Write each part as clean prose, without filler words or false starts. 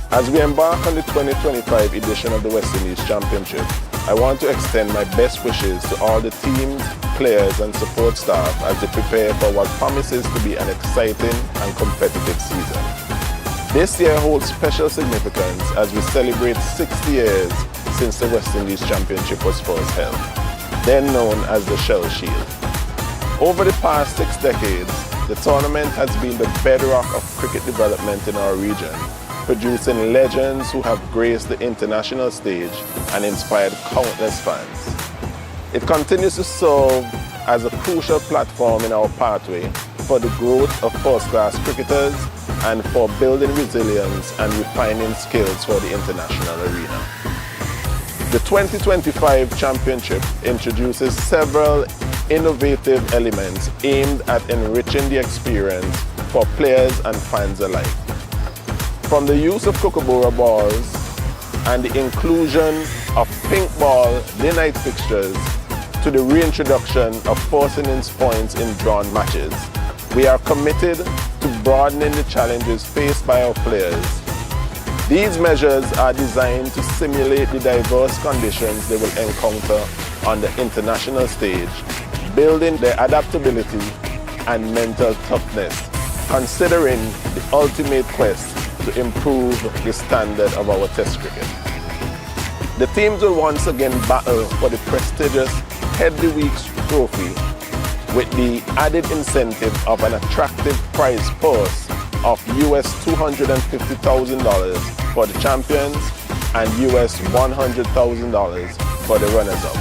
As we embark on the 2025 edition of the West Indies Championship, I want to extend my best wishes to all the teams, players and support staff as they prepare for what promises to be an exciting and competitive season. This year holds special significance as we celebrate 60 years since the West Indies Championship was first held, then known as the Shell Shield. Over the past 6 decades, the tournament has been the bedrock of cricket development in our region, producing legends who have graced the international stage and inspired countless fans. It continues to serve as a crucial platform in our pathway for the growth of first-class cricketers and for building resilience and refining skills for the international arena. The 2025 Championship introduces several innovative elements aimed at enriching the experience for players and fans alike. From the use of Kookaburra balls and the inclusion of pink ball day-night fixtures to the reintroduction of first innings points in drawn matches, we are committed to broadening the challenges faced by our players. These measures are designed to simulate the diverse conditions they will encounter on the international stage, building their adaptability and mental toughness, considering the ultimate quest to improve the standard of our Test cricket. The teams will once again battle for the prestigious Head the Week's trophy with the added incentive of an attractive prize purse of US $250,000 for the champions and US $100,000 for the runners-up.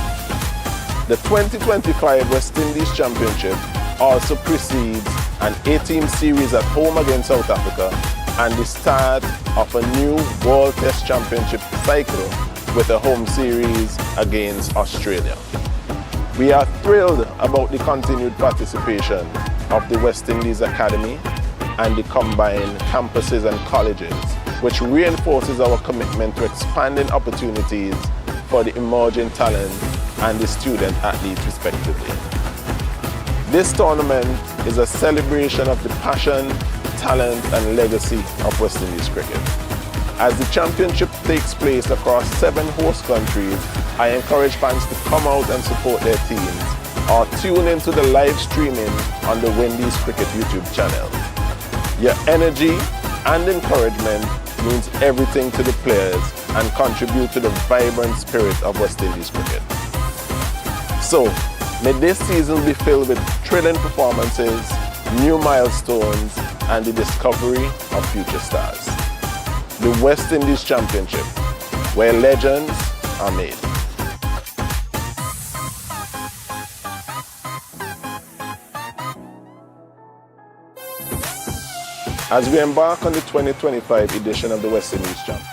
The 2025 West Indies Championship also precedes an 8-team series at home against South Africa and the start of a new World Test Championship cycle with a home series against Australia. We are thrilled about the continued participation of the West Indies Academy and the combined campuses and colleges, which reinforces our commitment to expanding opportunities for the emerging talent and the student athletes respectively. This tournament is a celebration of the passion, talent and legacy of West Indies cricket. As the championship takes place across 7 host countries, I encourage fans to come out and support their teams or tune into the live streaming on the Windies Cricket YouTube channel. Your energy and encouragement means everything to the players and contribute to the vibrant spirit of West Indies cricket. So, may this season be filled with thrilling performances, new milestones, and the discovery of future stars. The West Indies Championship, where legends are made. As we embark on the 2025 edition of the West Indies Championship,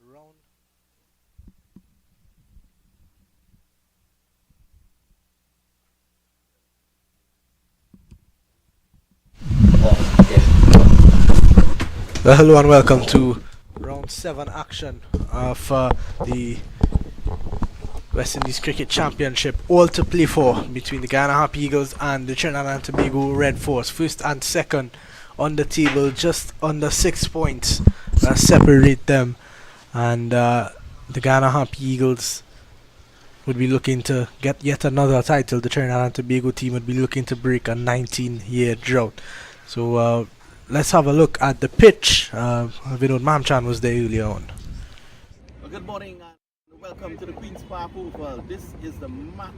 round. Well, hello and welcome to round 7 action of the West Indies Cricket Championship, all to play for between the Guyana Harpy Eagles and the Trinidad and Tobago Red Force. First and second on the table, just under 6 points separate them, and the Guyana Harpy Eagles would be looking to get yet another title. The Trinidad and Tobago team would be looking to break a 19-year drought. So let's have a look at the pitch. Vinod Mamchan was there earlier on. Well, good morning and welcome to the Queen's Park Oval. This is the match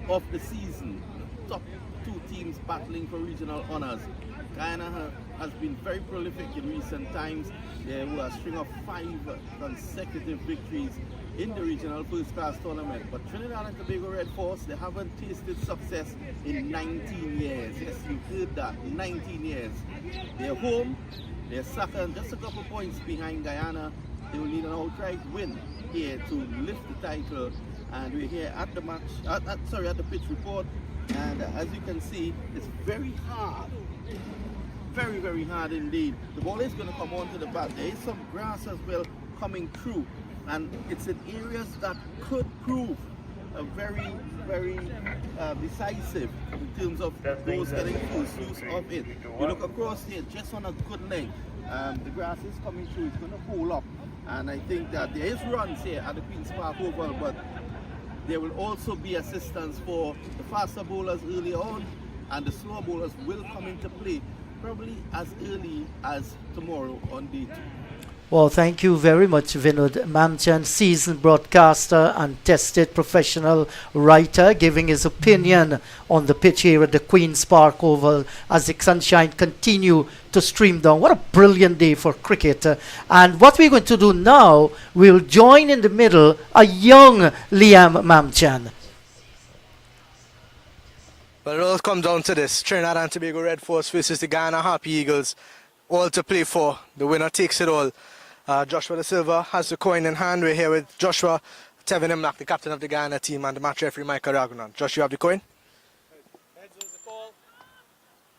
of the season. Top two teams battling for regional honours. Guyana has been very prolific in recent times. There were a string of 5 consecutive victories in the regional first class tournament. But Trinidad and Tobago Red Force, they haven't tasted success in 19 years. Yes, you heard that, 19 years. They're home, they're second, just a couple points behind Guyana. They will need an outright win here to lift the title. And we're here at the match, at the pitch report. And as you can see, it's very hard. Very, very hard indeed. The ball is going to come onto the bat. There is some grass as well coming through. And it's in areas that could prove a very, very decisive in terms of those getting first use of it. You look across here, just on a good length. The grass is coming through. It's going to pull up. And I think that there is runs here at the Queen's Park Oval, but there will also be assistance for the faster bowlers early on, and the slow bowlers will come into play probably as early as tomorrow on day 2. Well, thank you very much, Vinod Mamchan, seasoned broadcaster and tested professional writer, giving his opinion on the pitch here at the Queen's Park Oval as the sunshine continue to stream down. What a brilliant day for cricket. And what we're going to do now, we'll join in the middle a young Liam Mamchan. Well, it all comes down to this. Trinidad and Tobago Red Force versus the Guyana Harpy Eagles. All to play for. The winner takes it all. Joshua Da Silva has the coin in hand. We're here with Joshua, Tevin Imlak, the captain of the Guyana team, and the match referee, Michael Raghunan. Josh, you have the coin? Heads was the call.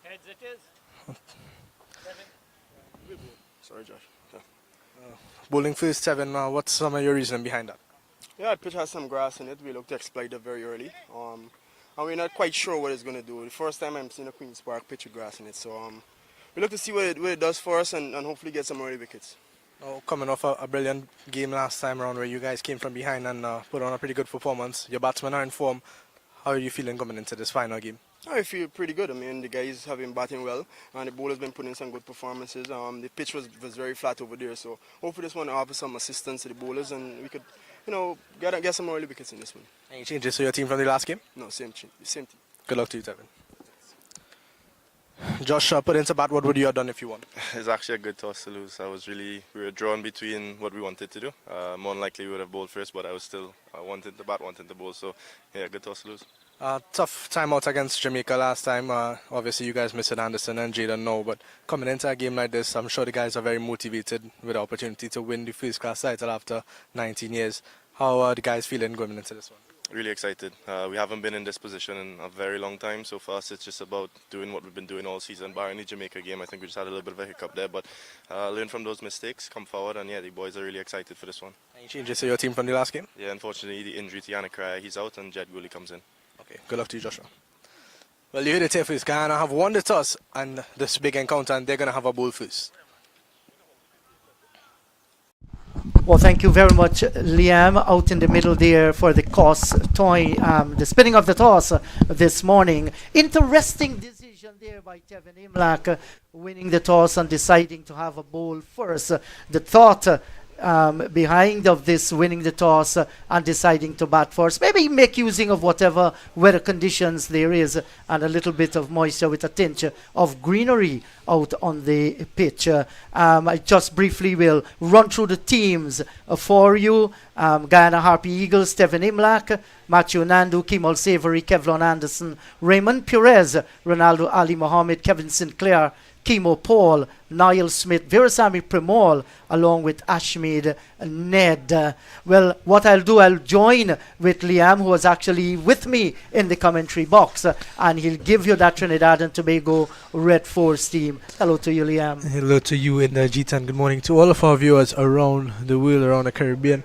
Heads it is. Tevin. Sorry, Josh. Yeah. Bowling first, Tevin. What's some of your reasoning behind that? Yeah, the pitch has some grass in it. We look to exploit it very early. And we're not quite sure what it's going to do. The first time I'm seeing a Queen's Park pitch with grass in it. So we look to see what it does for us and hopefully get some early wickets. Oh, coming off a brilliant game last time around where you guys came from behind and put on a pretty good performance. Your batsmen are in form. How are you feeling coming into this final game? I feel pretty good. I mean, the guys have been batting well and the bowler's been putting in some good performances. The pitch was very flat over there. So hopefully this one will offer some assistance to the bowlers and we could, get some early wickets in this one. Any changes to your team from the last game? No, same team. Good luck to you, Tevin. Josh, put into bat, what would you have done if you won? It's actually a good toss to lose. We were drawn between what we wanted to do. More than likely we would have bowled first, but I was still wanting to bat, wanting to bowl. So, yeah, good toss to lose. Tough time out against Jamaica last time. Obviously, you guys missing Anderson and Jaden now, but coming into a game like this, I'm sure the guys are very motivated with the opportunity to win the first class title after 19 years. How are the guys feeling going into this one? Really excited. We haven't been in this position in a very long time, so for us it's just about doing what we've been doing all season. Barring the Jamaica game, I think we just had a little bit of a hiccup there, but learn from those mistakes, come forward, and yeah, the boys are really excited for this one. Any changes to your team from the last game? Yeah, unfortunately the injury to Yannick, he's out and Jed Gooley comes in. Okay, good luck to you, Joshua. Well, you heard it here first. Guyana have won the toss and this big encounter, and they're going to have a bowl first. Well, thank you very much, Liam, out in the middle there for the the spinning of the toss this morning. Interesting decision there by Tevin Imlak, winning the toss and deciding to have a bowl first. The thought behind of this winning the toss and deciding to bat first, maybe make using of whatever weather conditions there is and a little bit of moisture with a tinge of greenery out on the pitch. I just briefly will run through the teams for you. Guyana Harpy Eagles, Tevin Imlak, Matthew Nandu, Kimal Savory, Kevlon Anderson, Raymond Perez, Ronaldo Ali Mohammed, Kevin Sinclair, Kimo Paul, Niall Smith, Virasamy Primol, along with Ashmead Ned. Well, what I'll do, I'll join with Liam, who was actually with me in the commentary box, and he'll give you that Trinidad and Tobago Red Force team. Hello to you, Liam. Hello to you in G10. Good morning to all of our viewers around the world, around the Caribbean.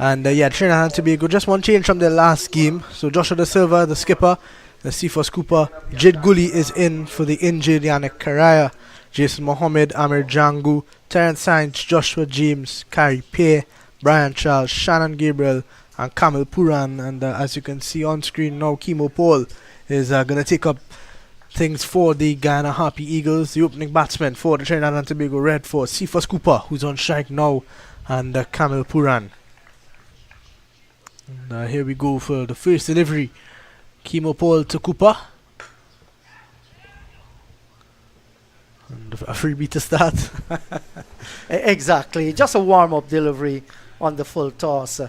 And yeah, Trinidad and Tobago, just one change from their last game. So Joshua Da Silva, the skipper, the Cephas Cooper, Jid Gully is in for the injured Yannick Karaya, Jason Mohammed, Amir Jangu, Terence Sainz, Joshua James, Carrie Pay, Brian Charles, Shannon Gabriel, and Kamil Puran. And as you can see on screen now, Kimo Paul is going to take up things for the Guyana Harpy Eagles. The opening batsman for the Trinidad and Tobago Red Force, Cephas Cooper, who's on strike now, and Kamil Puran. And here we go for the first delivery. Kimo Paul to Cooper. And a freebie to start. Exactly. Just a warm-up delivery on the full toss.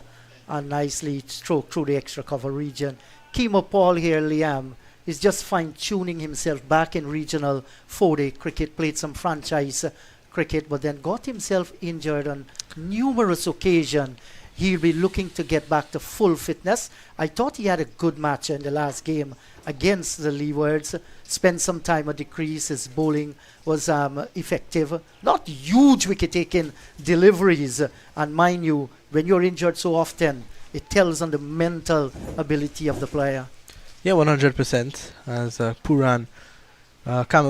And nicely stroked through the extra cover region. Kimo Paul here, Liam, is just fine-tuning himself back in regional 4-day cricket. Played some franchise cricket, but then got himself injured on numerous occasions. He'll be looking to get back to full fitness. I thought he had a good match in the last game against the Leewards. Spent some time at the crease. His bowling was effective. Not huge wicket-taking deliveries. And mind you, when you're injured so often, it tells on the mental ability of the player. Yeah, 100%. As Kamil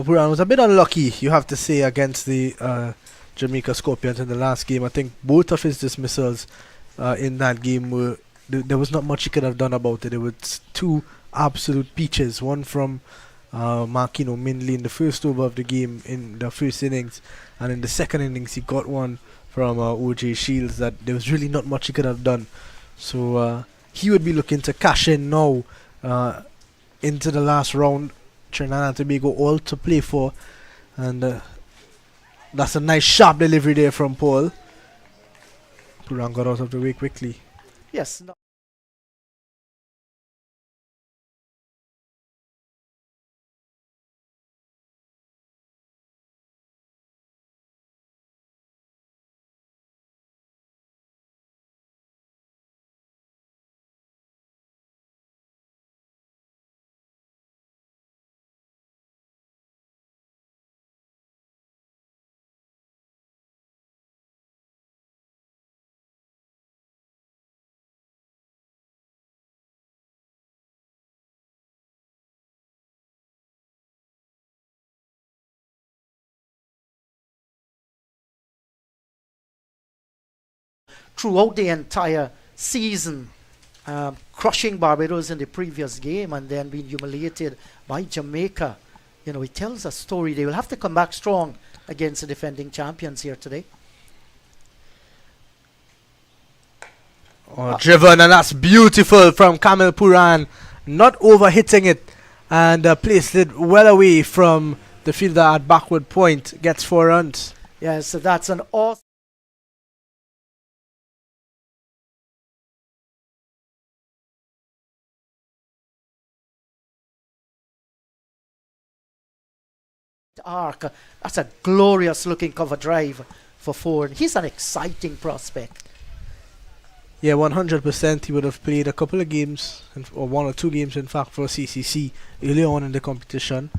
Puran was a bit unlucky, you have to say, against the Jamaica Scorpions in the last game. I think both of his dismissals in that game were there was not much he could have done about it. There were two absolute peaches, one from Markino Mindley in the first over of the game in the first innings, and in the second innings he got one from OJ Shields that there was really not much he could have done. So he would be looking to cash in now into the last round. Trinidad and Tobago all to play for, and that's a nice sharp delivery there from Paul. Puran got out of the way quickly. Yes. Throughout the entire season, crushing Barbados in the previous game and then being humiliated by Jamaica. You know, it tells a story. They will have to come back strong against the defending champions here today. Driven, and that's beautiful from Kamil Puran, not overhitting it, and placed it well away from the fielder at backward point. Gets 4 runs. Yes, so that's an awesome arc. That's a glorious looking cover drive for 4. He's an exciting prospect. Yeah, 100%. He would have played a couple of games, or 1 or 2 games in fact, for CCC early on in the competition,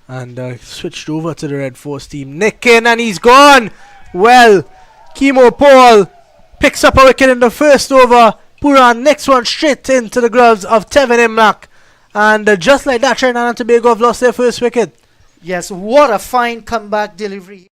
and switched over to the Red Force team. Nick in, and he's gone. Well, Kimo Paul picks up a wicket in the first over. Puran next one straight into the gloves of Tevin Imlach, and just like that, Trinidad and Tobago have lost their first wicket. Yes, what a fine comeback delivery.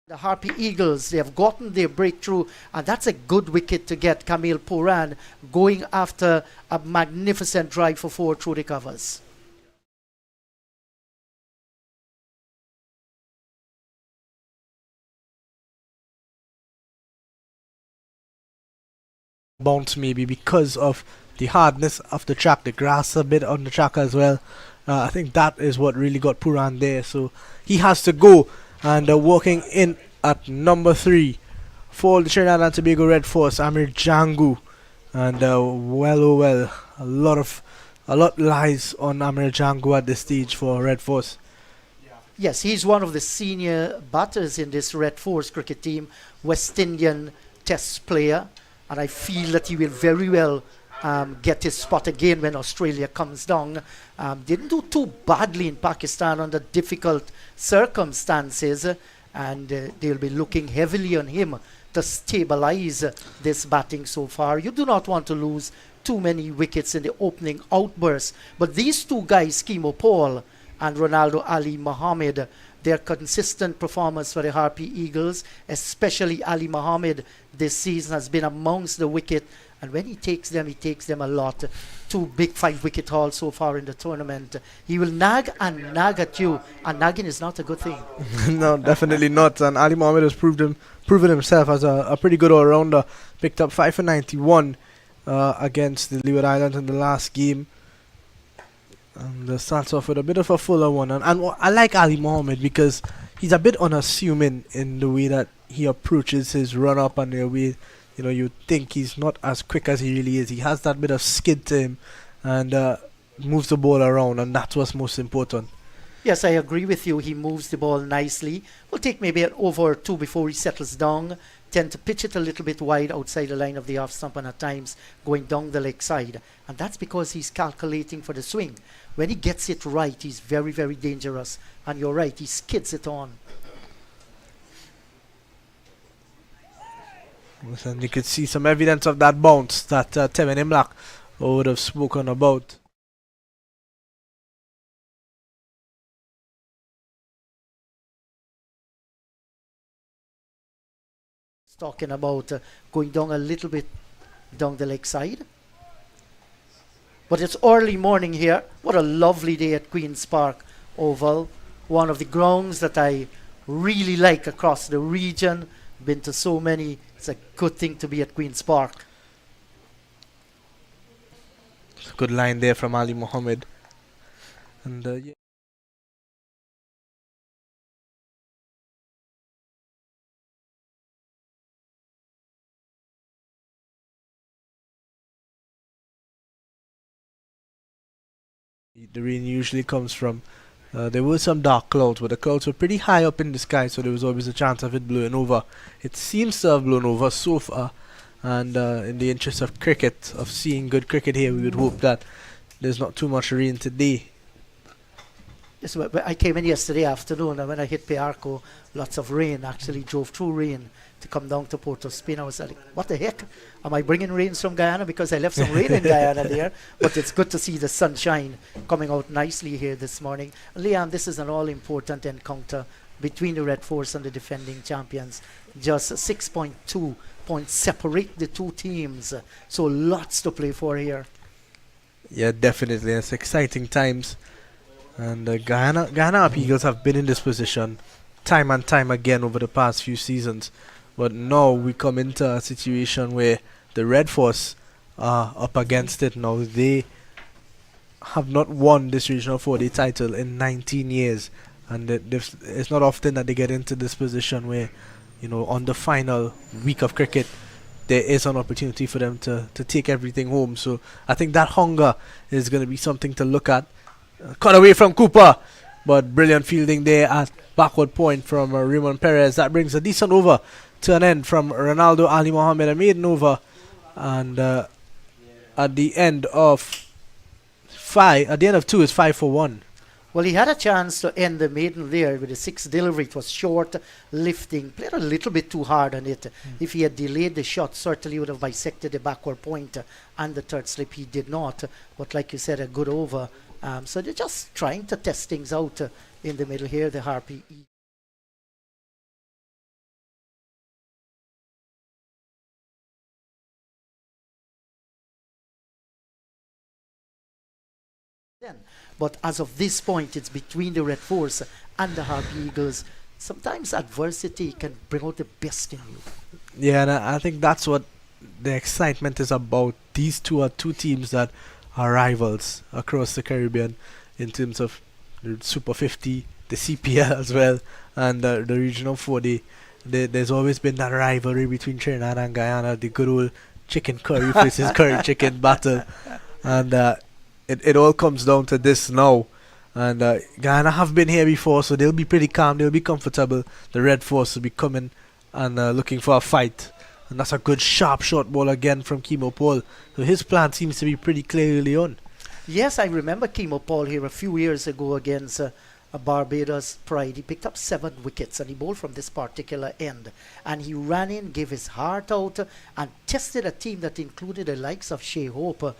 The Harpy Eagles, they have gotten their breakthrough, and that's a good wicket to get. Kamil Puran going after a magnificent drive for 4 through the covers. Bounce maybe because of the hardness of the track, the grass a bit on the track as well. I think that is what really got Puran there, so he has to go, And walking in at number 3 for the Trinidad and Tobago Red Force, Amir Jangu. And a lot lies on Amir Jangu at this stage for Red Force. Yes, he's one of the senior batters in this Red Force cricket team, West Indian Test player, and I feel that he will very well get his spot again when Australia comes down. Didn't do too badly in Pakistan under difficult circumstances, and they'll be looking heavily on him to stabilize this batting so far. You do not want to lose too many wickets in the opening outburst, but these two guys, Kimo Paul and Ronaldo Ali Mohammed, their consistent performance for the Harpy Eagles, especially Ali Mohammed this season, has been amongst the wicket, and when he takes them a lot. 2 big 5-wicket hauls so far in the tournament. He will nag and nag at you, and nagging is not a good thing. No, definitely not. And Ali Mohammed has proven himself as a pretty good all-rounder. Picked up 5 for 91 against the Leeward Islands in the last game. And starts off with a bit of a fuller one. And I like Ali Mohammed because he's a bit unassuming in the way that he approaches his run-up, and the way, you know, you think he's not as quick as he really is. He has that bit of skid to him and moves the ball around, and that's what's most important. Yes, I agree with you. He moves the ball nicely. Will take maybe an over or 2 before he settles down. Tend to pitch it a little bit wide outside the line of the off stump, and at times going down the leg side. And that's because he's calculating for the swing. When he gets it right, he's very, very dangerous. And you're right, he skids it on. And you could see some evidence of that bounce that Tevin Imlach would have spoken about. Talking about going down a little bit down the leg side. But it's early morning here. What a lovely day at Queen's Park Oval. One of the grounds that I really like across the region. Been to so many. It's a good thing to be at Queen's Park. Good line there from Ali Mohammed. And yeah. The rain usually comes from, there were some dark clouds, but the clouds were pretty high up in the sky, so there was always a chance of it blowing over. It seems to have blown over so far, and in the interest of cricket, of seeing good cricket here, we would hope that there's not too much rain today. Yes, but I came in yesterday afternoon, and when I hit Piarco, lots of rain. Actually drove through rain to come down to Port of Spain. I was like, what the heck? Am I bringing rains from Guyana? Because I left some rain in Guyana there. But it's good to see the sunshine coming out nicely here this morning. Liam, this is an all-important encounter between the Red Force and the defending champions. Just 6.2 points separate the two teams. So lots to play for here. Yeah, definitely. It's exciting times. And Guyana Eagles have been in this position time and time again over the past few seasons. But now we come into a situation where the Red Force are up against it now. They have not won this regional 4-day title in 19 years. And it's not often that they get into this position where, you know, on the final week of cricket, there is an opportunity for them to take everything home. So I think that hunger is going to be something to look at. Cut away from Cooper, but brilliant fielding there at backward point from Raymond Perez. That brings a decent over to an end from Ronaldo Ali Mohammed, a maiden over, and at the end of 2 is 5 for 1. Well, he had a chance to end the maiden there with a 6th delivery. It was short, lifting, played a little bit too hard on it. If he had delayed the shot, certainly would have bisected the backward point and the third slip. He did not, but like you said, a good over. So they're just trying to test things out in the middle here, the Harpy. But as of this point, it's between the Red Force and the Harpy Eagles. Sometimes adversity can bring out the best in you. Yeah, and I think that's what the excitement is about. These two are two teams that are rivals across the Caribbean in terms of the Super 50, the CPL as well, and the regional 4, there's always been that rivalry between Trinidad and Guyana, the good old chicken curry versus curry chicken battle. And it all comes down to this now. And Guyana have been here before, so they'll be pretty calm, they'll be comfortable. The Red Force will be coming and looking for a fight. And that's a good sharp short ball again from Kimo Paul. So his plan seems to be pretty clearly on. Yes, I remember Kimo Paul here a few years ago against a Barbados Pride. He picked up 7 wickets and he bowled from this particular end. And he ran in, gave his heart out, and tested a team that included the likes of Shea Hope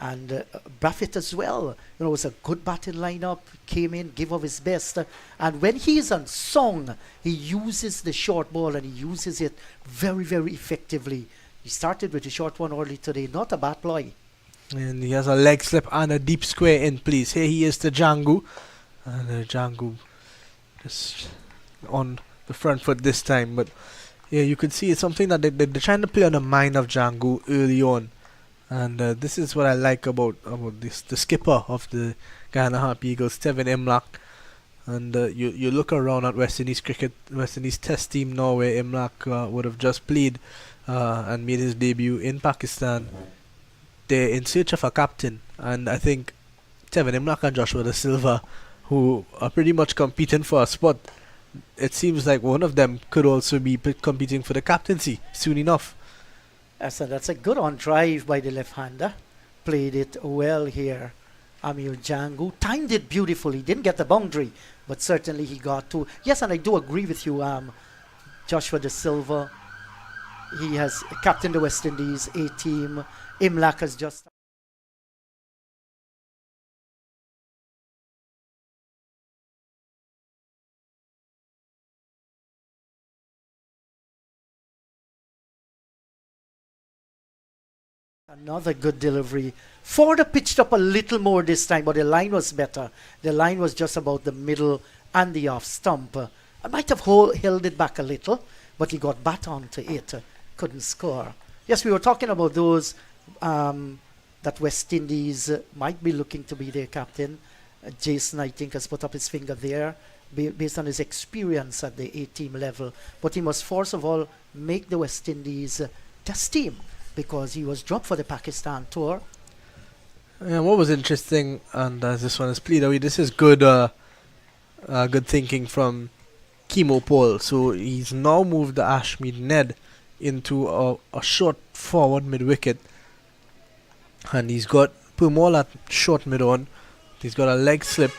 and Buffett as well. You know, it was a good batting lineup. Came in, gave of his best. And when he's on song, he uses the short ball and he uses it very, very effectively. He started with the short one early today. Not a bad ploy. And he has a leg slip and a deep square in, please. Here he is to Django. And Django just on the front foot this time. But yeah, you could see it's something that they're trying to play on the mind of Django early on. And this is what I like about this, the skipper of the Guyana Harpy Eagles, Tevin Imlach. And you look around at West Indies cricket, West Indies test team now, where Imlach would have just played and made his debut in Pakistan. They're in search of a captain, and I think Tevin Imlach and Joshua Da Silva, who are pretty much competing for a spot, it seems like one of them could also be competing for the captaincy soon enough. So that's a good on drive by the left-hander. Played it well here. Amir Django timed it beautifully. Didn't get the boundary, but certainly he got to. Yes, and I do agree with you, Joshua Da Silva. He has captained the West Indies A team. Imlach has just. Another good delivery. Ford pitched up a little more this time, but the line was better. The line was just about the middle and the off stump. I might have held it back a little, but he got bat onto it. Couldn't score. Yes, we were talking about those that West Indies might be looking to be their captain. Jason, I think, has put up his finger there based on his experience at the A-team level. But he must first of all make the West Indies test team, because he was dropped for the Pakistan tour. Yeah, what was interesting, and as this one is played away, this is good good thinking from Kimo Paul. So he's now moved the Ashmead Ned into a short forward mid-wicket, and he's got Pumol at short mid-on. He's got a leg slip,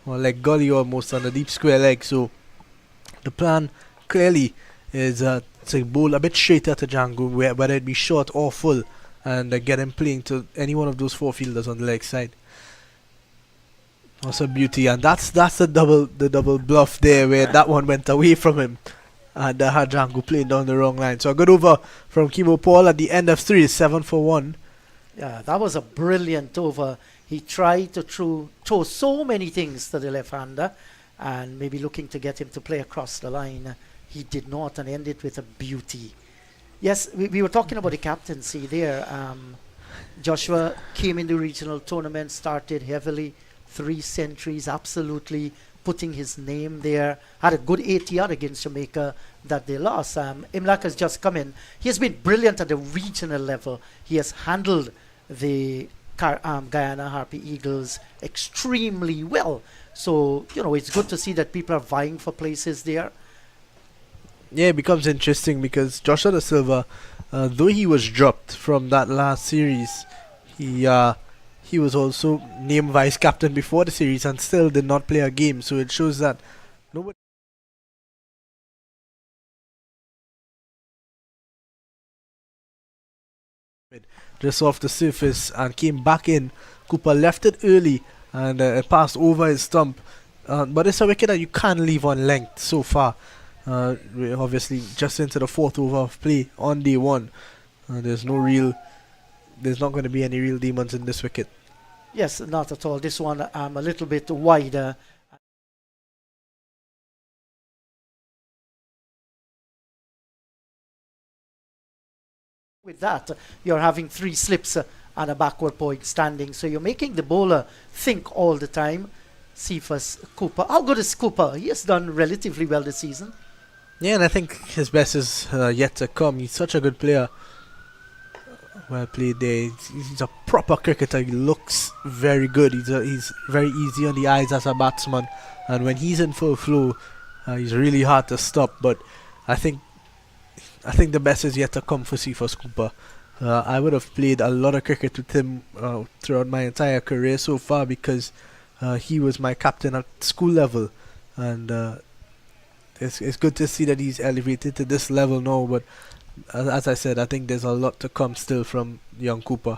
or leg gully almost, on the deep square leg. So the plan clearly is to bowl a bit straighter to Django, whether it be short or full, and get him playing to any one of those 4 fielders on the leg side. That's a beauty, and that's the double bluff there, where that one went away from him, and had Django playing down the wrong line. So a good over from Kimo Paul at the end of 3, 7 for 1. Yeah, that was a brilliant over. He tried to throw so many things to the left-hander, and maybe looking to get him to play across the line. He did not, and ended with a beauty. Yes, we were talking about the captaincy there. Joshua came in the regional tournament, started heavily, 3 centuries, absolutely putting his name there. Had a good ATR against Jamaica that they lost. Imlach has just come in. He has been brilliant at the regional level. He has handled the Guyana Harpy Eagles extremely well. So, you know, it's good to see that people are vying for places there. Yeah, it becomes interesting because Joshua Da Silva, though he was dropped from that last series, he was also named vice captain before the series and still did not play a game. So it shows that nobody. Just off the surface and came back in. Cooper left it early and it passed over his stump. But it's a wicket that you can't leave on length so far. We're obviously just into the 4th over of play on day 1. There's not going to be any real demons in this wicket. Yes, not at all. This one a little bit wider. With that, you're having 3 slips and a backward point standing, so you're making the bowler think all the time. Cephas Cooper. How good is Cooper? He has done relatively well this season. Yeah, and I think his best is yet to come. He's such a good player. Well played there. He's a proper cricketer. He looks very good. He's very easy on the eyes as a batsman, and when he's in full flow, he's really hard to stop. But I think the best is yet to come for Cephas Cooper. I would have played a lot of cricket with him throughout my entire career so far because he was my captain at school level, and it's good to see that he's elevated to this level now. But as I said, I think there's a lot to come still from young Cooper.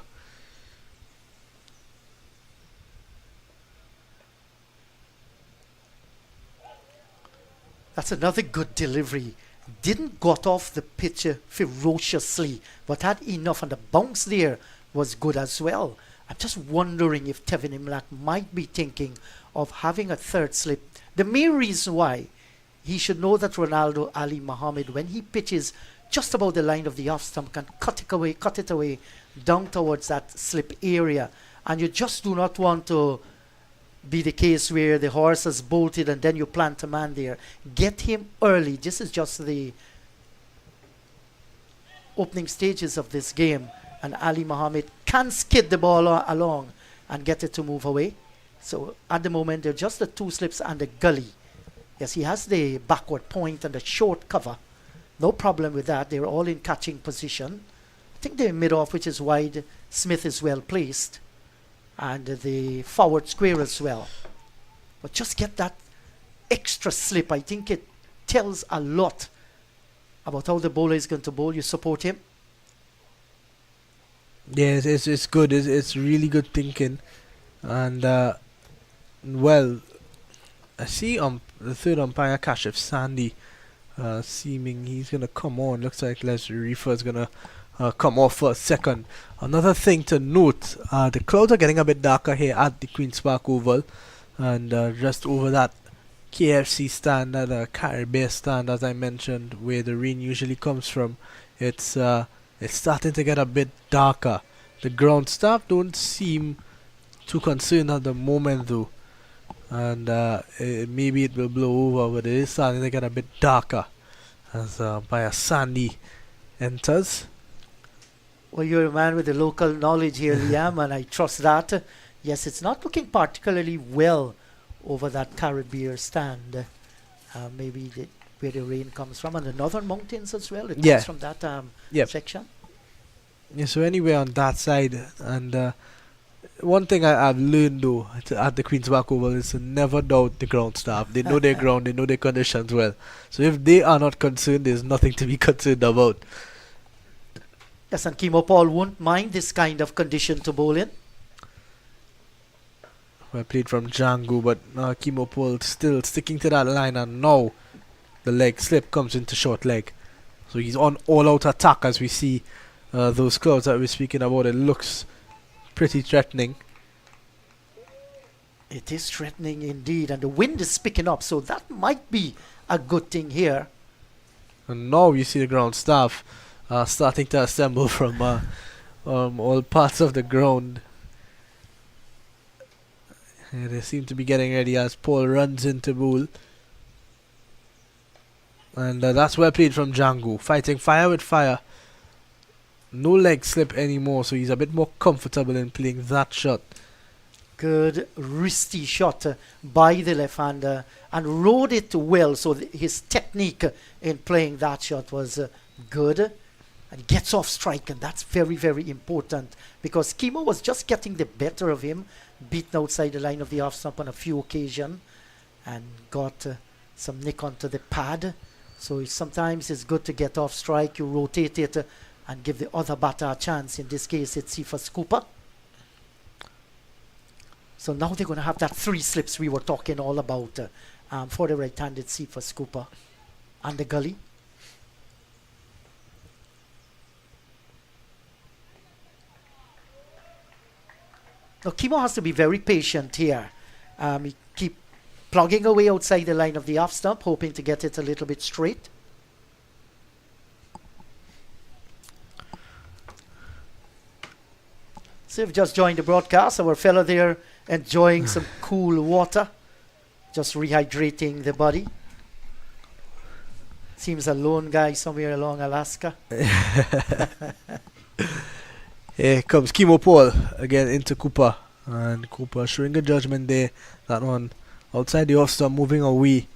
That's another good delivery. Didn't got off the pitch ferociously, but had enough, and the bounce there was good as well. I'm just wondering if Tevin Imlak might be thinking of having a third slip. The main reason why, he should know that Ronaldo Ali Muhammad, when he pitches just about the line of the off stump, can cut it away down towards that slip area. And you just do not want to be the case where the horse has bolted and then you plant a man there. Get him early. This is just the opening stages of this game, and Ali Muhammad can skid the ball along and get it to move away. So at the moment they're just the two slips and the gully. Yes, he has the backward point and the short cover. No problem with that. They're all in catching position. I think they're mid-off, which is wide. Smith is well placed, and the forward square as well. But just get that extra slip. I think it tells a lot about how the bowler is going to bowl. You support him? Yeah, it's good. It's really good thinking. And well, I see the third umpire, Kashif Sandy, seeming he's gonna come on. Looks like Leslie Reefer is gonna come off for a second. Another thing to note, the clouds are getting a bit darker here at the Queen's Park Oval, and just over that KFC stand, that Caribbean stand, as I mentioned, where the rain usually comes from, it's starting to get a bit darker. The ground staff don't seem too concerned at the moment though, and maybe it will blow over, but it is starting to get a bit darker as umpire Sandy enters. Well, you're a man with the local knowledge here, Liam, and I trust that. Yes, it's not looking particularly well over that Caribbean stand. Maybe where the rain comes from, and the northern mountains as well. It comes from that section. Yeah, so anyway on that side, and one thing I've learned though at the Queen's Park Oval is to never doubt the ground staff. They know their ground, they know their conditions well. So if they are not concerned, there's nothing to be concerned about. Yes, and Kimo Paul won't mind this kind of condition to bowl in. Well played from Django, but Kimo Paul still sticking to that line, and now the leg slip comes into short leg. So he's on all-out attack as we see those clouds that we're speaking about. It looks pretty threatening. It is threatening indeed, and the wind is picking up, so that might be a good thing here. And now you see the ground staff starting to assemble from all parts of the ground. And they seem to be getting ready as Paul runs into bowl. And that's well played from Django, fighting fire with fire. No leg slip anymore, so he's a bit more comfortable in playing that shot. Good wristy shot by the left-hander, and rode it well, so his technique in playing that shot was good. And gets off strike, and that's very, very important, because Kimo was just getting the better of him, beaten outside the line of the off stump on a few occasions, and got some nick onto the pad. So sometimes it's good to get off strike. You rotate it and give the other batter a chance. In this case, it's Cephas Cooper. So now they're going to have that three slips we were talking all about for the right-handed Cephas Cooper and the gully. Now Kimo has to be very patient here. He keep plugging away outside the line of the off stump, hoping to get it a little bit straight. So you've just joined the broadcast. Our fellow there enjoying some cool water. just rehydrating the body. Seems a lone guy somewhere along Alaska. Here comes Kimo Paul again into Cooper. And Cooper showing good judgment there. That one outside the off stump, moving away.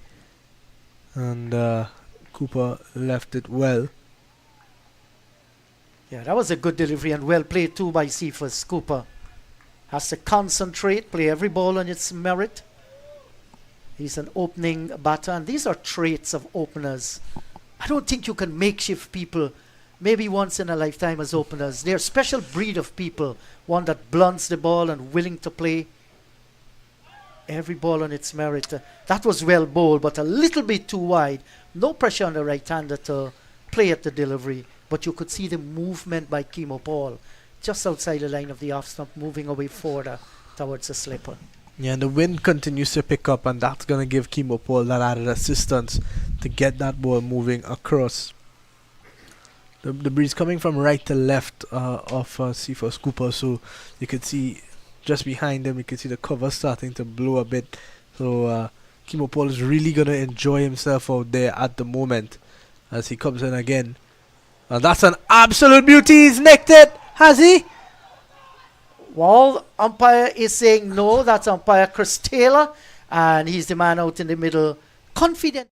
And Cooper left it well. Yeah, that was a good delivery and well played too by Cephas. Cooper has to concentrate, play every ball on its merit. He's an opening batter, and these are traits of openers. I don't think you can makeshift people maybe once in a lifetime as openers. They're a special breed of people, one that blunts the ball and willing to play every ball on its merit. That was well bowled, but a little bit too wide. No pressure on the right-hander to play at the delivery, but you could see the movement by Kimo Paul just outside the line of the off stump, moving away further towards the slipper. Yeah, and the wind continues to pick up, and that's going to give Kimo Paul that added assistance to get that ball moving across. The breeze coming from right to left of Cephas Cooper, so you could see just behind him, you can see the cover starting to blow a bit. So Kimo Paul is really going to enjoy himself out there at the moment as he comes in again. And that's an absolute beauty. He's nicked it, has he? Well, umpire is saying no. That's umpire Chris Taylor, and he's the man out in the middle, confident.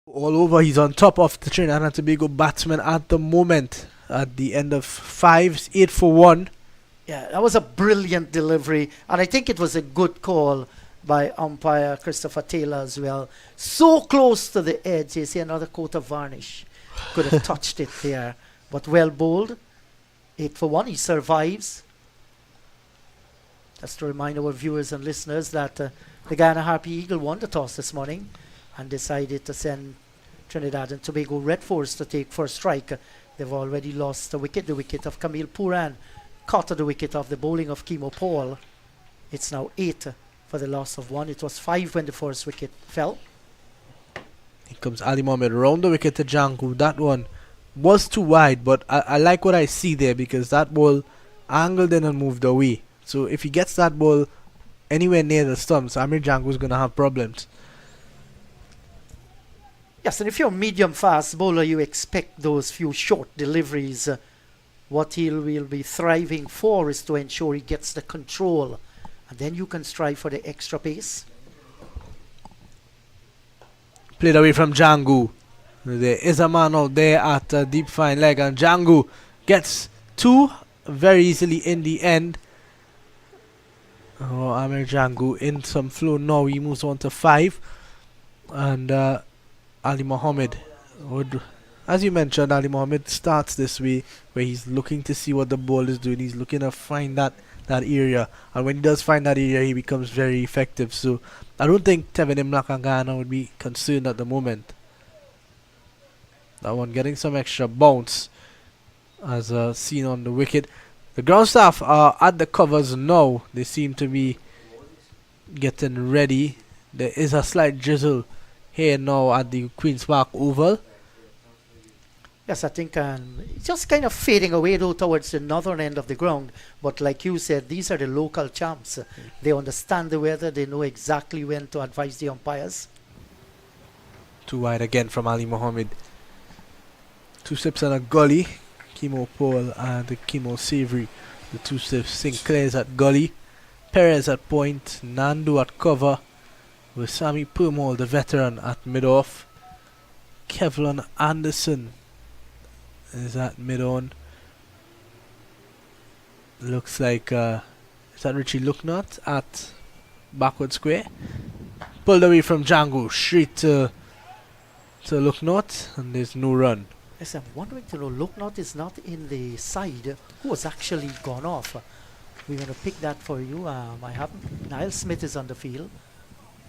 All over, he's on top of the Trinidad and Tobago batsman at the moment. At the end of 5, 8 for 1. Yeah, that was a brilliant delivery, and I think it was a good call by umpire Christopher Taylor as well. So close to the edge, you see another coat of varnish. Could have touched it there, but well bowled. 8 for 1, he survives. Just to remind our viewers and listeners that the Guyana Harpy Eagle won the toss this morning and decided to send Trinidad and Tobago Red Force to take first strike. They've already lost the wicket of Camille Puran, caught the wicket of the bowling of Kimo Paul. It's now 8 for the loss of 1. It was 5 when the first wicket fell. Here comes Ali Mohammed round the wicket to Janku. That one was too wide, but I like what I see there because that ball angled in and moved away. So if he gets that ball anywhere near the stumps, Amir Janku is going to have problems. Yes, and if you're a medium fast bowler, you expect those few short deliveries. What he will be thriving for is to ensure he gets the control, and then you can strive for the extra pace. Played away from Jangu. There is a man out there at a deep fine leg, and Jangu gets 2 very easily in the end. Oh, Amir Jangu in some flow now. He moves on to 5, and Ali Mohammed would, as you mentioned, Ali Mohammed starts this way where he's looking to see what the ball is doing. He's looking to find that area, and when he does find that area, he becomes very effective. So I don't think Tevin Imlak and Guyana would be concerned at the moment. That one getting some extra bounce as seen on the wicket. The ground staff are at the covers now. They seem to be getting ready. There is a slight drizzle here now at the Queen's Park Oval. Yes, I think it's just kind of fading away though towards the northern end of the ground. But like you said, these are the local champs. They understand the weather. They know exactly when to advise the umpires. Too wide again from Ali Mohammed. 2 slips and a gully. Kimo Paul and Kimo Savory. The 2 slips. Sinclair's at gully. Perez at point. Nandu at cover. With Sammy Purmall, the veteran, at mid-off. Kevlon Anderson is at mid-on. Looks like, is that Richie Lucknott at backward square? Pulled away from Django, straight to Lucknott, and there's no run. Yes, I'm wondering to know, Lucknott is not in the side. Who has actually gone off? We're going to pick that for you. I haven't. Niall Smith is on the field.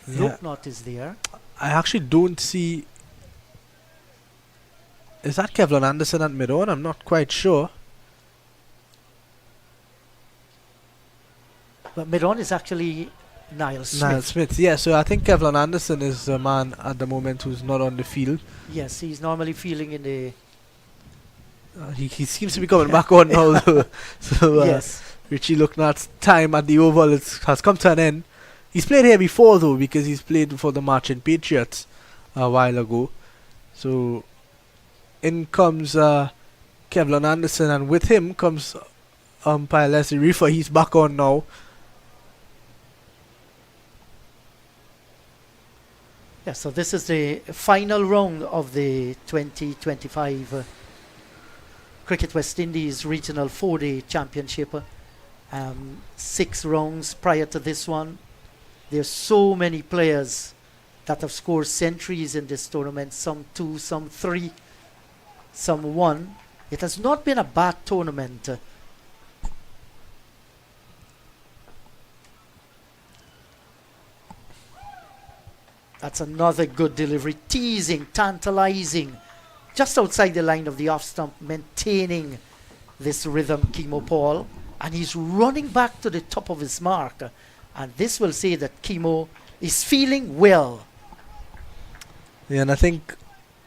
Lucknott is there. I actually don't see. Is that Kevlon Anderson at mid-on? I'm not quite sure. But mid-on is actually Niall Smith. Niall Smith, yeah. So I think Kevlin Anderson is the man at the moment who's not on the field. Yes, he's normally feeling in the... He seems to be coming back on now, though. So yes. Richie Lucknott's time at the Oval has come to an end. He's played here before, though, because he's played for the Marching Patriots a while ago. So in comes Kevlin Anderson, and with him comes umpire Leslie Reefer. He's back on now. Yeah, so this is the final round of the 2025 Cricket West Indies Regional 4-Day Championship. 6 rounds prior to this one. There's so many players that have scored centuries in this tournament. Some 2, some 3, some 1. It has not been a bad tournament. That's another good delivery. Teasing, tantalizing. Just outside the line of the off stump, maintaining this rhythm, Kimo Paul. And he's running back to the top of his mark. And this will say that Kimo is feeling well. Yeah, and I think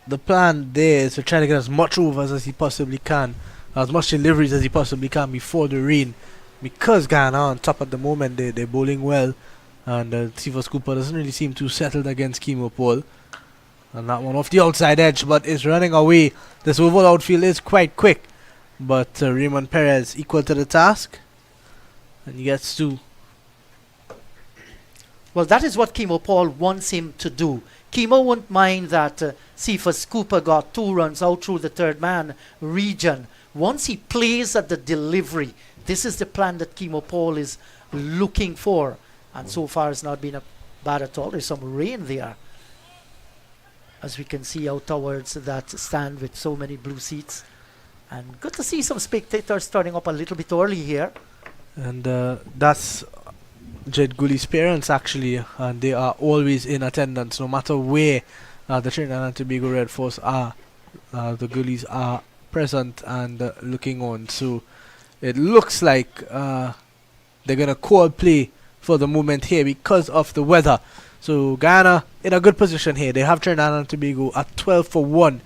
the plan there is to try to get as much overs as he possibly can, as much deliveries as he possibly can before the rain. Because Guyana on top at the moment, they're bowling well. And Cephas Cooper doesn't really seem too settled against Kimo Paul. And that one off the outside edge, but is running away. This oval outfield is quite quick. But Raymond Perez equal to the task. And he gets 2. Well, that is what Kimo Paul wants him to do. Kimo won't mind that Cephas Cooper got 2 runs out through the third man region. Once he plays at the delivery, this is the plan that Kimo Paul is looking for. And so far it's not been bad at all. There's some rain there, as we can see out towards that stand with so many blue seats. And good to see some spectators turning up a little bit early here. And that's Jed Gully's parents, actually. And they are always in attendance, no matter where the Trinidad and Tobago Red Force are. The Gullies are present and looking on. So it looks like they're going to call play for the moment here because of the weather. So Guyana in a good position here. They have Trinidad and Tobago at 12 for 1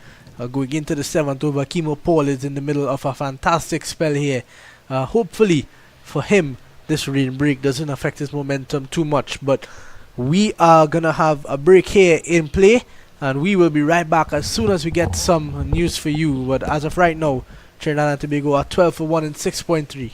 going into the 7th over. Kimo Paul is in the middle of a fantastic spell here. Hopefully for him this rain break doesn't affect his momentum too much, but we are gonna have a break here in play and we will be right back as soon as we get some news for you. But as of right now, Trinidad and Tobago are 12 for 1 and 6.3.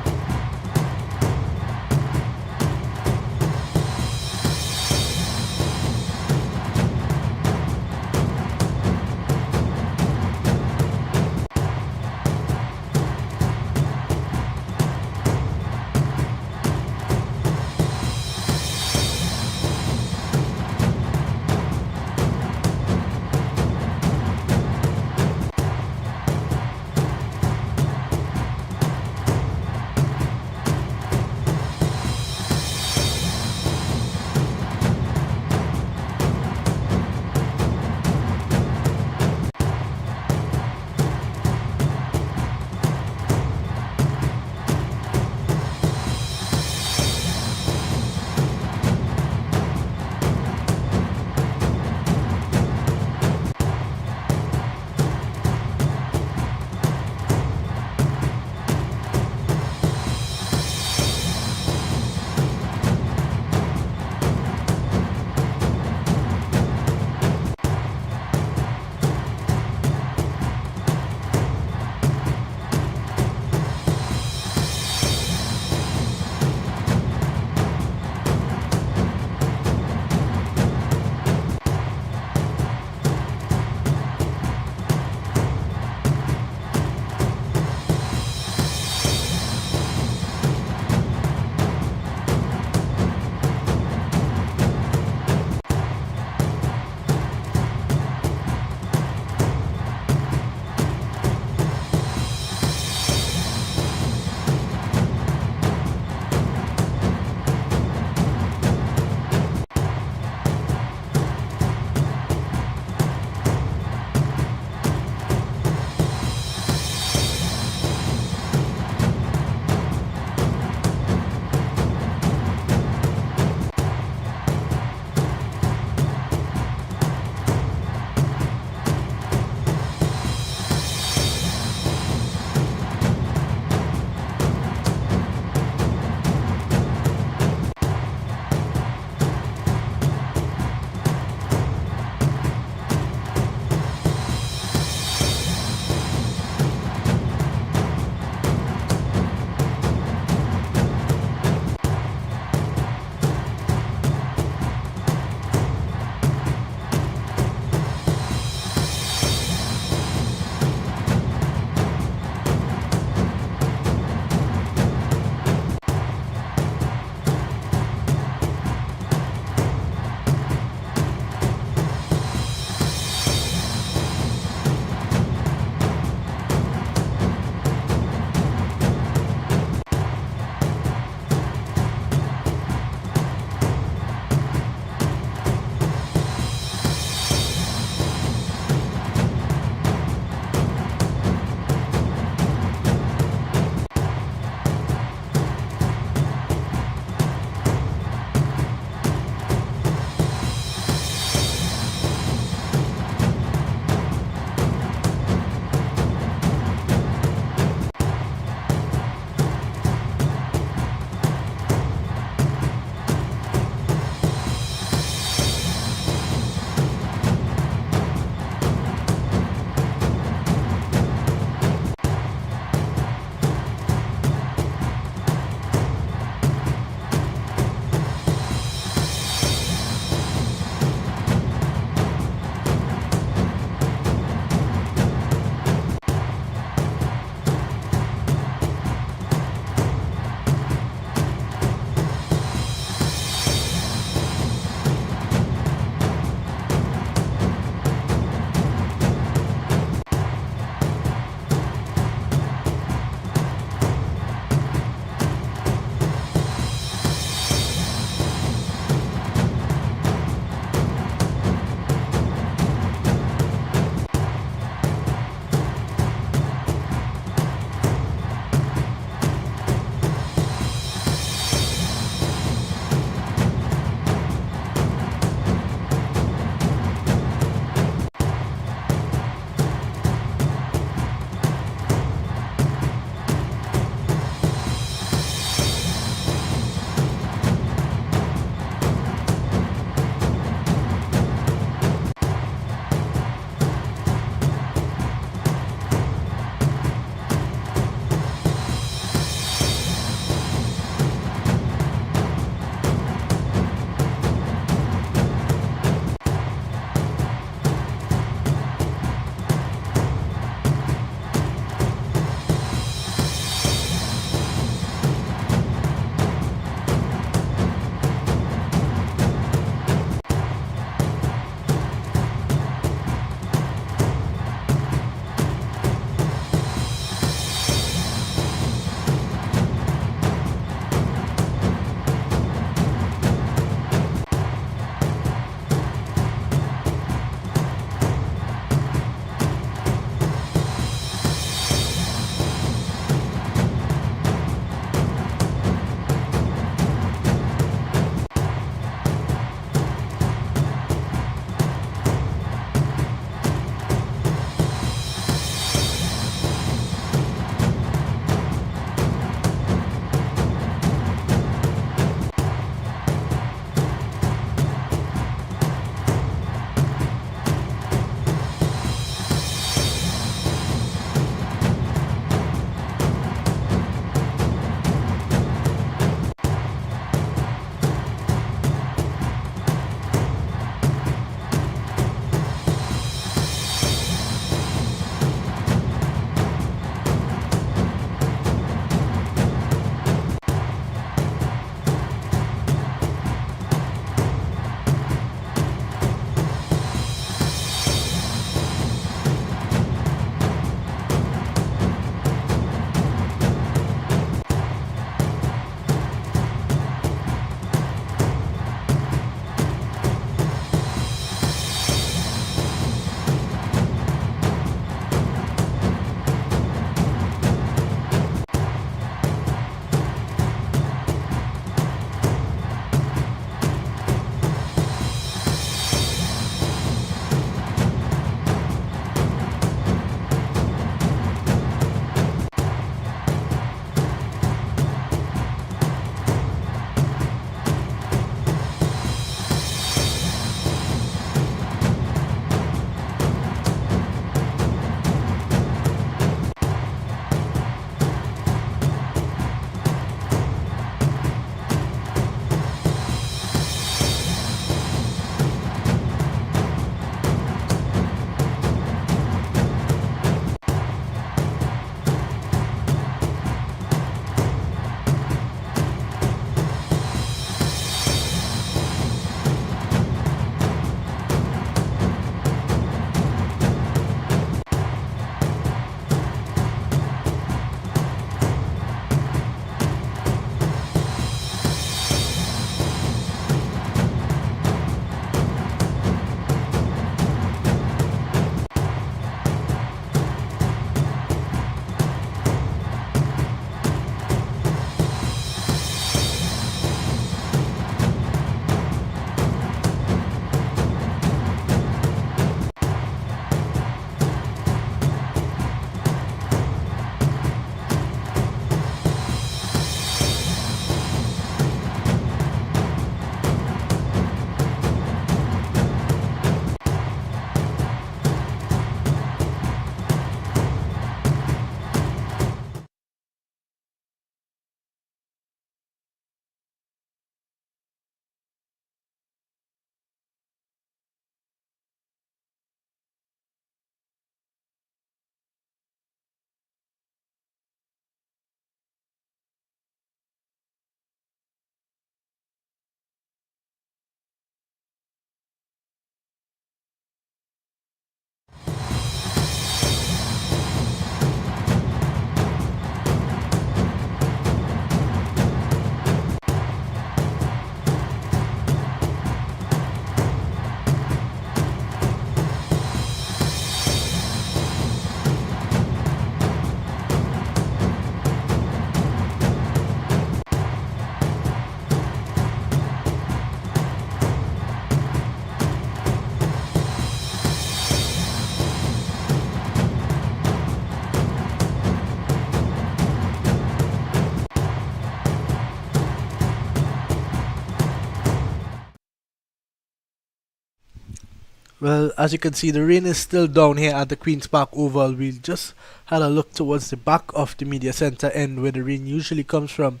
Well, as you can see, the rain is still down here at the Queen's Park Oval. We just had a look towards the back of the media center end where the rain usually comes from,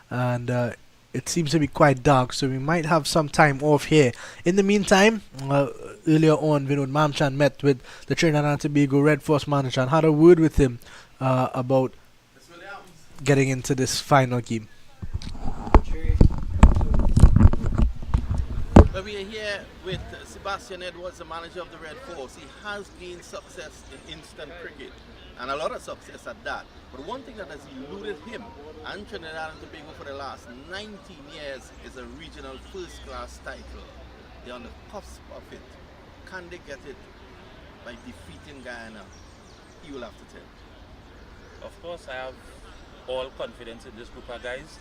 and it seems to be quite dark, so we might have some time off here. In the meantime, earlier on, Vinod Mamchan met with the Trinidad and Tobago Red Force manager and had a word with him about getting into this final game. But we are here with Sebastian Edwards, the manager of the Red Force. He has gained success in instant cricket, and a lot of success at that. But one thing that has eluded him and Trinidad and Tobago for the last 19 years is a regional first-class title. They're on the cusp of it. Can they get it by defeating Guyana? He will have to tell. Of course, I have all confidence in this group of guys.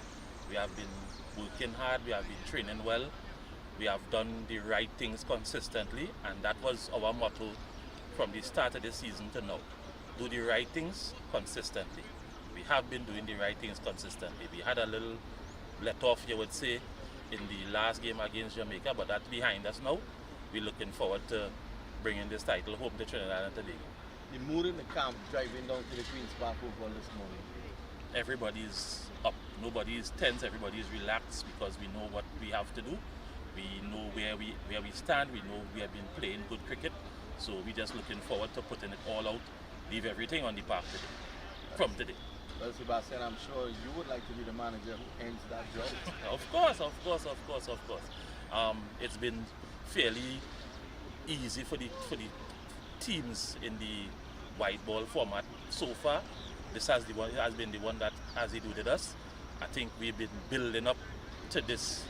We have been working hard, we have been training well. We have done the right things consistently, and that was our motto from the start of the season to now. Do the right things consistently. We have been doing the right things consistently. We had a little let off, you would say, in the last game against Jamaica, but that's behind us now. We're looking forward to bringing this title home to Trinidad and Tobago. The mood in the camp driving down to the Queen's Park Oval this morning. Everybody's up. Nobody is tense. Everybody is relaxed because we know what we have to do. We know where we stand. We know we have been playing good cricket. So we're just looking forward to putting it all out, leave everything on the park today, from today. Well, Sebastian, I'm sure you would like to be the manager who ends that job. Of course. It's been fairly easy for the teams in the white ball format so far. This has been the one that has eluded us. I think we've been building up to this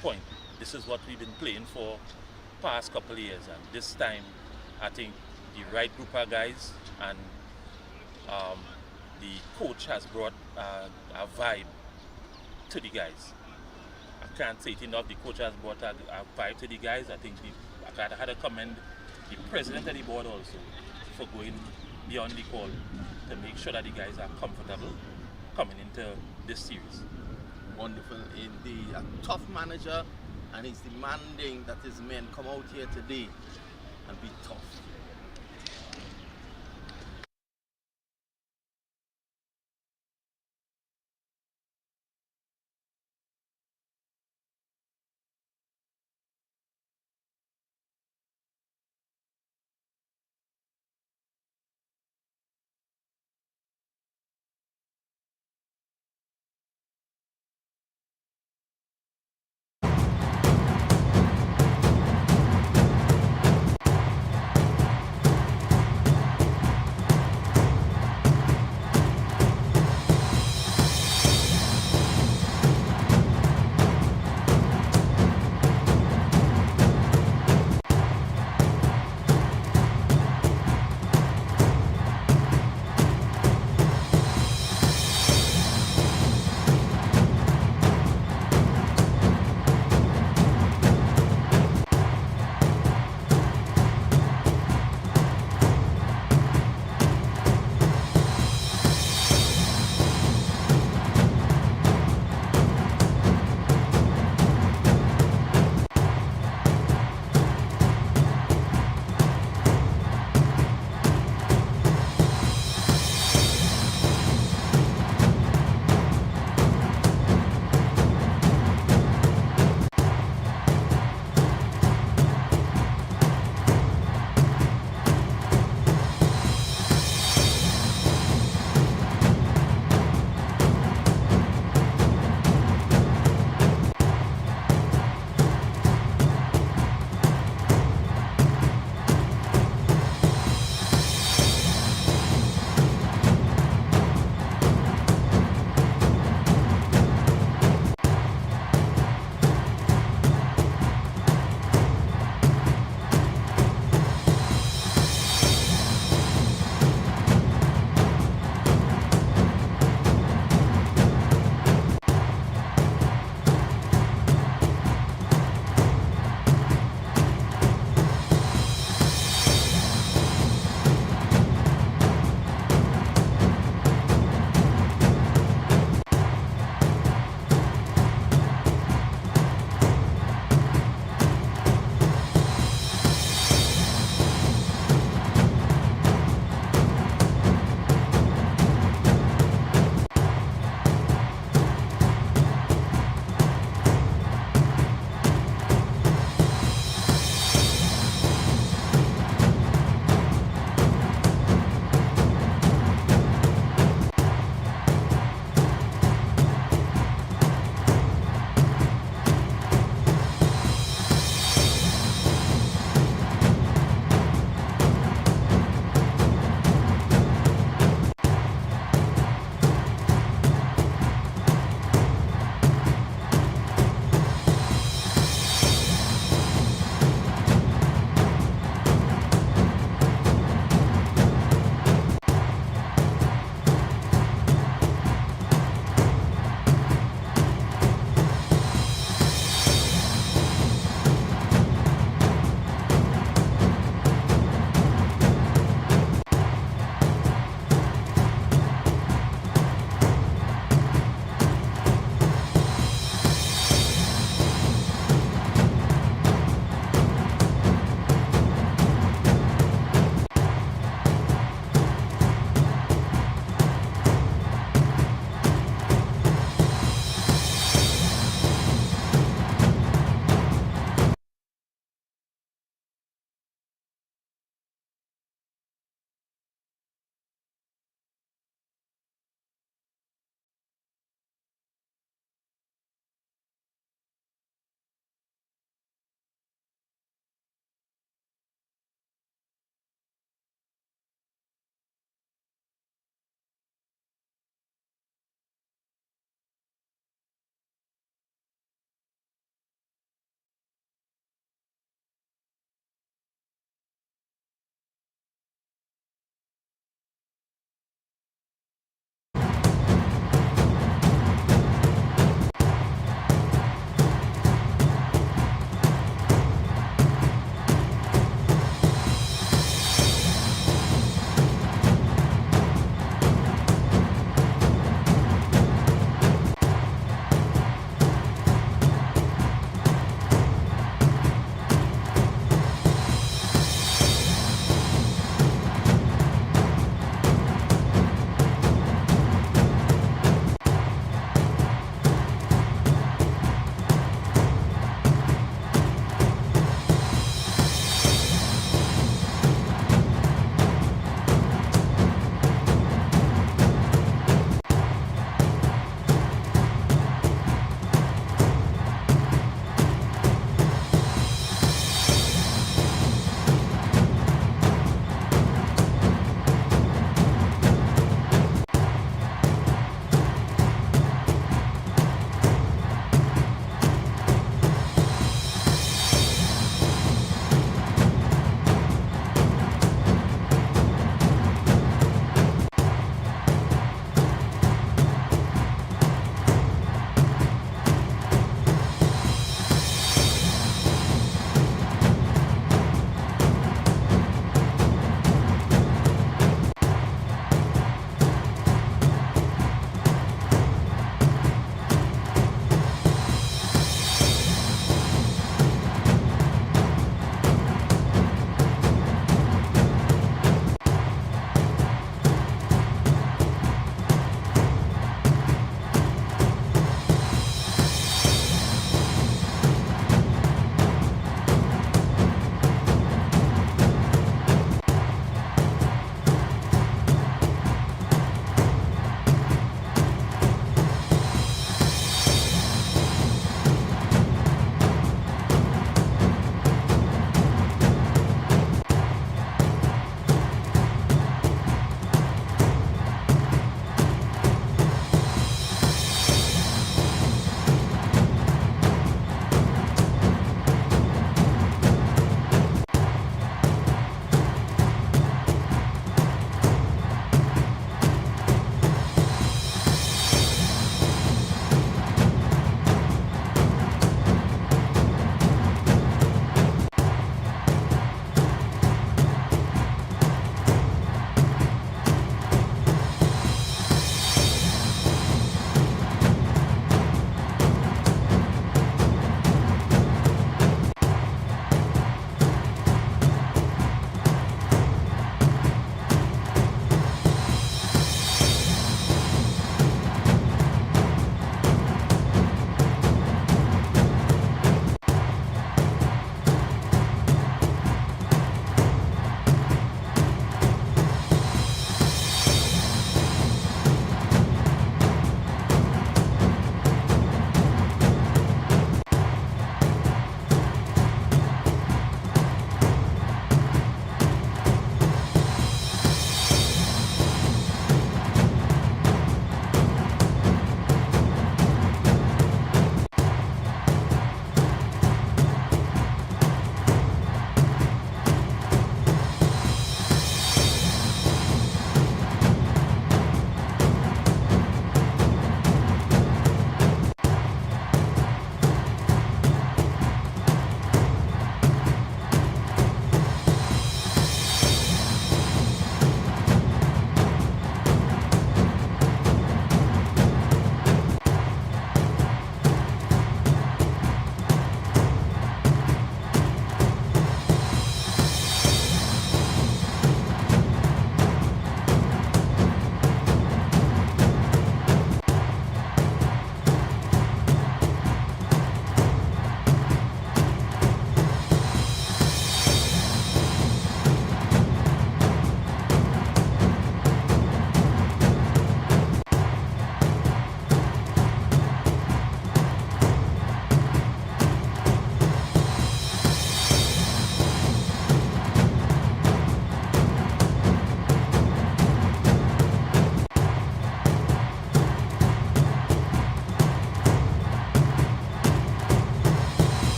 point. This is what we've been playing for past couple of years, and this time I think the right group of guys and the coach has brought a vibe to the guys. I can't say it enough. The coach has brought a vibe to the guys. I think I had to commend the president of the board also for going beyond the call to make sure that the guys are comfortable coming into this series. Wonderful indeed. A tough manager, and he's demanding that his men come out here today and be tough.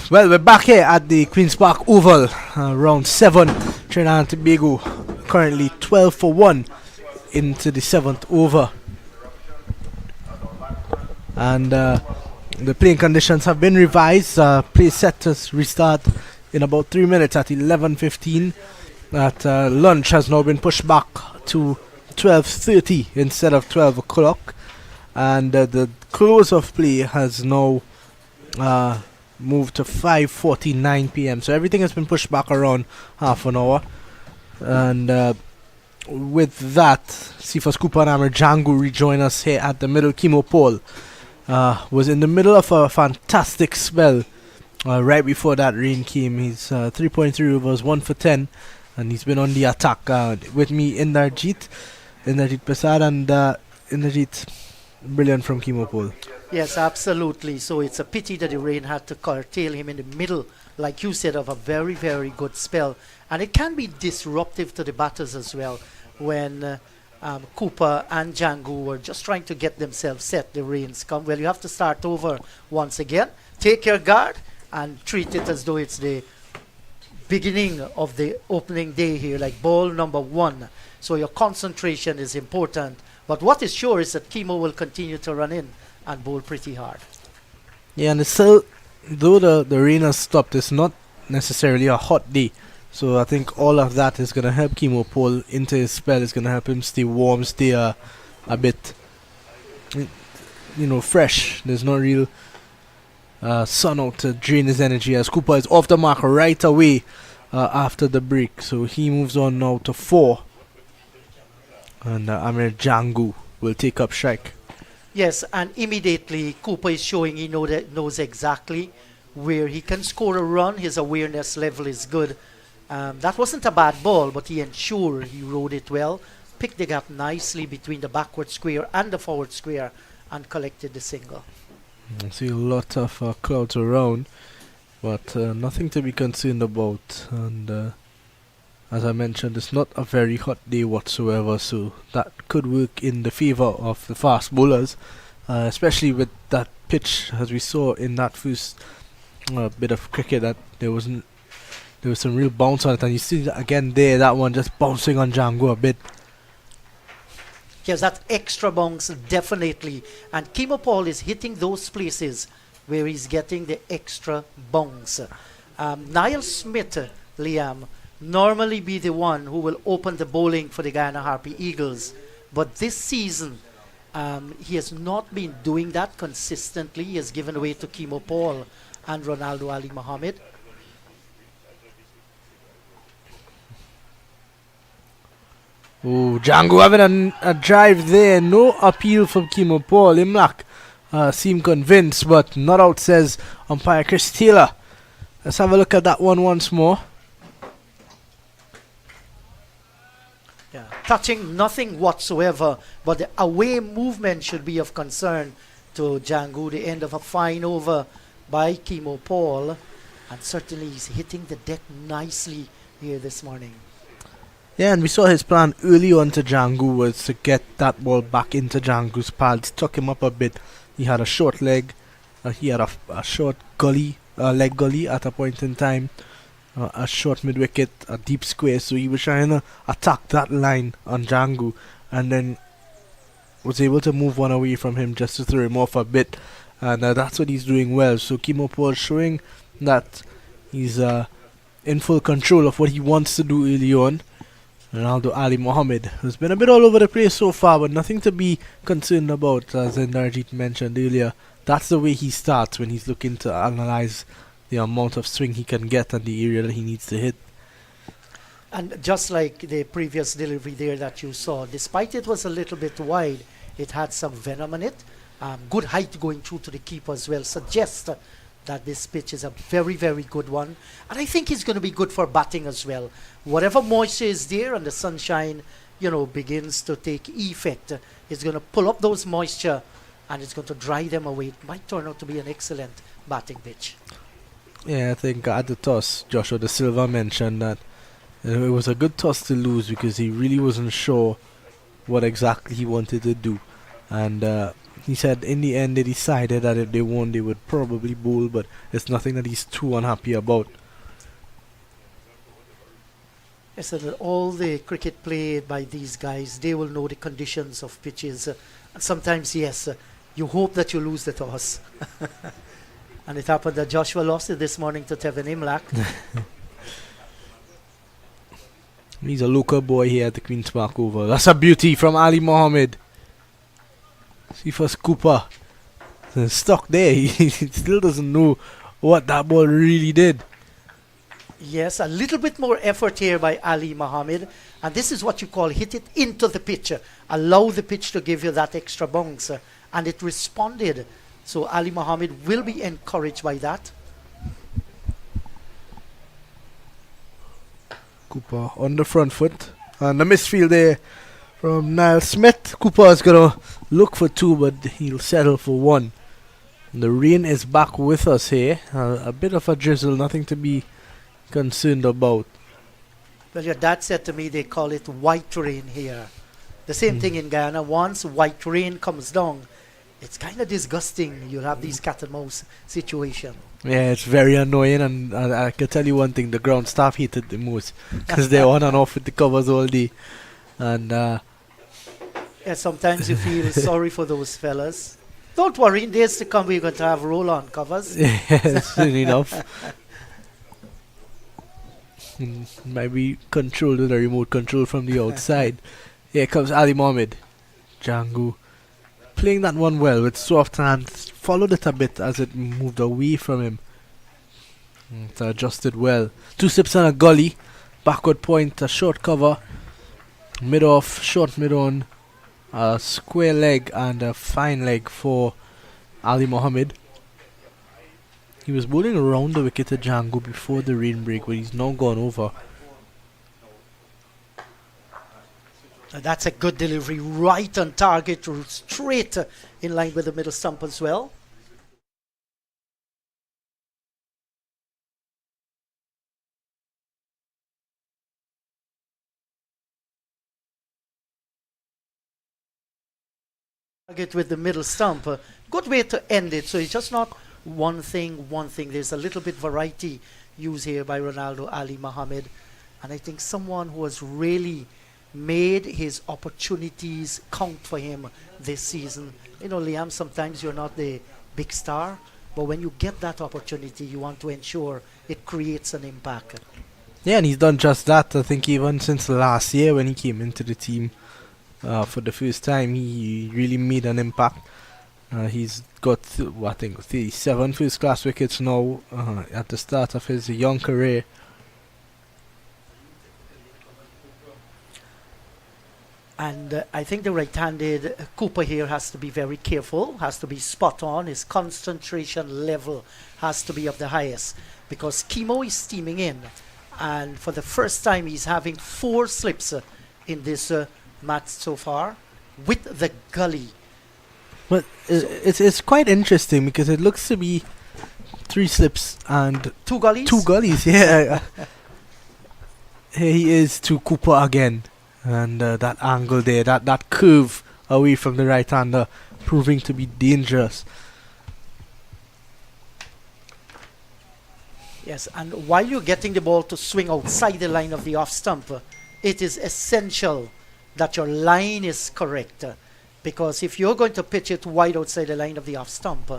Well, we're back here at the Queen's Park Oval, round 7. Trinidad and Tobago currently 12 for 1 into the 7th over. And the playing conditions have been revised. Play set to restart in about 3 minutes at 11:15. At lunch has now been pushed back to 12:30 instead of 12 o'clock. And the close of play has now moved to 5:49 p.m. So everything has been pushed back around half an hour. And with that, Cephas Cooper and Amir Django rejoin us here at the middle. Kimo Paul was in the middle of a fantastic spell right before that rain came. He's 3.3 overs, 1 for 10, and he's been on the attack. With me, Inderjeet Prasad, and Inderjeet, brilliant from Kimo Paul. Yes, absolutely. So it's a pity that the rain had to curtail him in the middle, like you said, of a very, very good spell. And it can be disruptive to the batters as well when Cooper and Django were just trying to get themselves set. The rains come. Well, you have to start over once again. Take your guard and treat it as though it's the beginning of the opening day here, like ball number 1. So your concentration is important. But what is sure is that Kimo will continue to run in and bowl pretty hard. Yeah, and it's still, though the rain has stopped, it's not necessarily a hot day. So I think all of that is going to help Kimo Paul into his spell. It's going to help him stay warm, stay a bit, fresh. There's no real sun out to drain his energy, as Cooper is off the mark right away after the break. So he moves on now to 4. And Amir Django will take up strike. Yes, and immediately Cooper is showing he knows exactly where he can score a run. His awareness level is good. That wasn't a bad ball, but he ensured he rode it well, picked the gap nicely between the backward square and the forward square, and collected the single. I see a lot of clouds around, but nothing to be concerned about. And as I mentioned, it's not a very hot day whatsoever, so that could work in the favour of the fast bowlers, especially with that pitch, as we saw in that first bit of cricket, that there was some real bounce on it, and you see that again there, that one just bouncing on Django a bit. Yes, that extra bounce, definitely. And Kimo Paul is hitting those places where he's getting the extra bounce. Niall Smith, Liam, normally be the one who will open the bowling for the Guyana Harpy Eagles. But this season, he has not been doing that consistently. He has given away to Kimo Paul and Ronaldo Ali Mohammed. Oh, Django having a drive there. No appeal from Kimo Paul. Imlak seemed convinced, but not out, says umpire Chris Taylor. Let's have a look at that one once more. Yeah, touching nothing whatsoever, but the away movement should be of concern to Django. The end of a fine over by Kimo Paul, and certainly he's hitting the deck nicely here this morning. Yeah, and we saw his plan early on to Django was to get that ball back into Django's pads, tuck him up a bit. He had a short leg, he had a short leg gully at a point in time, a short mid wicket, a deep square. So he was trying to attack that line on Django, and then was able to move one away from him just to throw him off a bit. And that's what he's doing well. So Kimo Paul showing that he's in full control of what he wants to do early on. Ronaldo Ali Mohammed has been a bit all over the place so far, but nothing to be concerned about, as Inderjeet mentioned earlier. That's the way he starts when he's looking to analyze the amount of swing he can get and the area that he needs to hit. And just like the previous delivery there that you saw, despite it was a little bit wide, it had some venom in it. Good height going through to the keeper as well suggests that this pitch is a very, very good one. And I think it's going to be good for batting as well. Whatever moisture is there and the sunshine, begins to take effect, it's going to pull up those moisture and it's going to dry them away. It might turn out to be an excellent batting pitch. Yeah, I think at the toss, Joshua De Silva mentioned that it was a good toss to lose because he really wasn't sure what exactly he wanted to do. And He said in the end they decided that if they won they would probably bowl, but it's nothing that he's too unhappy about. Yes, so that all the cricket played by these guys, they will know the conditions of pitches. And sometimes, yes, you hope that you lose the toss. And it happened that Joshua lost it this morning to Tevin Imlach. He's a local boy here at the Queen's Park Oval. That's a beauty from Ali Mohammed. See first Cooper. Stuck there. He still doesn't know what that ball really did. Yes, a little bit more effort here by Ali Mohammed. And this is what you call hit it into the pitch. Allow the pitch to give you that extra bounce. And it responded. So Ali Mohammed will be encouraged by that. Cooper on the front foot. And the misfield there from Niall Smith. Cooper is going to look for 2, but he'll settle for 1. The rain is back with us here. A bit of a drizzle, nothing to be concerned about. Well, your dad said to me they call it white rain here. The same thing in Guyana. Once white rain comes down, it's kind of disgusting. You'll have these cat and mouse situation. Yeah, it's very annoying, and I can tell you one thing, the ground staff hate it the most because they're on and off with the covers all day. And yeah, sometimes you feel sorry for those fellas. Don't worry, in days to come we're going to have roll-on covers. yeah, soon enough. Might be controlled with a remote control from the outside. Here comes Ali Mohammed. Django playing that one well with soft hands. Followed it a bit as it moved away from him. It adjusted well. 2 sips on a gully. Backward point, a short cover. Mid off, short mid on. A square leg and a fine leg for Ali Mohammed. He was bowling around the wicket to Django before the rain break, but he's now gone over. That's a good delivery, right on target, straight in line with the middle stump as well. Target with the middle stump. Good way to end it, so it's just not one thing. There's a little bit variety used here by Ronaldo Ali Mohammed, and I think someone who has really made his opportunities count for him this season. You know, Liam, sometimes you're not the big star, but when you get that opportunity, you want to ensure it creates an impact. Yeah, and he's done just that. I think even since last year when he came into the team for the first time, he really made an impact. He's got, I think, 37 first-class wickets now at the start of his young career. And I think the right-handed Cooper here has to be very careful, has to be spot on. His concentration level has to be of the highest because Chemo is steaming in. And for the first time, he's having 4 slips in this match so far with the gully. But it's quite interesting because it looks to be 3 slips and 2 gullies. 2 gullies, yeah. Here he is to Cooper again. And that angle there, that curve away from the right-hander, proving to be dangerous. Yes, and while you're getting the ball to swing outside the line of the off stump, it is essential that your line is correct. Because if you're going to pitch it wide outside the line of the off stump,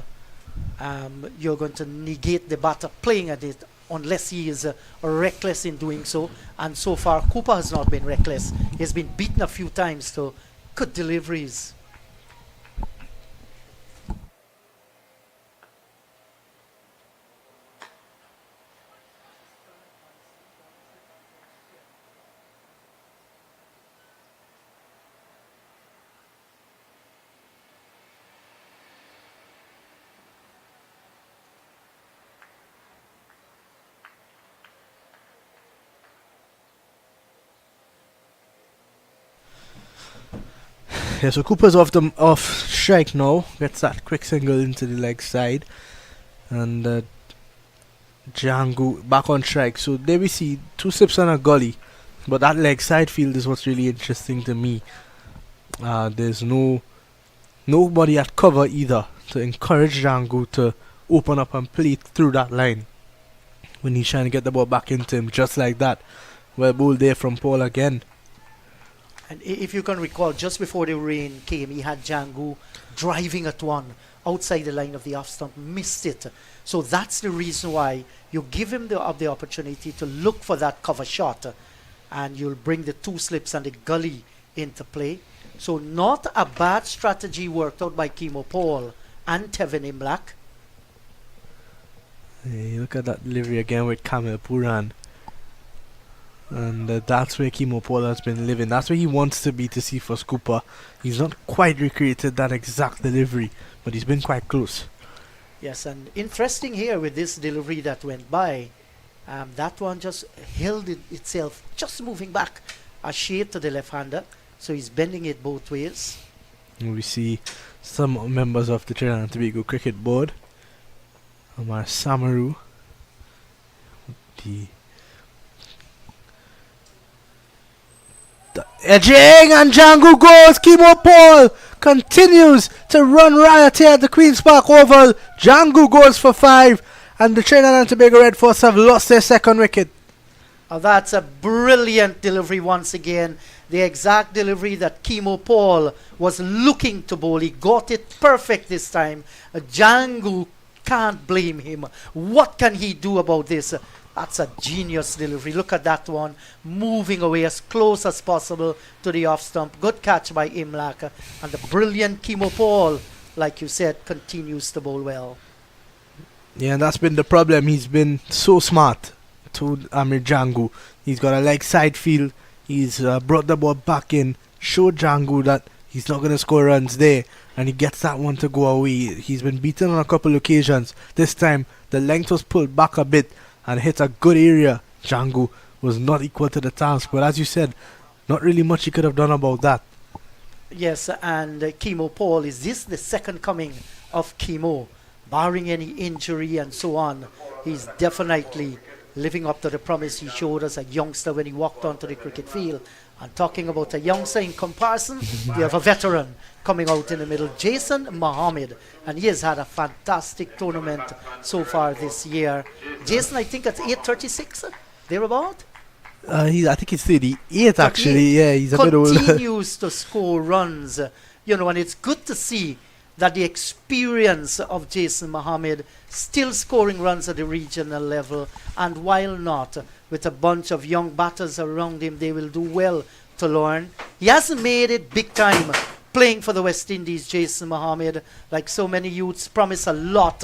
you're going to negate the batter playing at it unless he is reckless in doing so. And so far, Cooper has not been reckless. He's been beaten a few times, so good deliveries. Yeah, so Cooper's off strike now. Gets that quick single into the leg side. And Django back on strike. So there we see 2 slips and a gully. But that leg side field is what's really interesting to me. There's no nobody at cover either to encourage Django to open up and play through that line when he's trying to get the ball back into him, just like that. Well bowled there from Paul again. And if you can recall, just before the rain came, he had Django driving at one outside the line of the off stump, missed it. So that's the reason why you give him the opportunity to look for that cover shot, and you'll bring the two slips and the gully into play. So not a bad strategy worked out by Kimo Paul and Tevin Imlak. Hey, look at that delivery again with Kamil Puran. And that's where Kimo Paul has been living. That's where he wants to be to see for Scooper. He's not quite recreated that exact delivery, but he's been quite close. Yes, and interesting here with this delivery that went by, that one just held itself, just moving back a shade to the left-hander. So he's bending it both ways. And we see some members of the Trinidad and Tobago cricket board. Omar Samaru. The edging, and Django goes. Kimo Paul continues to run riot here at the Queen's Park Oval. Django goes for 5, and the Trinidad and Tobago Red Force have lost their second wicket. Oh, that's a brilliant delivery once again. The exact delivery that Kimo Paul was looking to bowl. He got it perfect this time. Django can't blame him. What can he do about this? That's a genius delivery. Look at that one. Moving away as close as possible to the off stump. Good catch by Imlak. And the brilliant Kimo Paul, like you said, continues to bowl well. Yeah, and that's been the problem. He's been so smart to Amir Django. He's got a leg side field. He's brought the ball back in, showed Django that he's not going to score runs there, and he gets that one to go away. He's been beaten on a couple occasions. This time, the length was pulled back a bit and hit a good area. Django was not equal to the task, but as you said, not really much he could have done about that. Yes, and Kimo Paul, is this the second coming of Kimo? Barring any injury and so on, he's definitely living up to the promise he showed as a youngster when he walked onto the cricket field. And talking about a youngster in comparison, we have a veteran coming out in the middle, Jason Mohammed, and he has had a fantastic tournament so far this year. Jason, I think at 8:36, thereabout? I think he's 38 actually. Yeah, he's a bit older. Continues to score runs, and it's good to see that the experience of Jason Mohammed still scoring runs at the regional level, and while not with a bunch of young batters around him, they will do well to learn. He hasn't made it big time playing for the West Indies, Jason Mohammed. Like so many youths, promise a lot,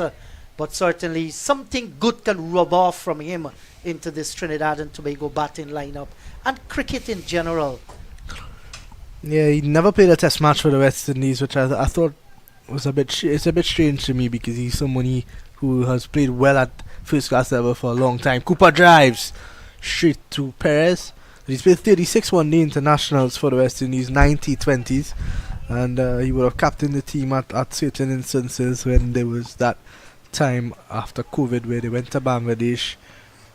but certainly something good can rub off from him into this Trinidad and Tobago batting lineup and cricket in general. Yeah, he never played a test match for the West Indies, which I thought was it's a bit strange to me, because he's someone who has played well at first class level for a long time. Cooper drives straight to Perez. He's played 36 one-day internationals for the West Indies, 90 20s, and he would have captained the team at certain instances when there was that time after COVID where they went to Bangladesh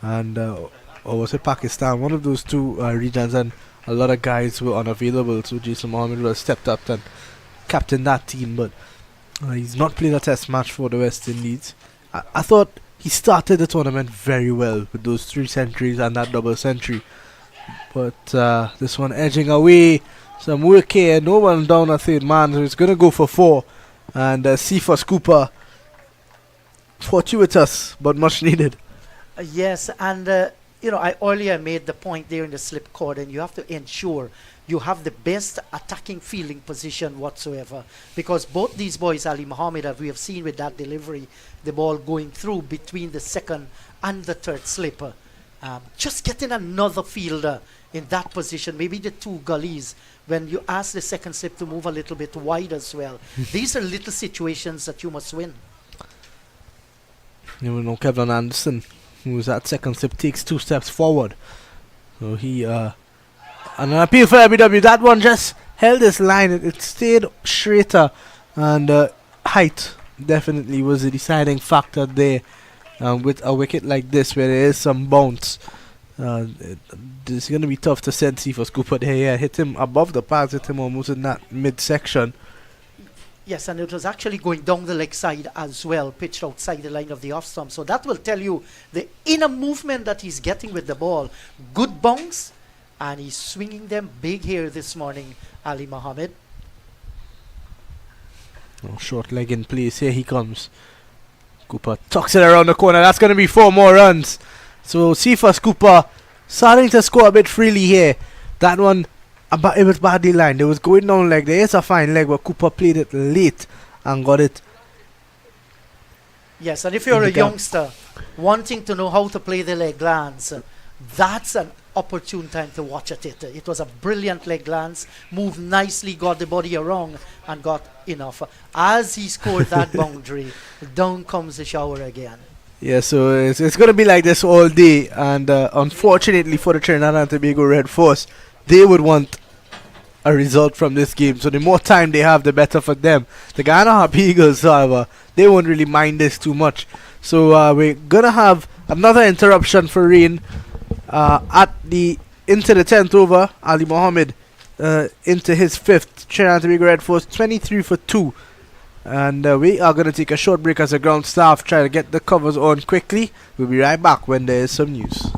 and or was it Pakistan, one of those two regions, and a lot of guys were unavailable, so Jason Mohammed would have stepped up and captained that team, but he's not played a test match for the West Indies. I thought he started the tournament very well with those 3 centuries and that double century, but this one edging away, some work here, no one down a third man, so it's going to go for 4, and C for Scooper. Fortuitous, but much needed. Yes, and I earlier made the point there in the slip cord, and you have to ensure you have the best attacking fielding position whatsoever, because both these boys, Ali Mohammed, as we have seen with that delivery, the ball going through between the second and the third slip, just getting another fielder in that position, maybe the 2 gullies, when you ask the second slip to move a little bit wide as well. These are little situations that you must win. Kevin Anderson, who's at second slip, takes 2 steps forward, so he and an appeal for LBW. That one just held his line. It stayed straighter, and height definitely was the deciding factor there. With a wicket like this, where there is some bounce, it's going to be tough to send C for Scooper there. Yeah, hit him above the pads, hit him almost in that midsection. Yes, and it was actually going down the leg side as well, pitched outside the line of the off stump. So that will tell you the inner movement that he's getting with the ball. Good bounce, and he's swinging them big here this morning, Ali Mohammed. Oh, short leg in place. Here he comes. Cooper tucks it around the corner. That's going to be 4 more runs. So Cephas Cooper starting to score a bit freely here. That one, it was badly lined. It was going down leg. There is a fine leg, but Cooper played it late and got it. Yes, and if you're a youngster wanting to know how to play the leg glance, that's an opportune time to watch at it. It was a brilliant leg glance, moved nicely, got the body around, and got enough. As he scored that boundary, down comes the shower again. Yeah, so it's going to be like this all day, and unfortunately for the Trinidad and Tobago Red Force, they would want a result from this game. So the more time they have, the better for them. The Guyana Harpy Eagles, however, they won't really mind this too much. So we're going to have another interruption for rain into the 10th over. Ali Mohammed into his 5th. Trinidad and Tobago Red Force 23 for 2. And we are going to take a short break as a ground staff try to get the covers on quickly. We'll be right back when there is some news.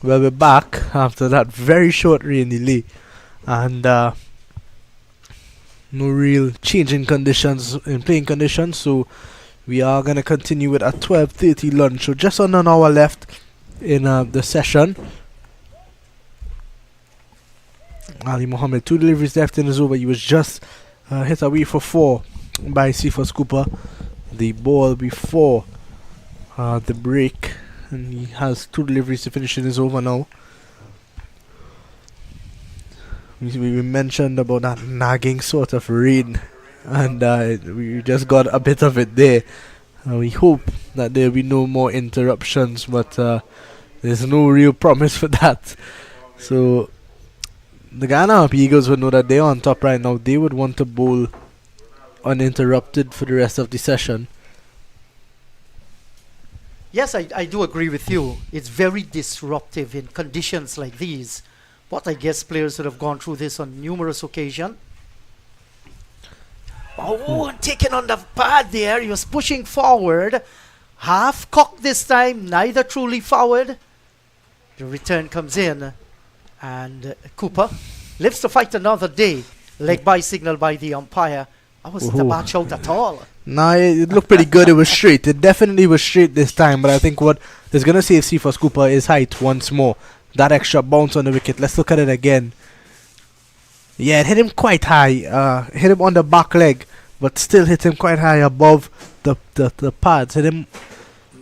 Well, we're back after that very short rain delay, and no real change in conditions, in playing conditions. So we are gonna continue with a 12:30 lunch. So just under an hour left in the session. Ali Mohammed, 2 deliveries left in his over. He was just hit away for 4 by Cephas Cooper. The ball before the break, and he has 2 deliveries to finish in his over now. We mentioned about that nagging sort of rain, and we just got a bit of it there. We hope that there will be no more interruptions, but there's no real promise for that. So the Guyana Harpy Eagles would know that they're on top right now. They would want to bowl uninterrupted for the rest of the session. Yes, I do agree with you. It's very disruptive in conditions like these. But I guess players would have gone through this on numerous occasions. Oh, and taking on the pad there. He was pushing forward. Half cocked this time, neither truly forward. The return comes in. And Cooper lives to fight another day. Leg by signal by the umpire. I wasn't a match out at all. No, it looked pretty good. It was straight. It definitely was straight this time. But I think what is going to save Cephas Cooper is height once more. That extra bounce on the wicket. Let's look at it again. Yeah, it hit him quite high. Hit him on the back leg, but still hit him quite high above the pads. Hit him.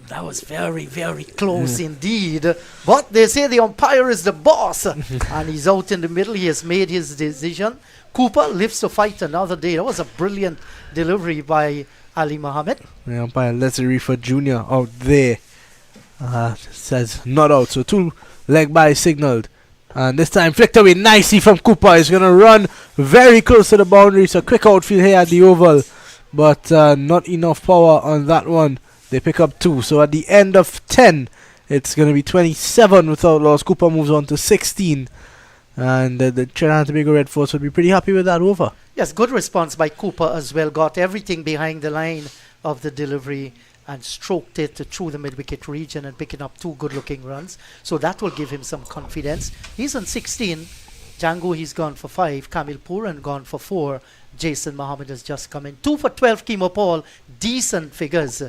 That was very, very close indeed. But they say the umpire is the boss. And he's out in the middle. He has made his decision. Cooper lives to fight another day. That was a brilliant delivery by Ali Mohammed. The umpire Leslie Reefer Jr. out there. Says not out. So 2 leg by signaled. And this time flicked away nicely from Cooper. He's going to run very close to the boundary. So quick outfield here at the oval. But not enough power on that one. They pick up 2. So at the end of 10, it's going to be 27 without loss. Cooper moves on to 16. And the Trinidad and Tobago Red Force would be pretty happy with that over. Yes, good response by Cooper as well. Got everything behind the line of the delivery and stroked it through the mid-wicket region and picking up 2 good-looking runs. So that will give him some confidence. He's on 16. Django, he's gone for 5. Kamil Pooran gone for 4. Jason Mohammed has just come in. 2 for 12, Kimo Paul. Decent figures.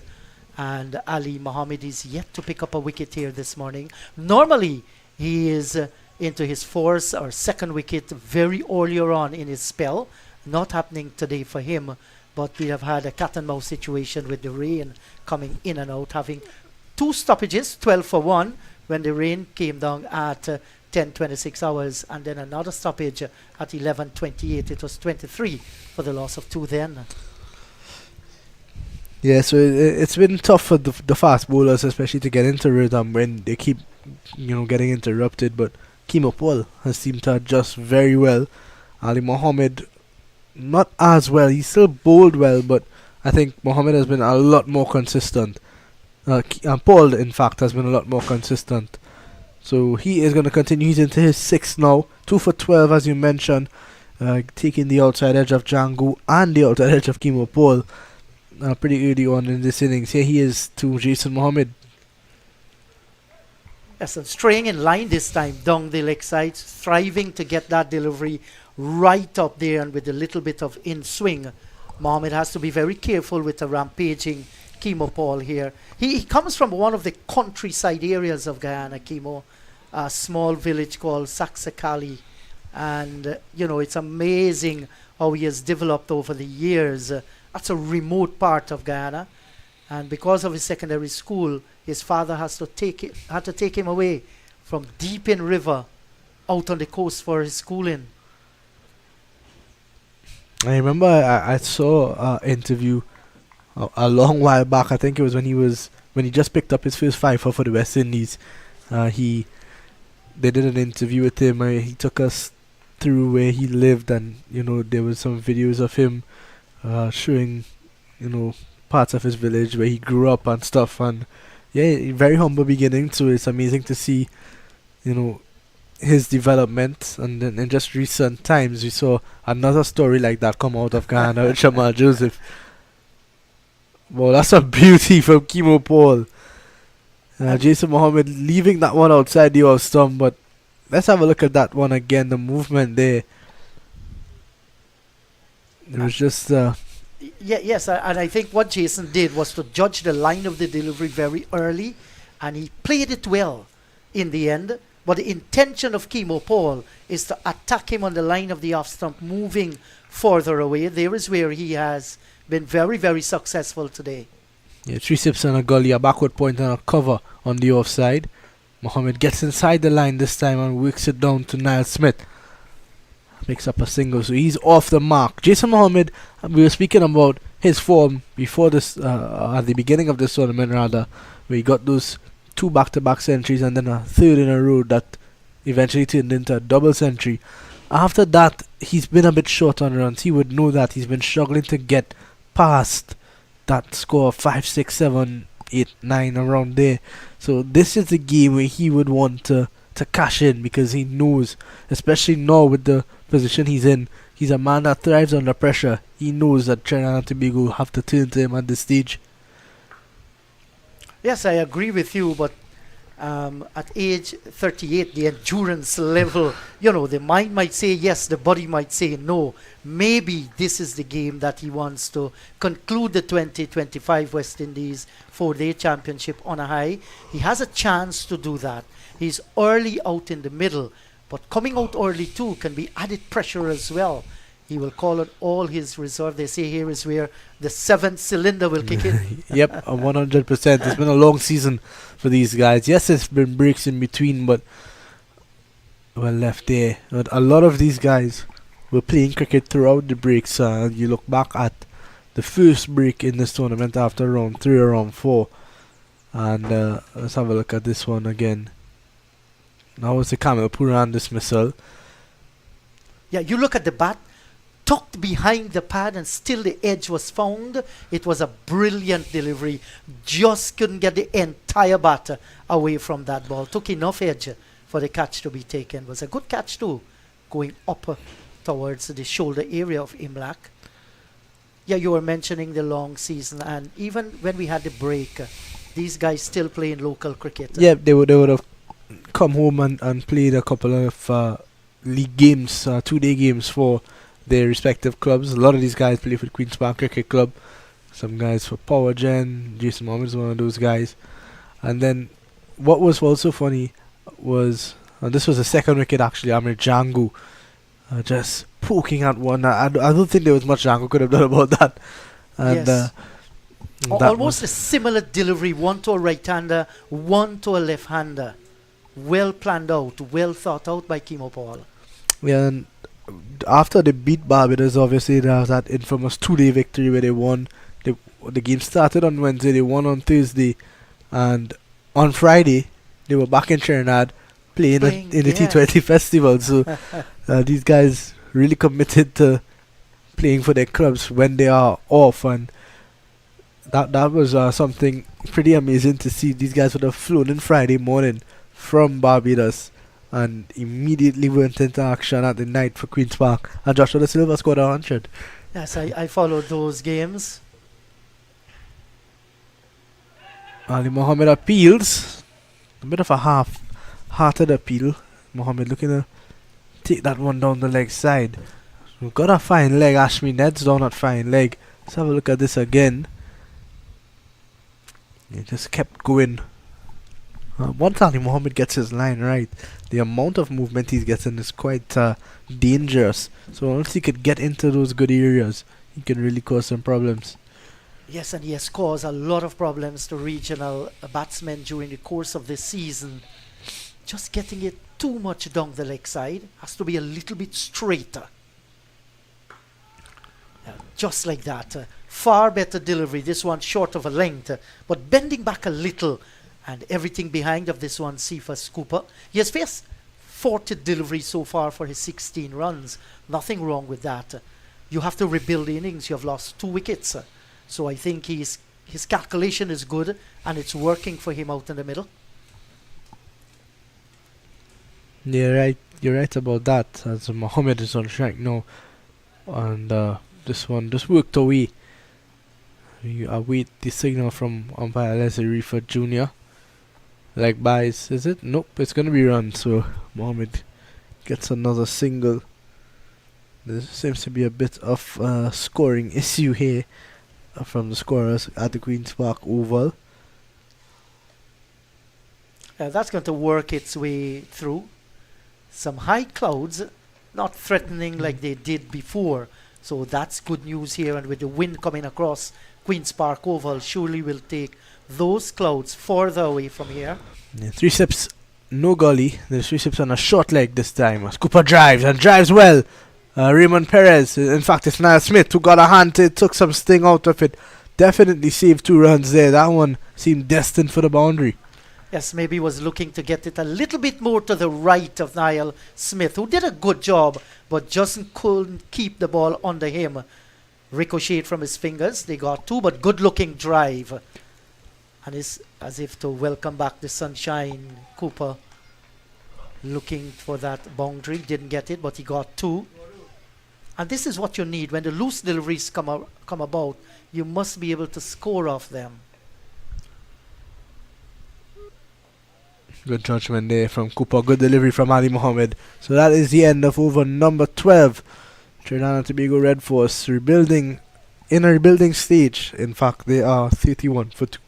And Ali Mohammed is yet to pick up a wicket here this morning. Normally, he is into his 4th or 2nd wicket very earlier on in his spell. Not happening today for him. But we have had a cat and mouse situation with the rain coming in and out, having 2 stoppages, 12 for 1, when the rain came down at 10:26 hours, and then another stoppage at 11:28. It was 23 for the loss of 2 then. Yeah, so it's been tough for the fast bowlers, especially to get into rhythm when they keep, getting interrupted. But Kimo Paul has seemed to adjust very well. Ali Mohammed, not as well. He still bowled well, but I think Mohammed has been a lot more consistent. And Paul, in fact, has been a lot more consistent. So he is going to continue. He's into his 6th now. 2 for 12, as you mentioned. Taking the outside edge of Django and the outside edge of Kimo Paul. Pretty early on in this innings. Here he is to Jason Mohammed. Yes, and straying in line this time down the leg side, striving to get that delivery right up there and with a little bit of in swing. Mohammed has to be very careful with a rampaging Kimo Paul here. He comes from one of the countryside areas of Guyana, Kimo, a small village called Saksakali. And, it's amazing how he has developed over the years. That's a remote part of Guyana. And because of his secondary school, his father had to take him away from deep in river out on the coast for his schooling. I remember I saw an interview a long while back. I think it was when he just picked up his first 5 for the West Indies. They did an interview with him. He took us through where he lived, and there was some videos of him showing parts of his village where he grew up and stuff. And yeah, very humble beginning. So it's amazing to see his development. And then in just recent times we saw another story like that come out of Guyana with Shamal Joseph. Well, that's a beauty from Kimo Paul. Jason Mohammed leaving that one outside the off stump, but let's have a look at that one again. The movement there. It was just. Yes, and I think what Jason did was to judge the line of the delivery very early, and he played it well in the end. But the intention of Kimo Paul is to attack him on the line of the off stump, moving further away. There is where he has been very, very successful today. Yeah, 3 sips and a gully, a backward point and a cover on the offside. Mohammed gets inside the line this time and works it down to Niall Smith. Makes up a single, so he's off the mark. Jason Mohammed, we were speaking about his form before this, at the beginning of this tournament rather, where he got those 2 back-to-back centuries and then a third in a row that eventually turned into a double century. After that, he's been a bit short on runs. He would know that. He's been struggling to get past that score of 5, 6, 7, 8, 9 around there. So this is the game where he would want to cash in, because he knows, especially now with the position he's in, he's a man that thrives under pressure. He knows that Trinidad and Tobago have to turn to him at this stage. Yes, I agree with you, but at age 38, the endurance level, the mind might say yes, the body might say no. Maybe this is the game that he wants to conclude the 2025 West Indies 4-day championship on a high. He has a chance to do that. He's early out in the middle, but coming out early too can be added pressure as well. He will call on all his reserve. They say here is where the 7th cylinder will kick in. Yep, 100%. It's been a long season for these guys. Yes, there's been breaks in between, but well left there. But a lot of these guys were playing cricket throughout the breaks. You look back at the first break in this tournament after round 3 or round 4. And let's have a look at this one again. Now it's the Kamil Puran dismissal. Yeah, you look at the bat, tucked behind the pad, and still the edge was found. It was a brilliant delivery. Just couldn't get the entire bat away from that ball. Took enough edge for the catch to be taken. Was a good catch too, going up towards the shoulder area of Imlach. Yeah, you were mentioning the long season, and even when we had the break, these guys still playing local cricket. Yeah, they would have come home and played a couple of league games, 2-day games for their respective clubs. A lot of these guys play for the Queen's Park Cricket Club. Some guys for Power Gen. Jason Mohammed is one of those guys. And then what was also funny was, and this was the second wicket actually, Amir Jangu just poking at one. I don't think there was much Jangu could have done about that. And yes. That almost a similar delivery, one to a right-hander, one to a left-hander. Well planned out, well thought out by Kimo Paul. Yeah, and after they beat Barbados, obviously there was that infamous 2-day victory where they won. The game started on Wednesday, they won on Thursday, and on Friday they were back in Trinidad playing in the T20 festival. So these guys really committed to playing for their clubs when they are off, and that was something pretty amazing to see. These guys would have flown in Friday morning from Barbados and immediately went into action at the night for Queen's Park, and Joshua Da Silva scored 100. Yes, I followed those games. Ali Mohammed appeals. A bit of a half-hearted appeal. Mohammed looking to take that one down the leg side. We've got a fine leg. Ashmi Ned's down at fine leg. Let's have a look at this again. He just kept going. Once Ali Mohammed gets his line right, the amount of movement he's getting is quite dangerous. So once he could get into those good areas, he can really cause some problems. Yes, and he has caused a lot of problems to regional batsmen during the course of this season. Just getting it too much down the leg side. Has to be a little bit straighter. Just like that. Far better delivery. This one short of a length, but bending back a little. And everything behind of this one, Cephas Cooper. He has faced 40 deliveries so far for his 16 runs. Nothing wrong with that. You have to rebuild the innings. You have lost 2 wickets. So I think his calculation is good, and it's working for him out in the middle. Yeah, right. You're right about that. As Mohammed is on strike now, and this one just worked away. You await the signal from umpire Leslie Reeford Jr. Like buys, is it? Nope, it's going to be run. So Mohammed gets another single. There seems to be a bit of scoring issue here from the scorers at the Queen's Park Oval. That's going to work its way through. Some high clouds, not threatening like they did before. So that's good news here. And with the wind coming across Queen's Park Oval, surely will take those clouds further away from here. Yeah, 3 steps, no gully. There's 3 steps on a short leg this time. Cooper drives and drives well. Raymond Perez, in fact, it's Niall Smith who got a hand to it, took some sting out of it. Definitely saved 2 runs there. That one seemed destined for the boundary. Yes, maybe was looking to get it a little bit more to the right of Niall Smith, who did a good job, but just couldn't keep the ball under him. Ricocheted from his fingers. They got 2, but good-looking drive. And it's as if to welcome back the sunshine. Cooper looking for that boundary. Didn't get it, but he got 2. And this is what you need. When the loose deliveries come about, you must be able to score off them. Good judgment there from Cooper. Good delivery from Ali Mohammed. So that is the end of over number 12. Trinidad and Tobago Red Force rebuilding in a rebuilding stage. In fact, they are 31 for 2.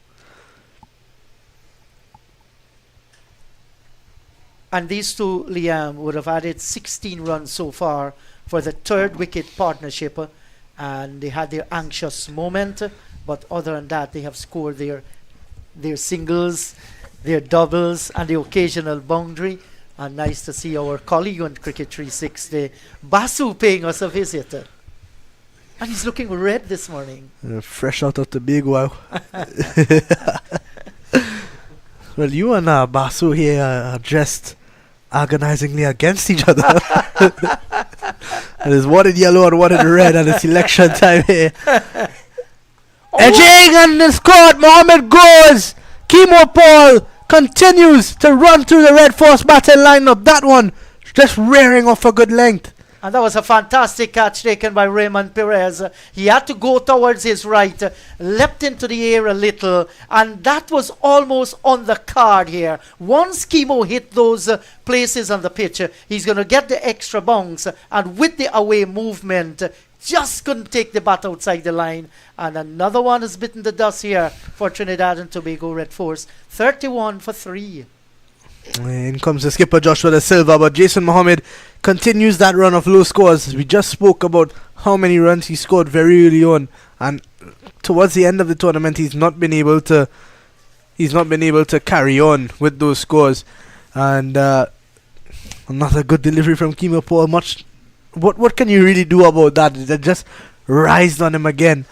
And these two, Liam, would have added 16 runs so far for the 3rd wicket partnership. And they had their anxious moment. But other than that, they have scored their singles, their doubles, and the occasional boundary. And nice to see our colleague on Cricket 360, Basu, paying us a visit. And he's looking red this morning. Fresh out of Tobago. Well, you and Basu here are dressed agonizingly against each other. And there's one in yellow and one in red, and it's election time here. Edging and the squad, Mohammed goes. Kimo Paul continues to run through the Red Force batting lineup. That one just rearing off a good length. And that was a fantastic catch taken by Raymond Perez. He had to go towards his right, leapt into the air a little, and that was almost on the card here. Once Kimo hit those places on the pitch, he's going to get the extra bounce, and with the away movement, just couldn't take the bat outside the line. And another one has bitten the dust here for Trinidad and Tobago Red Force. 31 for 3. In comes the skipper Joshua Da Silva, but Jason Mohammed continues that run of low scores. We just spoke about how many runs he scored very early on, and towards the end of the tournament he's not been able to carry on with those scores. And another good delivery from Kimo Paul. What can you really do about that? They just rised on him again.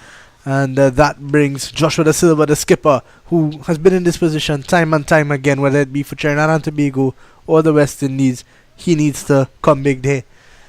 And that brings Joshua Da Silva, the skipper, who has been in this position time and time again, whether it be for Trinidad and Tobago or the West Indies. He needs to come big there.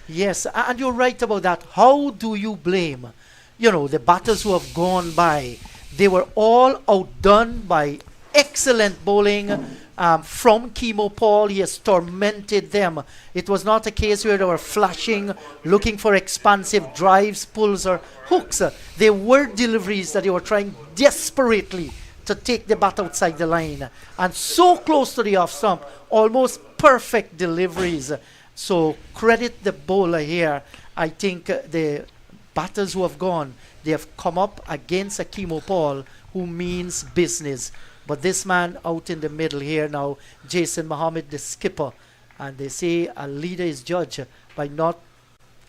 Yes, and you're right about that. How do you blame, the batters who have gone by? They were all outdone by excellent bowling from Kimo Paul. He has tormented them. It was not a case where they were flashing, looking for expansive drives, pulls, or hooks. They were deliveries that they were trying desperately to take the bat outside the line. And so close to the off stump, almost perfect deliveries. So credit the bowler here. I think the batters who have gone, they have come up against a Kimo Paul who means business. But this man out in the middle here now, Jason Mohammed, the skipper. And they say a leader is judged by not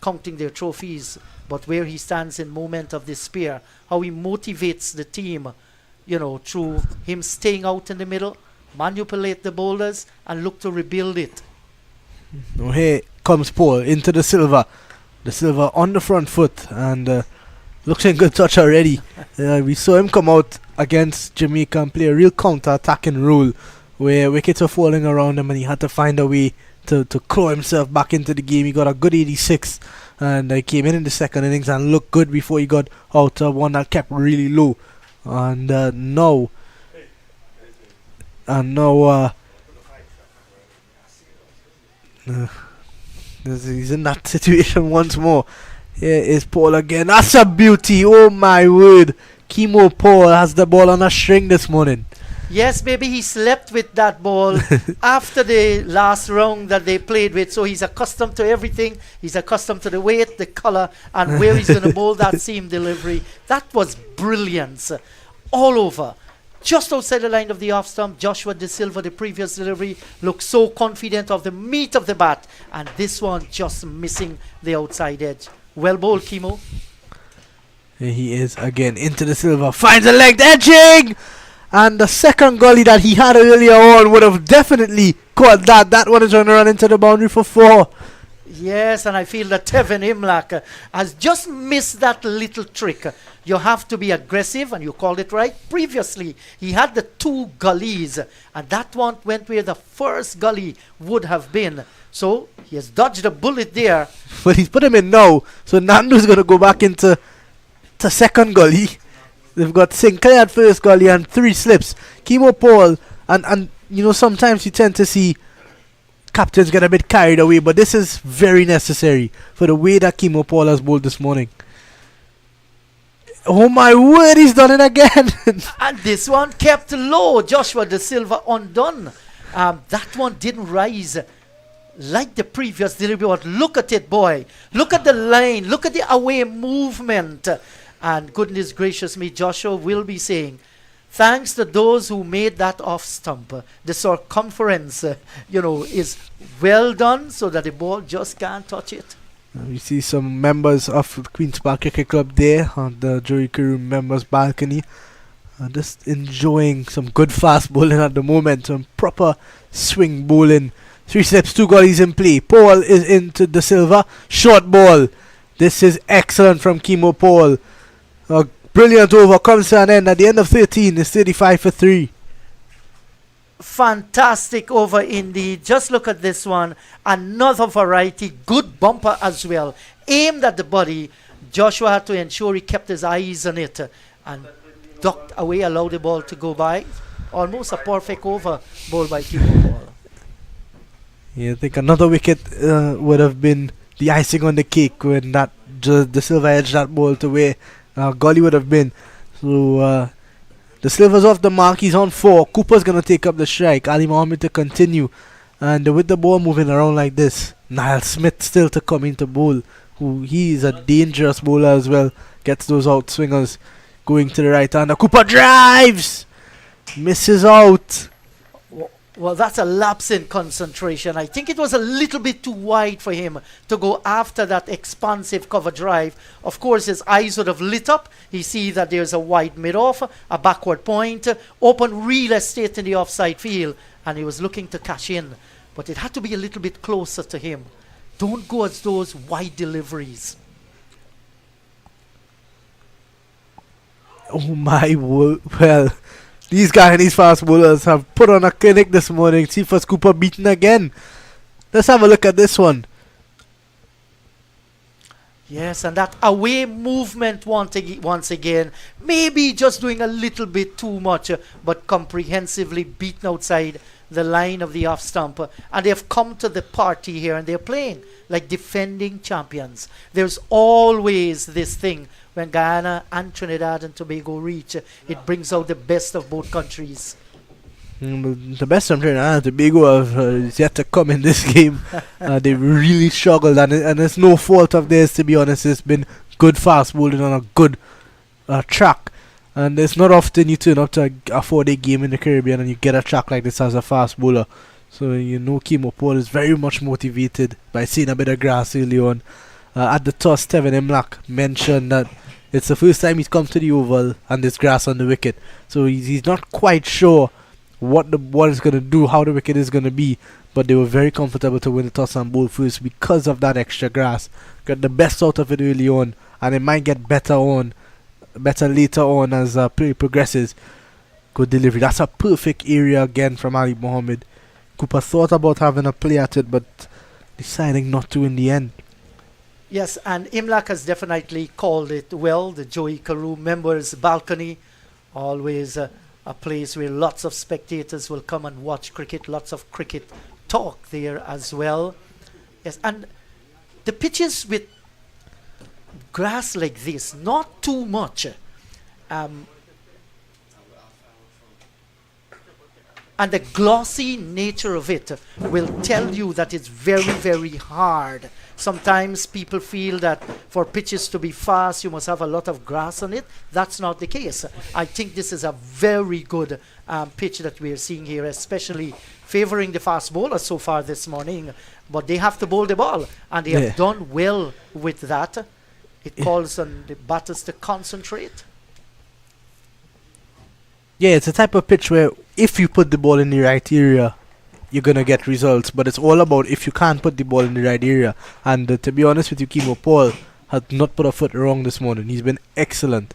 counting their trophies, but where he stands in moment of despair, how he motivates the team, through him staying out in the middle, manipulate the bowlers, and look to rebuild it. Now here comes Paul into the Silva. The Silva on the front foot, and looks in good touch already. We saw him come out against Jamaica and play a real counter-attacking role where wickets were falling around him and he had to find a way to claw himself back into the game. He got a good 86 and came in the second innings and looked good before he got out of one that kept really low. And now he's in that situation once more. Here is Paul again. That's a beauty. Oh my word. Kimo Paul has the ball on a string this morning. Yes, maybe he slept with that ball after the last round that they played with, so he's accustomed to everything. He's accustomed to the weight, the color, and where he's going to bowl that seam delivery. That was brilliance all over. Just outside the line of the off stump, Joshua De Silva, the previous delivery, looked so confident of the meat of the bat, and this one just missing the outside edge. Well bowled, Kimo. Here he is again into the silver, finds a leg edging! And the second gully that he had earlier on would have definitely caught that. That one is going to run into the boundary for 4. Yes, and I feel that Tevin Imlach has just missed that little trick. You have to be aggressive, and you called it right. Previously, he had the 2 gullies, and that one went where the first gully would have been. So he has dodged a bullet there. But he's put him in now, so Nando's going to go back into second gully. They've got Sinclair at first gully and 3 slips. Kimo Paul, and you know, sometimes you tend to see captains get a bit carried away, but this is very necessary for the way that Kimo Paul has bowled this morning. Oh my word, he's done it again. And this one kept low. Joshua De Silva undone. That one didn't rise like the previous delivery. But look at it, boy. Look at the line. Look at the away movement. And goodness gracious me, Joshua will be saying, thanks to those who made that off stump. The circumference, is well done so that the ball just can't touch it. We see some members of the Queen's Park Cricket Club there on the jury crew members balcony. Just enjoying some good fast bowling at the moment. Some proper swing bowling. 3 steps, 2 gullies in play. Paul is into the silver. Short ball. This is excellent from Kimo Paul. A brilliant over comes to an end. At the end of 13, it's 35 for 3. Fantastic over indeed. Just look at this one. Another variety. Good bumper as well. Aimed at the body. Joshua had to ensure he kept his eyes on it and ducked away, allowed the ball to go by. Almost a perfect over bowled by Kimo Paul. Yeah, I think another wicket would have been the icing on the cake when that the silver edged that ball to where Gully would have been. So the silver's off the mark. He's on 4. Cooper's gonna take up the strike. Ali Mohammed to continue, and with the ball moving around like this, Niall Smith still to come into bowl. Who he is a dangerous bowler as well. Gets those out swingers going to the right hander. Cooper drives, misses out. Well, that's a lapse in concentration. I think it was a little bit too wide for him to go after that expansive cover drive. Of course, his eyes would have lit up. He see that there's a wide mid-off, a backward point, open real estate in the offside field, and he was looking to cash in. But it had to be a little bit closer to him. Don't go as those wide deliveries. Oh my word. Well, these Guyanese fast bowlers have put on a clinic this morning. See for Cooper beaten again. Let's have a look at this one. Yes, and that away movement once again. Maybe just doing a little bit too much, but comprehensively beaten outside the line of the off stump. And they've come to the party here and they're playing like defending champions. There's always this thing when Guyana and Trinidad and Tobago reach. It brings out the best of both countries. The best from Trinidad and Tobago is yet to come in this game. They really struggled, and it's no fault of theirs, to be honest. It's been good fast bowling on a good track, and it's not often you turn up to a 4-day game in the Caribbean and you get a track like this as a fast bowler. So you know Kimo Paul is very much motivated by seeing a bit of grass early on. At the toss, Tevin Imlach mentioned that it's the first time he's come to the Oval and there's grass on the wicket, so he's not quite sure what the ball is going to do, how the wicket is going to be, but they were very comfortable to win the toss and bowl first because of that extra grass. Got the best out of it early on, and it might get better later on as play progresses. Good delivery. That's a perfect area again from Ali Mohammed. Cooper thought about having a play at it, but deciding not to in the end. Yes, and Imlach has definitely called it well. The Joey Carew members' balcony, always a place where lots of spectators will come and watch cricket, lots of cricket talk there as well. Yes, and the pitches with grass like this, not too much. And the glossy nature of it will tell you that it's very, very hard. Sometimes people feel that for pitches to be fast, you must have a lot of grass on it. That's not the case. I think this is a very good pitch that we are seeing here, especially favoring the fast bowlers so far this morning. But they have to bowl the ball, and they have done well with that. It calls on the batters to concentrate. Yeah, it's a type of pitch where if you put the ball in the right area, you're going to get results. But it's all about if you can't put the ball in the right area. And to be honest with you, Kimo Paul has not put a foot wrong this morning. He's been excellent.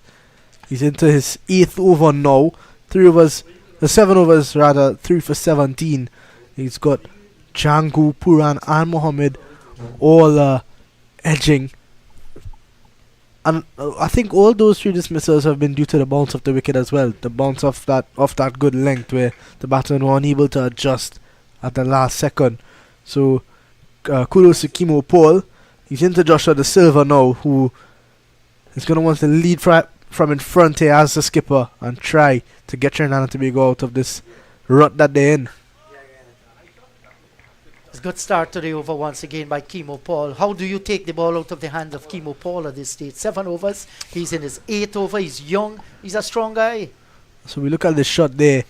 He's into his 8th over now. 7 overs rather, 3 for 17. He's got Django, Puran and Mohammed all edging. And I think all those 3 dismissals have been due to the bounce of the wicket as well. The bounce of that good length where the batsmen were unable to adjust at the last second. So kudos to Kimo Paul. He's into Joshua De Silva now, who is going to want to lead from in front here as the skipper and try to get Trinidad and Tobago out of this rut that they're in. It's a good start to the over once again by Kimo Paul. How do you take the ball out of the hands of Kimo Paul at this stage? 7 overs. He's in his 8th over. He's young. He's a strong guy. So we look at the shot there.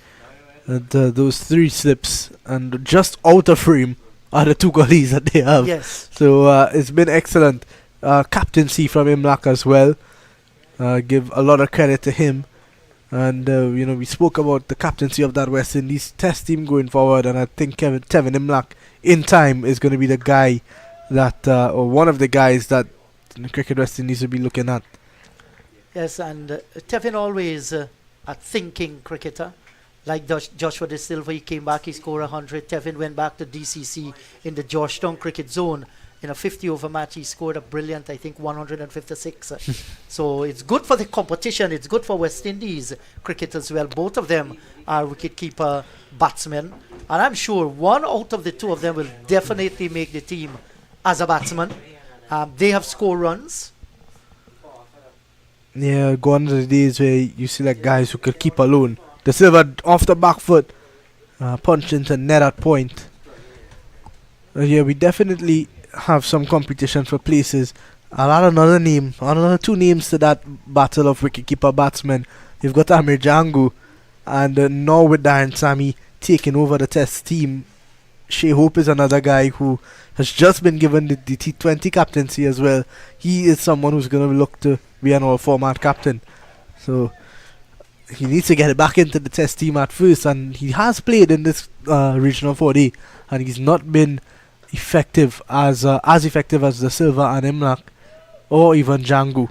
Those 3 slips. And just out of frame are the 2 gullies that they have. Yes. So it's been excellent. Captaincy from Imlak as well. Give a lot of credit to him. And, we spoke about the captaincy of that West Indies test team going forward. And I think Tevin Imlak in time is going to be the guy that, or one of the guys that the Cricket West Indies will be looking at. Yes, and Tevin always a thinking cricketer. Like Joshua De Silva, he came back, he scored 100. Tevin went back to DCC in the Georgetown cricket zone. In a 50-over match, he scored a brilliant, I think, 156. So it's good for the competition. It's good for West Indies cricket as well. Both of them are wicketkeeper batsmen. And I'm sure one out of the 2 of them will definitely make the team as a batsman. They have scored runs. Yeah, gone are the days where you select guys who could keep alone. De Silva off the back foot, punch into net at point. Yeah, we definitely have some competition for places. I'll add another 2 names to that battle of wicketkeeper batsmen. You've got Amir Django, and now with Darren Sammy taking over the test team, Shea Hope is another guy who has just been given the T20 captaincy as well. He is someone who's going to look to be an all-format captain. So he needs to get back into the test team at first, and he has played in this regional 4D, and he's not been effective as effective as De Silva and Imlak or even Django.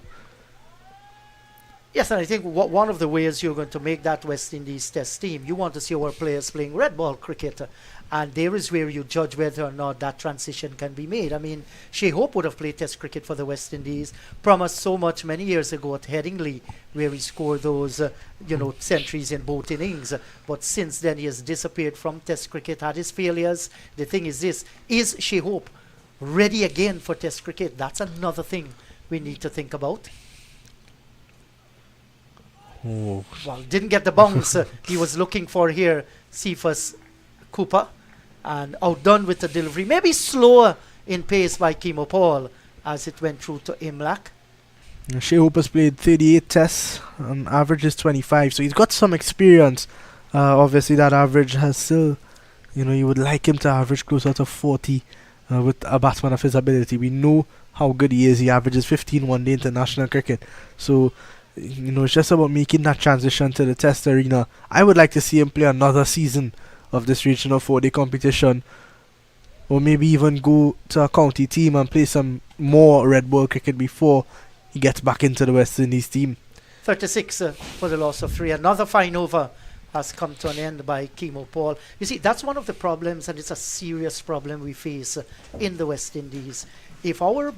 Yes, and I think one of the ways you're going to make that West Indies test team, you want to see our players playing red ball cricket. And there is where you judge whether or not that transition can be made. I mean, Shea Hope would have played test cricket for the West Indies, promised so much many years ago at Headingley, where he scored those, centuries in both innings. But since then, he has disappeared from test cricket, had his failures. The thing is this, is Shea Hope ready again for test cricket? That's another thing we need to think about. Oh. Well, didn't get the bounce he was looking for here, Cephas Cooper, and outdone with the delivery. Maybe slower in pace by Kimo Paul as it went through to Imlak. Shea Hope has played 38 tests, and average is 25, so he's got some experience. Obviously that average has still, you would like him to average closer to 40 with a batsman of his ability. We know how good he is. He averages 15 one-day international cricket, so it's just about making that transition to the test arena. I would like to see him play another season of this regional 4-day competition, or maybe even go to a county team and play some more red ball cricket before he gets back into the West Indies team. 36 for the loss of 3. Another fine over has come to an end by Kimo Paul. You see, that's one of the problems, and it's a serious problem we face in the West Indies. If our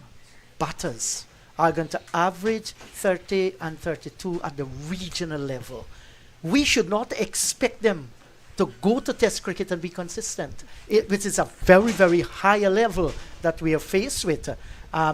batters are going to average 30 and 32 at the regional level, we should not expect them to go to test cricket and be consistent, which is a very, very higher level that we are faced with.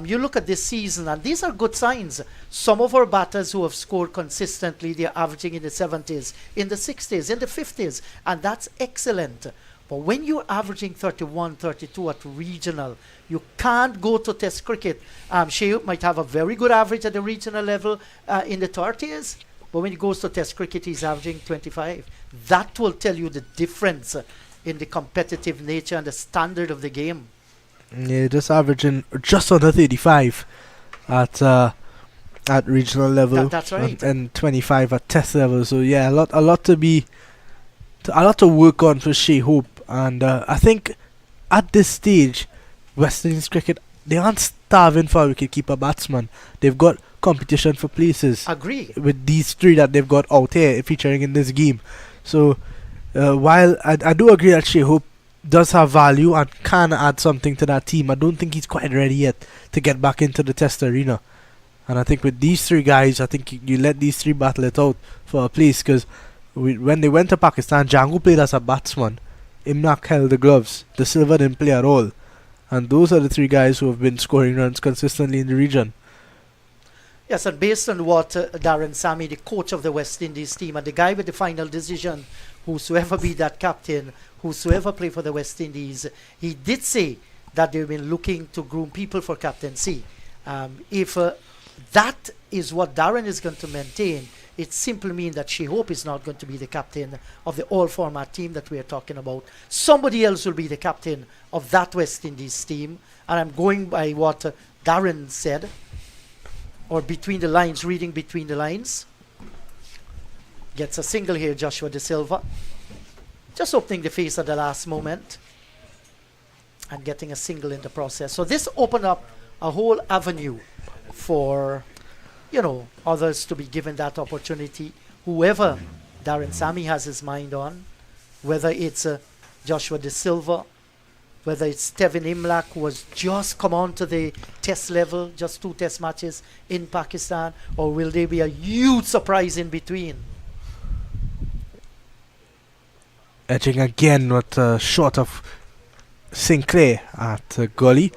You look at this season, and these are good signs. Some of our batters who have scored consistently, they're averaging in the 70s, in the 60s, in the 50s, and that's excellent. But when you're averaging 31, 32 at regional, you can't go to test cricket. Shea might have a very good average at the regional level in the 30s, but when he goes to test cricket, he's averaging 25. That will tell you the difference in the competitive nature and the standard of the game. Yeah, just averaging just under 35 at regional level. That's right. And 25 at test level. So yeah, a lot to work on for Shea Hope. And I think at this stage, West Indies cricket, they aren't starving for a wicketkeeper batsman. They've got competition for places. Agree. With these three that they've got out here featuring in this game. So while I do agree that Shea Hope does have value and can add something to that team, I don't think he's quite ready yet to get back into the test arena. And I think with these three guys, I think you let these three battle it out for a place, because when they went to Pakistan, Django played as a batsman. Imnak held the gloves. De Silva didn't play at all. And those are the three guys who have been scoring runs consistently in the region. Yes, and based on what Darren Sammy, the coach of the West Indies team, and the guy with the final decision, whosoever be that captain, whosoever play for the West Indies, he did say that they've been looking to groom people for captaincy. If that is what Darren is going to maintain, it simply means that Shea Hope is not going to be the captain of the all-format team that we are talking about. Somebody else will be the captain of that West Indies team. And I'm going by what Darren said, or between the lines, reading between the lines. Gets a single here, Joshua De Silva. Just opening the face at the last moment and getting a single in the process. So this opened up a whole avenue for, others to be given that opportunity. Whoever Darren Sammy has his mind on, whether it's Joshua De Silva, whether it's Tevin Imlak, who has just come on to the test level, just 2 test matches in Pakistan, or will there be a huge surprise in between? Edging again with a shot of Sinclair at Gully.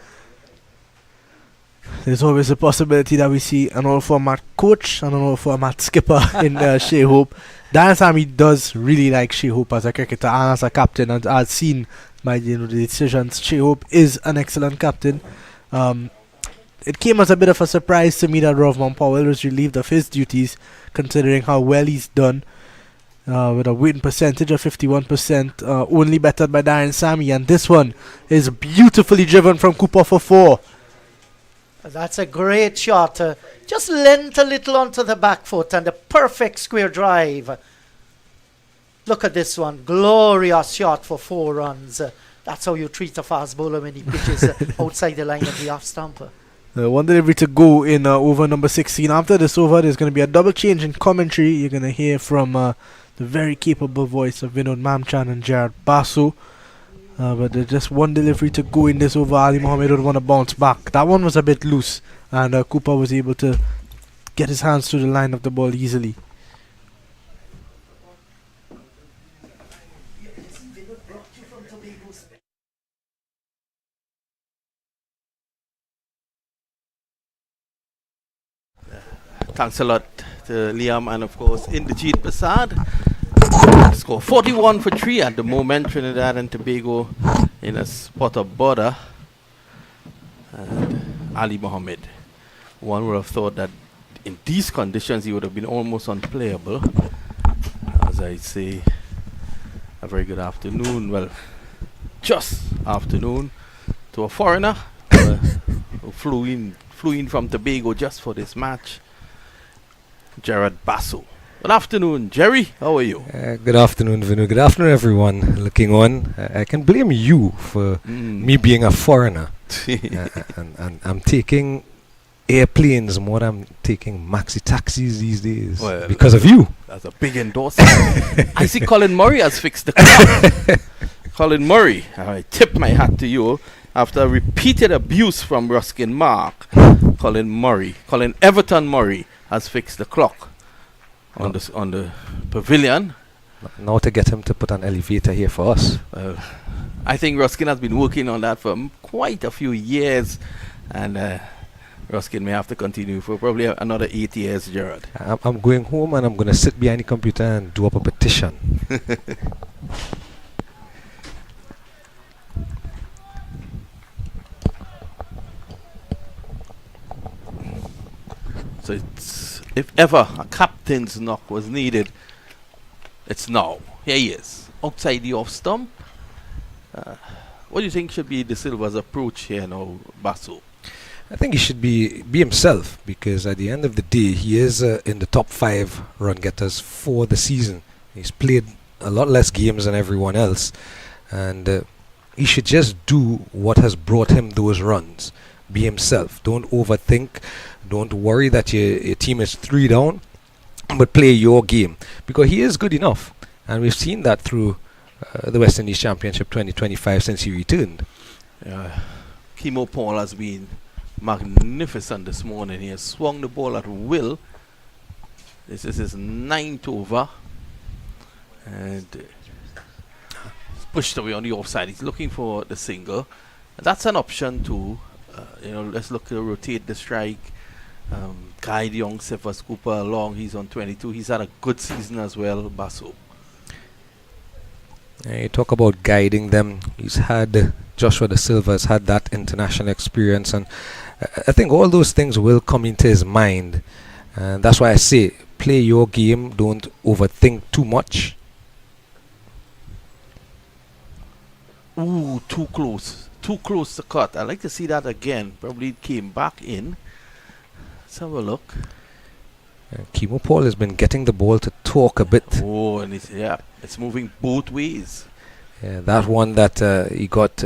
There's always a possibility that we see an all-format coach and an all-format skipper in Shea Hope. Darren Sammy does really like Shea Hope as a cricketer and as a captain, and as seen by the decisions, Shea Hope is an excellent captain. It came as a bit of a surprise to me that Rovman Powell was relieved of his duties, considering how well he's done. With a winning percentage of 51%, only bettered by Darren Sammy, and this one is beautifully driven from Cooper for 4. That's a great shot. Just lent a little onto the back foot and a perfect square drive. Look at this one. Glorious shot for 4 runs. That's how you treat a fast bowler when he pitches outside the line of the off stumper. One delivery to go in over number 16. After this over, there's going to be a double change in commentary. You're going to hear from the very capable voice of Vinod Mamchan and Jared Basu. But there's just one delivery to go in this over. Ali Mohammed would want to bounce back. That one was a bit loose, and Cooper was able to get his hands to the line of the ball easily. Thanks a lot to Liam and of course Inderjeet Prasad. Score 41 for 3 at the moment. Trinidad and Tobago in a spot of border. And Ali Mohammed. One would have thought that in these conditions he would have been almost unplayable. As I say, a very good afternoon. Well, just afternoon to a foreigner who flew in from Tobago just for this match. Jared Basu. Good afternoon, Jerry. How are you? Good afternoon, Vinu. Good afternoon, everyone looking on. I can blame you for me being a foreigner. and I'm taking airplanes more than I'm taking maxi taxis these days because of you. That's a big endorsement. I see Colin Murray has fixed the clock. Colin Murray, I tip my hat to you. After repeated abuse from Ruskin Mark, Colin Everton Murray has fixed the clock on the pavilion. Now to get him to put an elevator here for us. I think Ruskin has been working on that for quite a few years, And Ruskin may have to continue for probably another 8 years, Gerard. I'm going home and I'm going to sit behind the computer and do up a petition. So it's, if ever a captain's knock was needed, it's now. Here he is, outside the off stump. What do you think should be De Silva's approach here now, Basso? I think he should be himself, because at the end of the day, he is in the top 5 run getters for the season. He's played a lot less games than everyone else, and he should just do what has brought him those runs. Be himself. Don't overthink. Don't worry that your team is 3 down, but play your game, because he is good enough, and we've seen that through the West Indies Championship 2025 since he returned. Kimo Paul has been magnificent this morning. He has swung the ball at will. This is his 9th over, and he's pushed away on the offside. He's looking for the single. That's an option too. Let's look to rotate the strike. Guide young Cephas Cooper along. He's on 22. He's had a good season as well, Basso. You talk about guiding them. He's had Joshua De Silva has had that international experience, and I think all those things will come into his mind, and that's why I say play your game. Don't overthink too much. Ooh, too close to cut. I'd like to see that again. Probably it came back in. Let's have a look. Kimo Paul has been getting the ball to talk a bit. Oh, and it's moving both ways. Yeah, that one that he got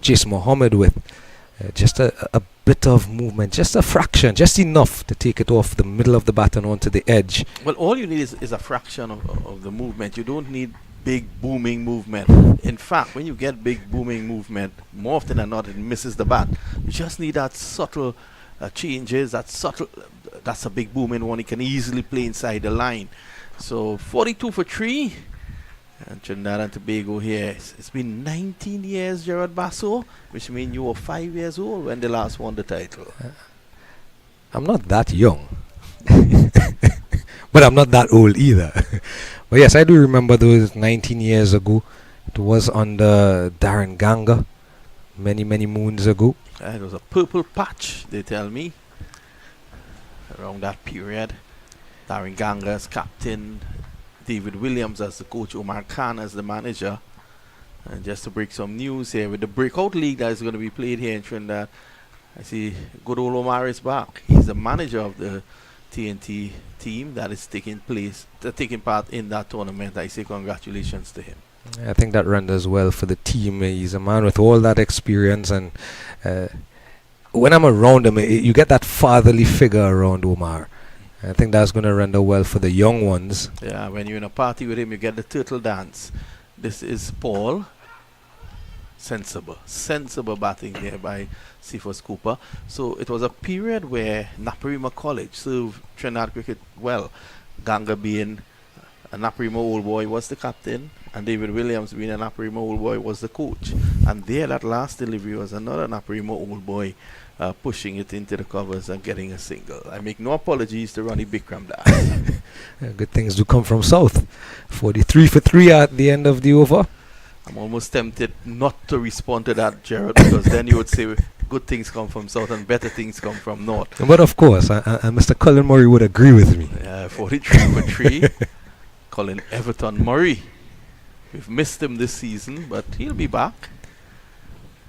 Jason Mohammed with, just a bit of movement, just a fraction, just enough to take it off the middle of the bat and onto the edge. Well, all you need is a fraction of the movement. You don't need big booming movement. In fact, when you get big booming movement, more often than not, it misses the bat. You just need that subtle changes, that's a big booming one. He can easily play inside the line. So 42 for 3. And Trinidad and Tobago here. It's been 19 years, Gerard Basso, which means you were 5 years old when they last won the title. I'm not that young. But I'm not that old either. But yes, I do remember those 19 years ago. It was under Darren Ganga, many moons ago. It was a purple patch, they tell me, around that period. Darren Ganga as captain, David Williams as the coach, Omar Khan as the manager. And just to break some news here, with the breakout league that is going to be played here in Trinidad, I see good old Omar is back. He's the manager of the TNT team that is taking part in that tournament. I say congratulations to him. I think that renders well for the team. He's a man with all that experience, and when I'm around him, you get that fatherly figure around Omar. I think that's going to render well for the young ones. Yeah, when you're in a party with him, you get the turtle dance. This is Paul. Sensible batting there by Cephas Cooper. So it was a period where Naparima College served Trinidad cricket well. Ganga being a Naparima old boy was the captain, and David Williams being a Naparima old boy was the coach. And there, that last delivery was another Naparima old boy pushing it into the covers and getting a single. I make no apologies to Ronnie Bikram Das. Good things do come from South. 43 for 3 at the end of the over. I'm almost tempted not to respond to that, Gerard, because then you would say good things come from South and better things come from North. But of course, Mr. Colin Murray would agree with me. 43 for 3. Colin Everton Murray. We've missed him this season, but he'll be back.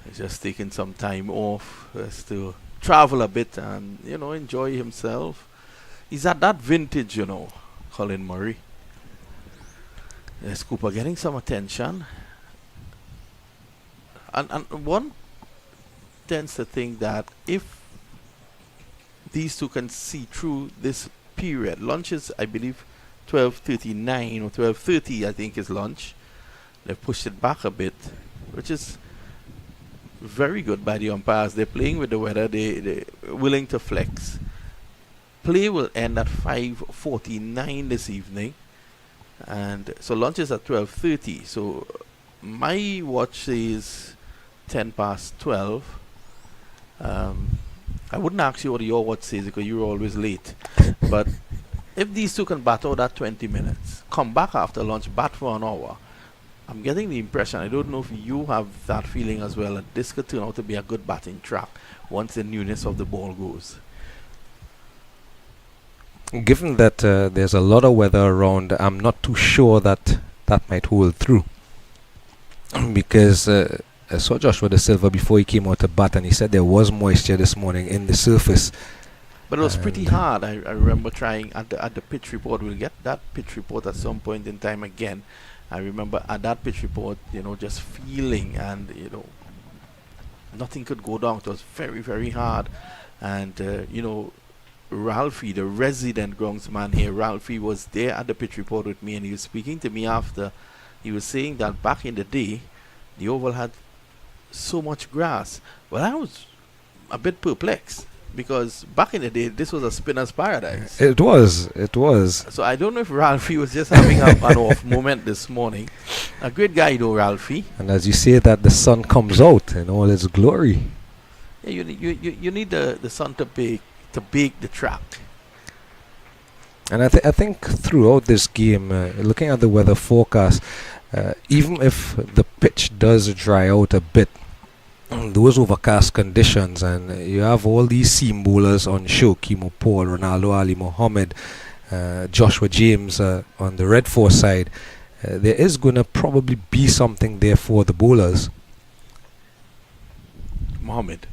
He's just taking some time off to travel a bit and, enjoy himself. He's at that vintage, Colin Murray. Yes, Cooper getting some attention. And one tends to think that if these two can see through this period, lunch is, I believe, 12:39 or 12:30, I think, is lunch. They've pushed it back a bit, which is very good by the umpires. They're playing with the weather. They're willing to flex. Play will end at 5:49 this evening, and so lunch is at 12:30. So my watch says 10 past 12. I wouldn't ask you what your watch says because you're always late. But if these two can bat out that 20 minutes, come back after lunch, bat for an hour, I'm getting the impression, I don't know if you have that feeling as well, that this could turn out to be a good batting track once the newness of the ball goes. Given that there's a lot of weather around, I'm not too sure that that might hold through. Because I saw Joshua De Silva before he came out to bat, and he said there was moisture this morning in the surface. But it was pretty hard. I remember trying at the pitch report. We'll get that pitch report at some point in time again. I remember at that pitch report, just feeling, and nothing could go down. It was very, very hard. And Ralphie, the resident groundsman here, Ralphie was there at the pitch report with me, and he was speaking to me after. He was saying that back in the day, the oval had so much grass. Well, I was a bit perplexed, because back in the day, this was a spinner's paradise. It was. So I don't know if Ralphie was just having an off moment this morning. A great guy though, Ralphie. And as you say that, the sun comes out in all its glory. Yeah, you need the sun to bake the track. And I think throughout this game, looking at the weather forecast, even if the pitch does dry out a bit, those overcast conditions, and you have all these seam bowlers on show, Kimo Paul, Ronaldo Ali Mohammed, Joshua James on the red force side, there is going to probably be something there for the bowlers. Mohammed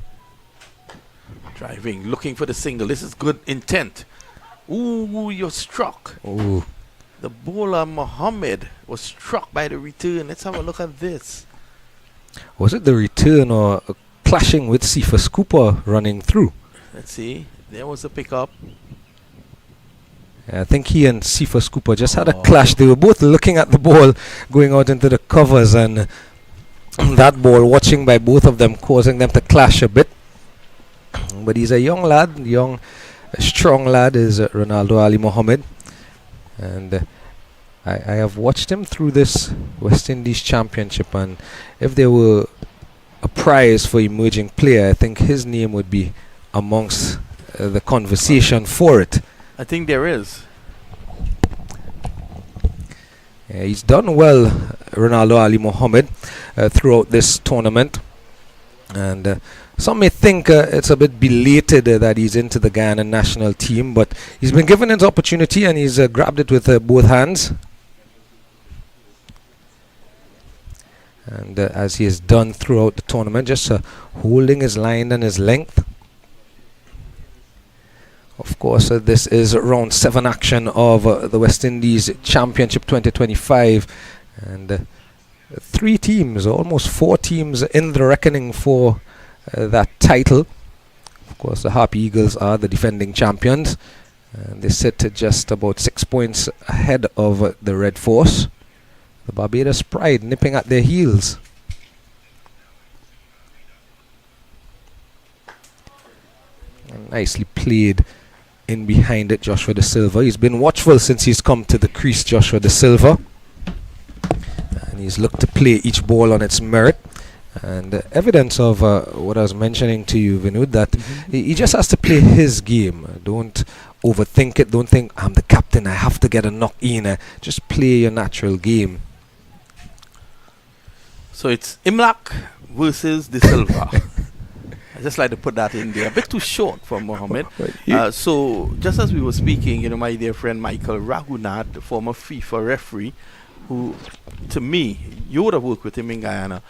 driving, looking for the single. This is good intent. Ooh, you're struck. Ooh. The bowler Mohammed was struck by the return. Let's have a look at this. Was it the return or clashing with Cephas Cooper running through? Let's see. There was a pickup. I think he and Cephas Cooper just had a clash. They were both looking at the ball going out into the covers, and that ball watching by both of them, causing them to clash a bit. But he's a young lad, strong lad is Ronaldo Ali Mohammed, and I have watched him through this West Indies Championship, and if there were a prize for emerging player, I think his name would be amongst the conversation for it. I think there is. Yeah, he's done well, Ronaldo Ali Mohammed, throughout this tournament, and some may think it's a bit belated that he's into the Guyana national team, but he's been given his opportunity and he's grabbed it with both hands. And as he has done throughout the tournament, just holding his line and his length. Of course, this is round 7 action of the West Indies Championship 2025. And 3 teams, almost 4 teams in the reckoning for that title. Of course, the Harpy Eagles are the defending champions, and they sit at just about 6 points ahead of the Red Force. The Barbados Pride nipping at their heels. And nicely played in behind it, Joshua De Silva. He's been watchful since he's come to the crease, Joshua De Silva, and he's looked to play each ball on its merit. And evidence of what I was mentioning to you, Vinud, that he just has to play his game. Don't overthink it. Don't think, I'm the captain, I have to get a knock in. Just play your natural game. So it's Imlak versus De Silva. I just like to put that in there. A bit too short for Mohammed. So just as we were speaking, my dear friend Michael Raghunath, the former FIFA referee, who, to me, you would have worked with him in Guyana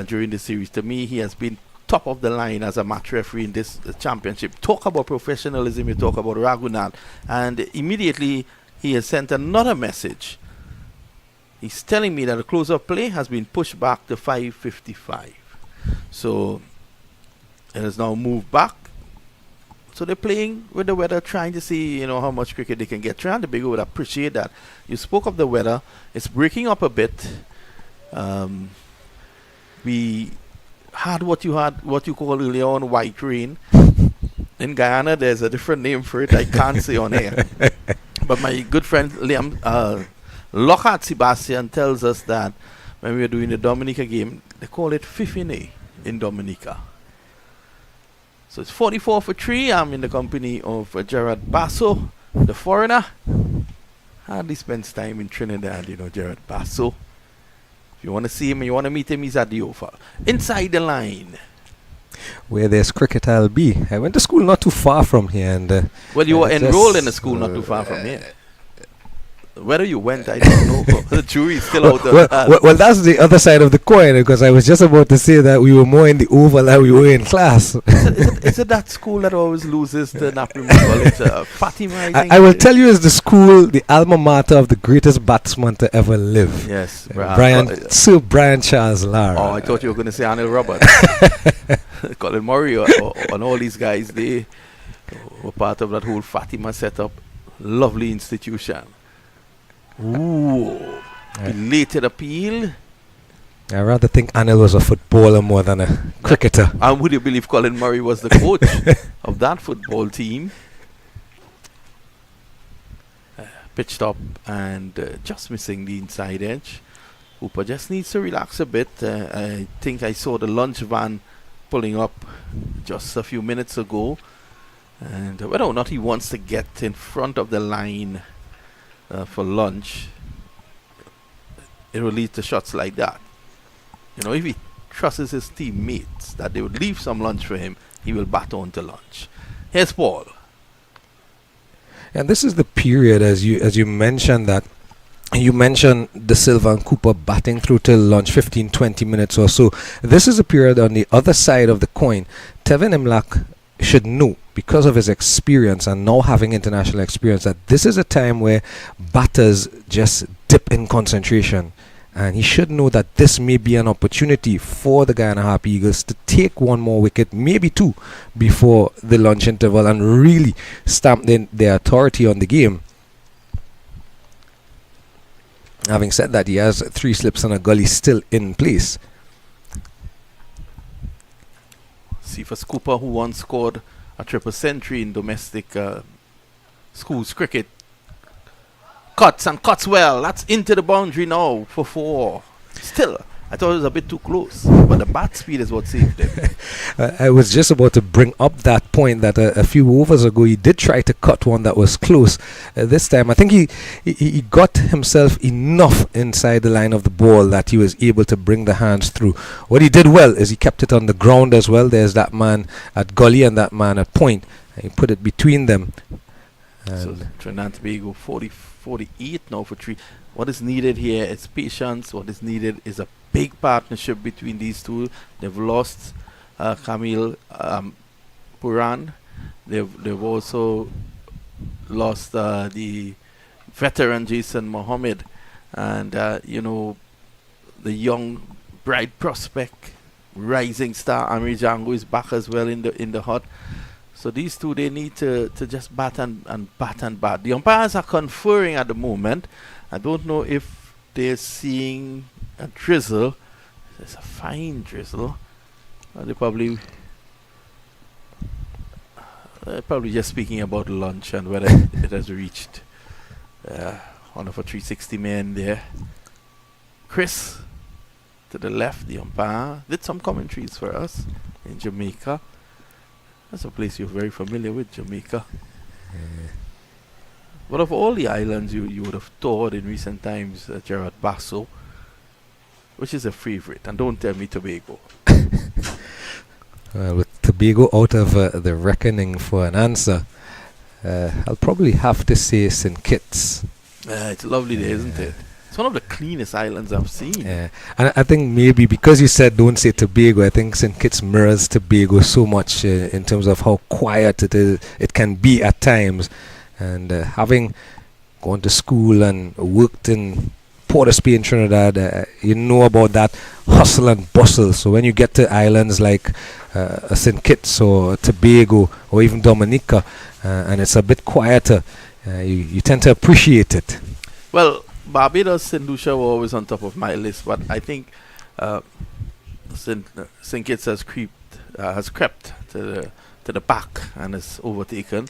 during the series. To me, he has been top of the line as a match referee in this championship. Talk about professionalism, you talk about Raghunath. And immediately, he has sent another message. He's telling me that the close of play has been pushed back to 5:55. So, it has now moved back. So they're playing with the weather, trying to see, how much cricket they can get. Trinidad and Tobago would appreciate that. You spoke of the weather. It's breaking up a bit. We had what you called earlier on white rain. In Guyana, there's a different name for it. I can't say on air. But my good friend Liam Lockhart Sebastian tells us that when we were doing the Dominica game, they call it Fifine in Dominica. So it's 44 for 3. I'm in the company of Gerard Basso, the foreigner. Hardly spends time in Trinidad, Gerard Basso. If you want to see him, you want to meet him, he's at the Oval. Inside the line. Where there's cricket, I'll be. I went to school not too far from here, and well, you were enrolled in a school not too far from here. Whether you went, I don't know. The jury's still out there. Well, that's the other side of the coin, because I was just about to say that we were more in the Oval than we were in class. Is it that school that always loses to Napier College? Fatima, I think. I will tell you, is the school, the alma mater of the greatest batsman to ever live. Yes, Sir Brian Charles Lara. Oh, I thought you were going to say Anil Roberts. Colin Murray and all these guys, they were part of that whole Fatima setup. Lovely institution. Ooh, belated appeal. I rather think Anil was a footballer more than a cricketer. And would you believe Colin Murray was the coach of that football team? Pitched up and just missing the inside edge. Hooper just needs to relax a bit. I think I saw the lunch van pulling up just a few minutes ago. And whether or not he wants to get in front of the line for lunch, it will lead to shots like that. If he trusts his teammates that they would leave some lunch for him, he will bat on to lunch. Here's Paul. And this is the period, as you mentioned that. You mentioned De Silva and Cooper batting through till lunch, 15-20 minutes or so. This is a period on the other side of the coin. Tevin Imlach should know, because of his experience and now having international experience, that this is a time where batters just dip in concentration. And he should know that this may be an opportunity for the Guyana Harpy Eagles to take one more wicket, maybe two, before the lunch interval and really stamp their authority on the game. Having said that, he has 3 slips and a gully still in place. Cephas Cooper, who once scored a triple century in domestic schools cricket. Cuts well. That's into the boundary now for 4. Still, I thought it was a bit too close, but the bat speed is what saved him. I was just about to bring up that point that a few overs ago he did try to cut one that was close. This time I think he got himself enough inside the line of the ball that he was able to bring the hands through. What he did well is he kept it on the ground as well. There's that man at gully and that man at point. And he put it between them. So Trinidad and Tobago 48 now for 3. What is needed here is patience. What is needed is a big partnership between these two. They've lost Camille Puran. They've also lost the veteran Jason Mohammed, and the young bright prospect, rising star Amri Django is back as well in the hut. So these two, they need to just bat and bat and bat. The umpires are conferring at the moment. I don't know if they're seeing a drizzle. It's a fine drizzle. They're probably just speaking about lunch and whether it has reached one of a 360 men there. Chris, to the left, the umpire, did some commentaries for us in Jamaica. That's a place you're very familiar with, Jamaica. But of all the islands you would have toured in recent times, Gerard Basso, which is a favorite? And don't tell me Tobago. With Tobago out of the reckoning for an answer, I'll probably have to say St. Kitts. It's lovely there, isn't it? It's one of the cleanest islands I've seen. Yeah, and I think maybe because you said don't say Tobago, I think St. Kitts mirrors Tobago so much in terms of how quiet it can be at times. And having gone to school and worked in Port of Spain, Trinidad, you know about that hustle and bustle. So when you get to islands like St. Kitts or Tobago or even Dominica, and it's a bit quieter, you tend to appreciate it. Well, Barbados and Lucia were always on top of my list, but I think St. Kitts has crept to the back and has overtaken.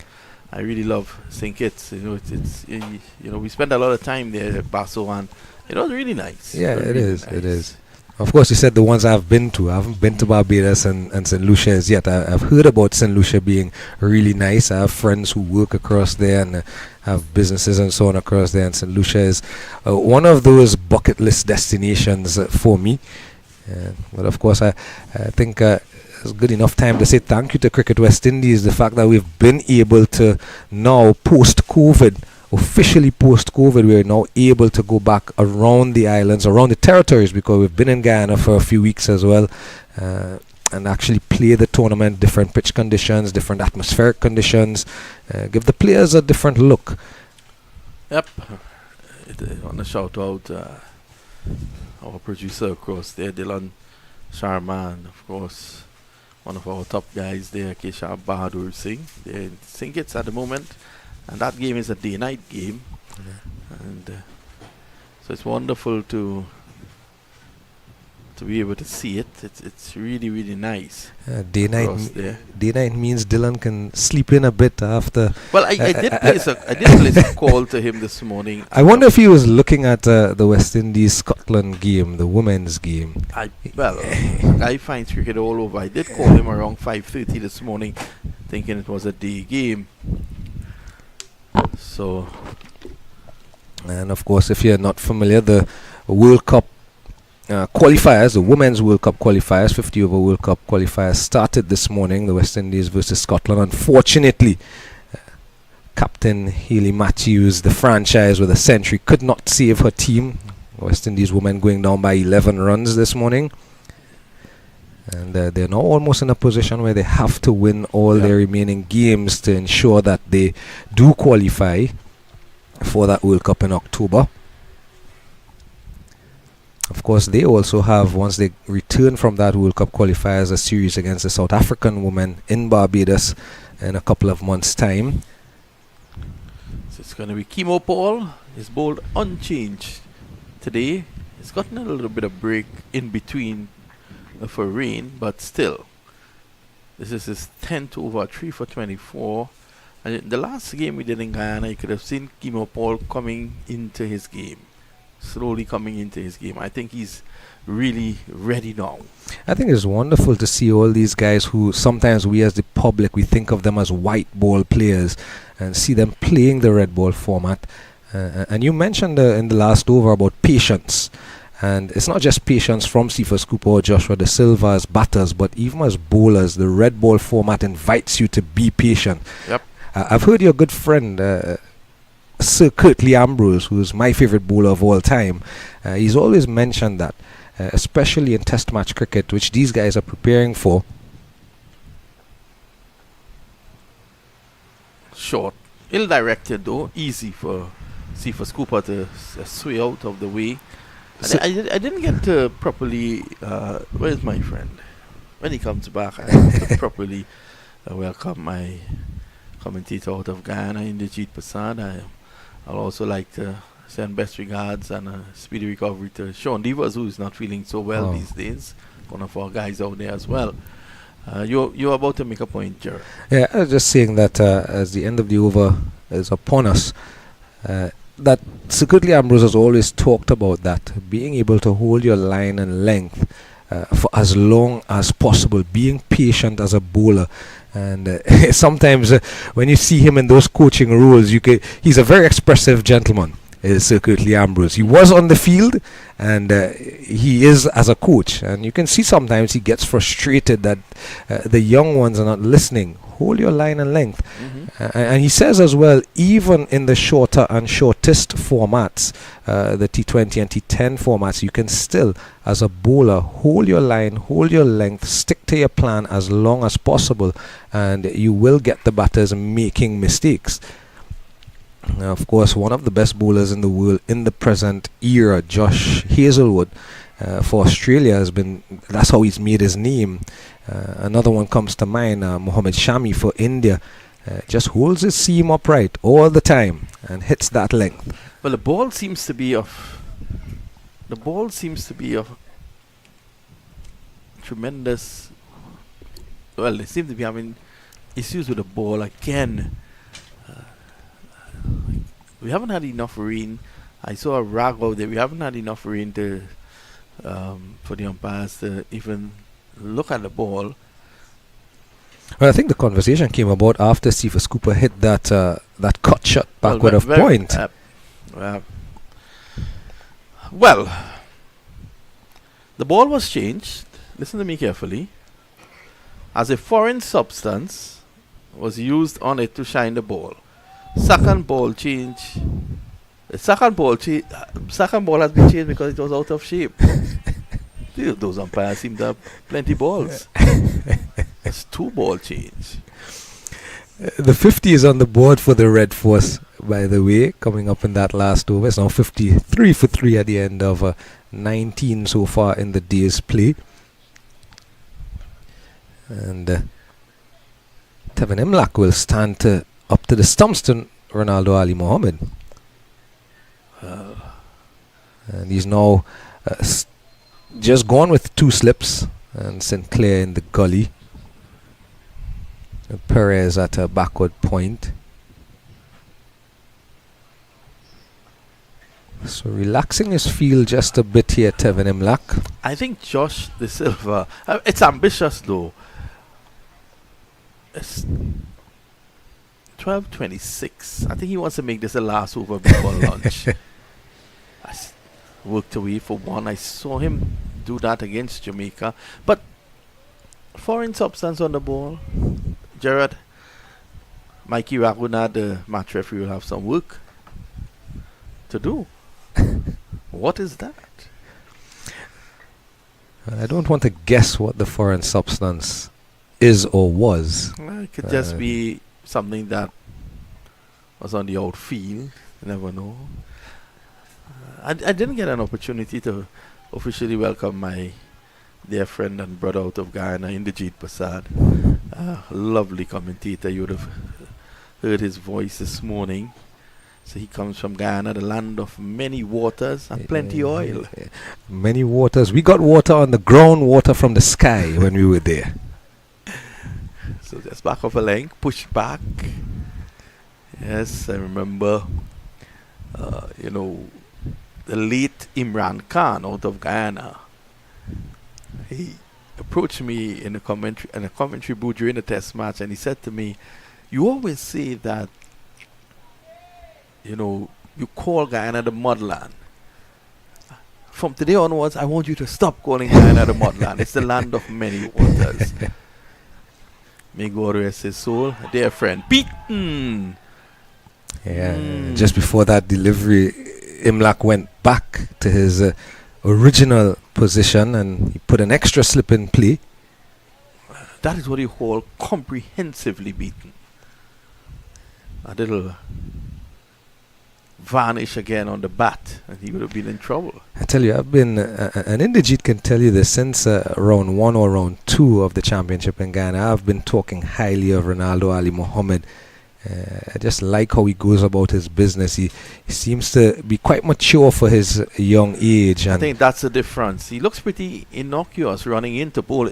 I really love St. Kitts. We spend a lot of time there at Basso, and it was really nice. Yeah, it is. Nice. It is. Of course, you said the ones I've been to. I haven't been to Barbados and St. Lucia as yet. I've heard about St. Lucia being really nice. I have friends who work across there and have businesses and so on across there. And St. Lucia is one of those bucket list destinations for me. But of course, I think it's good enough time to say thank you to Cricket West Indies. The fact that we've been able to now, post-COVID, officially post-COVID, we are now able to go back around the islands, around the territories, because we've been in Guyana for a few weeks as well, and actually play the tournament, different pitch conditions, different atmospheric conditions, give the players a different look. Yep. I want to shout out our producer across there, Dylan Sharman, of course, one of our top guys there, Keshav Bahadur Singh. They're in St. Kitts at the moment. And that game is a day-night game, and so it's wonderful to be able to see it. It's really, really nice. Day night means Dylan can sleep in a bit after. Well, I did place a call to him this morning. I wonder if he was looking at the West Indies Scotland game, the women's game. I find cricket all over. I did call him around 5:30 this morning, thinking it was a day game. So, and of course, if you're not familiar, the World Cup qualifiers, the Women's World Cup qualifiers, 50 over World Cup qualifiers started this morning, the West Indies versus Scotland. Unfortunately, Captain Hayley Matthews, the franchise with a century, could not save her team. West Indies women going down by 11 runs this morning. And they're now almost in a position where they have to win all their remaining games to ensure that they do qualify for that World Cup in October. Of course, they also have, once they return from that World Cup qualifiers, a series against the South African women in Barbados in a couple of months' time. So it's going to be Kimo Paul. He's bowled unchanged today. He's gotten a little bit of break in between for rain, but still, this is his 10th over, 3 for 24. And in the last game we did in Guyana, you could have seen Kimo Paul coming into his game, slowly coming into his game. I think he's really ready now. I think it's wonderful to see all these guys who sometimes we as the public, we think of them as white ball players, and see them playing the red ball format. And you mentioned in the last over about patience. And it's not just patience from Cephas Cooper or Joshua De Silva as batters, but even as bowlers, the red ball format invites you to be patient. Yep. I've heard your good friend, Sir Curtly Ambrose, who's my favorite bowler of all time, he's always mentioned that, especially in test match cricket, which these guys are preparing for. Short. Ill-directed though, easy for Cephas Cooper to sway out of the way. So I didn't get to properly, where's my friend? When he comes back, I have to properly welcome my commentator out of Guyana, Inderjeet Prasad. I'll also like to send best regards and a speedy recovery to Sean Devers, who is not feeling so well these days. One of our guys out there as well. You're about to make a point, Jared. Yeah, I was just saying that as the end of the over is upon us, that Sir Curtly Ambrose has always talked about that, being able to hold your line and length for as long as possible, being patient as a bowler. And sometimes when you see him in those coaching roles, he's a very expressive gentleman, Sir Curtly Ambrose. He was on the field, and he is as a coach. And you can see sometimes he gets frustrated that the young ones are not listening. Hold your line and length. And he says as well, even in the shorter and shortest formats, the T20 and T10 formats, you can still, as a bowler, hold your line, hold your length, stick to your plan as long as possible, and you will get the batters making mistakes. Now, of course, one of the best bowlers in the world in the present era, Josh Hazlewood, for Australia that's how he's made his name. Another one comes to mind, Mohammad Shami for India. Just holds his seam upright all the time and hits that length. Well, the ball seems to be of tremendous. Well, they seem to be having issues with the ball again. We haven't had enough rain. I saw a rag out there. We haven't had enough rain to for the umpires to even look at the ball. Well, I think the conversation came about after Cephas Cooper hit that cut shot backward of point. Well, the ball was changed. Listen to me carefully. As a foreign substance was used on it to shine the ball. Second ball change. The second ball has been changed because it was out of shape. Those umpires seem to have plenty balls. It's 2 ball change. The 50 is on the board for the Red Force, by the way, coming up in that last over. It's now 53 for 3 at the end of 19 so far in the day's play. And Tevin Imlak will stand up to the stumps to Ronaldo Ali Mohammed. And he's now just gone with 2 slips, and Sinclair in the gully. And Perez at a backward point. So relaxing his field just a bit here, Tevin Imlak. I think Josh De Silva, it's ambitious though. It's 12:26. I think he wants to make this the last over before lunch. Worked away for 1. I saw him do that against Jamaica. But foreign substance on the ball. Gerard, Mikey Raguna, the match referee, will have some work to do. What is that? I don't want to guess what the foreign substance is or was. Well, it could just be something that was on the outfield. You never know. I didn't get an opportunity to officially welcome my dear friend and brother out of Guyana, Inderjeet Prasad. Lovely commentator. You would have heard his voice this morning. So he comes from Guyana, the land of many waters and plenty oil. Many waters. We got water on the ground, water from the sky when we were there. So just back of a length, push back. Yes, I remember, the late Imran Khan out of Guyana. He approached me in a commentary booth during the test match, and he said to me, "You always say that, you call Guyana the mudland. From today onwards, I want you to stop calling Guyana the mudland. It's the land of many waters." May God rest his soul. Dear friend, beaten. Yeah, just before that delivery, Imlak went back to his original position and he put an extra slip in play. That is what you call comprehensively beaten. A little varnish again on the bat and he would have been in trouble. I tell you, I've been, and Inderjeet can tell you this, since round 1 or round 2 of the championship in Ghana, I've been talking highly of Ronaldo Ali Mohammed. I just like how he goes about his business. He seems to be quite mature for his young age. And I think that's the difference. He looks pretty innocuous running into ball,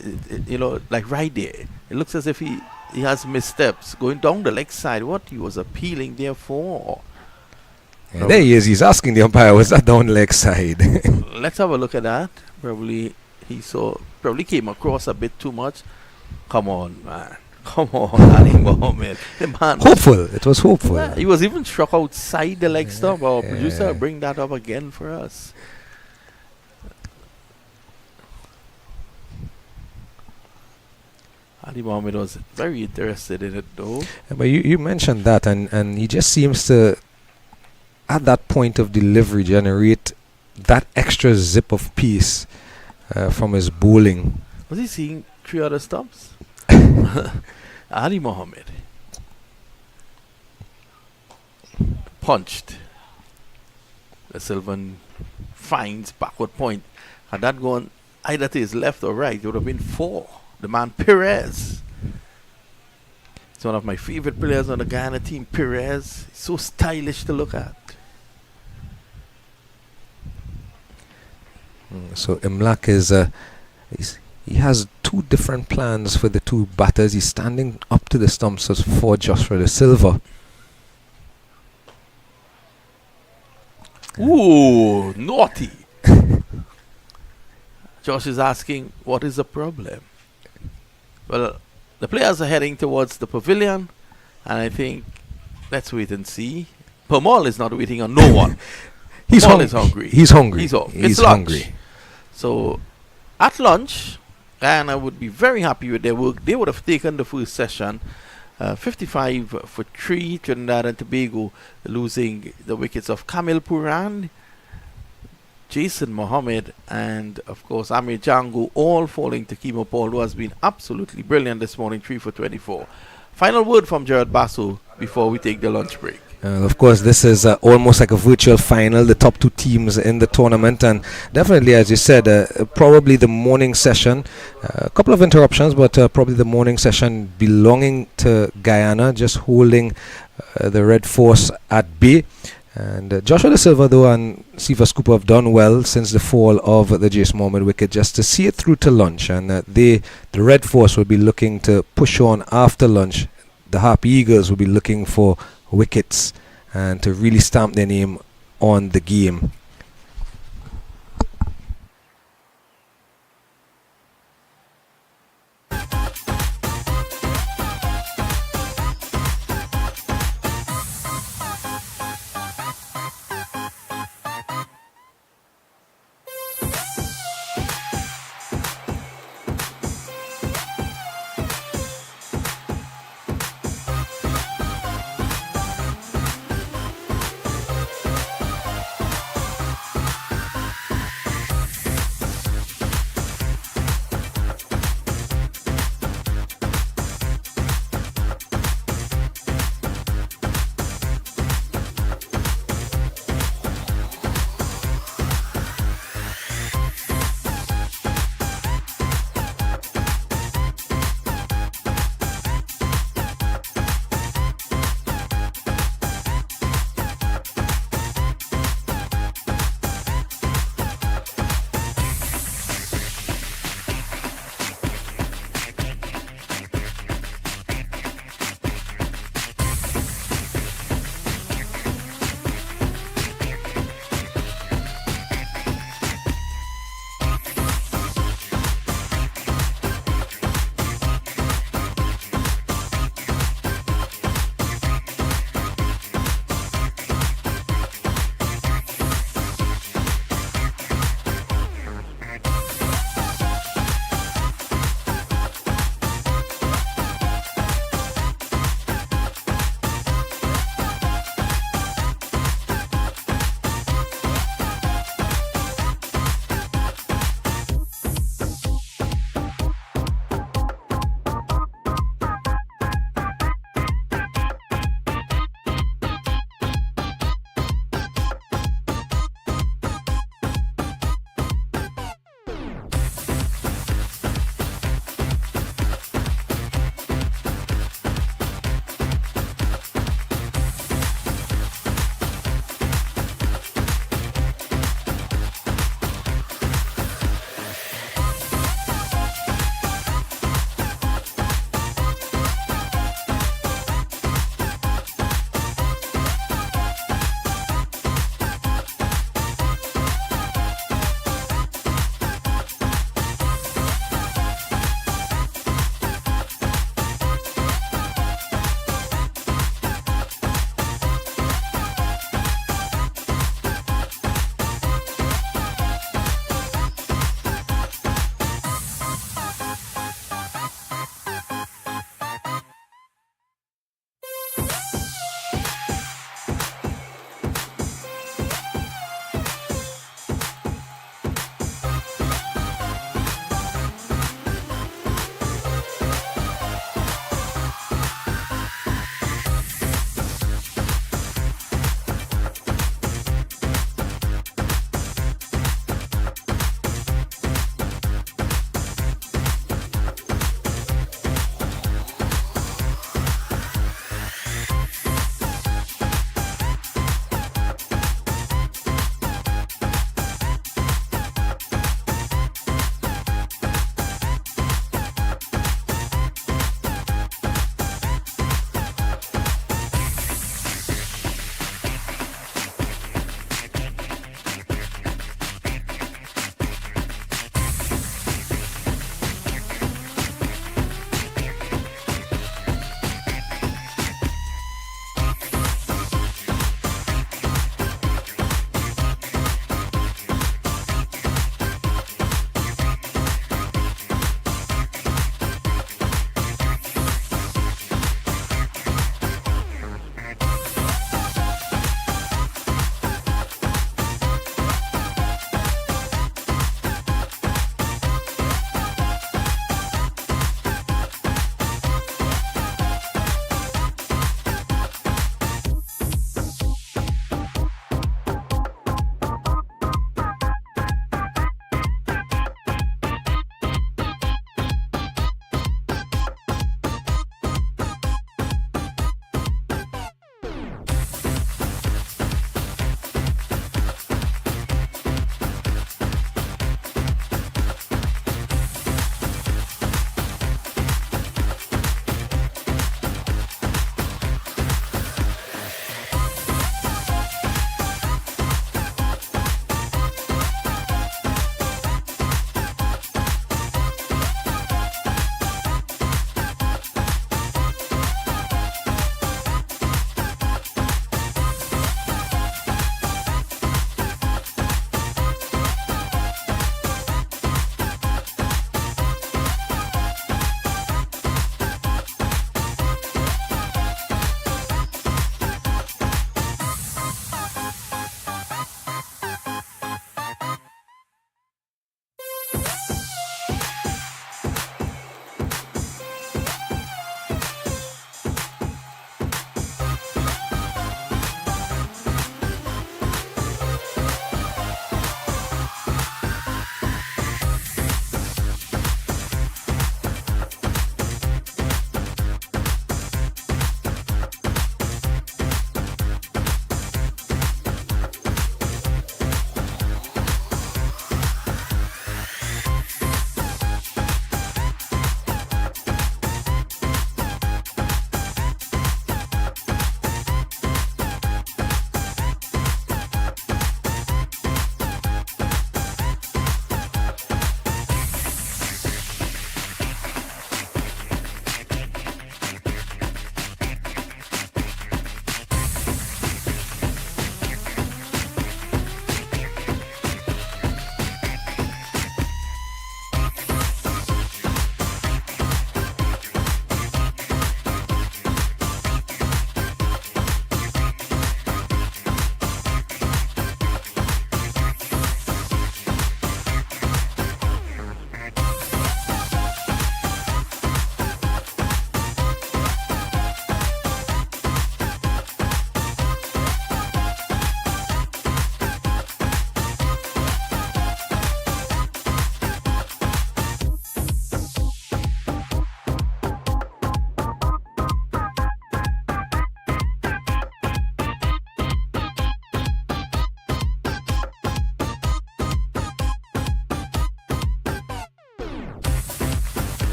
like right there. It looks as if he has missteps going down the leg side. What he was appealing there for. Yeah, there he is. He's asking the umpire, was that down the leg side? Let's have a look at that. Probably came across a bit too much. Come on, man. Come on, Ali Mohammed. Hopeful. It was hopeful. Yeah, he was even struck outside the leg stump. Our producer, bring that up again for us. Ali Mohammed was very interested in it, though. Yeah, but you mentioned that, and he just seems to, at that point of delivery, generate that extra zip of peace from his bowling. Was he seeing 3 other stumps? Ali Mohammed punched. The Sylvan finds backward point. Had that gone either to his left or right, it would have been 4. The man Perez. He's one of my favorite players on the Guyana team. Perez. He's so stylish to look at. So Imlak is he has 2 different plans for the 2 batters. He's standing up to the stumps as for Joshua De Silva. Ooh, naughty. Josh is asking, what is the problem? Well, the players are heading towards the pavilion, and I think let's wait and see. Permal is not waiting on no one. He's Paul is hungry. He's hungry. He's He's it's lunch. hungry. So at lunch, Guyana would be very happy with their work. They would have taken the first session, 55 for 3. Trinidad and Tobago losing the wickets of Kamil Puran, Jason Mohammed, and of course Amir Django, all falling to Kimo Paul, who has been absolutely brilliant this morning, 3 for 24. Final word from Gerard Basso before we take the lunch break. Of course, this is almost like a virtual final, the top 2 teams in the tournament, and definitely, as you said, probably the morning session, a couple of interruptions, but probably the morning session belonging to Guyana, just holding the Red Force at bay. And Joshua De Silva, though, and Siva Scooper have done well since the fall of the Jace Mohammed wicket, just to see it through to lunch, and the Red Force will be looking to push on after lunch. The Harpy Eagles will be looking for wickets and to really stamp their name on the game.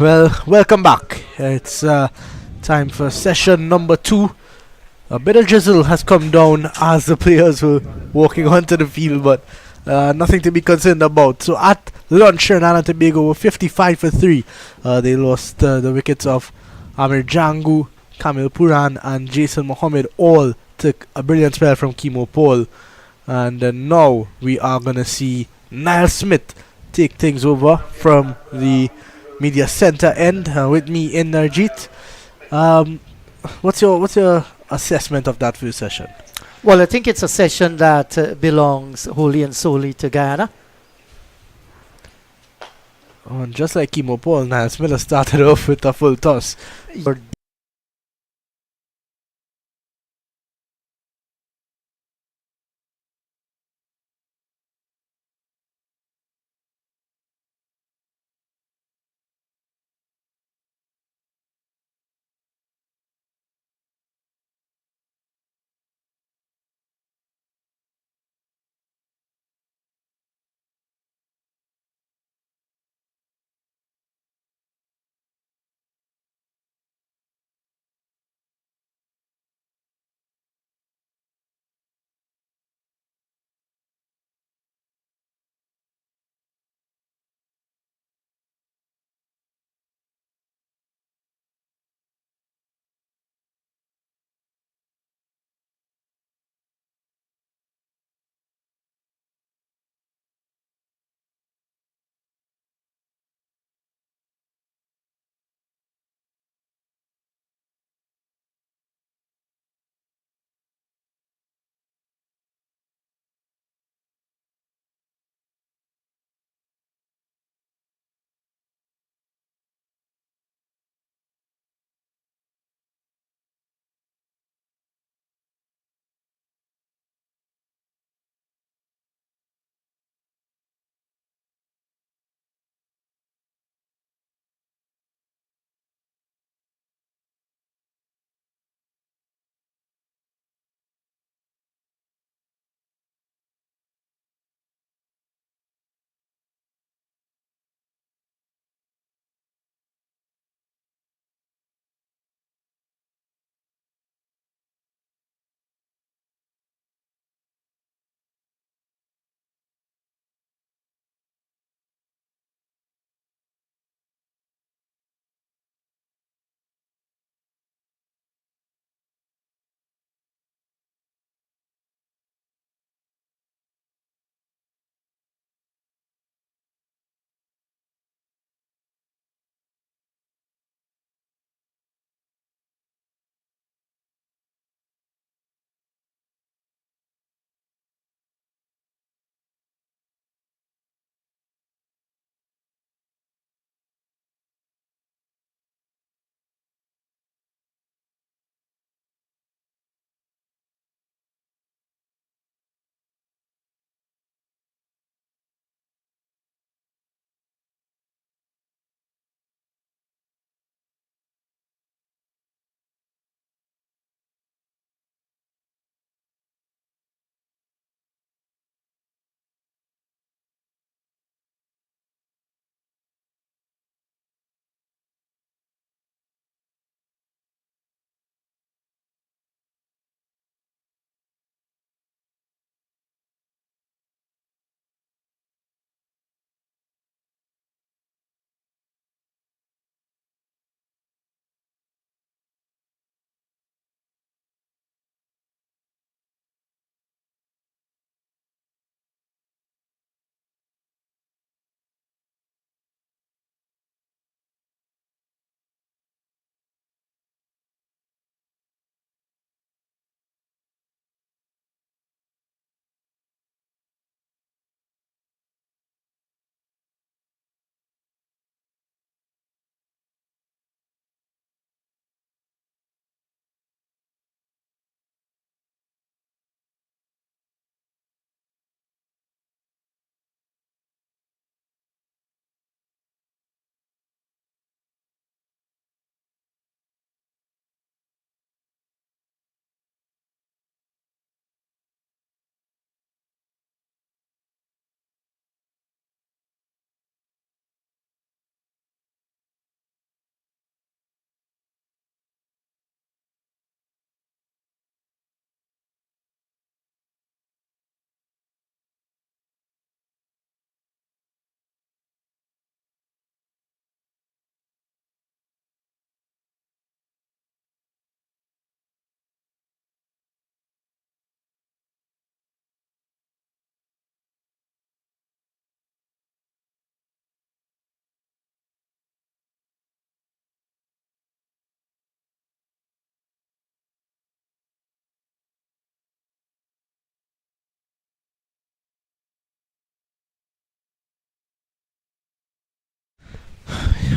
Well, welcome back. It's time for session number 2. A bit of drizzle has come down as the players were walking onto the field, but nothing to be concerned about. So at lunch, Trinidad and Tobago were 55 for 3. They lost the wickets of Amir Jangu, Kamil Puran, and Jason Mohammed. All took a brilliant spell from Kimo Paul. And now we are going to see Niall Smith take things over from the media center end with me in Narjit. What's your assessment of that first session? Well, I think it's a session that belongs wholly and solely to Guyana. Oh, and just like Kimo Paul, Niall Smith started off with a full toss.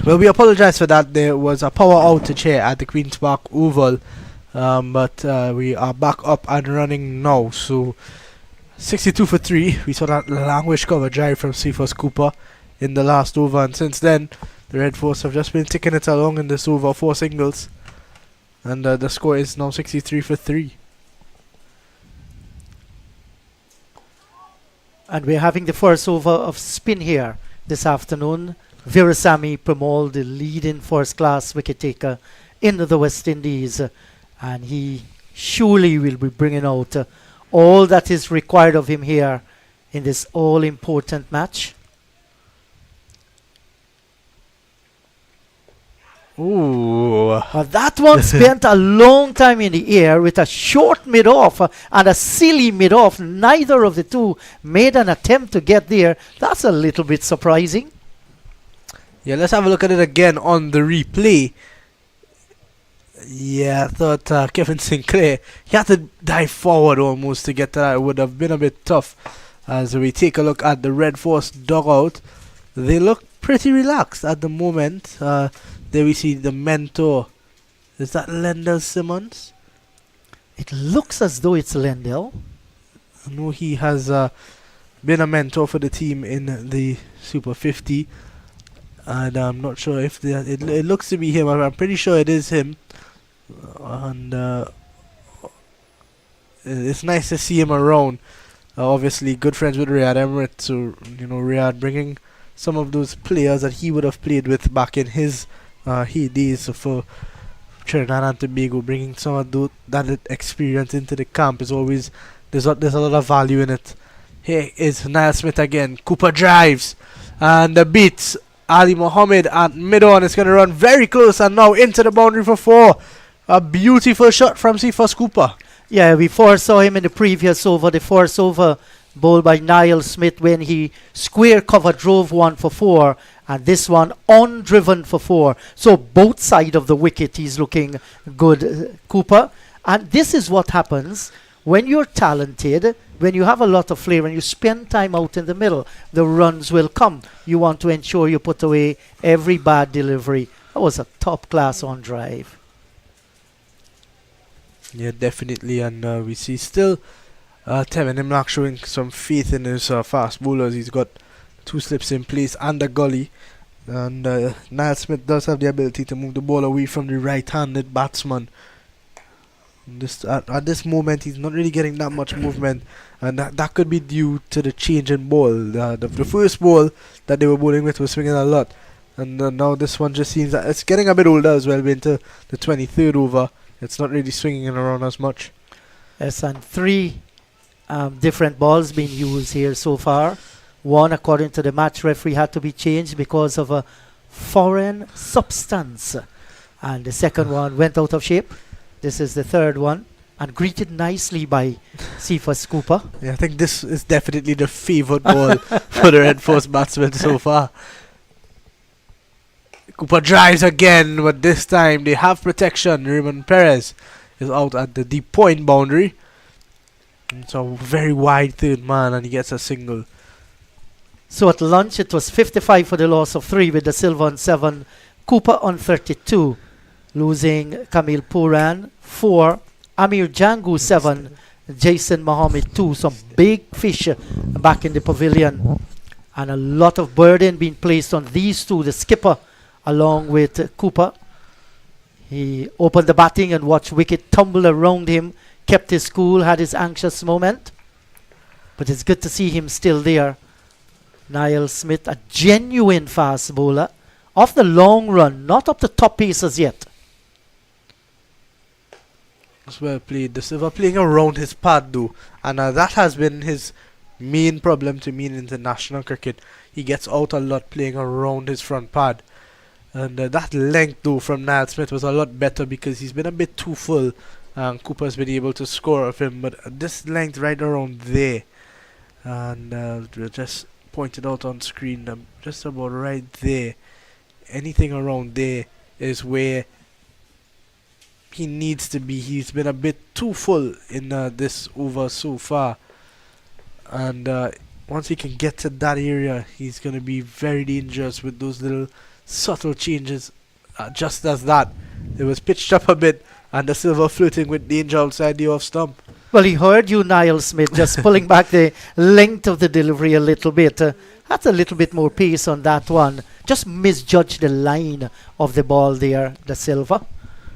Well, we apologize for that. There was a power outage here at the Queen's Park Oval, but we are back up and running now. So 62 for 3. We saw that language cover drive from Cephas Cooper in the last over, and since then the Red Force have just been ticking it along in this over, 4 singles, and the score is now 63 for 3. And we're having the first over of spin here this afternoon. Virasamy Pramol, the leading first-class wicket taker in the West Indies, and he surely will be bringing out all that is required of him here in this all-important match. Ooh. That one spent a long time in the air with a short mid-off and a silly mid-off. Neither of the two made an attempt to get there. That's a little bit surprising. Yeah, let's have a look at it again on the replay. Yeah, I thought Kevin Sinclair, he had to dive forward almost to get to that. It would have been a bit tough. As we take a look at the Red Force dugout, they look pretty relaxed at the moment. There we see the mentor. Is that Lendell Simmons? It looks as though it's Lendell. I know he has been a mentor for the team in the Super 50. And I'm not sure if it looks to be him. I'm pretty sure it is him. And it's nice to see him around. Obviously, good friends with Riyad Emirates. So, Riyad bringing some of those players that he would have played with back in his days for Trinidad and Tobago, bringing some of that experience into the camp is always, there's a lot of value in it. Here is Niall Smith again. Cooper drives and beats Ali Mohammed at mid-on. It's going to run very close and now into the boundary for 4. A beautiful shot from Cephas Cooper. Yeah, we foresaw him in the previous over, the first over bowl by Niall Smith, when he square cover drove one for 4, and this one undriven for 4. So both sides of the wicket he's looking good, Cooper. And this is what happens when you're talented, when you have a lot of flair and you spend time out in the middle, the runs will come. You want to ensure you put away every bad delivery. That was a top class on drive. Yeah, definitely. And we see still Tevin Imlach showing some faith in his fast bowlers. He's got 2 slips in place and a gully. And Niall Smith does have the ability to move the ball away from the right-handed batsman. At this moment, he's not really getting that much movement, and that could be due to the change in ball. The first ball that they were bowling with was swinging a lot, and now this one just seems that it's getting a bit older as well. We're into the 23rd over. It's not really swinging around as much. Yes, and 3 different balls being used here so far. One, according to the match referee, had to be changed because of a foreign substance, and the second one went out of shape. This is the third one, and greeted nicely by Cephas Cooper. Yeah, I think this is definitely the favoured ball for the Red Force batsmen so far. Cooper drives again, but this time they have protection. Raymond Perez is out at the deep point boundary. It's a very wide third man, and he gets a single. So at lunch, it was 55 for the loss of 3 with the silver on 7. Cooper on 32. Losing Kamil Puran 4, Amir Jangu 7, Jason Mohammed 2. Some big fish back in the pavilion, and a lot of burden being placed on these two, the skipper along with Cooper. He opened the batting and watched wicket tumble around him, kept his cool, had his anxious moment, but it's good to see him still there. Niall Smith, a genuine fast bowler, off the long run, not up the top pace as yet. It's well played. The Silver playing around his pad though, and that has been his main problem to me in international cricket. He gets out a lot playing around his front pad, and that length though from Niall Smith was a lot better because he's been a bit too full, and Cooper's been able to score off him. But this length right around there, and just pointed out on screen, just about right there. Anything around there is where he needs to be. He's been a bit too full in this over so far, and once he can get to that area, he's going to be very dangerous with those little subtle changes. Just as that, it was pitched up a bit, and the silver flirting with danger outside the off stump. Well, he heard you, Niall Smith, just pulling back the length of the delivery a little bit. Had a little bit more pace on that one. Just misjudged the line of the ball there, the silver.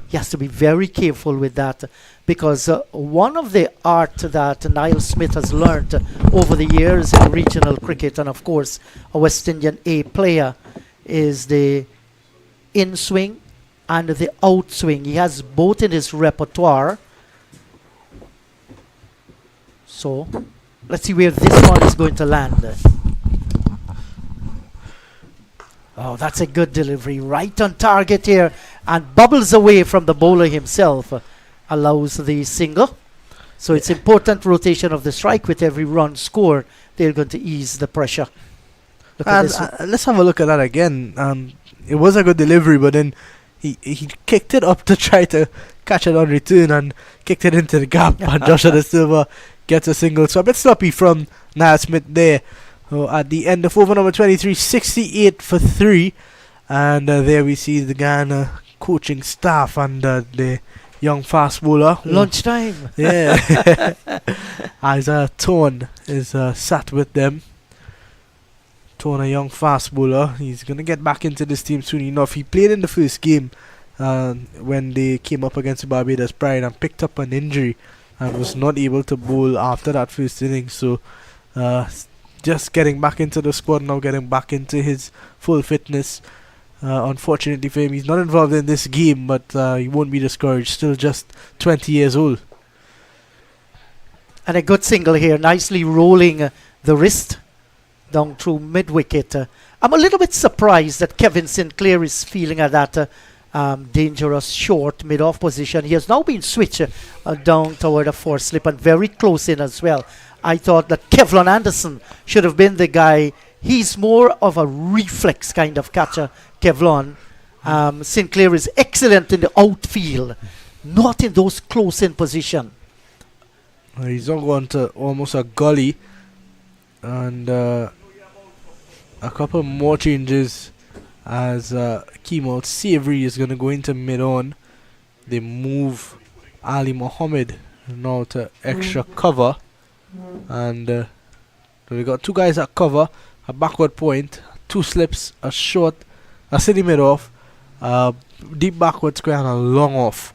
He has to be very careful with that, because one of the art that Niall Smith has learnt over the years in regional cricket, and of course a West Indian A player, is the in-swing and the outswing. He has both in his repertoire. So let's see where this one is going to land. Oh, that's a good delivery, right on target here, and bubbles away from the bowler himself, allows the single. So it's important rotation of the strike with every run scored. They're going to ease the pressure. Look at this. Let's have a look at that again. It was a good delivery, but then he kicked it up to try to catch it on return and kicked it into the gap, and Joshua De Silva gets a single. So a bit sloppy from Niall Smith there. At the end of over number 23, 68 for 3. And there we see the Guyana coaching staff and the young fast bowler. Lunchtime. Yeah. As Tone is sat with them. Tone, a young fast bowler. He's going to get back into this team soon enough. He played in the first game when they came up against Barbados Pride and picked up an injury and was not able to bowl after that first inning. So just getting back into the squad now, getting back into his full fitness. Unfortunately for him, he's not involved in this game, but he won't be discouraged. Still just 20 years old. And a good single here, nicely rolling the wrist down through mid-wicket. I'm a little bit surprised that Kevin Sinclair is feeling at that dangerous short mid-off position. He has now been switched down toward a four slip and very close in as well. I thought that Kevlon Anderson should have been the guy. He's more of a reflex kind of catcher, Kevlon. Sinclair is excellent in the outfield, not in those close-in position. He's now gone to almost a gully, and a couple more changes as Kemal Savory is going to go into mid-on. They move Ali Mohammed now to extra cover. And we got two guys at cover, a backward point, two slips, a short, a city mid off, deep backward square, and a long off.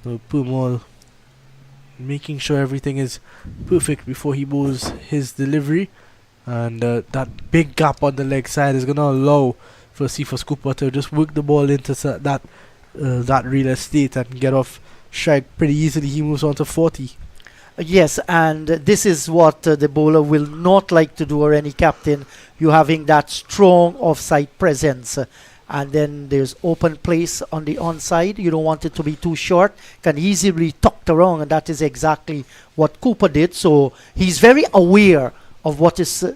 So Pumal making sure everything is perfect before he bowls his delivery. And that big gap on the leg side is going to allow for Cephas Cooper to just work the ball into that real estate and get off strike pretty easily. He moves on to 40. Yes, and this is what the bowler will not like to do, or any captain. You having that strong offside presence, and then there's open place on the onside. You don't want it to be too short, can easily be tucked around, and that is exactly what Cooper did. So he's very aware of what is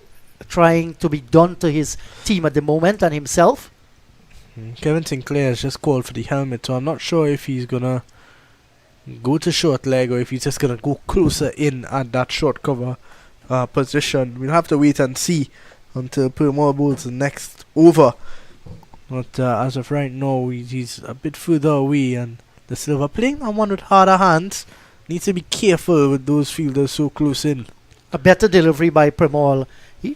trying to be done to his team at the moment and himself. Kevin Sinclair has just called for the helmet, so I'm not sure if he's gonna go to short leg or if he's just gonna go closer in at that short cover position. We'll have to wait and see until Purmore bowls the next over. But as of right now, he's a bit further away, and the Silver playing on one with harder hands. Needs to be careful with those fielders so close in. A better delivery by Premal.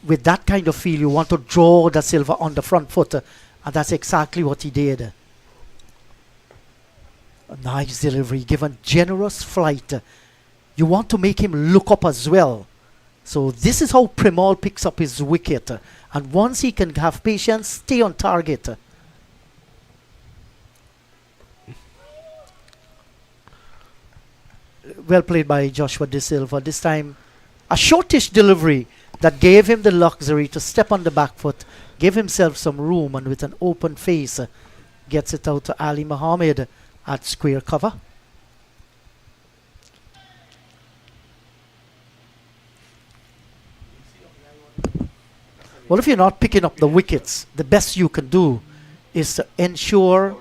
With that kind of feel, you want to draw the Silver on the front foot, and that's exactly what he did. A nice delivery, given generous flight. You want to make him look up as well. So this is how Premal picks up his wicket. And once he can have patience, stay on target. Well played by Joshua De Silva. This time, a shortish delivery that gave him the luxury to step on the back foot, give himself some room, and with an open face, gets it out to Ali Mohammed at square cover. Well, if you're not picking up the wickets, the best you can do is to ensure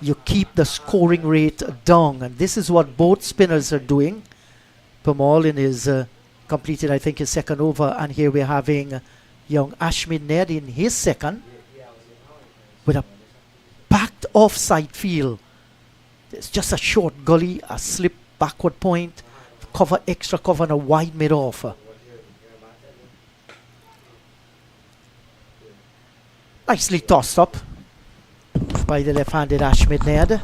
you keep the scoring rate down. And this is what both spinners are doing. Pamal in his completed, I think, his second over. And here we're having young Ashmin Ned in his second. with a packed offside field. It's just a short gully, a slip backward point, cover, extra cover, and a wide mid-off. Nicely tossed up by the left-handed Ashmid Ned.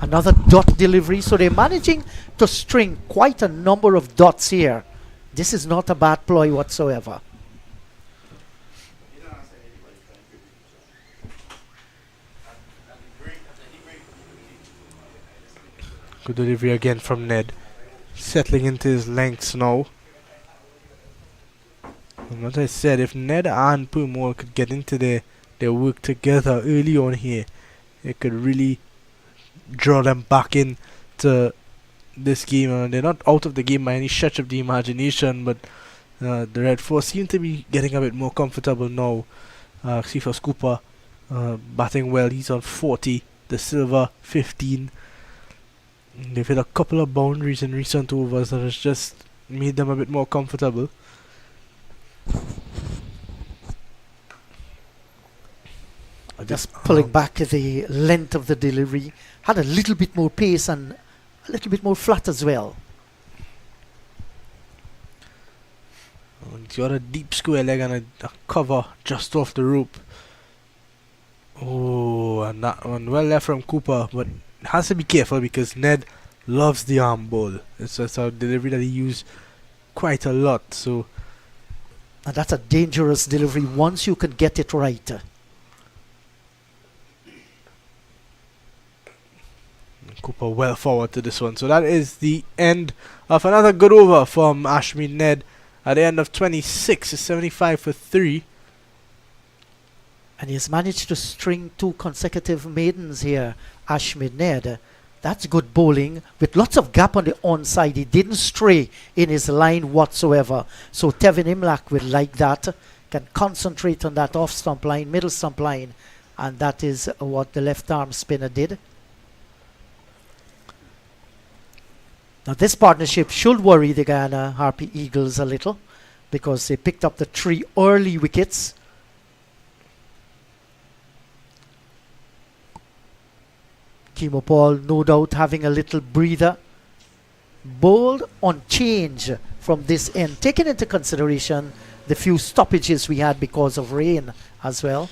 Another dot delivery, so they're managing to string quite a number of dots here. This is not a bad ploy whatsoever. Good delivery again from Ned. Settling into his lengths now. And what I said, if Ned and Pumol could get into their work together early on here, it could really draw them back into this game. They're not out of the game by any stretch of the imagination, but the Red Force seem to be getting a bit more comfortable now. Cephas Cooper batting well, he's on 40, the Silver 15. They've hit a couple of boundaries in recent overs that has just made them a bit more comfortable. Just pulling back the length of the delivery. Had a little bit more pace and a little bit more flat as well. He's got a deep square leg and a cover just off the rope. Oh, and that one well left from Cooper, but has to be careful because Ned loves the arm ball. It's a delivery that he used quite a lot. So, and that's a dangerous delivery once you can get it right. Cooper well forward to this one. So that is the end of another good over from Ashmead Ned at the end of 26. It's 75 for 3. And he's managed to string 2 consecutive maidens here, Ashmead Ned. That's good bowling with lots of gap on the onside. He didn't stray in his line whatsoever. So Tevin Imlach will like that. Can concentrate on that off stump line, middle stump line. And that is what the left arm spinner did. Now this partnership should worry the Guyana Harpy Eagles a little because they picked up the 3 early wickets. Kimo Paul no doubt having a little breather. Bowled on change from this end, taking into consideration the few stoppages we had because of rain as well.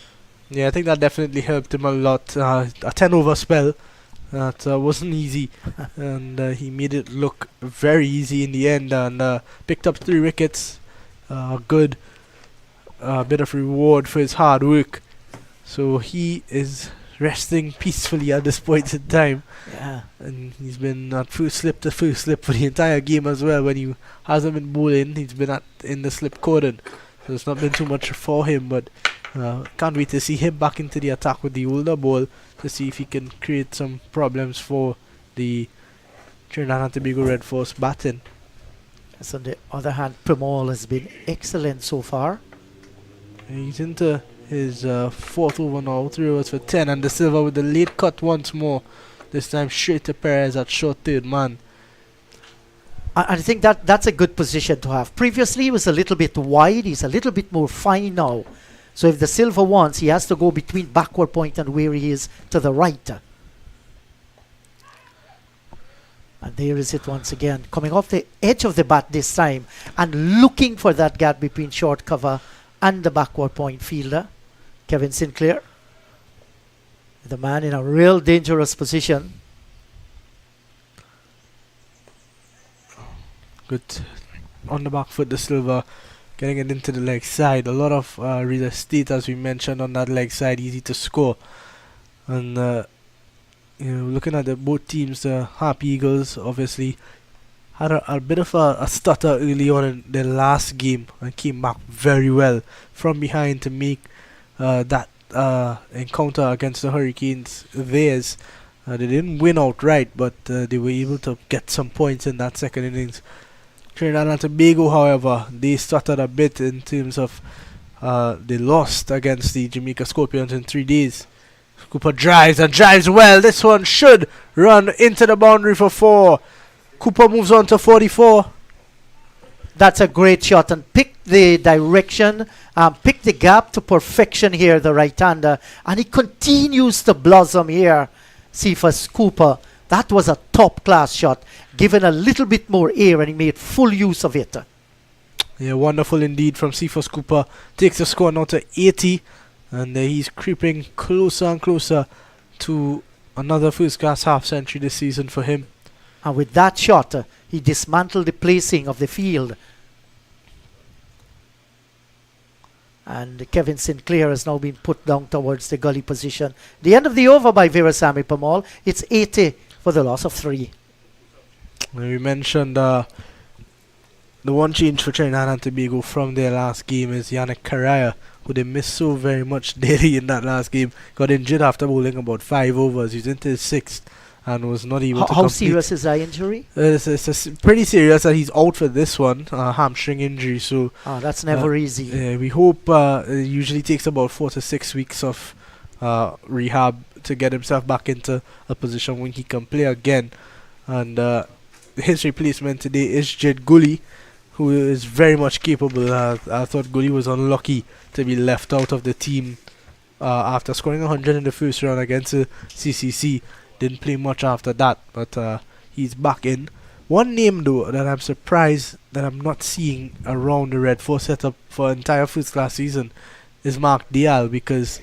Yeah, I think that definitely helped him a lot. A 10 over spell. That wasn't easy, and he made it look very easy in the end, and picked up 3 wickets. Good bit of reward for his hard work. So he is resting peacefully at this point in time. Yeah. And he's been at first slip to first slip for the entire game as well. When he hasn't been bowling, he's been in the slip cordon. So it's not been too much for him, but can't wait to see him back into the attack with the older ball to see if he can create some problems for the Trinidad and Tobago Red Force batting. So on the other hand, Primal has been excellent so far. He's into his 4th over now, 3 overs for 10, and the Silver with the late cut once more. This time straight to Perez at short third man. I think that's a good position to have. Previously he was a little bit wide, he's a little bit more fine now. So if the Silver wants, he has to go between backward point and where he is to the right. And there is it once again, coming off the edge of the bat this time and looking for that gap between short cover and the backward point fielder, Kevin Sinclair. The man in a real dangerous position. Good on the back foot, the Silver. Getting it into the leg side. A lot of real estate, as we mentioned, on that leg side. Easy to score. And, looking at both teams, the Harpy Eagles obviously had a bit of a stutter early on in their last game and came back very well from behind to make that encounter against the Hurricanes theirs. They didn't win outright, but they were able to get some points in that second innings. Trinidad and Tobago, however, they stuttered a bit in terms of they lost against the Jamaica Scorpions in 3 days. Cooper drives and drives well. This one should run into the boundary for 4. Cooper moves on to 44. That's a great shot, and picked the direction, picked the gap to perfection here, the right-hander, and he continues to blossom here. Cephas Cooper, that was a top-class shot, given a little bit more air, and he made full use of it. Yeah, wonderful indeed from Cephas Cooper. Takes the score now to 80, and he's creeping closer and closer to another first-class half-century this season for him. And with that shot, he dismantled the placing of the field. And Kevin Sinclair has now been put down towards the gully position. The end of the over by Veerasamy Permaul. It's 80 for the loss of 3. We mentioned the one change for Trinidad and Tobago from their last game is Yannick Caraya, who they missed so very much daily in that last game. Got injured after bowling about 5 overs. He's into his 6th and was not able to complete. How serious is that injury? It's pretty serious that he's out for this one, hamstring injury. So that's never easy. We hope it usually takes about 4 to 6 weeks of rehab to get himself back into a position when he can play again. And his replacement today is Jed Gully, who is very much capable. I thought Gully was unlucky to be left out of the team after scoring 100 in the first round against the CCC. Didn't play much after that, but he's back in. One name though that I'm surprised that I'm not seeing around the Red 4 setup for entire first class season is Mark Dial, because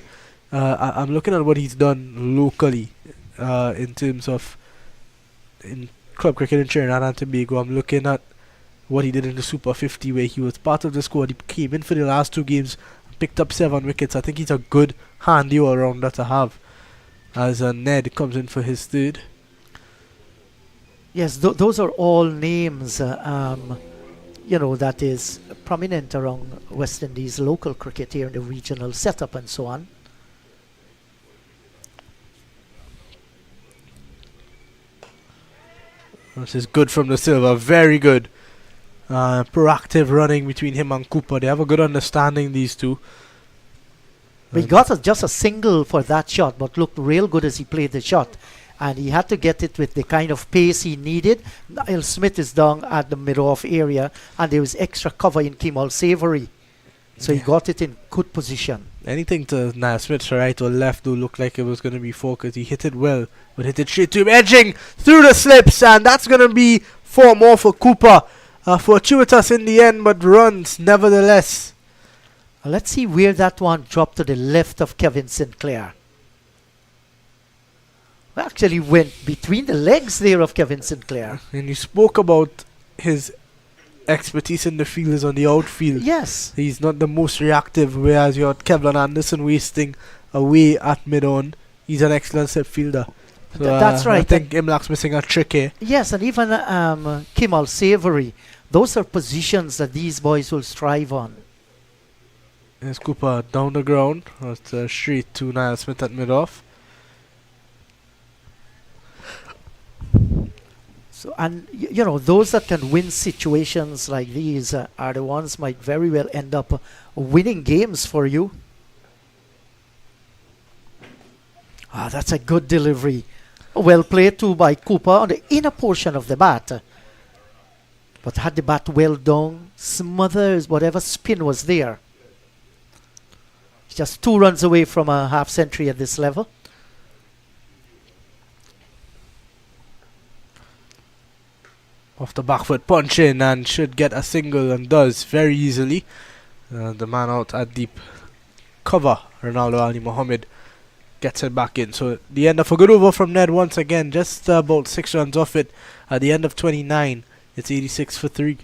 I'm looking at what he's done locally in terms of in club cricket in Trinidad and Tobago. I'm looking at what he did in the Super 50, where he was part of the squad. He came in for the last 2 games, picked up 7 wickets. I think he's a good handy all-rounder to have, as Ned comes in for his 3rd. Yes, those are all names, that is prominent around West Indies local cricket here in the regional setup and so on. This is good from the Silver, very good. Proactive running between him and Cooper. They have a good understanding, these two. He got just a single for that shot, but looked real good as he played the shot. And he had to get it with the kind of pace he needed. Niall Smith is down at the mid-off area, and there was extra cover in Kemal Savory. So he got it in good position. Anything to Niall Smith's right or left do look like it was going to be 4, because he hit it well, but hit it straight to him, edging through the slips, and that's going to be 4 more for Cooper. Fortuitous in the end, but runs nevertheless. Let's see where that one dropped to the left of Kevin Sinclair. Well, actually went between the legs there of Kevin Sinclair. And you spoke about his expertise in the field is on the outfield. Yes. He's not the most reactive, whereas you had Kevlin Anderson wasting away at mid-on. He's an excellent set fielder. So, that's right. I think Imlak's missing a trick here. Yes, and even Kemal Savory. Those are positions that these boys will strive on. There's Cooper down the ground. It's straight to Niall Smith at mid-off. So, and those that can win situations like these are the ones might very well end up winning games for you. That's a good delivery. Well played too by Cooper on the inner portion of the bat. But had the bat well down, smothers whatever spin was there. Just 2 runs away from a half century at this level. Off the back foot punch in, and should get a single, and does very easily. The man out at deep cover, Ronaldo Ali Mohammed, gets it back in. So the end of a good over from Ned once again, just about 6 runs off it. At the end of 29, it's 86 for 3.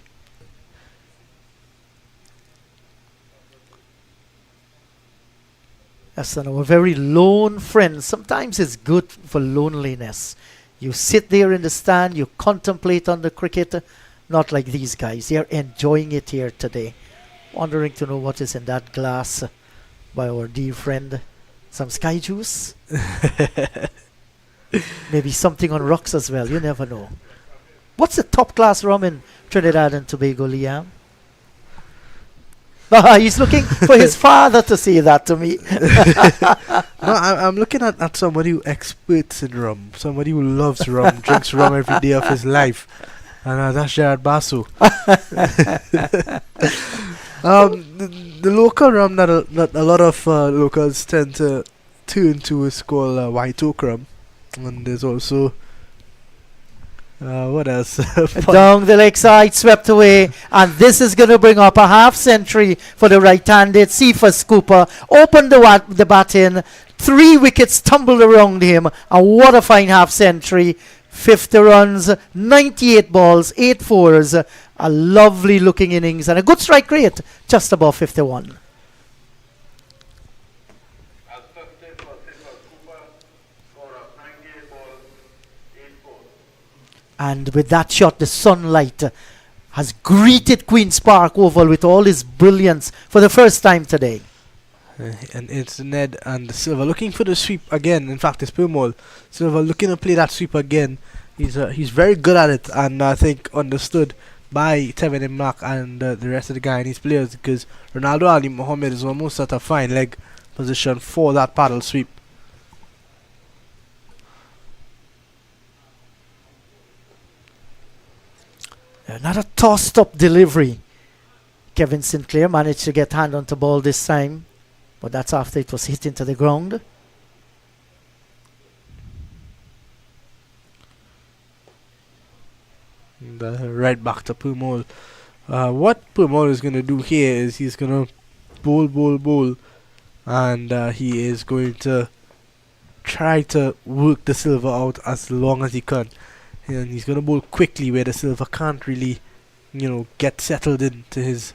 Yes, a very lone friend. Sometimes it's good for loneliness. You sit there in the stand, you contemplate on the cricket, not like these guys. They are enjoying it here today. Wondering to know what is in that glass by our dear friend. Some sky juice? Maybe something on rocks as well. You never know. What's the top class rum in Trinidad and Tobago, Liam? He's looking for his father to say that to me. No, I'm looking at somebody who experts in rum. Somebody who loves rum, drinks rum every day of his life. And that's Gerard Basu. The local rum that a lot of locals tend to turn to is called white oak rum. And there's also what else? Down the lakeside, swept away, and this is going to bring up a half century for the right-handed Cephas Cooper. Opened the bat in, 3 wickets tumbled around him, and what a fine half century. 50 runs, 98 balls, 8 fours, a lovely looking innings, and a good strike rate, just above 51. And with that shot, the sunlight has greeted Queen's Park Oval with all its brilliance for the first time today. And it's Ned and Silva looking for the sweep again. In fact, it's Pumol. Silva looking to play that sweep again. He's very good at it, and I think understood by Tevin Imlak and the rest of the Guyanese players, because Ronaldo Ali Mohammed is almost at a fine leg position for that paddle sweep. Another tossed up delivery. Kevin Sinclair managed to get hand onto ball this time, but that's after it was hit into the ground. And, right back to Pumol. What Pumol is going to do here is he's going to bowl, and he is going to try to work the Silva out as long as he can. And he's going to bowl quickly where the Silva can't really, get settled into his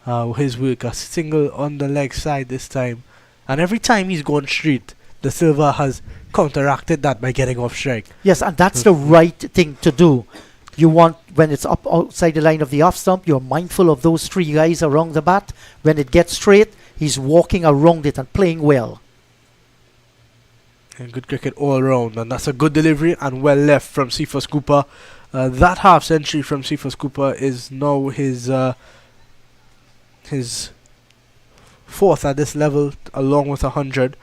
work. A single on the leg side this time. And every time he's gone straight, the Silva has counteracted that by getting off strike. Yes, and that's the right thing to do. You want, when it's up outside the line of the off stump, you're mindful of those 3 guys around the bat. When it gets straight, he's walking around it and playing well. And good cricket all round, and that's a good delivery and well left from Cephas Cooper. That half century from Cephas Cooper is now his 4th at this level, along with 100.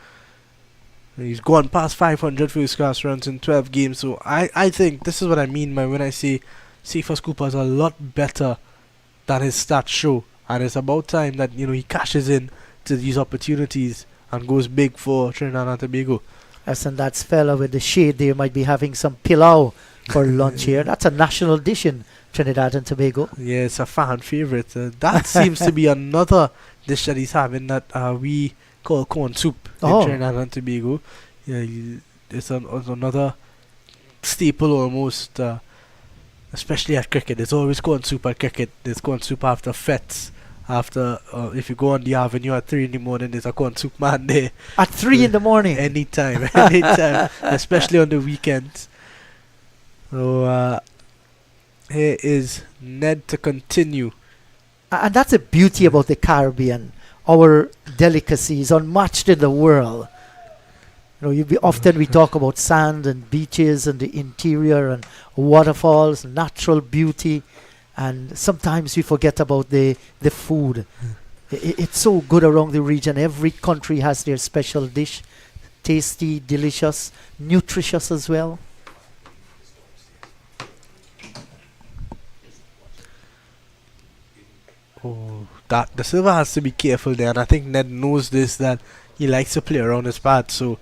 He's gone past 500 first class runs in 12 games. So I think this is what I mean by when I say Cephas Cooper is a lot better than his stats show, and it's about time that he cashes in to these opportunities and goes big for Trinidad and Tobago. Yes, and that fella with the shade there might be having some pilau for lunch here. That's a national dish in Trinidad and Tobago. Yeah, it's a fan favourite. That seems to be another dish that he's having that we call corn soup in Trinidad and Tobago. Yeah, it's another staple almost, especially at cricket. There's always corn soup at cricket. There's corn soup after fets. After, if you go on the avenue at 3 in the morning, there's a corn soup man there. At 3 in the morning? Anytime, especially on the weekends. So, here is Ned to continue. And that's the beauty about the Caribbean. Our delicacies unmatched in the world. Often we talk about sand and beaches and the interior and waterfalls, natural beauty. And sometimes we forget about the food. It's so good around the region. Every country has their special dish. Tasty, delicious, nutritious as well. Oh, the Silva has to be careful there. And I think Ned knows this, that he likes to play around his bat. So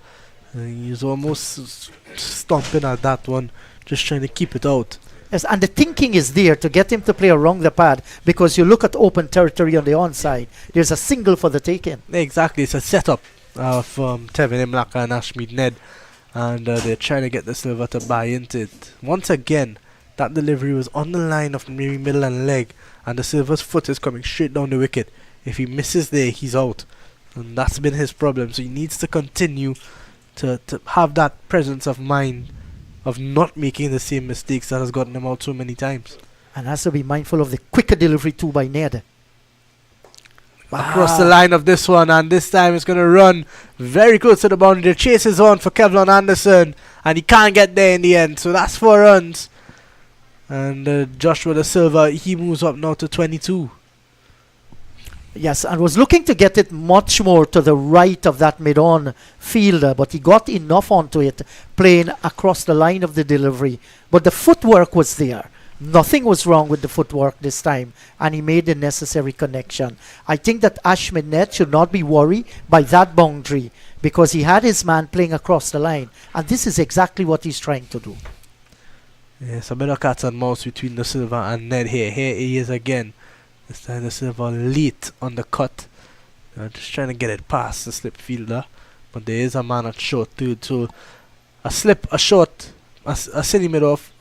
he's almost stomping at that one, just trying to keep it out. Yes, and the thinking is there to get him to play around the pad, because you look at open territory on the onside, there's a single for the taking. Exactly, it's a setup from Tevin Imlaka and Ashmead Ned, and they're trying to get the Silva to buy into it. Once again, that delivery was on the line of maybe middle and leg, and the Silva's foot is coming straight down the wicket. If he misses there, he's out, and that's been his problem. So he needs to continue to have that presence of mind of not making the same mistakes that has gotten him out so many times. And has to be mindful of the quicker delivery too by Ned. Across the line of this one, and this time it's going to run very close to the boundary. The chase is on for Kevlon Anderson, and he can't get there in the end. So that's 4 runs. And Joshua Da Silva, he moves up now to 22. Yes, and was looking to get it much more to the right of that mid-on fielder, but he got enough onto it, playing across the line of the delivery. But the footwork was there, Nothing was wrong with the footwork this time, and he made the necessary connection. I think that Ashmid Net should not be worried by that boundary, because he had his man playing across the line, and this is exactly what he's trying to do. Yes, a bit of cat and mouse between the Silva and Ned here. Here he is again. This time the Silva late on the cut. Just trying to get it past the slip fielder. But there is a man at short third. So a slip, a short, a silly mid off,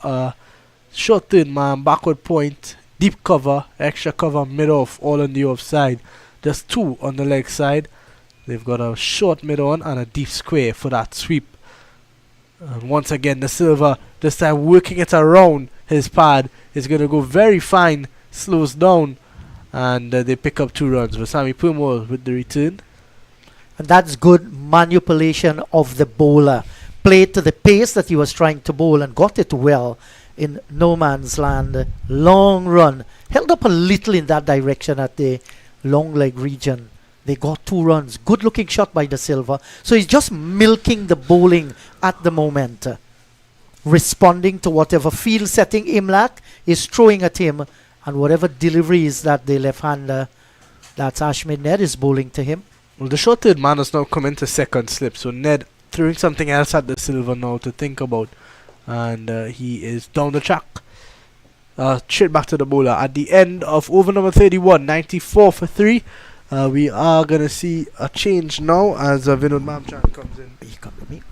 short third man, backward point, deep cover, extra cover, mid off, all on the offside. Just two on the leg side. They've got a short mid on and a deep square for that sweep. And once again, the Silva, this time working it around his pad, is going to go very fine, slows down, and they pick up 2 runs. For Sammy Pumol with the return. And that's good manipulation of the bowler. Played to the pace that he was trying to bowl and got it well in no man's land. Long run. Held up a little in that direction at the long leg region. They got 2 runs. Good looking shot by the Silva. So he's just milking the bowling at the moment. Responding to whatever field setting Imlach is throwing at him, and whatever deliveries that the left-hander, that's Ashmid Ned, is bowling to him. Well, the short third man has now come into second slip. So Ned throwing something else at the Silva now to think about. And he is down the track. Straight back to the bowler. At the end of over number 31, 94 for 3. We are going to see a change now as Vinod Mamchan comes in. He come to me.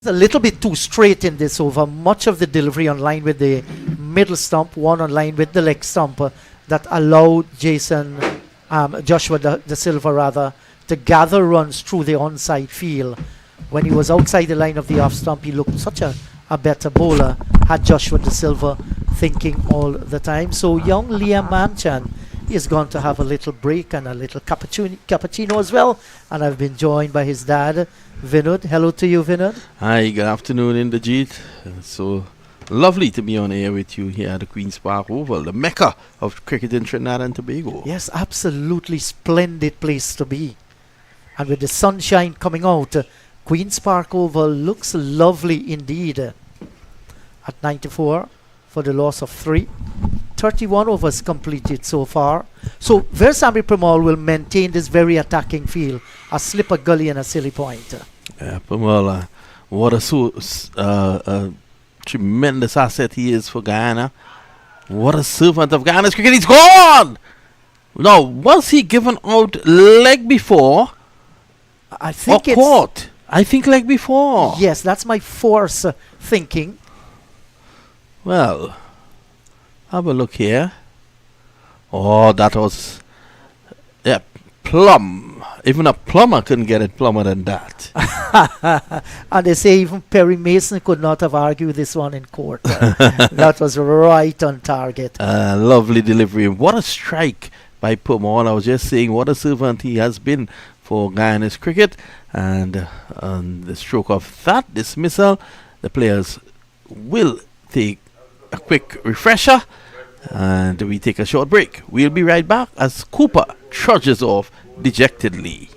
It's a little bit too straight in this over. Much of the delivery on line with the middle stump, one on line with the leg stump, that allowed Joshua the Silva rather, to gather runs through the onside field. When he was outside the line of the off stump, he looked such a better bowler, had Joshua the Silva thinking all the time. So young Liam Mamchan is going to have a little break and a little cappuccino as well. And I've been joined by his dad, Vinod. Hello to you, Vinod. Hi, good afternoon, Inderjeet. So lovely to be on air with you here at the Queen's Park Oval, the mecca of cricket in Trinidad and Tobago. Yes, absolutely splendid place to be. And with the sunshine coming out, Queen's Park Oval looks lovely indeed. At 94 for the loss of 3. 31 overs completed so far. So Versami Pramal will maintain this very attacking field. A slip, a gully and a silly point. Yeah, Pramal, what a tremendous asset he is for Guyana. What a servant of Guyana's cricket. He's gone! Now, was he given out leg before? I think or caught? I think leg before. Yes, that's my force thinking. Well, have a look here. Oh, that was... Yeah, plumb. Even a plumber couldn't get it plumber than that. And they say even Perry Mason could not have argued this one in court. That was right on target. Lovely delivery. What a strike by Pumol. I was just saying what a servant he has been for Guyana's cricket. And on the stroke of that dismissal, the players will take a quick refresher and we take a short break. We'll be right back as Cooper trudges off dejectedly.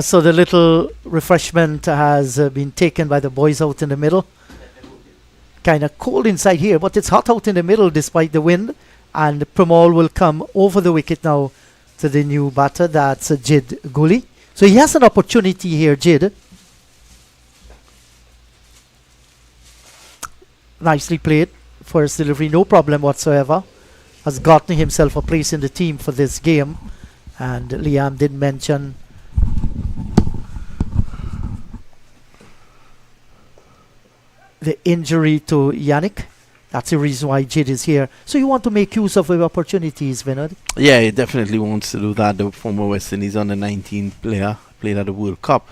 So the little refreshment has been taken by the boys out in the middle. Kind of cold inside here, but it's hot out in the middle despite the wind. And Pramal will come over the wicket now to the new batter. That's Jid Guli. So he has an opportunity here, Jid. Nicely played. First delivery, no problem whatsoever. Has gotten himself a place in the team for this game. And Liam did mention the injury to Yannick. That's the reason why Jid is here. So you want to make use of the opportunities, Vinod? Yeah, he definitely wants to do that. The former West Indies under 19 player played at the World Cup.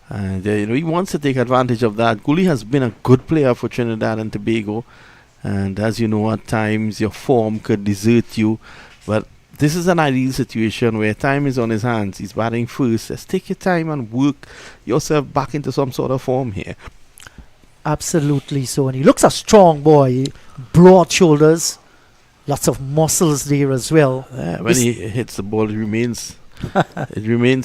And he wants to take advantage of that. Guli has been a good player for Trinidad and Tobago. And as you know, at times your form could desert you. But this is an ideal situation where time is on his hands. He's batting first. Just take your time and work yourself back into some sort of form here. Absolutely so. And he looks a strong boy. Broad shoulders. Lots of muscles there as well. When he hits the ball, it remains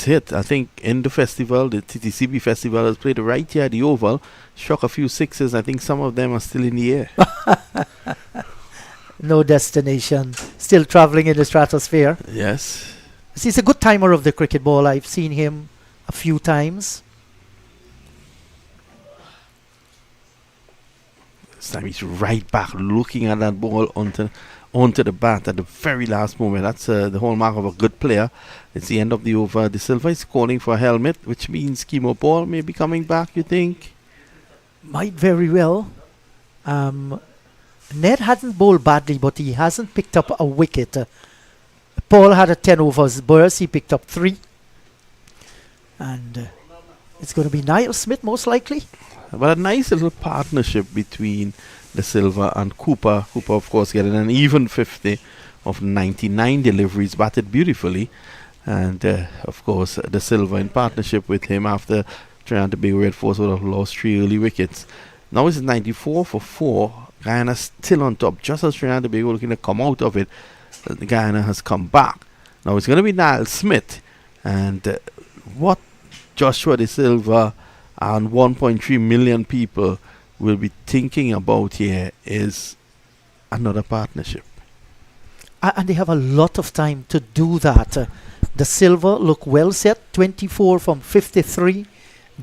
hit. I think in the festival, the TTCB festival has played right here at the Oval. Struck a few sixes. I think some of them are still in the air. No destination. Still traveling in the stratosphere. Yes. He's a good timer of the cricket ball. I've seen him a few times. This time he's right back looking at that ball onto the bat at the very last moment. That's the hallmark of a good player. It's the end of the over. De Silva is calling for a helmet, which means Chemo Ball may be coming back, you think? Might very well. Ned hasn't bowled badly, but he hasn't picked up a wicket. Paul had a 10 overs burst. He picked up 3. And it's going to be Niall Smith most likely. But a nice little partnership between De Silva and Cooper. Cooper, of course, getting an even 50 of 99 deliveries, batted beautifully. And, of course, De Silva in partnership with him after Trinidad and Tobago Red Force would have lost 3 early wickets. Now it's 94 for 4. Guyana still on top. Just as Trinidad and Tobago looking to come out of it, Guyana has come back. Now it's going to be Niall Smith. And what Joshua De Silva and 1.3 million people will be thinking about here is another partnership. And they have a lot of time to do that. De Silva look well set, 24 from 53.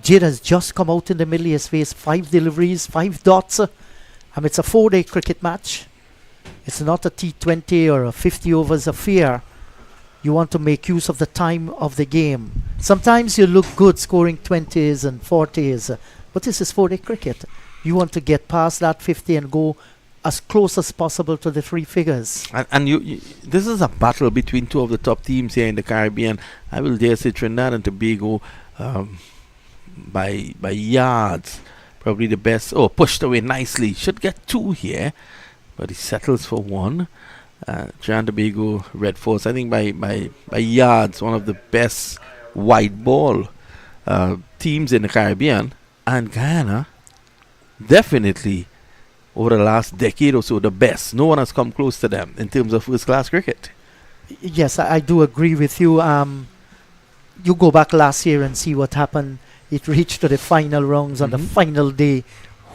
Jid has just come out in the middle. He has faced 5 deliveries, 5 dots. It's a 4-day cricket match. It's not a T20 or a 50 overs affair. You want to make use of the time of the game. Sometimes you look good scoring 20s and 40s, but this is 4-day cricket. You want to get past that 50 and go as close as possible to the 3 figures. And you this is a battle between 2 of the top teams here in the Caribbean. I will dare say Trinidad and Tobago by yards. Probably the best. Oh, pushed away nicely. Should get 2 here, but he settles for 1. Trinidad and Tobago Red Force, I think by yards, one of the best white ball teams in the Caribbean. And Guyana, definitely over the last decade or so, the best. No one has come close to them in terms of first-class cricket. Yes, I do agree with you. You go back last year and see what happened. It reached to the final rounds on the final day.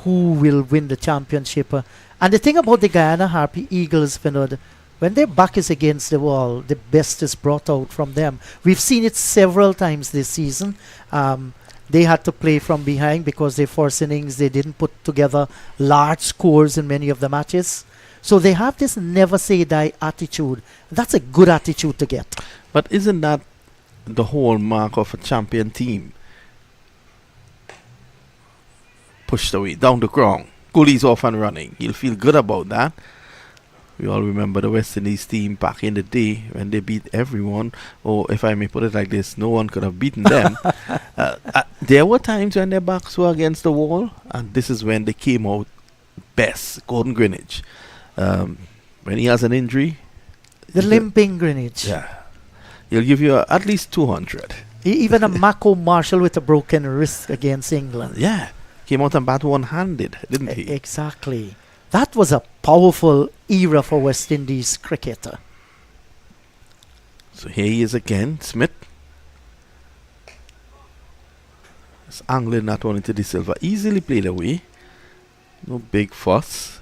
Who will win the championship? And the thing about the Guyana Harpy Eagles, Vinod, when their back is against the wall, the best is brought out from them. We've seen it several times this season. They had to play from behind because their first innings, they didn't put together large scores in many of the matches. So they have this never say die attitude. That's a good attitude to get. But isn't that the hallmark of a champion team? Pushed away, down the ground. Goalie's off and running. You'll feel good about that. We all remember the West Indies team back in the day when they beat everyone. Or if I may put it like this, no one could have beaten them. There were times when their backs were against the wall, and this is when they came out best. Gordon Greenwich. When he has an injury, the limping Greenwich. Yeah. He'll give you at least 200. Even a Mako Marshall with a broken wrist against England. Yeah. Came out and bat one-handed, didn't he? Exactly. That was a powerful era for West Indies cricket. So here he is again, Smith. It's angling that one into the silver. Easily played away. No big fuss.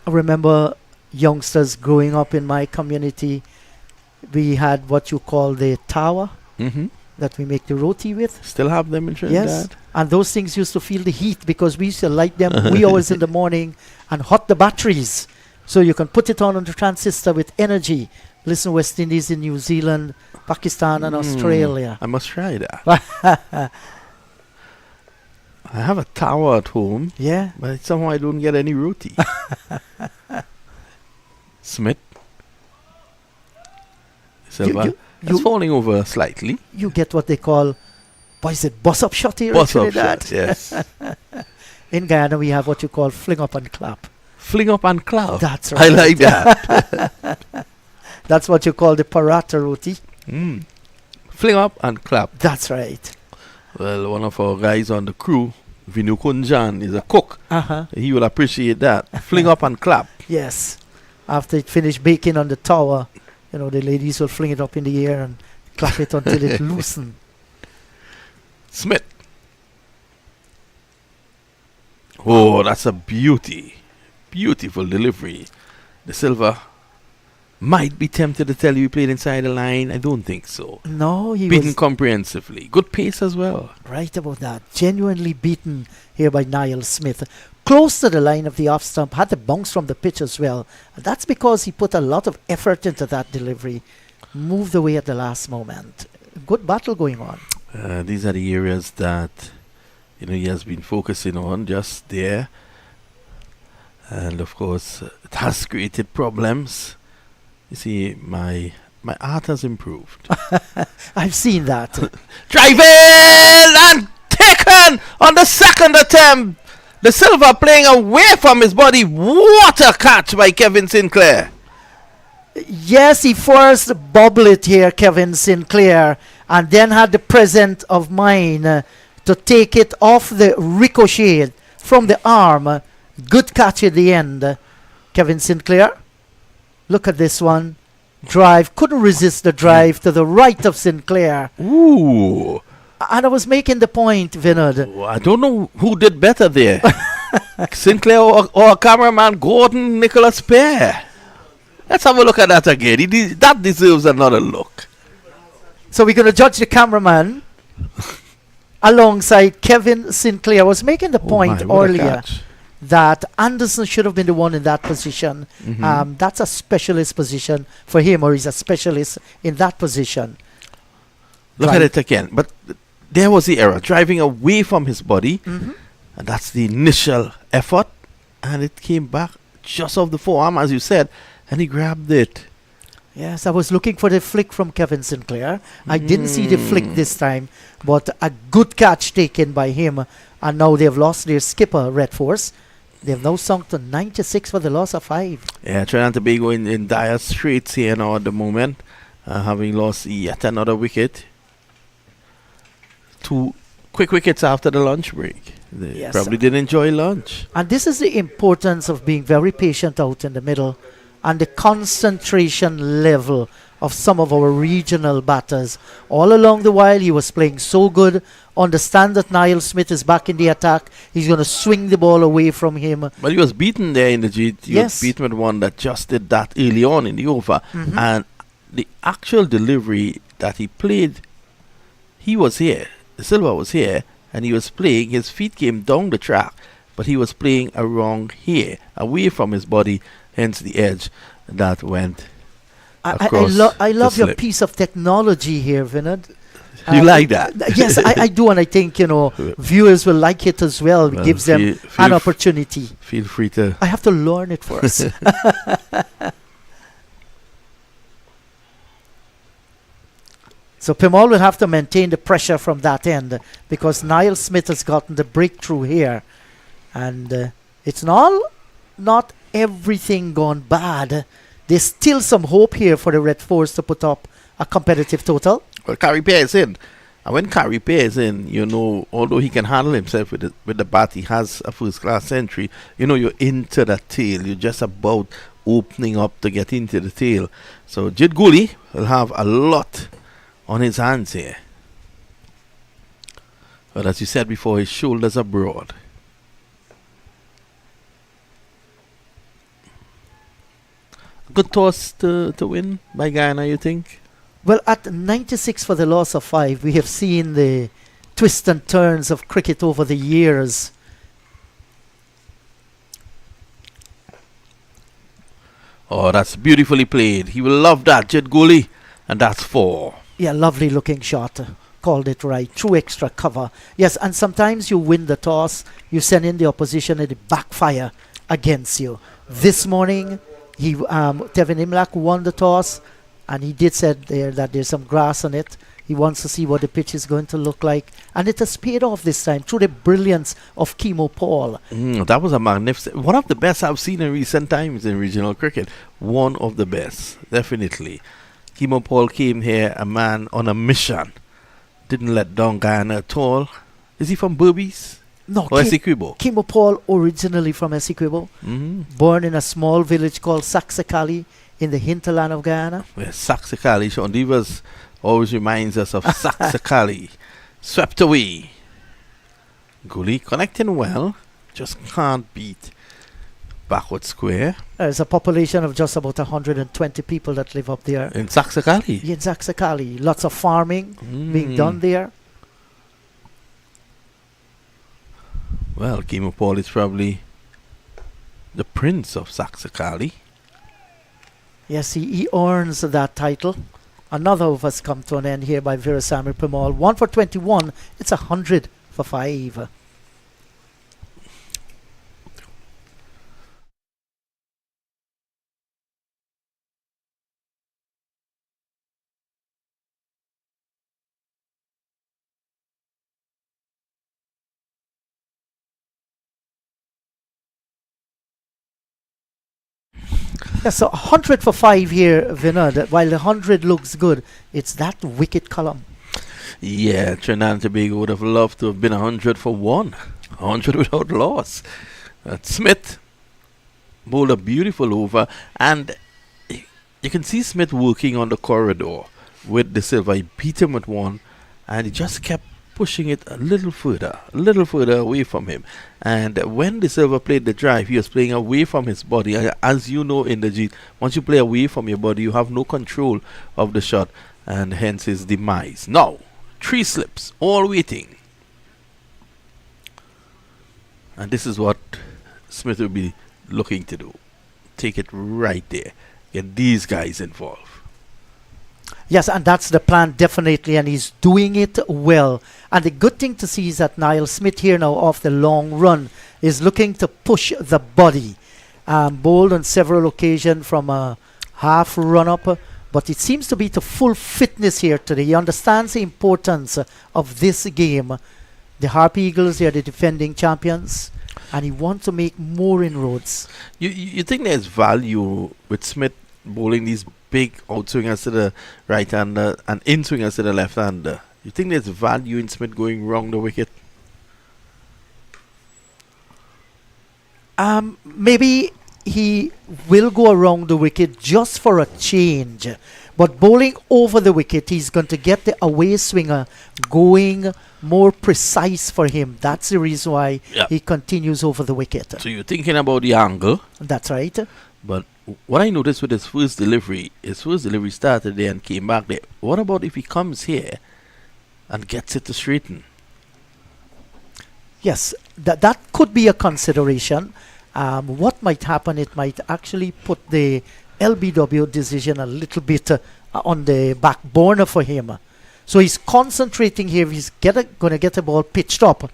I remember youngsters growing up in my community. We had what you call the tower that we make the roti with. Still have them in Trinidad? Yes, and those things used to feel the heat because we used to light them wee hours in the morning and hot the batteries. So you can put it on the transistor with energy. Listen, West Indies in New Zealand, Pakistan and Australia. I must try that. I have a tower at home. Yeah. But somehow I don't get any roti. Smith. Silver. It's falling over slightly. You get what they call, what is it, bus up shot here Bus in up Trinidad? shot, yes. In Guyana, we have what you call fling up and clap. Fling up and clap. That's I right. like that. That's what you call the parata roti. Fling up and clap. That's right. Well, one of our guys on the crew, Vinu Kunjan, is a cook. He will appreciate that. Fling up and clap. Yes. After it finished baking on the tower, you know, the ladies will fling it up in the air and clap it until it loosens. Smith. Oh, that's a beauty. Beautiful delivery. The silver might be tempted to tell you he played inside the line. I don't think so. No, he beaten was comprehensively. Good pace as well. right about that. Genuinely beaten here by Niall Smith. Close to the line of the off stump. Had the bounce from the pitch as well. That's because he put a lot of effort into that delivery. Moved away at the last moment. Good battle going on. These are the areas that he has been focusing on just there. And of course, it has created problems. You see, my art has improved. I've seen that. Driving and taken on the second attempt. The silver playing away from his body. What a catch by Kevin Sinclair. Yes, he first bobbled it here, Kevin Sinclair, and then had the presence of mind to take it off the ricochet from the arm. Good catch at the end. Kevin Sinclair. Look at this one. Drive. Couldn't resist the drive to the right of Sinclair. Ooh. And I was making the point, Vinod. Oh, I don't know who did better there. Sinclair or cameraman Gordon Nicholas Pear. Let's have a look at that again. That deserves another look. So we're going to judge the cameraman alongside Kevin Sinclair. I was making the point earlier that Anderson should have been the one in that position. That's a specialist position for him, or he's a specialist in that position. Look at it again. But there was the error. Driving away from his body. And that's the initial effort. And it came back just off the forearm, as you said. And he grabbed it. Yes, I was looking for the flick from Kevin Sinclair. I didn't see the flick this time. But a good catch taken by him. And now they've lost their skipper, Red Force. They've now sunk to 96 for the loss of 5. Yeah, Trinidad and Tobago in dire straits here now at the moment. Having lost yet another wicket. 2 quick wickets after the lunch break. They probably didn't enjoy lunch. And this is the importance of being very patient out in the middle and the concentration level of some of our regional batters. All along the while, he was playing so good. Understand that Niall Smith is back in the attack. He's going to swing the ball away from him. But he was beaten there in the G. He was beaten with one that just did that early on in the over. And the actual delivery that he played, he was here. The silver was here. And he was playing. His feet came down the track. But he was playing around here. Away from his body. Hence the edge that went across. I love your piece of technology here, Vinod. You like that? Yes, I do, and I think viewers will like it as well. It gives them an opportunity. Feel free to. I have to learn it first. So Pimal will have to maintain the pressure from that end because Niall Smith has gotten the breakthrough here, and it's not everything gone bad. There's still some hope here for the Red Force to put up a competitive total. Well, Carrie Pear is in. And when Carrie Pear is in, although he can handle himself with the bat, he has a first-class century. You're into that tail. You're just about opening up to get into the tail. So Jid Gooley will have a lot on his hands here. But as you said before, his shoulders are broad. Good toss to win by Guyana, you think? Well, at 96 for the loss of 5, we have seen the twists and turns of cricket over the years. Oh, that's beautifully played. He will love that, Jet Gooley. And that's 4. Yeah, lovely looking shot. Called it right. True extra cover. Yes, and sometimes you win the toss, you send in the opposition and it backfire against you. This morning, Tevin Imlach won the toss, and he did said there that there's some grass on it. He wants to see what the pitch is going to look like, and it has paid off this time through the brilliance of Kimo Paul. That was a magnificent, one of the best I've seen in recent times in regional cricket. One of the best, definitely. Kimo Paul came here, a man on a mission. Didn't let down Guyana at all. Is he from Berbice? No, or Essequibo? Kimo Paul, originally from Essequibo, born in a small village called Saxakali in the hinterland of Guyana. Yes, Saxakali. Sean Divas always reminds us of Saxakali. Swept away. Gooley connecting well, just can't beat backward square. There's a population of just about 120 people that live up there. In Saxakali? In Saxakali. Lots of farming being done there. Well, Kimo Paul is probably the prince of Saxakali. Yes, he earns that title. Another of us come to an end here by Veerasammy Premal. 1 for 21. It's 100 for 5. Yeah, so 100 for 5 here, Vinod. While the 100 looks good, it's that wicket column. Yeah, Trinidad and Tobago would have loved to have been 100 for 1. 100 without loss. Smith bowled a beautiful over, and you can see Smith working on the corridor with De Silva. He beat him with 1, and he just kept pushing it a little further away from him. And when De Silva played the drive, he was playing away from his body. As you know, in the G, once you play away from your body, you have no control of the shot, and hence his demise. Now, 3 slips, all waiting. And this is what Smith will be looking to do. Take it right there. Get these guys involved. Yes, and that's the plan, definitely, and he's doing it well. And the good thing to see is that Niall Smith here now, off the long run, is looking to push the body. Bowled on several occasions from a half run-up, but it seems to be to full fitness here today. He understands the importance of this game. The Harpy Eagles, they are the defending champions, and he wants to make more inroads. You think there's value with Smith bowling these big outswingers to the right hander and in-swingers to the left hander? You think there's value in Smith going round the wicket? Maybe he will go around the wicket just for a change. But bowling over the wicket, he's going to get the away swinger going more precise for him. That's the reason why he continues over the wicket. So you're thinking about the angle. That's right. But what I noticed with his first delivery started there and came back there. What about if he comes here and gets it to straighten? Yes, that could be a consideration. What might happen, it might actually put the LBW decision a little bit on the back burner for him. So he's concentrating here. He's going to get the ball pitched up.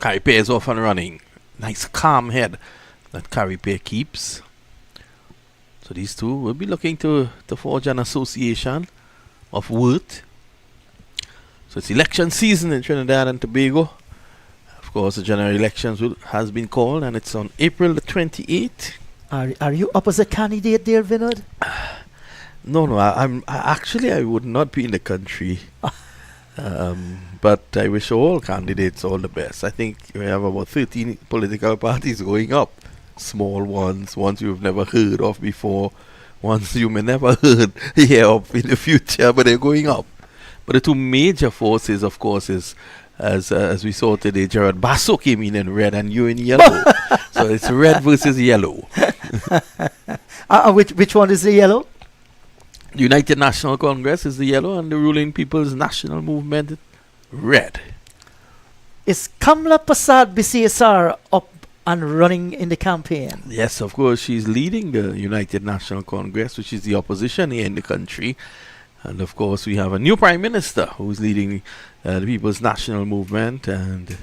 Carry Pair is off and running. Nice calm head that Carry Pair keeps. So these two will be looking to forge an association of worth. So it's election season in Trinidad and Tobago. Of course, the general elections has been called, and it's on April the 28th. Are you up as a candidate there, Vinod? No, I would not be in the country. But I wish all candidates all the best. I think we have about 13 political parties going up. Small ones you've never heard of before. ones you may never hear of in the future, but they're going up. But the two major forces, of course, is as we saw today, Gerard Basso came in red and you in yellow. So it's red versus yellow. Which one is the yellow? United National Congress is the yellow, and the ruling People's National Movement red. Is Kamla Prasad BCSR up and running in the campaign? Yes, of course, she's leading the United National Congress, which is the opposition here in the country. And of course, we have a new Prime Minister who's leading the People's National Movement. And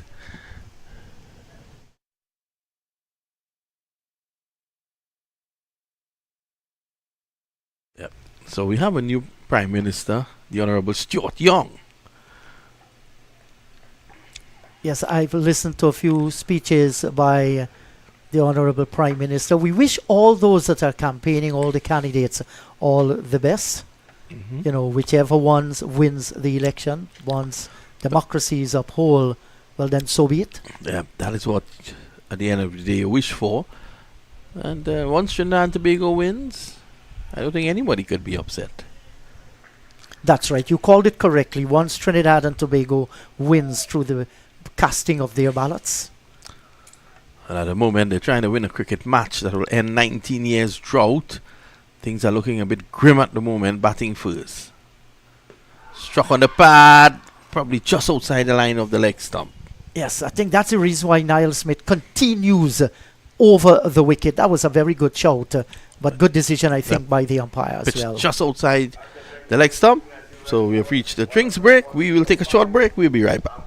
yep. So we have a new Prime Minister, the Honorable Stuart Young. Yes, I've listened to a few speeches by the Honorable Prime Minister. We wish all those that are campaigning, all the candidates, all the best. You know, whichever ones wins the election, once democracy is uphold, well then so be it. Yeah, that is what at the end of the day you wish for. And once Trinidad and Tobago wins, I don't think anybody could be upset. That's right, you called it correctly. Once Trinidad and Tobago wins through the casting of their ballots. And at the moment they're trying to win a cricket match that will end 19 years drought. Things are looking a bit grim at the moment, batting first. Struck on the pad, probably just outside the line of the leg stump. Yes, I think that's the reason why Niall Smith continues over the wicket. That was a very good shout, but good decision, I think, by the umpire as Pitch well. just outside the leg stump. So we have reached the drinks break. We will take a short break. We'll be right back.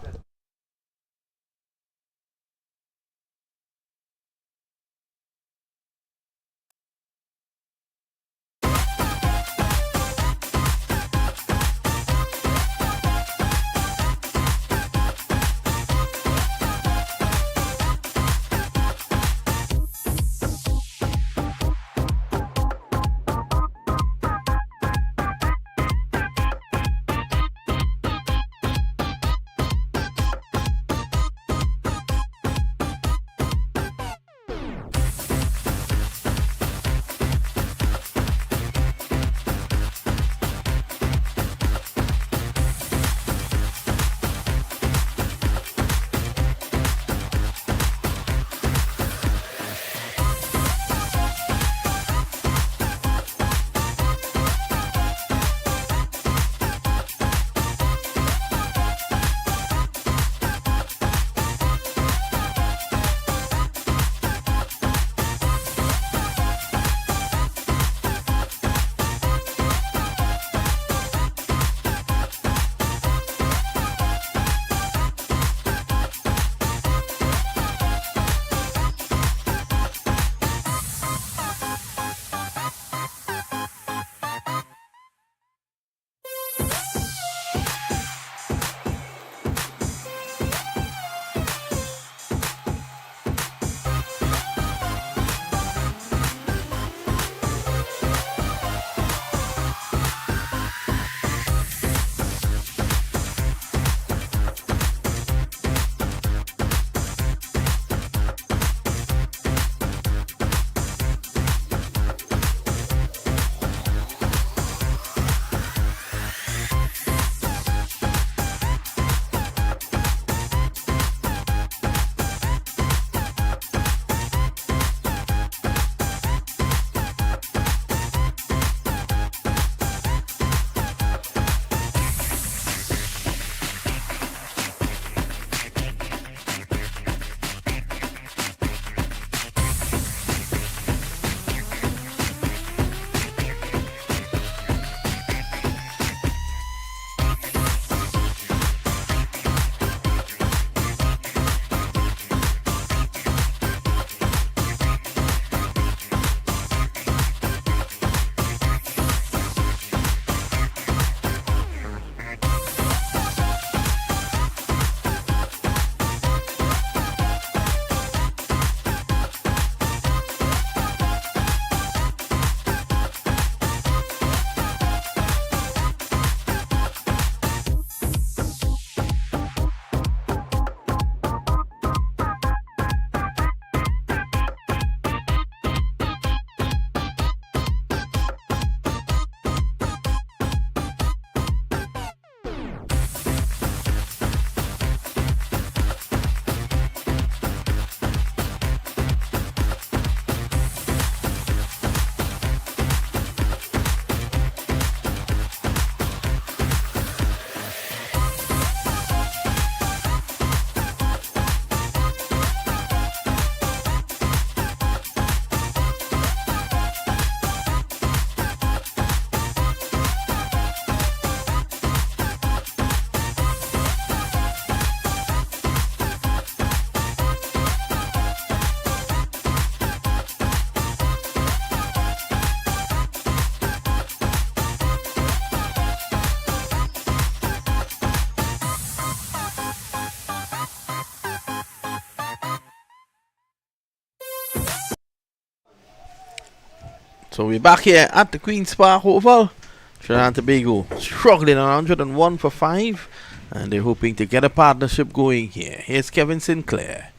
So we're back here at the Queen's Park Oval. Trinidad and Tobago struggling on 101 for 5. And they're hoping to get a partnership going here. Here's Kevin Sinclair.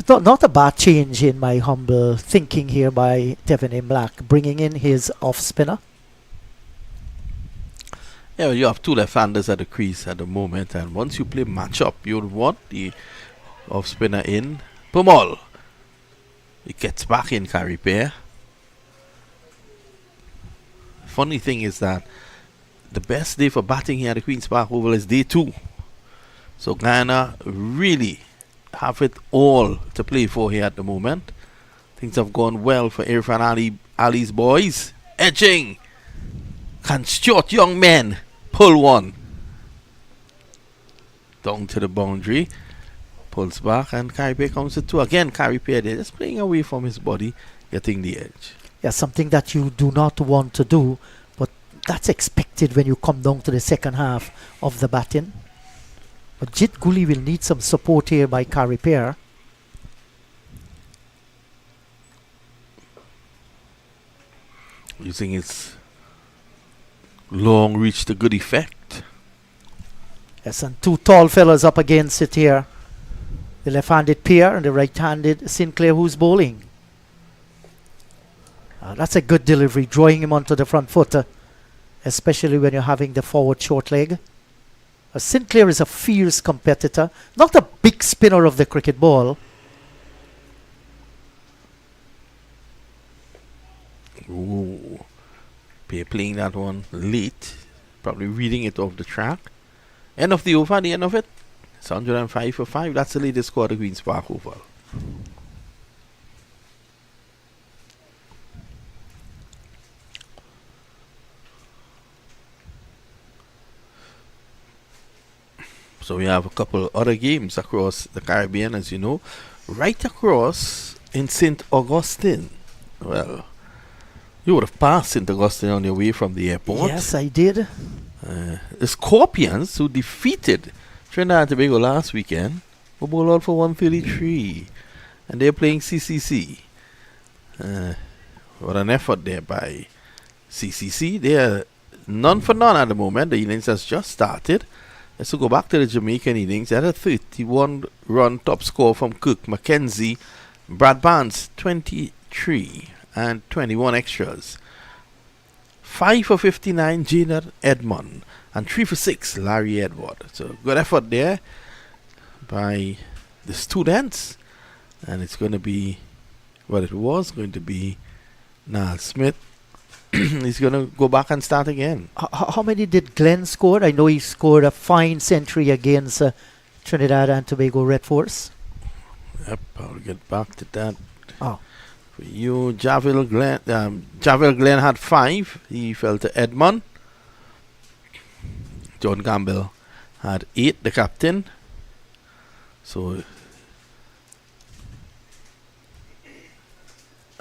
Not a bad change in my humble thinking here by Devin Imlach, bringing in his off spinner. Yeah, well, you have two left-handers at the crease at the moment, and once you play match-up, you would want the off spinner in. Pumal. It gets back in carry pair. Funny thing is that the best day for batting here at the Queen's Park Oval is day 2. So Guyana really have it all to play for here at the moment. Things have gone well for Irfan Ali's boys. Edging. Can Stuart young men pull one? Down to the boundary. Pulls back and Carry Pair comes to 2. Again, Carry Pair there just playing away from his body, getting the edge. Yeah, something that you do not want to do, but that's expected when you come down to the second half of the batting. But Jit Guli will need some support here by Carry Pair. Using his long reach to good effect. Yes, and two tall fellas up against it here. The left-handed Pair and the right-handed Sinclair who's bowling. That's a good delivery, drawing him onto the front foot, especially when you're having the forward short leg. Sinclair is a fierce competitor, not a big spinner of the cricket ball. Ooh. Pair playing that one late, probably reading it off the track. End of the over, the end of it. It's 105 for 5. That's the latest score at the Queen's Park Oval. So we have a couple other games across the Caribbean, as you know. Right across in St. Augustine. Well, you would have passed St. Augustine on your way from the airport. Yes, I did. The Scorpions, who defeated Trinidad and Tobago last weekend, were bowled out for 133. And they're playing CCC. What an effort there by CCC. They are none for none at the moment. The innings has just started. Let's go back to the Jamaican innings. They had a 31-run top score from Cook, Mackenzie, Brad Barnes, 23 and 21 extras. 5 for 59, Janer Edmond, and 3 for 6, Larry Edward. So good effort there by the students. And it's going to be what it was going to be. Niall Smith. He's going to go back and start again. How many did Glenn score? I know he scored a fine century against Trinidad and Tobago Red Force. Yep, I'll get back to that. Oh. For you, Javel Glenn had 5. He fell to Edmond. John Campbell had 8, the captain. So,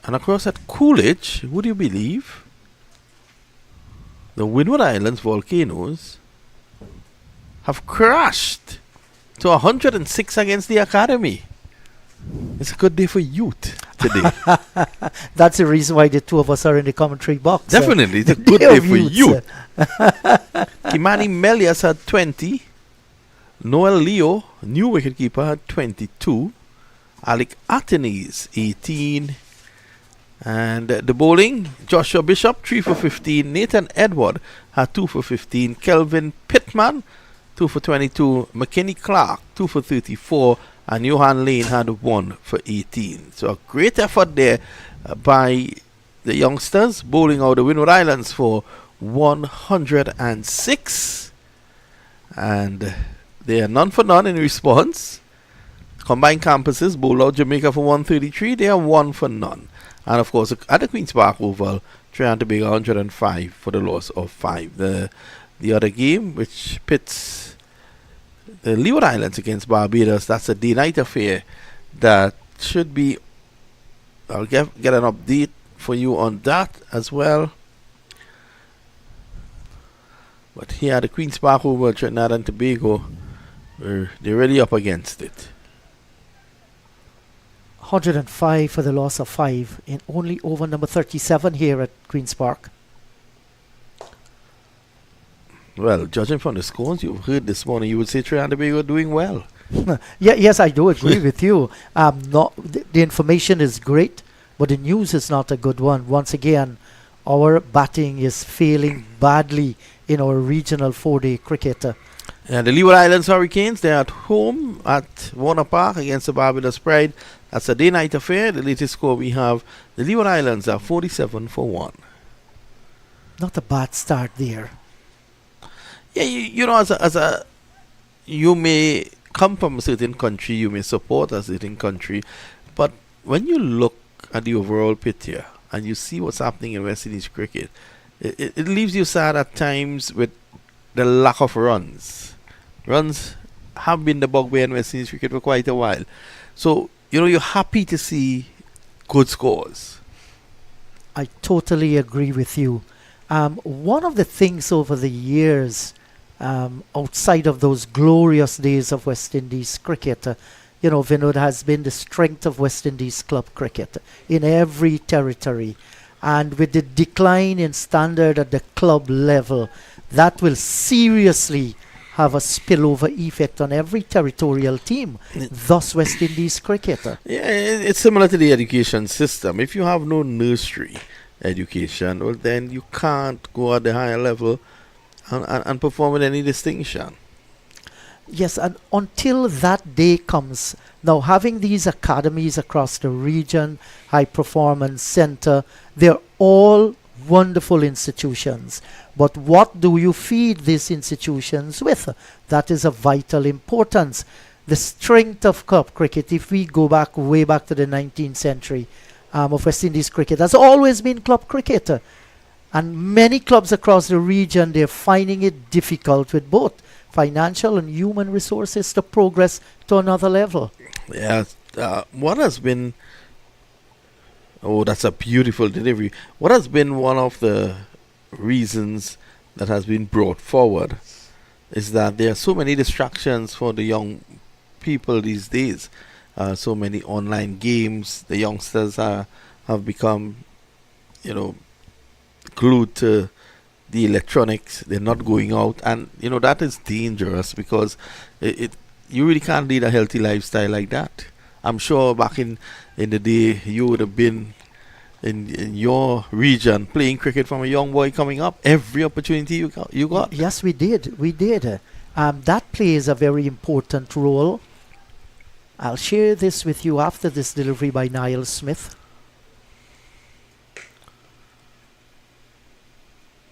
and across at Coolidge, would you believe, the Windward Islands volcanoes have crashed to 106 against the Academy. It's a good day for youth today. That's the reason why the two of us are in the commentary box. Definitely, it's a good day for youth. Kimani Melias had 20. Noel Leo, new wicketkeeper, had 22. Alec Atenes, 18. And the bowling, Joshua Bishop, 3 for 15. Nathan Edward had 2 for 15. Kelvin Pittman, 2 for 22. McKinney Clark, 2 for 34. And Johan Lane had 1 for 18. So a great effort there by the youngsters, bowling out the Windward Islands for 106. And they are none for none in response. Combined campuses bowl out Jamaica for 133. They are 1 for none. And of course, at the Queen's Park Oval, Trinidad and Tobago 105 for the loss of 5. The other game, which pits the Leeward Islands against Barbados, that's a day-night affair that should be. I'll get an update for you on that as well. But here at the Queen's Park Oval, Trinidad and Tobago, they're really up against it. 105 for the loss of 5 in only over number 37 here at Queen's Park. Well, judging from the scores you've heard this morning, you would say Trinidad and Tobago are doing well. Yes, I do agree with you. The information is great, but the news is not a good one. Once again, our batting is failing badly in our regional 4-day cricket. And the Leeward Islands Hurricanes, they're at home at Warner Park against the Barbados Pride. That's a day-night affair. The latest score we have, the Leeward Islands are 47 for 1. Not a bad start there. Yeah, you know, you may come from a certain country, you may support a certain country, but when you look at the overall picture and you see what's happening in West Indies cricket, it leaves you sad at times with the lack of runs. Runs have been the bugbear in West Indies cricket for quite a while. So, you know, you're happy to see good scores. I totally agree with you. One of the things over the years, outside of those glorious days of West Indies cricket, you know, Vinod, has been the strength of West Indies club cricket in every territory. And with the decline in standard at the club level, that will seriously have a spillover effect on every territorial team, thus West Indies cricket. Yeah, it's similar to the education system. If you have no nursery education, well, then you can't go at the higher level and perform with any distinction. Yes, and until that day comes, now having these academies across the region, High Performance Center, they're all wonderful institutions. But what do you feed these institutions with? That is of vital importance. The strength of club cricket, if we go back way back to the 19th century, of West Indies cricket, has always been club cricket. And many clubs across the region, they're finding it difficult with both financial and human resources to progress to another level. Yeah, what has been... Oh, that's a beautiful delivery. What has been one of the reasons that has been brought forward is that there are so many distractions for the young people these days. So many online games. The youngsters have become, you know, glued to the electronics. They're not going out, and you know that is dangerous because you really can't lead a healthy lifestyle like that. I'm sure back in the day you would have been in your region playing cricket from a young boy coming up. Every opportunity you got. Yes, we did. That plays a very important role. I'll share this with you after this delivery by Niall Smith.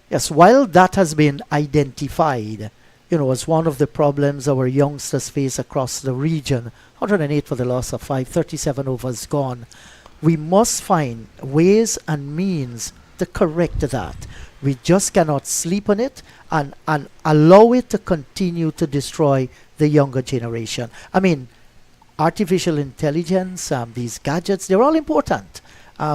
Yes, while that has been identified, you know, as one of the problems our youngsters face across the region, 108 for the loss of 5, 37 overs gone, we must find ways and means to correct that. We just cannot sleep on it and allow it to continue to destroy the younger generation. I mean, artificial intelligence, these gadgets, they're all important.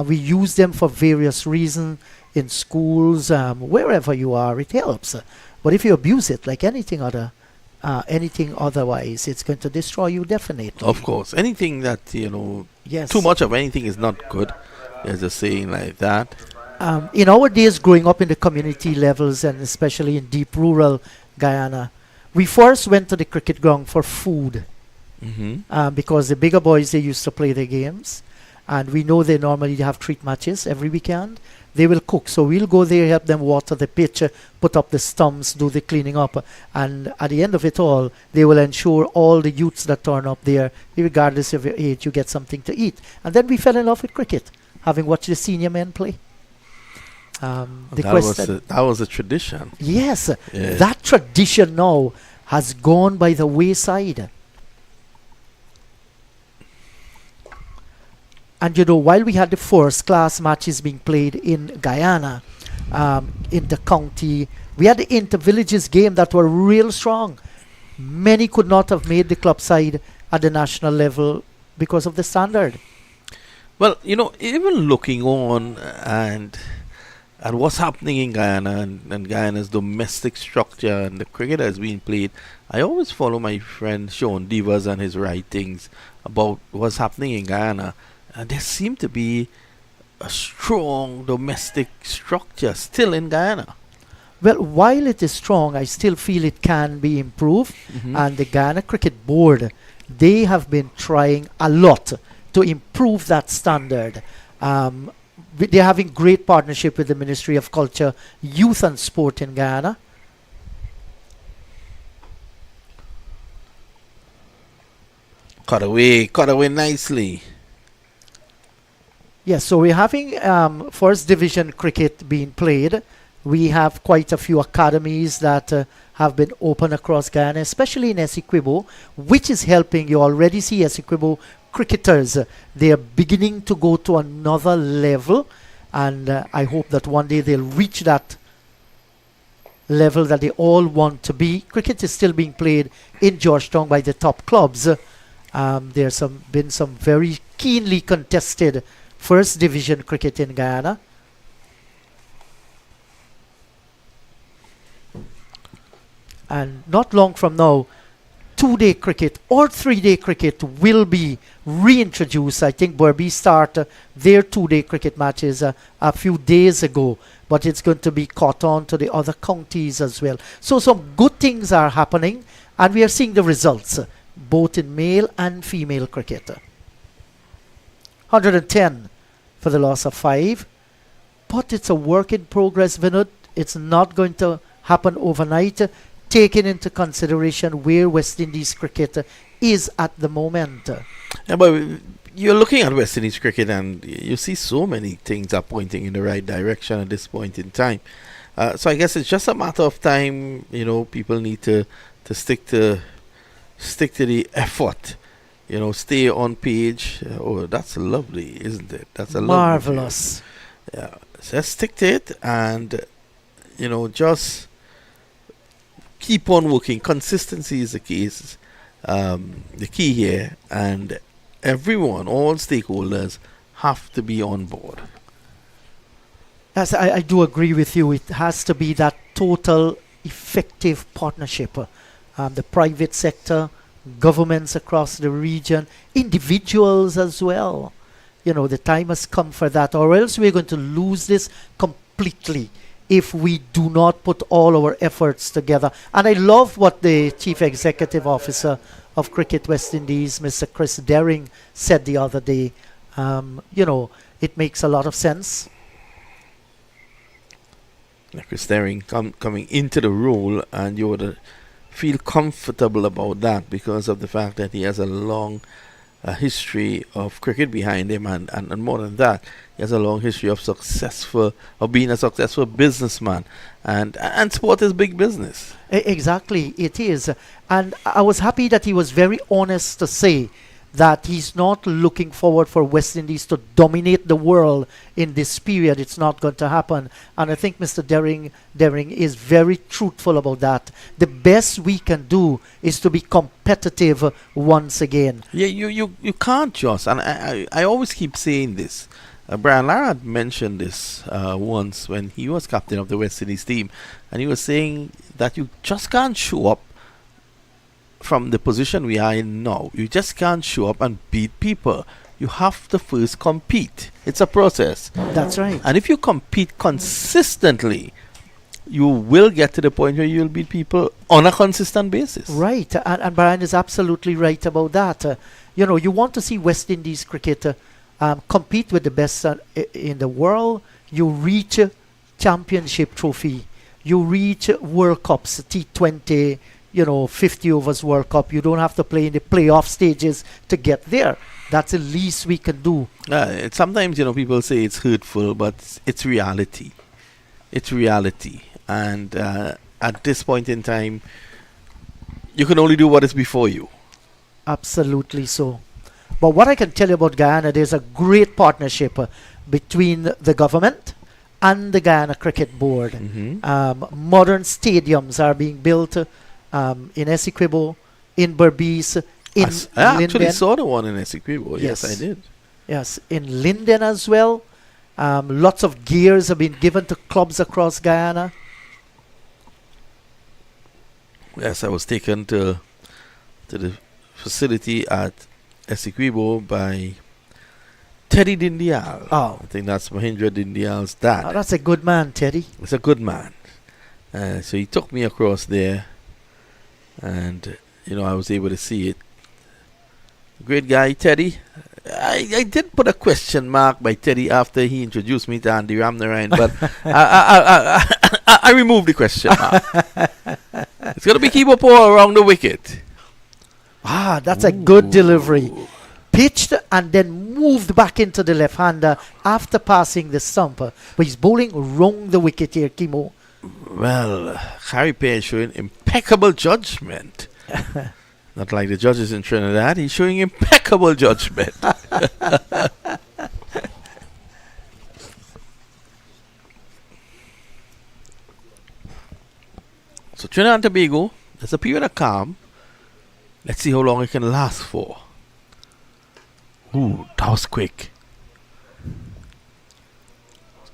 We use them for various reasons in schools, wherever you are, it helps. But if you abuse it like anything otherwise, it's going to destroy you definitely. Of course, anything that, you know, yes, too much of anything is not good. There's a saying like that. In our days growing up in the community levels and especially in deep rural Guyana, we first went to the cricket ground for food. Because the bigger boys, they used to play their games, and we know they normally have treat matches every weekend. They will cook, so we'll go there, help them water the pitch, put up the stumps, do the cleaning up, and at the end of it all, they will ensure all the youths that turn up there, regardless of your age, you get something to eat. And then we fell in love with cricket, having watched the senior men play. That was a tradition. Yes, that tradition now has gone by the wayside. And you know, while we had the first class matches being played in Guyana, in the county, we had the inter-villages game that were real strong. Many could not have made the club side at the national level because of the standard. Well, you know, even looking on and what's happening in Guyana and Guyana's domestic structure and the cricket that's being played, I always follow my friend Sean Divas and his writings about what's happening in Guyana. there seemed to be a strong domestic structure still in Guyana. Well, while it is strong, I still feel it can be improved. And the Guyana Cricket Board, they have been trying a lot to improve that standard. They're having great partnership with the Ministry of Culture, Youth and Sport in Guyana. Cut away nicely. Yes, so we're having first division cricket being played. We have quite a few academies that have been open across Guyana, especially in Essequibo, which is helping. You already see Essequibo cricketers. They are beginning to go to another level, and I hope that one day they'll reach that level that they all want to be. Cricket is still being played in Georgetown by the top clubs. There's been some very keenly contested first division cricket in Guyana. And not long from now, 2-day cricket or 3-day cricket will be reintroduced. I think Berbice started their 2-day cricket matches a few days ago, but it's going to be caught on to the other counties as well. So some good things are happening, and we are seeing the results, both in male and female cricket. 110 for the loss of 5. But it's a work in progress, Vinod. It's not going to happen overnight, taking into consideration where West Indies cricket is at the moment. Yeah, but you're looking at West Indies cricket and you see so many things are pointing in the right direction at this point in time. So I guess it's just a matter of time. You know, people need to stick to the effort. You know, stay on page. Oh, that's lovely, isn't it? That's a marvelous. Yeah, just stick to it, and you know, just keep on working. Consistency is the key here, and everyone, all stakeholders, have to be on board. Yes, I do agree with you. It has to be that total effective partnership. The private sector, governments across the region, individuals as well. You know, the time has come for that, or else we're going to lose this completely if we do not put all our efforts together. And I love what the Chief Executive Officer of Cricket West Indies, Mr. Chris Derring, said the other day. You know, it makes a lot of sense. Chris Derring coming into the role, and you would feel comfortable about that because of the fact that he has a long history of cricket behind him, and more than that, he has a long history of being a successful businessman, and sport is big business. Exactly, it is. And I was happy that he was very honest to say that he's not looking forward for West Indies to dominate the world in this period. It's not going to happen. And I think Mr. Derring is very truthful about that. The best we can do is to be competitive once again. Yeah, you can't just, and I always keep saying this. Brian Lara had mentioned this once when he was captain of the West Indies team, and he was saying that you just can't show up from the position we are in now. You just can't show up and beat people. You have to first compete. It's a process. That's right. And if you compete consistently, you will get to the point where you'll beat people on a consistent basis. Right. And Brian is absolutely right about that. You know, you want to see West Indies cricket compete with the best in the world. You reach championship trophy. You reach World Cups, T20, 50 overs World Cup. You don't have to play in the playoff stages to get there. That's the least we can do. Sometimes, people say it's hurtful, but it's reality. It's reality. And at this point in time, you can only do what is before you. Absolutely so. But what I can tell you about Guyana, there's a great partnership between the government and the Guyana Cricket Board. Modern stadiums are being built in Essequibo, in Berbice, in Linden. I actually saw the one in Essequibo. Yes, I did. Yes, in Linden as well. Lots of gears have been given to clubs across Guyana. Yes, I was taken to the facility at Essequibo by Teddy Dindial. Oh. I think that's Mahindra Dindial's dad. Oh, that's a good man, Teddy. He's a good man. So he took me across there, and I was able to see it. Great guy, Teddy. I did put a question mark by Teddy after he introduced me to Andy Ramnarine, but I removed the question mark. It's going to be keeper ball around the wicket. Ah, that's a good delivery. Pitched and then moved back into the left-hander after passing the stumper. But he's bowling round the wicket here, Kimo. Well, Harpy is showing impeccable judgment. Not like the judges in Trinidad. He's showing impeccable judgment. So Trinidad and Tobago, there's a period of calm. Let's see how long it can last for. Ooh, that was quick.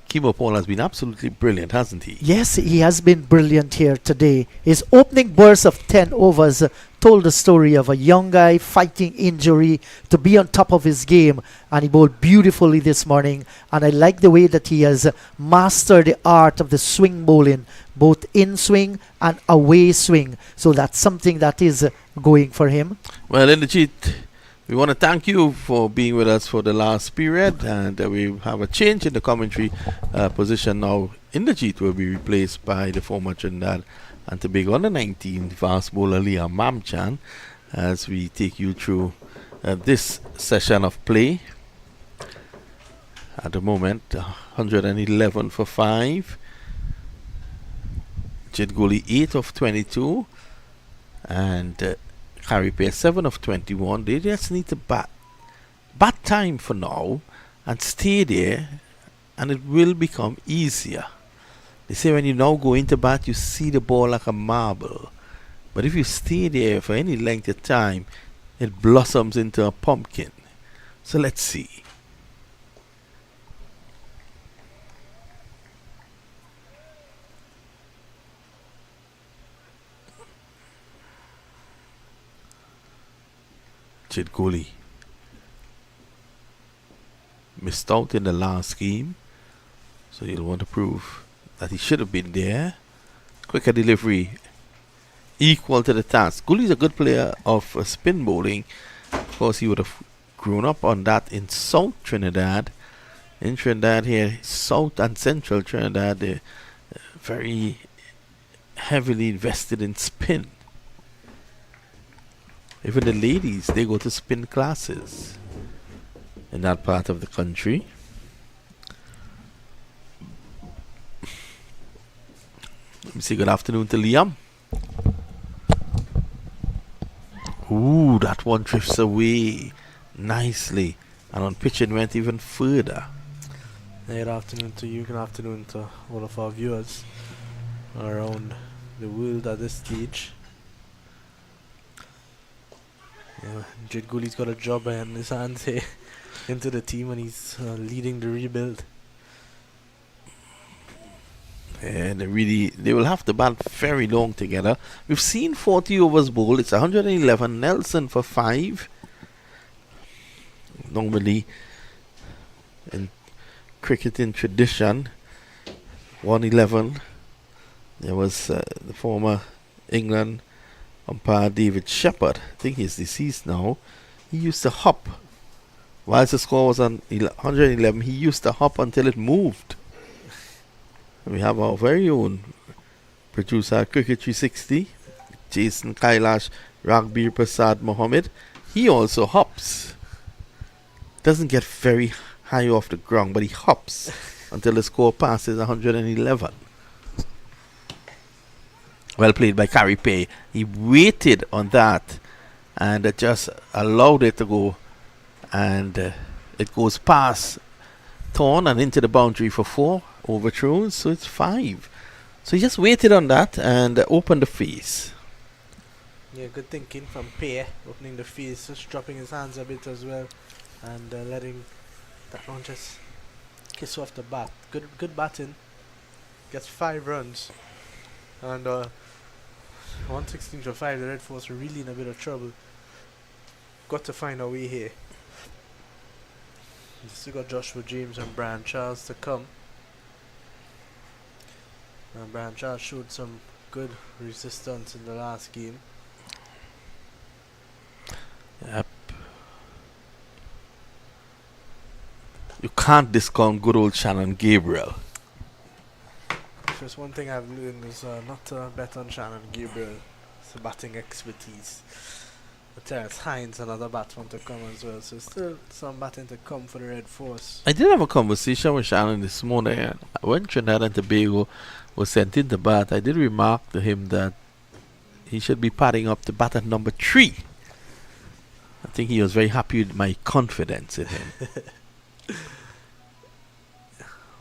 Kimo Paul has been absolutely brilliant, hasn't he? Yes, he has been brilliant here today. His opening burst of 10 overs told the story of a young guy fighting injury to be on top of his game, and he bowled beautifully this morning. And I like the way that he has mastered the art of the swing bowling, both in swing and away swing. So that's something that is going for him. Well, Inderjeet, we want to thank you for being with us for the last period, and we have a change in the commentary position now. Inderjeet will be replaced by the former Trinidad and Tobago under 19 fast bowler Liam Mamchan as we take you through this session of play. At the moment, 111 for 5. Jidgoli 8 of 22, and Harpy 7 of 21. They just need to bat time for now and stay there, and it will become easier. They say when you now go into bat, you see the ball like a marble. But if you stay there for any length of time, it blossoms into a pumpkin. So let's see. Jidgoli missed out in the last game, so you'll want to prove that he should have been there. Quicker delivery, equal to the task. Gully's a good player of spin bowling. Of course, he would have grown up on that in South Trinidad. In Trinidad here, South and Central Trinidad, they're very heavily invested in spin. Even the ladies, they go to spin classes in that part of the country. Let me say good afternoon to Liam. Ooh, that one drifts away nicely. And on pitch it went even further. Good afternoon to you. Good afternoon to all of our viewers around the world at this stage. Yeah, Jidgoli's got a job in his hands here into the team, and he's leading the rebuild. And they will have to bat very long together. We've seen 40 overs bowl. It's 111. Nelson for 5. Normally, in cricketing tradition, 111. There was the former England umpire David Shepherd. I think he's deceased now. He used to hop. Whilst the score was on 111, he used to hop until it moved. We have our very own producer, Cricket 360, Jason Kailash Ragbir Prasad Mohammed. He also hops. Doesn't get very high off the ground, but he hops until the score passes 111. Well played by Harpy. He waited on that and just allowed it to go. And it goes past Thorn and into the boundary for 4. Overthrown, so it's 5. So he just waited on that and opened the face. Yeah, good thinking from Pay, opening the face, just dropping his hands a bit as well, and letting that one just kiss off the bat. Good batting. Gets 5 runs, and 116 for 5. The Red Force are really in a bit of trouble. Got to find a way here. Still got Joshua James and Brian Charles to come. And Brian Charles showed some good resistance in the last game. Yep. You can't discount good old Shannon Gabriel. Just one thing I've learned is not to bet on Shannon Gabriel. It's a batting expertise. Terrence Hines, another batsman to come as well. So still some batting to come for the Red Force. I did have a conversation with Shannon this morning. And when Trinidad and Tobago was sent in to bat, I did remark to him that he should be padding up to bat at number 3. I think he was very happy with my confidence in him.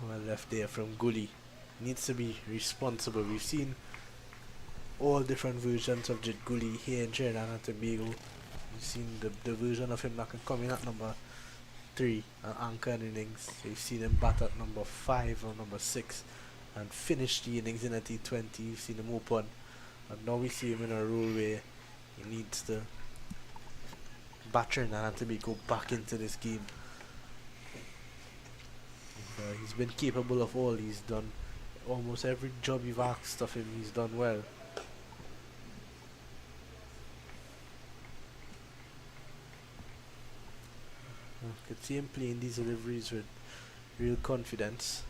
Well left there from Gully. Needs to be responsible. We've seen all different versions of Jid Gully here in Trinidad and Tobago. We've seen the version of him that can come in at number 3 and anchor an innings. We've seen him bat at number 5 or number 6 and finish the innings in a T20. We've seen him open, and now we see him in a role where he needs to bat Trinidad and Tobago back into this game. He's been capable of all. He's done almost every job you've asked of him. He's done well. You could see him playing these deliveries with real confidence.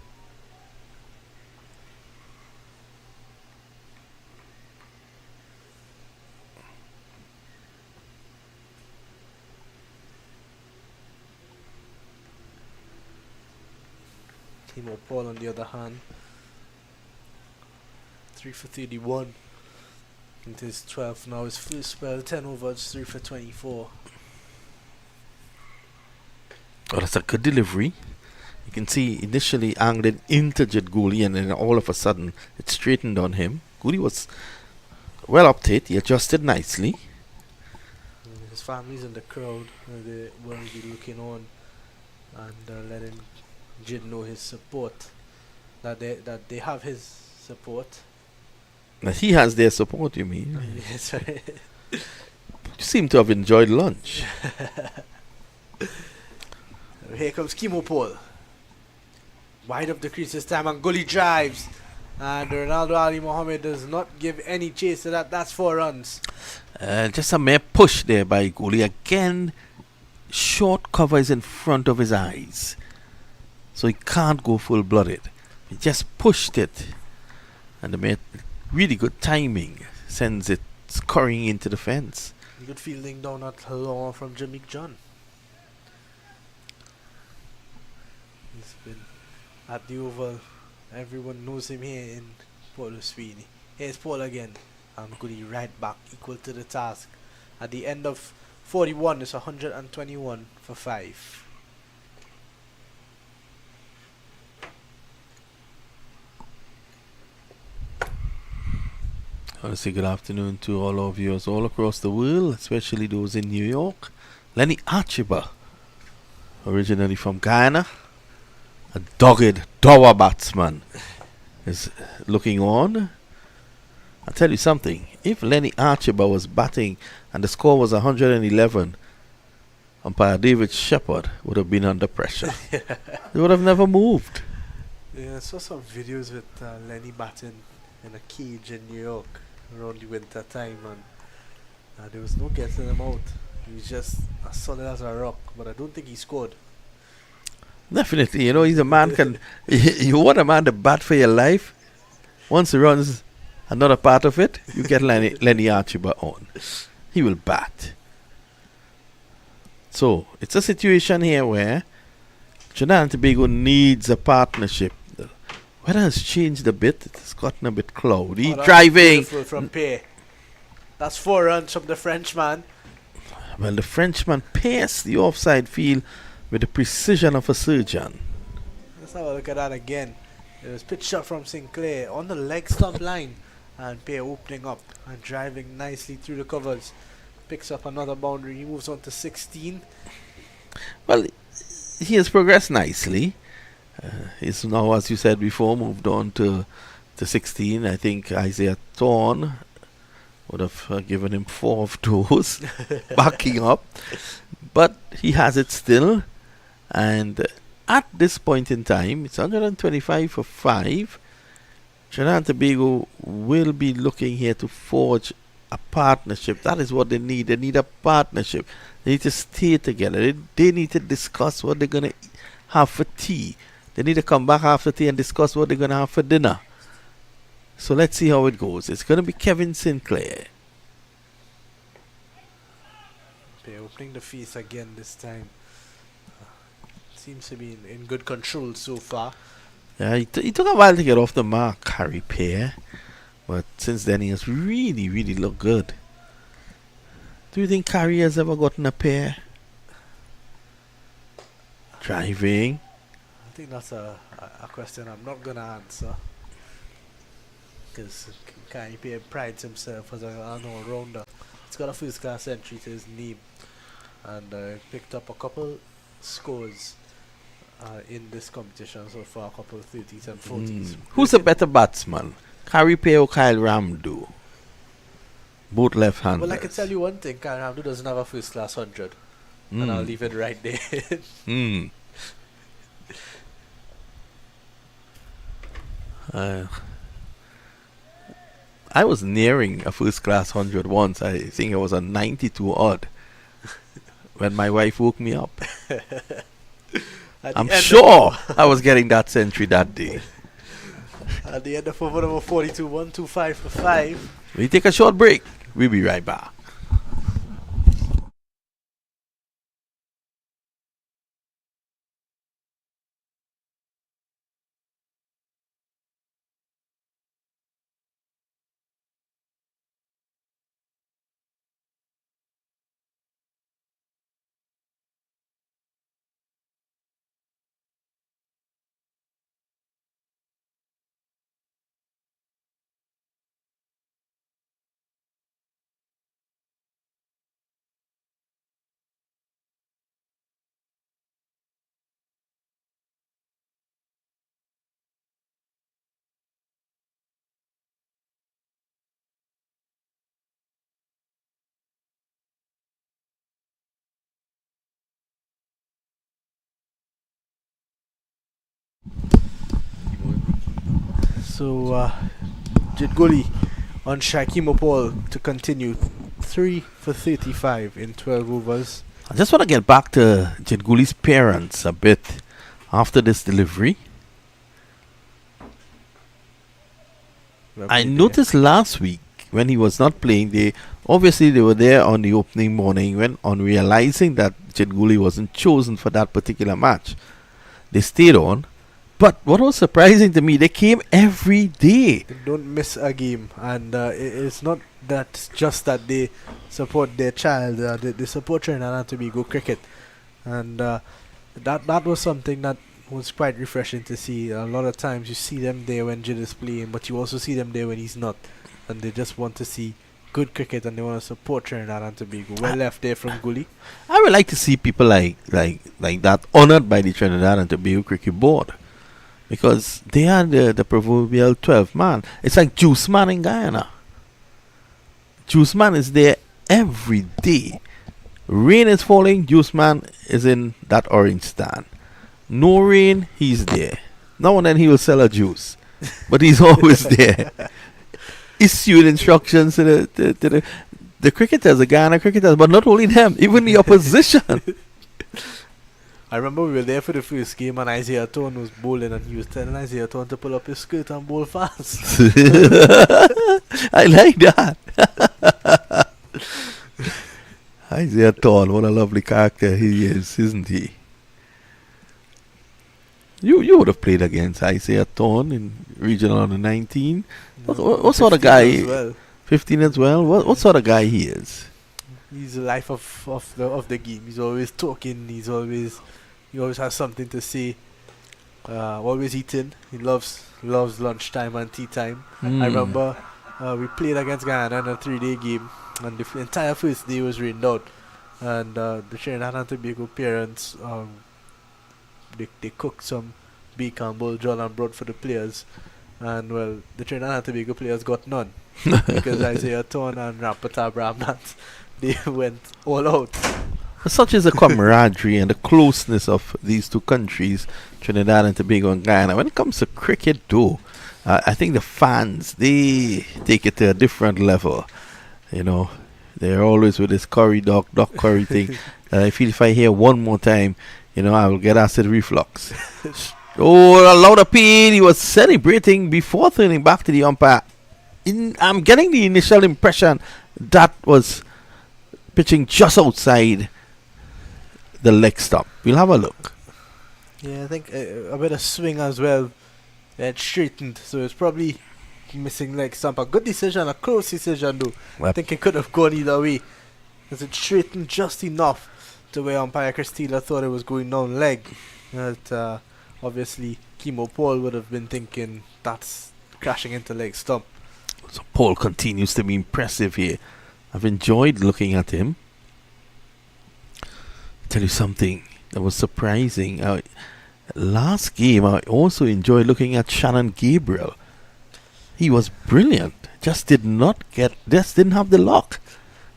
Timo Paul on the other hand, 3 for 31 into his 12th now. His first spell, 10 overs, 3 for 24. Oh, that's a good delivery. You can see initially angled into Jid Gully, and then all of a sudden it straightened on him. Gully was well up to it. He adjusted nicely. His family's in the crowd. They will be looking on and letting Jid know his support. That they have his support. That he has their support, you mean? Yes, right. You seem to have enjoyed lunch. Here comes Timo Paul. Wide up the crease this time, and Gully drives. And Ronaldo Ali Mohammed does not give any chase to that. That's 4 runs. Just a mere push there by Gully. Again, short cover is in front of his eyes, so he can't go full-blooded. He just pushed it, and the mere really good timing sends it scurrying into the fence. Good fielding down at long from Jameek John. He's been at the Oval. Everyone knows him here in Port Sweeney. Here's Paul again. And Gully right back, equal to the task. At the end of 41, it's 121 for 5. I want to say good afternoon to all our viewers all across the world, especially those in New York. Lenny Archiba, originally from Guyana, a dogged dour batsman, is looking on. I'll tell you something, if Lenny Archiba was batting and the score was 111, umpire David Shepherd would have been under pressure. They would have never moved. Yeah, I saw some videos with Lenny batting in a cage in New York around the winter time, and there was no getting him out. He was just as solid as a rock, but I don't think he scored. Definitely, you know, he's a man can. You want a man to bat for your life. Once he runs another part of it, you get Lenny Archiba on. He will bat. So it's a situation here where Trinidad and Tobago needs a partnership. The weather has changed a bit. It's gotten a bit cloudy. Oh, driving from Pear. That's 4 runs from the Frenchman. Well, the Frenchman pierced the offside field with the precision of a surgeon. Let's have a look at that again. It was pitch shot from Sinclair on the leg stump line, and Pear opening up and driving nicely through the covers. Picks up another boundary. He moves on to 16. Well, he has progressed nicely. He's now, as you said before, moved on to 16. I think Isaiah Thorne would have given him 4 of those, backing up. But he has it still. And at this point in time, it's 125 for 5. Trinidad and Tobago will be looking here to forge a partnership. That is what they need. They need a partnership. They need to stay together. They need to discuss what they're going to have for tea. They need to come back after tea and discuss what they're going to have for dinner. So let's see how it goes. It's going to be Kevin Sinclair. They're opening the face again this time. Seems to be in good control so far. Yeah, he took a while to get off the mark, Harry Pair. But since then, he has really, really looked good. Do you think Harry has ever gotten a pair? Driving. I think that's a question I'm not going to answer. Because Harry Pair prides himself as an all-rounder. He's got a first-class entry to his name. And picked up a couple scores in this competition so far, a couple of 30s and 40s. Who's a better batsman? Harry Pair or Kyle Ramdu? Both left-handers. Well, I can tell you one thing. Kyle Ramdu doesn't have a first-class 100. And I'll leave it right there. I was nearing a first-class 100 once. I think it was a 92 odd. When my wife woke me up. I'm sure I was getting that century that day. At the end of over number 42, 125 for 5. We take a short break. We'll be right back. So, Jidguli on Shakim Paul to continue. 3 for 35 in 12 overs. I just want to get back to Jidguli's parents a bit after this delivery. I noticed last week when he was not playing, they were there on the opening morning when on realizing that Jidguli wasn't chosen for that particular match. They stayed on. But what was surprising to me, they came every day. They don't miss a game, and it's not that just that they support their child. They support Trinidad and Tobago cricket, and that was something that was quite refreshing to see. A lot of times you see them there when Jid is playing, but you also see them there when he's not, and they just want to see good cricket and they want to support Trinidad and Tobago. Well left there from Gully. I would like to see people like that honored by the Trinidad and Tobago Cricket Board. Because they are the proverbial 12th man. It's like Juice Man in Guyana. Juice Man is there every day. Rain is falling, Juice Man is in that orange stand. No rain, he's there. Now and then he will sell a juice. But he's always there. Issuing instructions to the cricketers, the Guyana cricketers, but not only them, even the opposition. I remember we were there for the first game and Isaiah Thorne was bowling and he was telling Isaiah Thorne to pull up his skirt and bowl fast. I like that. Isaiah Thorne, what a lovely character he is, isn't he? You would have played against Isaiah Thorne in Regional Under 19. What sort of guy? 15 as well. What sort of guy he is? He's the life of the game. He's always talking. He always has something to say. Always eating. He loves lunchtime and tea time. I remember we played against Guyana in a 3-day game, and the entire first day was rained out. And the Trinidad and Tobago parents, they cooked some beef and bowl John and brought for the players. And well, the Trinidad and Tobago players got none because Isaiah Thorne and Rampart Abraham, they went all out. Such is the camaraderie and the closeness of these two countries, Trinidad and Tobago and Guyana. When it comes to cricket, though, I think the fans, they take it to a different level. You know, they're always with this curry dog curry thing. I feel if I hear one more time, you know, I will get acid reflux. Oh, a lot of pain. He was celebrating before turning back to the umpire. I'm getting the initial impression that was pitching just outside the leg stump. We'll have a look. Yeah, I think a bit of swing as well. It straightened, so it's probably missing leg stump. A good decision, a close decision though. I think it could have gone either way, because it straightened just enough to where umpire Chris Taylor thought it was going down leg. That obviously Kimo Paul would have been thinking that's crashing into leg stump. So Paul continues to be impressive here. I've enjoyed looking at him. Tell you something that was surprising. Last game, I also enjoyed looking at Shannon Gabriel. He was brilliant. Just didn't have the luck.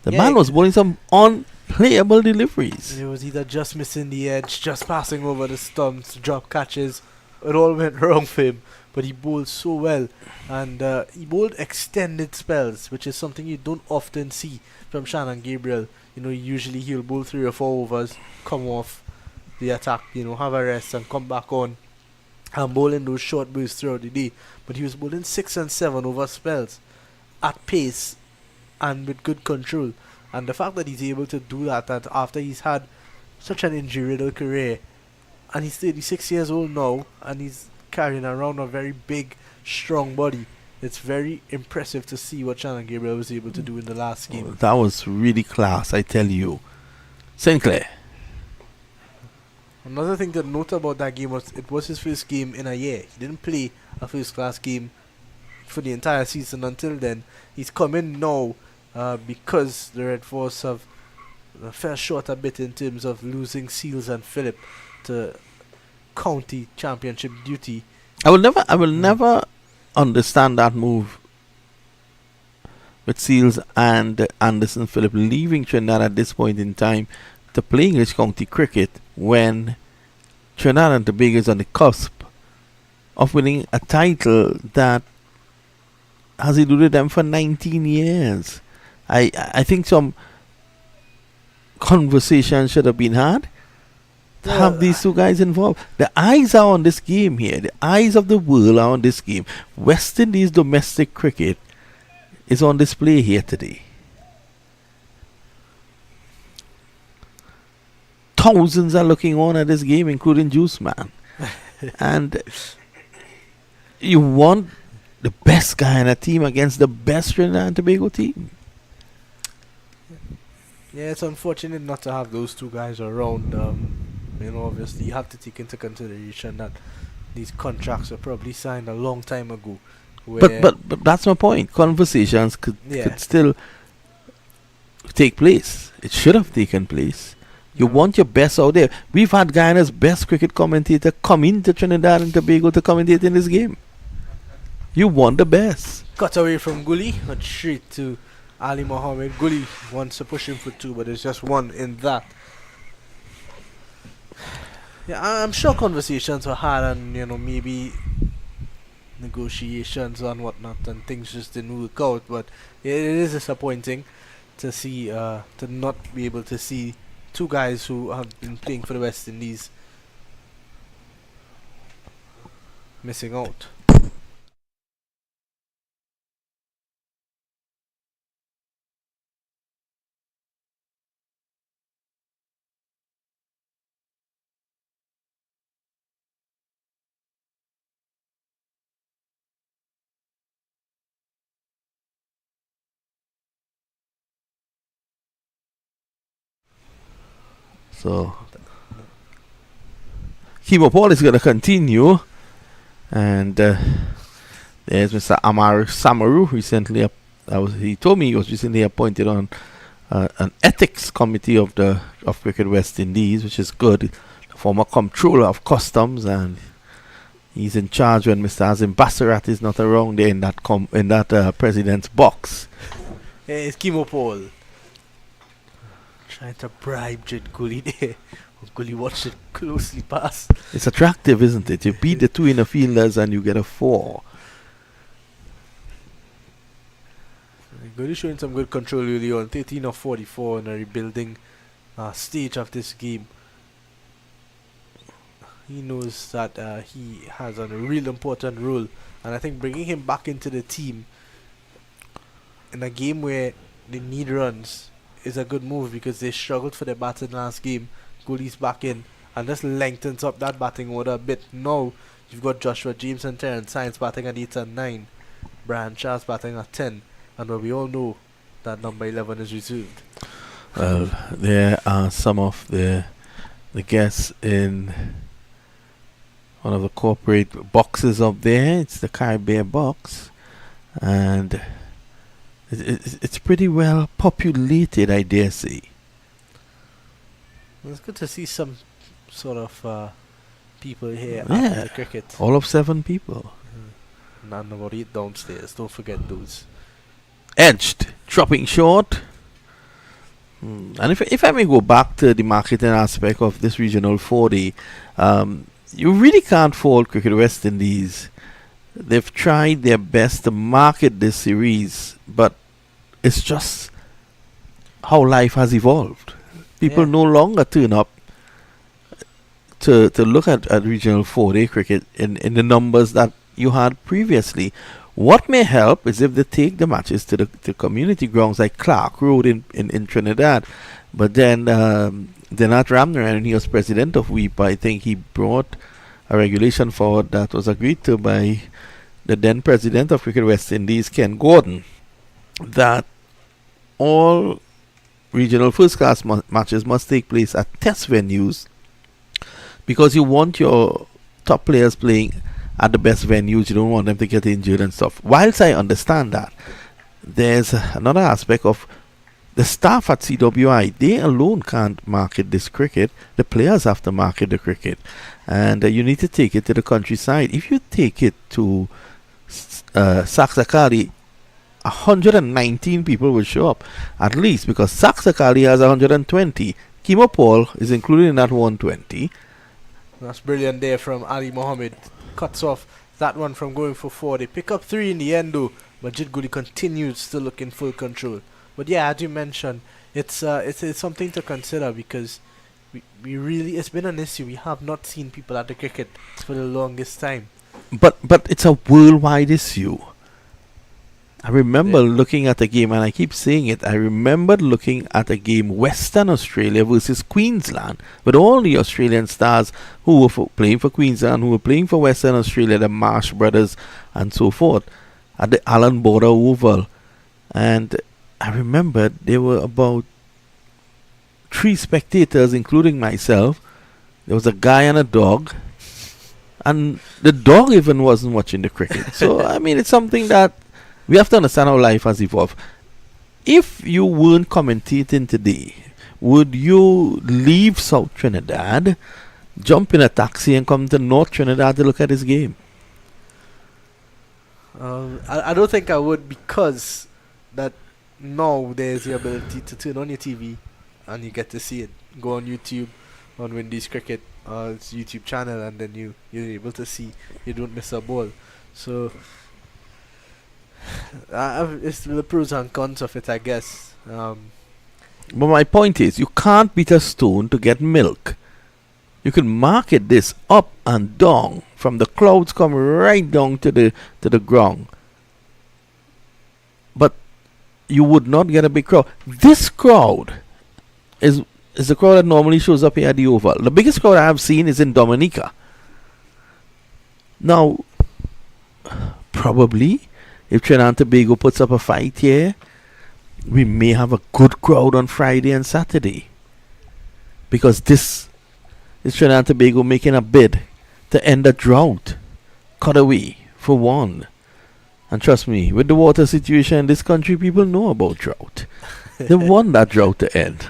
The man was bowling some unplayable deliveries. It was either just missing the edge, just passing over the stumps, drop catches. It all went wrong for him. But he bowled so well, and he bowled extended spells, which is something you don't often see from Shannon Gabriel. You know, usually he'll bowl 3 or 4 overs, come off the attack, you know, have a rest and come back on and bowling those short bursts throughout the day. But he was bowling 6 and 7 over spells at pace and with good control. And the fact that he's able to do that after he's had such an injury-riddled career, and he's 36 years old now, and he's carrying around a very big, strong body. It's very impressive to see what Shannon Gabriel was able to do in the last game. That was really class, I tell you. Sinclair. Another thing to note about that game was it was his first game in a year. He didn't play a first-class game for the entire season until then. He's come in now because the Red Force have fell short a bit in terms of losing Seals and Phillip to county championship duty. I will never understand that move with Seals and Anderson Phillip leaving Trinidad at this point in time to play English county cricket when Trinidad and Tobago is on the cusp of winning a title that has eluded them for 19 years. I think some conversation should have been had to have these two guys involved. The eyes are on this game here. The eyes of the world are on this game. West Indies domestic cricket is on display here today. Thousands are looking on at this game, including Juice Man. And you want the best Guyana team against the best Trinidad and Tobago team. Yeah, it's unfortunate not to have those two guys around. You know, obviously you have to take into consideration that these contracts were probably signed a long time ago. But that's my point. Conversations could still take place. It should have taken place. You want your best out there. We've had Guyana's best cricket commentator come into Trinidad and Tobago to commentate in this game. You want the best. Cut away from Gully, but straight to Ali Mohammed. Gully wants to push him for 2, but there's just 1 in that. Yeah, I'm sure conversations were had, and you know, maybe negotiations and whatnot, and things just didn't work out. But it is disappointing to see, to not be able to see 2 guys who have been playing for the West Indies missing out. So Kimo Paul is going to continue, and there's Mr. Amar Samaru. Recently, he told me he was recently appointed on an ethics committee of Cricket West Indies, which is good. The former comptroller of customs, and he's in charge when Mr. Azim Basarat is not around there in that president's box. It's Kimo Paul Trying to bribe Jid Gully there. Gully watched it closely pass. It's attractive, isn't it? You beat the two inner fielders and you get a 4. Gully showing some good control early on. 13 of 44 in a rebuilding stage of this game. He knows that he has a real important role, and I think bringing him back into the team in a game where they need runs is a good move, because they struggled for their batting last game. Gully's back in and just lengthens up that batting order a bit. Now you've got Joshua James and Terrence Science batting at 8 and 9, Brian Charles batting at 10, and we all know that number 11 is reserved. Well, there are some of the guests in one of the corporate boxes up there. It's the Caribbean box, and it's pretty well populated, I dare say. It's good to see some sort of people here Yeah, at the cricket. all of 7 people. And about 8 downstairs. Don't forget those. Edged, dropping short. And if I may go back to the marketing aspect of this regional 4-day, you really can't fault Cricket West Indies. They've tried their best to market this series, but it's just how life has evolved. People no longer turn up to look at regional 4-day cricket in the numbers that you had previously. What may help is if they take the matches to the community grounds like Clark Road in Trinidad. But then Denat Ramner, and he was president of WEEP, I think he brought a regulation forward that was agreed to by the then president of Cricket West Indies, Ken Gordon, that all regional first-class matches must take place at test venues, because you want your top players playing at the best venues. You don't want them to get injured and stuff. Whilst I understand that, there's another aspect of the staff at CWI. They alone can't market this cricket. The players have to market the cricket, and you need to take it to the countryside. If you take it to Saxakali, 119 people will show up at least, because Saxakali has 120. Kimopol is included in that 120. That's brilliant there from Ali Mohammed. Cuts off that one from going for 4. They pick up 3 in the end though, but Jid Gully continues still looking full control. But yeah, as you mentioned, it's something to consider, because we really, it's been an issue. We have not seen people at the cricket for the longest time. But it's a worldwide issue. I remember looking at a game, and I keep saying it, I remember looking at a game, Western Australia versus Queensland, with all the Australian stars who were playing for Queensland, who were playing for Western Australia, the Marsh brothers and so forth, at the Allan Border Oval. And I remember there were about 3 spectators, including myself. There was a guy and a dog, and the dog even wasn't watching the cricket. So, I mean, it's something that we have to understand how life has evolved. If you weren't commentating today, would you leave South Trinidad, jump in a taxi, and come to North Trinidad to look at this game? I don't think I would, because that now there's the ability to turn on your TV and you get to see it. Go on YouTube, on Windies Cricket, its YouTube channel, and then you're able to see. You don't miss a ball. So it's the pros and cons of it, I guess. But my point is, you can't beat a stone to get milk. You can market this up and down, from the clouds come right down to the ground. But you would not get a big crowd. This crowd is the crowd that normally shows up here at the Oval. The biggest crowd I have seen is in Dominica. Now, probably, if Trinidad and Tobago puts up a fight here, we may have a good crowd on Friday and Saturday. Because this is Trinidad and Tobago making a bid to end a drought. Cut away for one. And trust me, with the water situation in this country, people know about drought. They want that drought to end.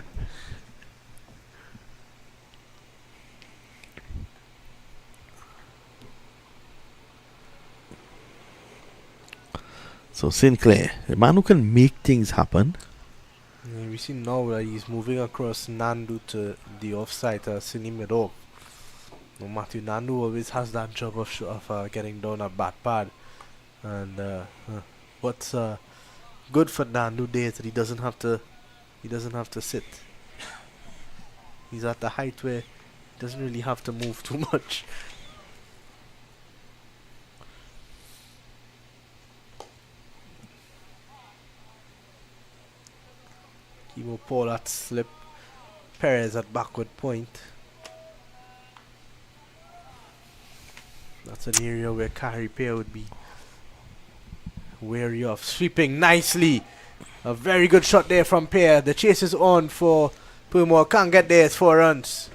So Sinclair, the man who can make things happen. We see now that he's moving across Nandu to the offside, Sini Meadow. No, Matthew Nandu always has that job of getting down a bad pad. And what's good for Nandu there is that he doesn't have to sit. He's at the height where he doesn't really have to move too much. Kimo Paul at slip. Perez at backward point. That's an area where Harpy would be wary of. Sweeping nicely. A very good shot there from Pear. The chase is on for Pumor. Can't get there. It's 4 runs.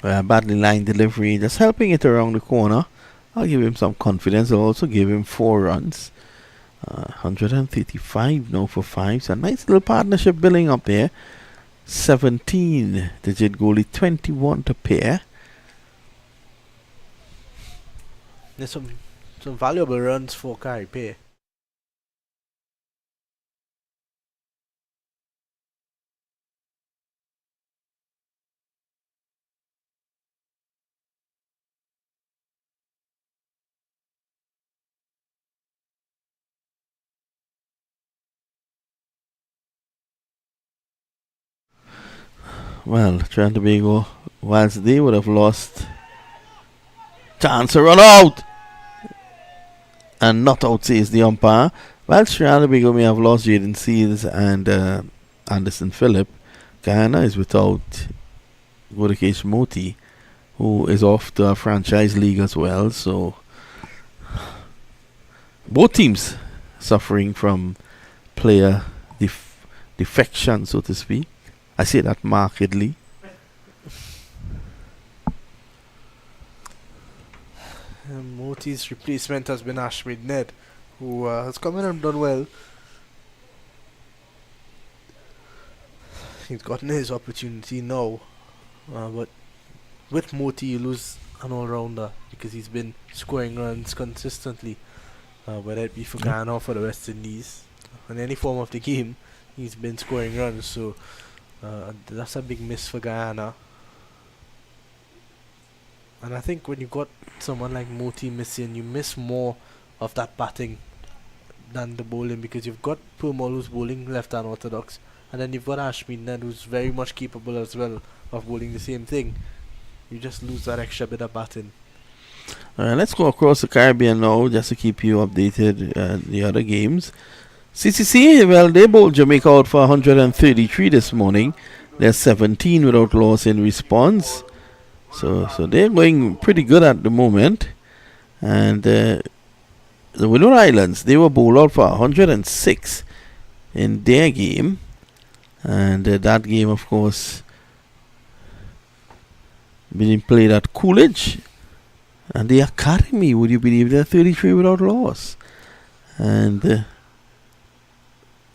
Badly line delivery. Just helping it around the corner. I'll give him some confidence. I'll also give him 4 runs. 135 now for 5. So a nice little partnership building up there. 17 digit goalie, 21 to Pear. There's some valuable runs for Harpy. Well, Trinidad and Tobago, whilst they would have lost, chance to run out! And not out, says the umpire. Whilst Trinidad and Tobago may have lost Jaden Seals and Anderson Phillip, Guyana is without Godakesh Moti, who is off to a franchise league as well. So, both teams suffering from player defection, so to speak. I say that markedly. Moti's replacement has been Ashmid Ned, who has come in and done well. He's gotten his opportunity now, but with Moti you lose an all-rounder because he's been scoring runs consistently, whether it be for Guyana or for the West Indies. In any form of the game, he's been scoring runs, so that's a big miss for Guyana. And I think when you got someone like Moti missing, you miss more of that batting than the bowling, because you've got Purmol who's bowling left hand orthodox, and then you've got Ashmin Ned who's very much capable as well of bowling the same thing. You just lose that extra bit of batting. Let's go across the Caribbean now just to keep you updated the other games. CCC, well, they bowled Jamaica out for 133 this morning. They're 17 without loss in response. So they're going pretty good at the moment. And the Windward Islands, they were bowled out for 106 in their game. And that game, of course, being played at Coolidge. And the Academy, would you believe, they're 33 without loss. And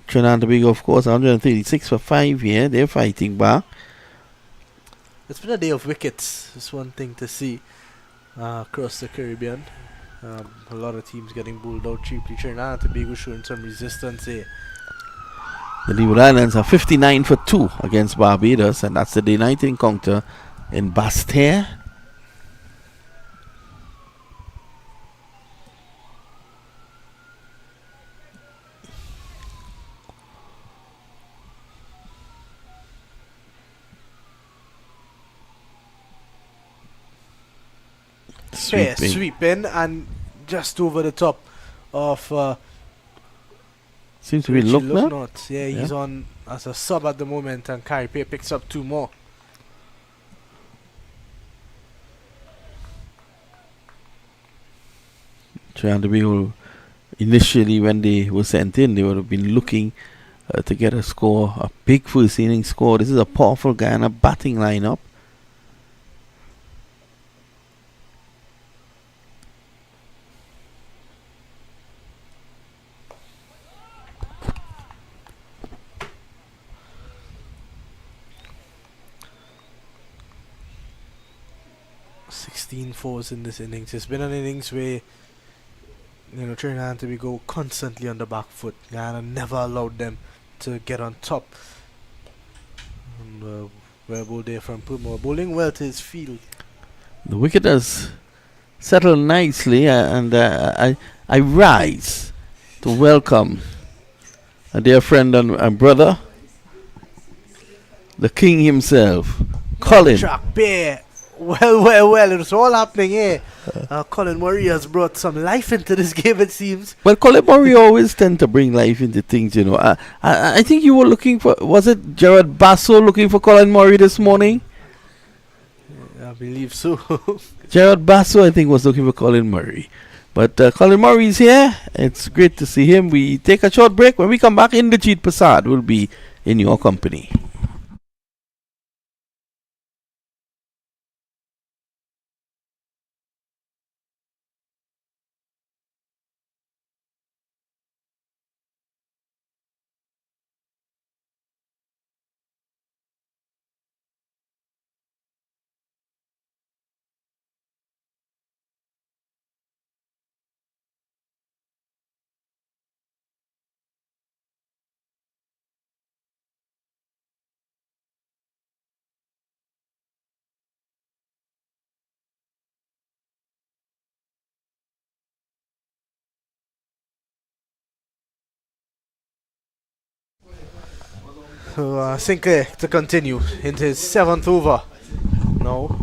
Trinidad and Tobago, of course, 136 for 5 here. They're fighting back. It's been a day of wickets. It's one thing to see across the Caribbean. A lot of teams getting bowled out cheaply. Trinidad and Tobago showing some resistance here. The Leeward Islands are 59 for 2 against Barbados, and that's the day night encounter in Basse-Terre. Sweeping and just over the top of seems to be Lucknow. Not. Yeah, he's on as a sub at the moment, and Harpy picks up 2 more. Trinidad and Tobago, initially when they were sent in, they would have been looking to get a score, a big first inning score. This is a powerful Guyana batting lineup. Fours in this innings. It's been an innings where Trinidad and Tobago constantly on the back foot. Guyana never allowed them to get on top. Well bowled there from Puma. Bowling well to his field. The wicket has settled nicely, and I rise to welcome a dear friend and brother, the king himself, Colin. Track bear. Well, it was all happening here. Colin Murray has brought some life into this game, it seems. Well, Colin Murray always tend to bring life into things, you know. I think you were looking for, was it Gerard Basso looking for Colin Murray this morning? I believe so. Gerard Basso, I think, was looking for Colin Murray. But Colin Murray is here. It's great to see him. We take a short break. When we come back, Inderjeet Prasad will be in your company. So Sinclair to continue into his 7th over now,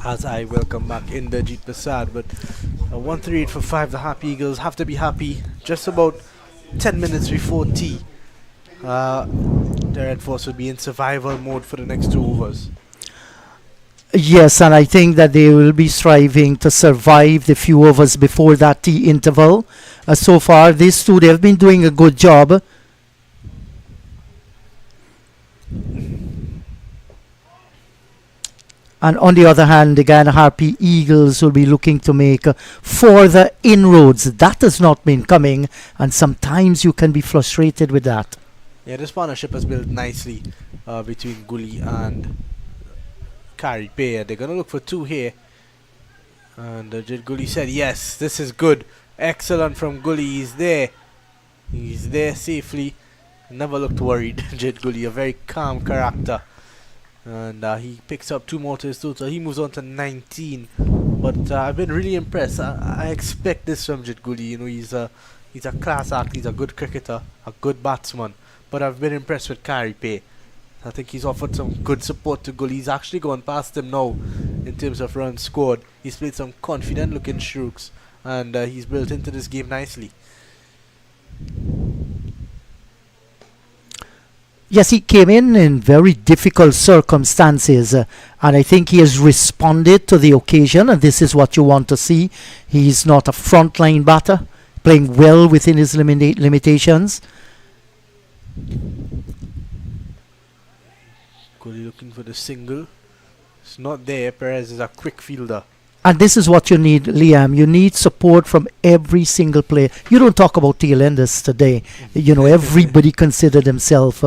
as I welcome back Inderjeet Prasad. But 138 for 5, the Harpy Eagles have to be happy. Just about 10 minutes before tea, the Red Force will be in survival mode for the next 2 overs. Yes, and I think that they will be striving to survive the few overs before that tea interval. So far, these two, they have been doing a good job. And on the other hand, the Guyana Harpy Eagles will be looking to make further inroads. That has not been coming, and sometimes you can be frustrated with that. Yeah, this partnership has built nicely between Gully and Carrie Payer. They're going to look for 2 here. And Jid Gully said, yes, this is good. Excellent from Gully. He's there. He's there safely. Never looked worried. Jid Gully, a very calm character. And he picks up 2 more to his total. He moves on to 19. But I've been really impressed. I expect this from Jid Gully. You know, he's a class act. He's a good cricketer, a good batsman. But I've been impressed with Carrie Pay. I think he's offered some good support to Gully. He's actually gone past him now in terms of runs scored. He's played some confident looking strokes, and he's built into this game nicely. Yes, he came in very difficult circumstances, and I think he has responded to the occasion, and this is what you want to see. He's not a frontline batter, playing well within his limitations. Gully looking for the single. It's not there. Perez is a quick fielder. And this is what you need, Liam. You need support from every single player. You don't talk about tail enders today. You know, everybody considered himself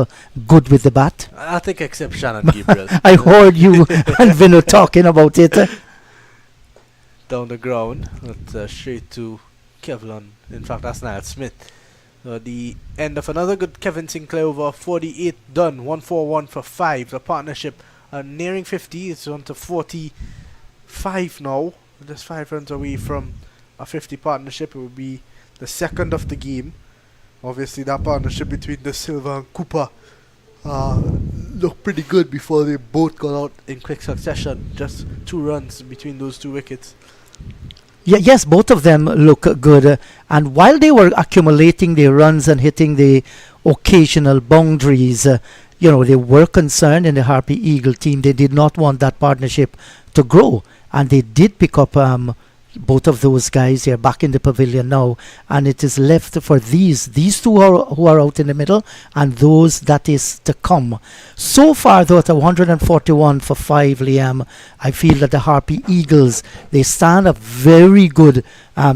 good with the bat. I think except Shannon Gabriel. I heard you and Vino talking about it. Down the ground, but straight to Kevlon. In fact, that's Niall Smith. The end of another good Kevin Sinclair over. 48 done. 141 for 5. The partnership nearing 50. It's on to 45 now. Just 5 runs away from a 50 partnership. It will be the second of the game. Obviously, that partnership between De Silva and Cooper looked pretty good before they both got out in quick succession. Just 2 runs between those 2 wickets. Yes, both of them look good. And while they were accumulating their runs and hitting the occasional boundaries, you know, they were concerned in the Harpy Eagle team. They did not want that partnership to grow. And they did pick up both of those guys. They're back in the pavilion now. And it is left for these two who are out in the middle and those that is to come. So far, though, at 141 for 5, Liam, I feel that the Harpy Eagles, they stand a very good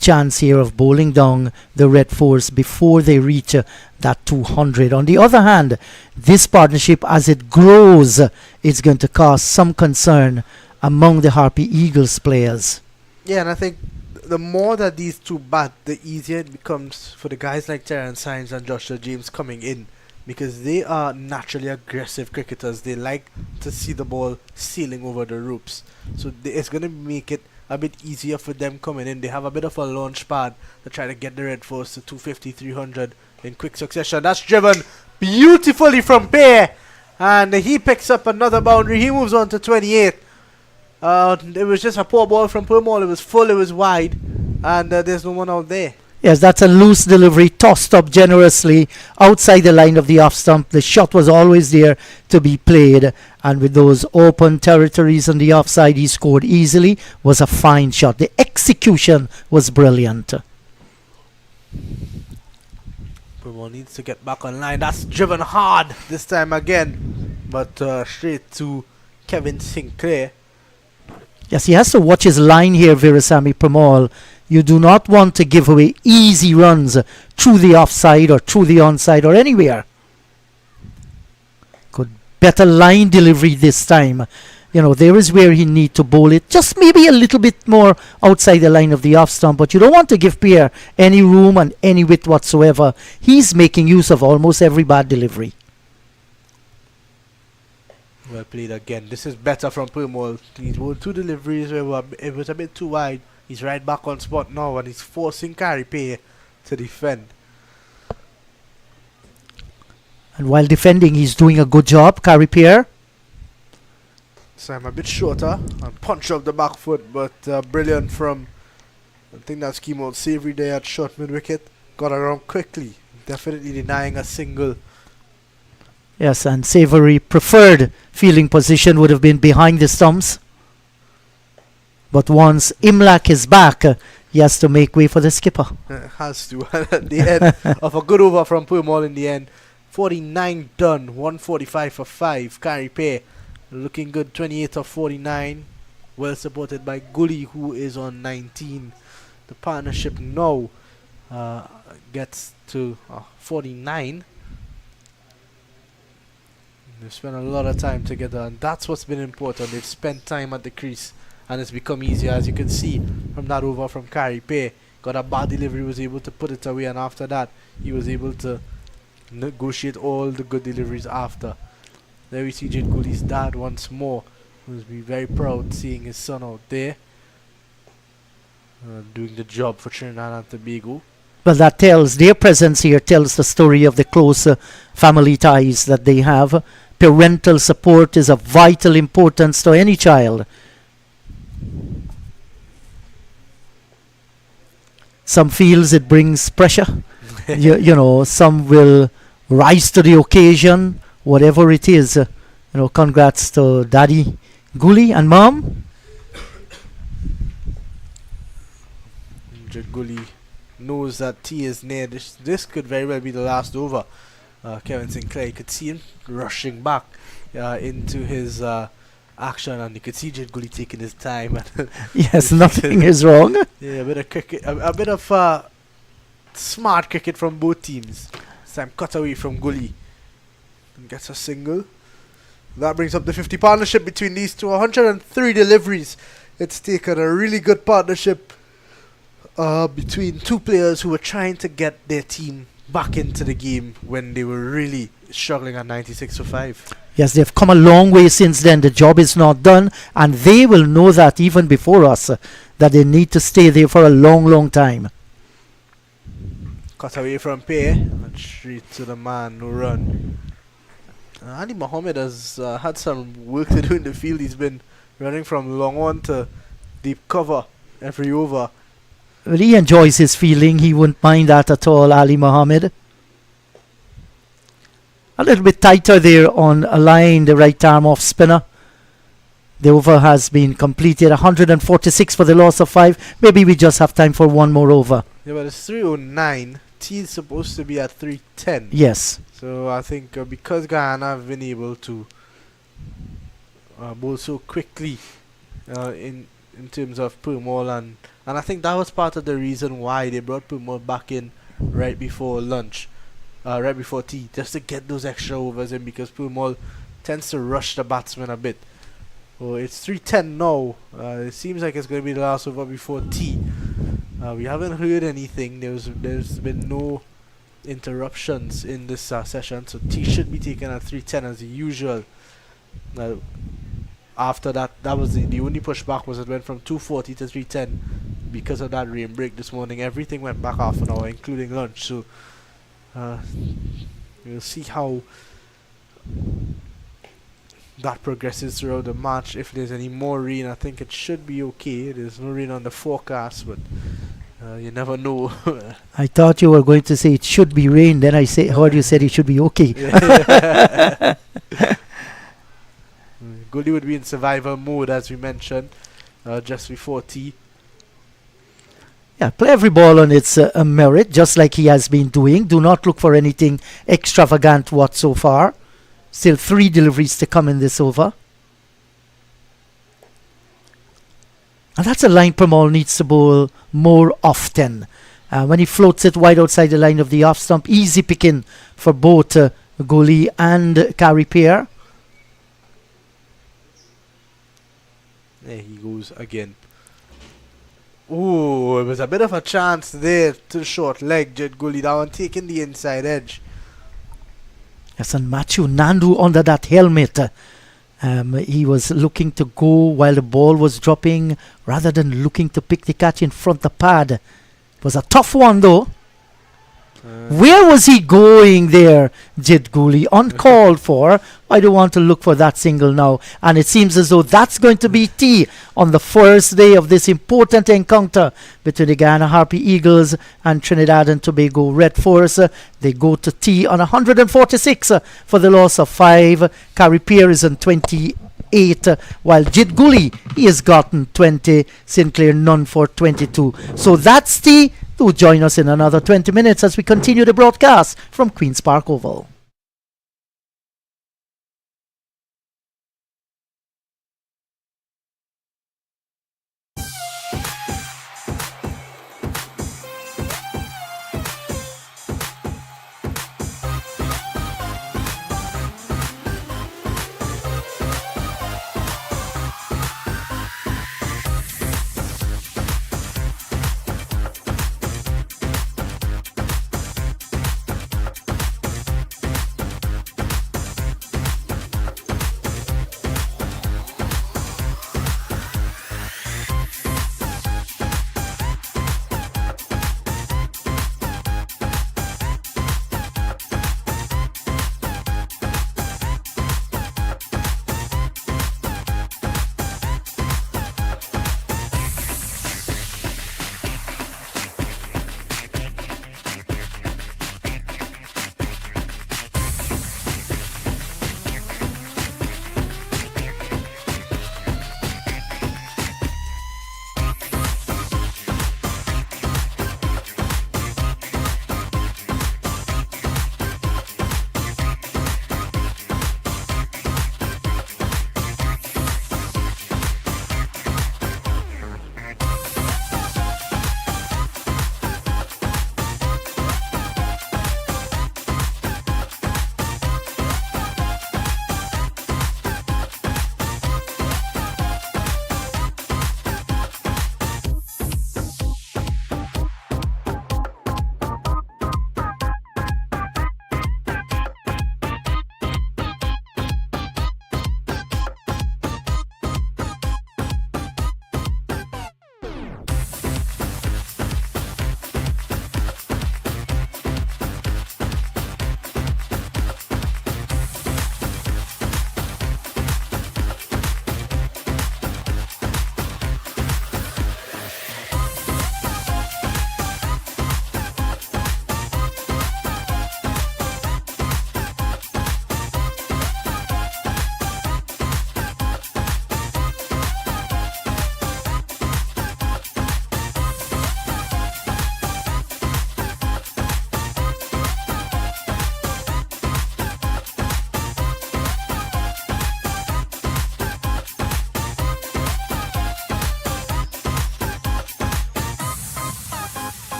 chance here of bowling down the Red Force before they reach that 200. On the other hand, this partnership, as it grows, it's going to cause some concern among the Harpy Eagles players. Yeah, and I think the more that these two bat, the easier it becomes for the guys like Terrence Hines and Joshua James coming in because they are naturally aggressive cricketers. They like to see the ball sailing over the ropes. So it's going to make it a bit easier for them coming in. They have a bit of a launch pad to try to get the red force to 250, 300 in quick succession. That's driven beautifully from Pear. And he picks up another boundary. He moves on to 28. It was just a poor ball from Purmall. It was full, it was wide. And there's no one out there. Yes, that's a loose delivery, tossed up generously outside the line of the off stump. The shot was always there to be played, and with those open territories on the offside, he scored easily. Was a fine shot. The execution was brilliant. Purmall needs to get back online. That's driven hard this time again, but straight to Kevin Sinclair. Yes, he has to watch his line here, Virasamy Purmall. You do not want to give away easy runs through the offside or through the onside or anywhere. Good, better line delivery this time. You know, there is where he need to bowl it. Just maybe a little bit more outside the line of the off stump, but you don't want to give Pierre any room and any width whatsoever. He's making use of almost every bad delivery. Well played again. This is better from Purmall. He's won 2 deliveries where it was a bit too wide. He's right back on spot now and he's forcing Harpy to defend. And while defending, he's doing a good job, Harpy. So I'm a bit shorter and punch up the back foot, but brilliant from, I think that's came out Savory there at short mid wicket. Got around quickly, definitely denying a single. Yes, and Savory preferred fielding position would have been behind the stumps. But once Imlach is back, he has to make way for the skipper. Has to. At the end of a good over from Purmall in the end. 49 done, 145 for 5. Harpy looking good, 28 of 49. Well supported by Gully, who is on 19. The partnership now gets to 49. They've spent a lot of time together, and that's what's been important. They've spent time at the crease, and it's become easier, as you can see from that over from Harpy. Got a bad delivery, was able to put it away, and after that he was able to negotiate all the good deliveries after. There we see Jade Gully's dad once more, who's be very proud seeing his son out there doing the job for Trinidad and Tobago. Well, that tells, their presence here tells the story of the close family ties that they have. Parental support is of vital importance to any child. Some feels it brings pressure. you know, some will rise to the occasion, whatever it is. You know, congrats to Daddy Gully and Mom. Gully knows that tea is near. This could very well be the last over. Kevin Sinclair, you could see him rushing back into his action, and you could see Jade Gully taking his time. Yes, nothing is wrong. Yeah, a bit of cricket, a bit of smart cricket from both teams. This time cut away from Gully and gets a single. That brings up the 50 partnership between these two. 103 deliveries. It's taken a really good partnership between two players who were trying to get their team back into the game when they were really struggling at 96 for 5. Yes, they've come a long way since then. The job is not done, and they will know that even before us, that they need to stay there for a long, long time. Cut away from Pear and straight to the man who run. Ali Mohammed has had some work to do in the field. He's been running from long on to deep cover every over. Well, he enjoys his fielding. He wouldn't mind that at all, Ali Mohammed. A little bit tighter there on a line, the right arm off spinner. The over has been completed. 146 for the loss of 5. Maybe we just have time for one more over. Yeah, but it's 309. T is supposed to be at 310. Yes. So I think because Guyana have been able to bowl so quickly in terms of Purmall, and I think that was part of the reason why they brought Purmall back in right before lunch, right before tea, just to get those extra overs in, because Purmall tends to rush the batsman a bit. So it's 310 now. It seems like it's going to be the last over before tea. We haven't heard anything. There's been no interruptions in this session, so T should be taken at 310 as usual. Now, after that, that was the only pushback was it went from 240 to 310 because of that rain break this morning. Everything went back half an hour, including lunch. So we'll see how that progresses throughout the match. If there's any more rain, I think it should be okay. There's no rain on the forecast, but you never know. I thought you were going to say it should be rain. Then I heard you said it should be okay. Gully would be in survivor mode, as we mentioned, just before tea. Yeah, play every ball on its merit, just like he has been doing. Do not look for anything extravagant whatsoever. Still 3 deliveries to come in this over. And that's a line Pramal needs to bowl more often. When he floats it wide outside the line of the off stump, easy picking for both Gully and Harpy. There he goes again. Ooh, it was a bit of a chance there to the short leg. Jed Gully, that one taking the inside edge. Yes, and Matthew Nandu under that helmet. He was looking to go while the ball was dropping rather than looking to pick the catch in front the pad. It was a tough one though. Where was he going there, Jed Gully? Uncalled for. I don't want to look for that single now. And it seems as though that's going to be tea on the first day of this important encounter between the Guyana Harpy Eagles and Trinidad and Tobago Red Force. They go to tea on 146 for the loss of 5. Harpy is on 28, while Jed Gully, he has gotten 20. Sinclair none for 22. So that's tea. Do join us in another 20 minutes as we continue the broadcast from Queen's Park Oval.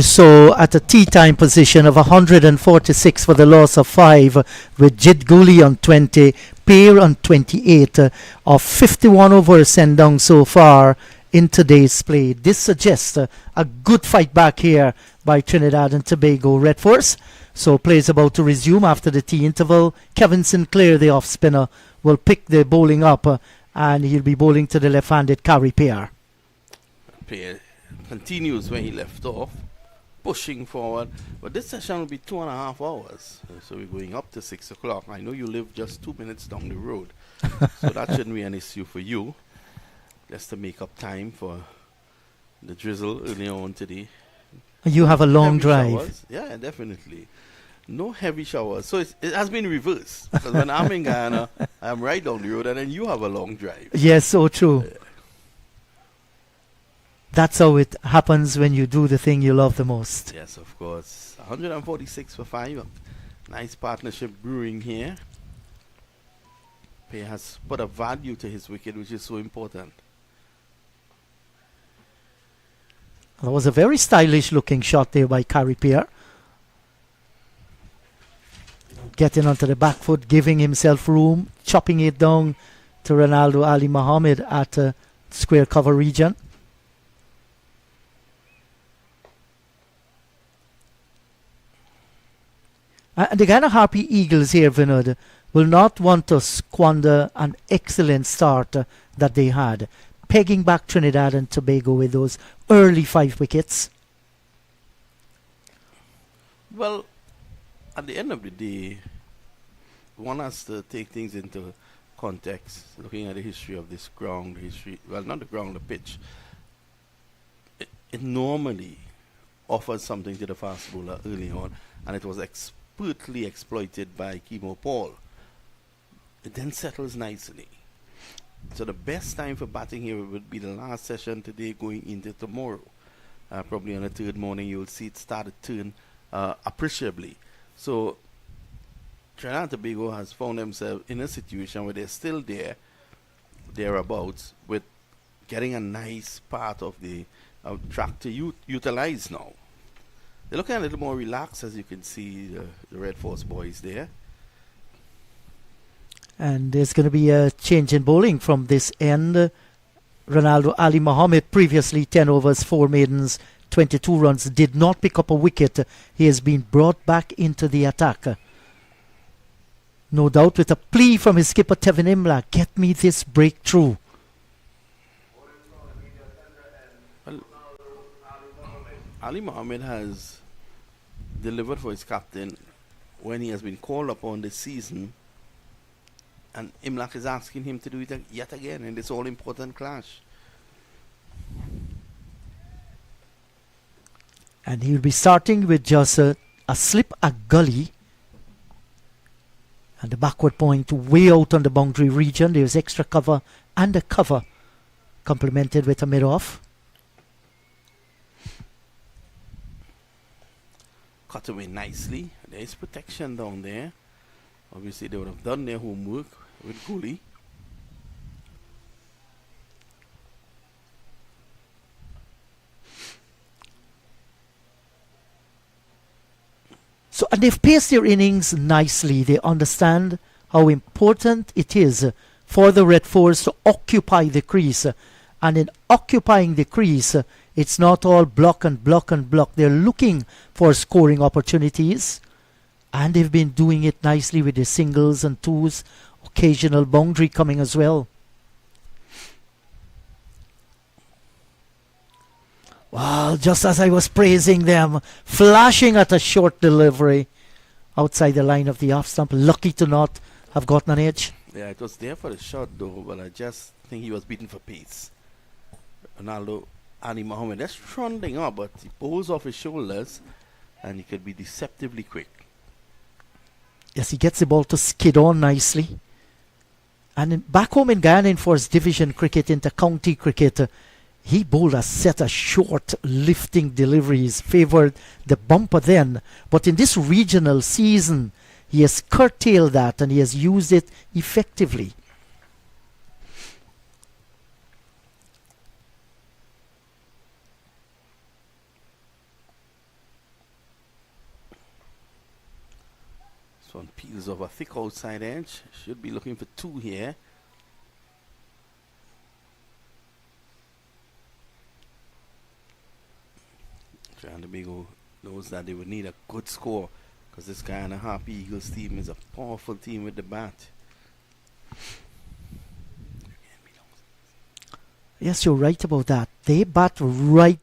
So at a tea time position of 146 for the loss of 5, with Jid Guli on 20, Pair on 28, of 51 overs sent down so far in today's play. This suggests a good fight back here by Trinidad and Tobago Red Force. So play is about to resume after the tea interval. Kevin Sinclair, the off spinner, will pick the bowling up, and he'll be bowling to the left-handed Carry Pair. Pair continues where he left off, pushing forward. But this session will be 2.5 hours. So we're going up to 6 o'clock. I know you live just 2 minutes down the road. So that shouldn't be an issue for you. Just to make up time for the drizzle early on today. You have a long Heavy drive. showers. Yeah, definitely. No heavy showers. So it has been reversed. Because when I'm in Guyana, I'm right down the road, and then you have a long drive. Yes, so true. That's how it happens when you do the thing you love the most. Yes, of course. 146 for 5. Nice partnership brewing here. Pair has put a value to his wicket, which is so important. That was a very stylish looking shot there by Carry Pair. Getting onto the back foot, giving himself room, chopping it down to Ronaldo Ali Mohammed at square cover region. And the Guyana Harpy Eagles here, Vinod, will not want to squander an excellent start that they had, pegging back Trinidad and Tobago with those early 5 wickets. Well, at the end of the day, one has to take things into context, looking at the history of this ground, well, not the ground, the pitch. It normally offers something to the fast bowler early on, and it was expertly exploited by Kimo Paul. It then settles nicely. So the best time for batting here would be the last session today going into tomorrow. Probably on the third morning you'll see it start to turn appreciably. So Trinidad and Tobago has found themselves in a situation where they're still thereabouts, with getting a nice part of the track to utilize now. They're looking a little more relaxed, as you can see the Red Force boys there. And there's going to be a change in bowling from this end. Ronaldo Ali Mohammed, previously 10 overs, 4 maidens, 22 runs, did not pick up a wicket. He has been brought back into the attack. No doubt with a plea from his skipper Tevin Imla, get me this breakthrough. Well, Ali Mohammed has delivered for his captain when he has been called upon this season, and Imlak is asking him to do it yet again in this all-important clash. And he'll be starting with just a slip, a gully, and the backward point way out on the boundary region. There's extra cover and a cover, complemented with a mid-off. Cut away nicely. There is protection down there. Obviously, they would have done their homework with Guli. So, and they've paced their innings nicely. They understand how important it is for the Red Force to occupy the crease. And in occupying the crease, it's not all block and block and block. They're looking for scoring opportunities. And they've been doing it nicely with the singles and twos, occasional boundary coming as well. Well, just as I was praising them, flashing at a short delivery outside the line of the off stump, lucky to not have gotten an edge. Yeah, it was there for the shot though, but I just think he was beaten for pace. Ronaldo Ali Mohammed, that's trundling up, but he pulls off his shoulders and he could be deceptively quick. Yes, he gets the ball to skid on nicely. And back home in Guyana in first division cricket, inter-county cricket, he bowled a set of short lifting deliveries, favoured the bumper then. But in this regional season, he has curtailed that and he has used it effectively. Peels over thick outside edge. Should be looking for 2 here. Tobago knows that they would need a good score because this Guyana Harpy Eagles team is a powerful team with the bat. Yes, you're right about that. They bat right.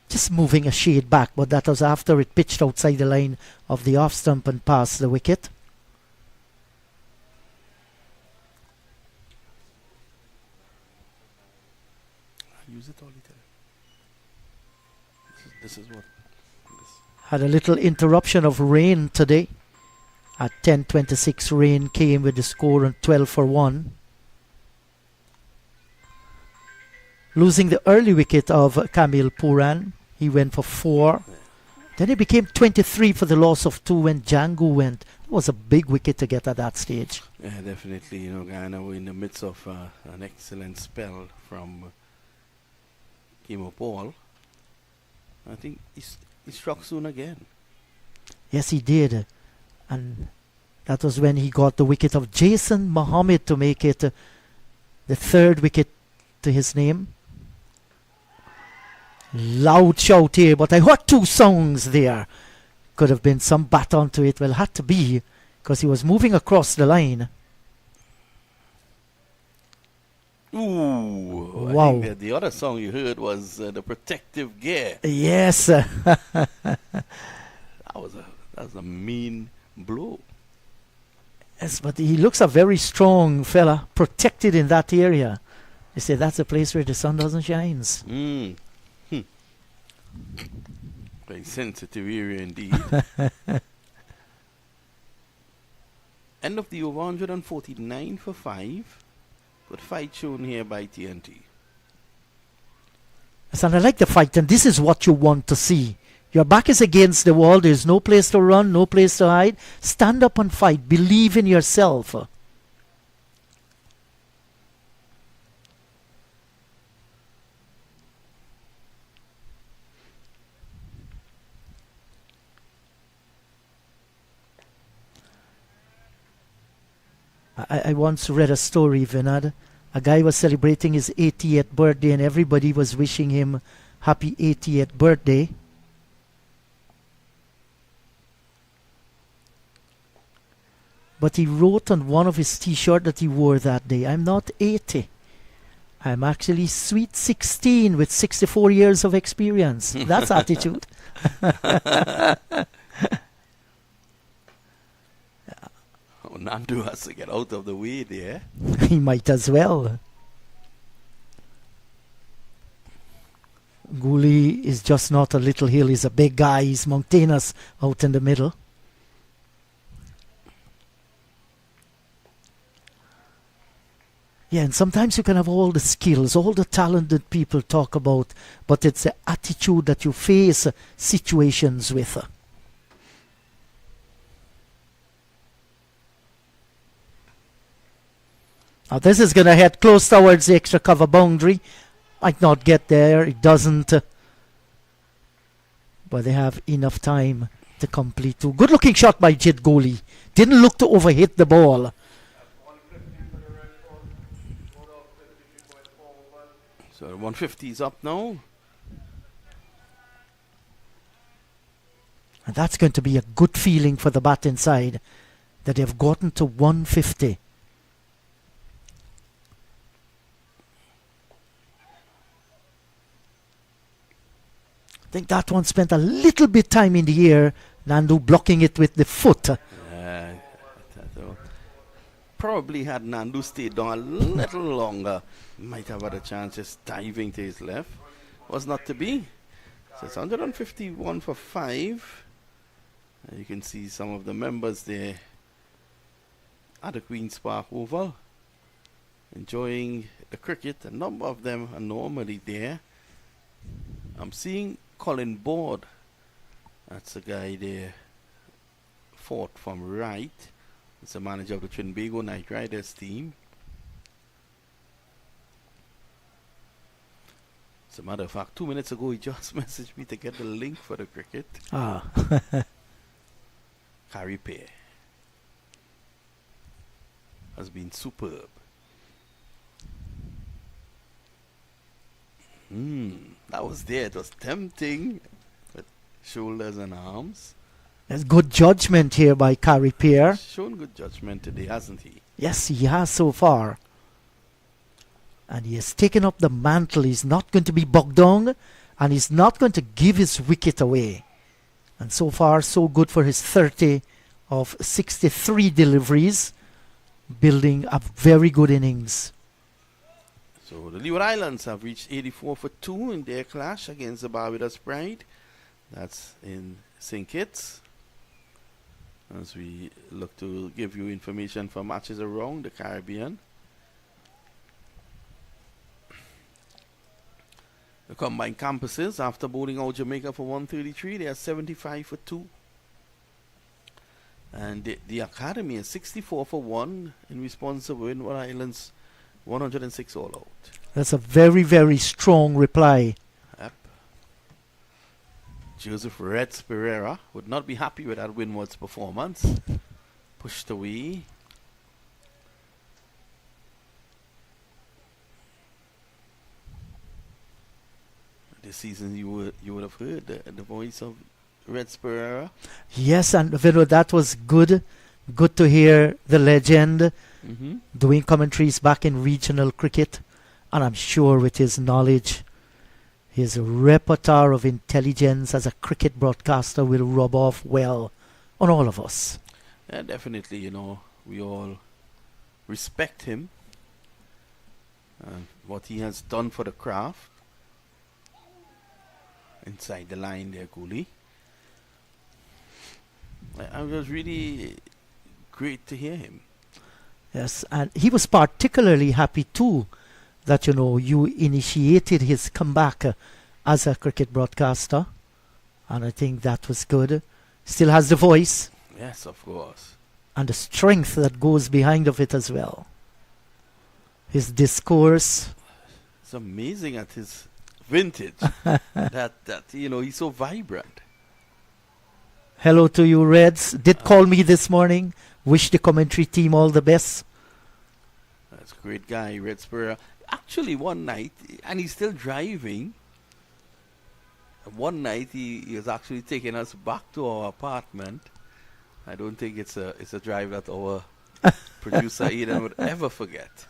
Just moving a shade back, but that was after it pitched outside the line of the off stump and past the wicket. Use it all the time. This is what. Had a little interruption of rain today. At 10:26, rain came with the score on 12 for 1. Losing the early wicket of Kamil Puran. He went for 4. Then it became 23 for the loss of 2 when Django went. It was a big wicket to get at that stage. Yeah, definitely. You know, Guyana were in the midst of an excellent spell from Kimo Paul. I think he struck soon again. Yes, he did. And that was when he got the wicket of Jason Mohammed to make it the 3rd wicket to his name. Loud shout here, but I heard 2 songs there. Could have been some bat onto it. Well, had to be, because he was moving across the line. Ooh, wow. I think that the other song you heard was The Protective Gear. Yes. That was a mean blow. Yes, but he looks a very strong fella, protected in that area. They say that's a place where the sun doesn't shine. Very sensitive area indeed. End of the over, 149 for 5. Good fight shown here by TNT. Yes, and I like the fight, and this is what you want to see. Your back is against the wall. There's no place to run, no place to hide. Stand up and fight. Believe in yourself. I once read a story, Vinod. A guy was celebrating his 80th birthday and everybody was wishing him happy 80th birthday. But he wrote on one of his t-shirts that he wore that day, I'm not 80. I'm actually sweet 16 with 64 years of experience. That's attitude. Nandu has to get out of the way there. He might as well. Guli is just not a little hill. He's a big guy. He's mountainous out in the middle. Yeah, and sometimes you can have all the skills, all the talent that people talk about, but it's the attitude that you face situations with. Now this is going to head close towards the extra cover boundary. Might not get there. It doesn't. But they have enough time to complete 2. Good looking shot by Jid Goli. Didn't look to overhit the ball. So 150 is up now. And that's going to be a good feeling for the bat inside, that they've gotten to 150. I think that one spent a little bit time in the air, Nandu blocking it with the foot. Probably had Nandu stayed down a little longer, might have had a chance just diving to his left. Was not to be. So it's 151 for 5. You can see some of the members there at the Queen's Park Oval enjoying the cricket. A number of them are normally there. I'm seeing Colin Board. That's the guy there, fought from right. He's the manager of the Tobago Knight Riders team. As a matter of fact, 2 minutes ago he just messaged me to get the link for the cricket. Ah. Harpy has been superb. That was there. It was tempting. But shoulders and arms. There's good judgment here by Harpy. Shown good judgment today, hasn't he? Yes, he has so far. And he has taken up the mantle. He's not going to be bogged down. And he's not going to give his wicket away. And so far, so good for his 30 of 63 deliveries. Building a very good innings. So the Leeward Islands have reached 84 for 2 in their clash against the Barbados Pride. That's in St. Kitts. As we look to give you information for matches around the Caribbean. The combined campuses, after bowling out Jamaica for 133, they are 75 for 2. And the Academy is 64 for 1 in response to Windward Islands 106 all out. That's a very, very strong reply. Yep. Joseph Reds Pereira would not be happy with that Windward's performance. Pushed away. This season you would have heard the voice of Reds Pereira. Yes, and Vino, that was good. Good to hear the legend doing commentaries back in regional cricket. And I'm sure with his knowledge, his repertoire of intelligence as a cricket broadcaster will rub off well on all of us. Yeah, definitely, you know, we all respect him and what he has done for the craft. Inside the line there, Cooley. I was really great to hear him. Yes, and he was particularly happy too that, you know, you initiated his comeback as a cricket broadcaster. And I think that was good. Still has the voice. Yes, of course. And the strength that goes behind of it as well. His discourse. It's amazing at his vintage that you know, he's so vibrant. Hello to you, Reds. Did call me this morning. Wish the commentary team all the best. That's a great guy, Reds Pereira. Actually, one night, and he's still driving. One night he was actually taking us back to our apartment. I don't think it's a drive that our producer Eden would ever forget.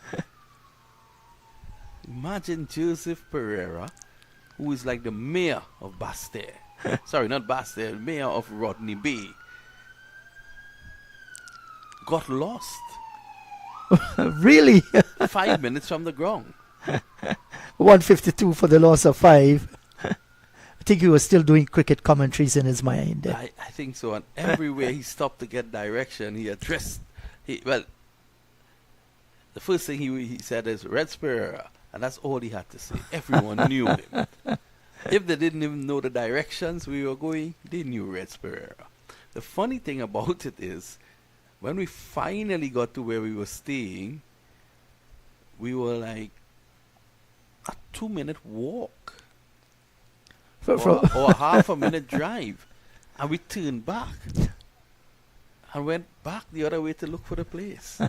Imagine Joseph Pereira, who is like the mayor of Basse. Sorry, not Basse, mayor of Rodney Bay. Got lost. Really? 5 minutes from the ground. 152 for the loss of 5. I think he was still doing cricket commentaries in his mind. I think so. And everywhere he stopped to get direction, he addressed. The first thing he said is Reds Pereira. And that's all he had to say. Everyone knew him. If they didn't even know the directions we were going, they knew Reds Pereira. The funny thing about it is, when we finally got to where we were staying, we were like a 2-minute walk. Or a half a minute drive. And we turned back. And went back the other way to look for the place.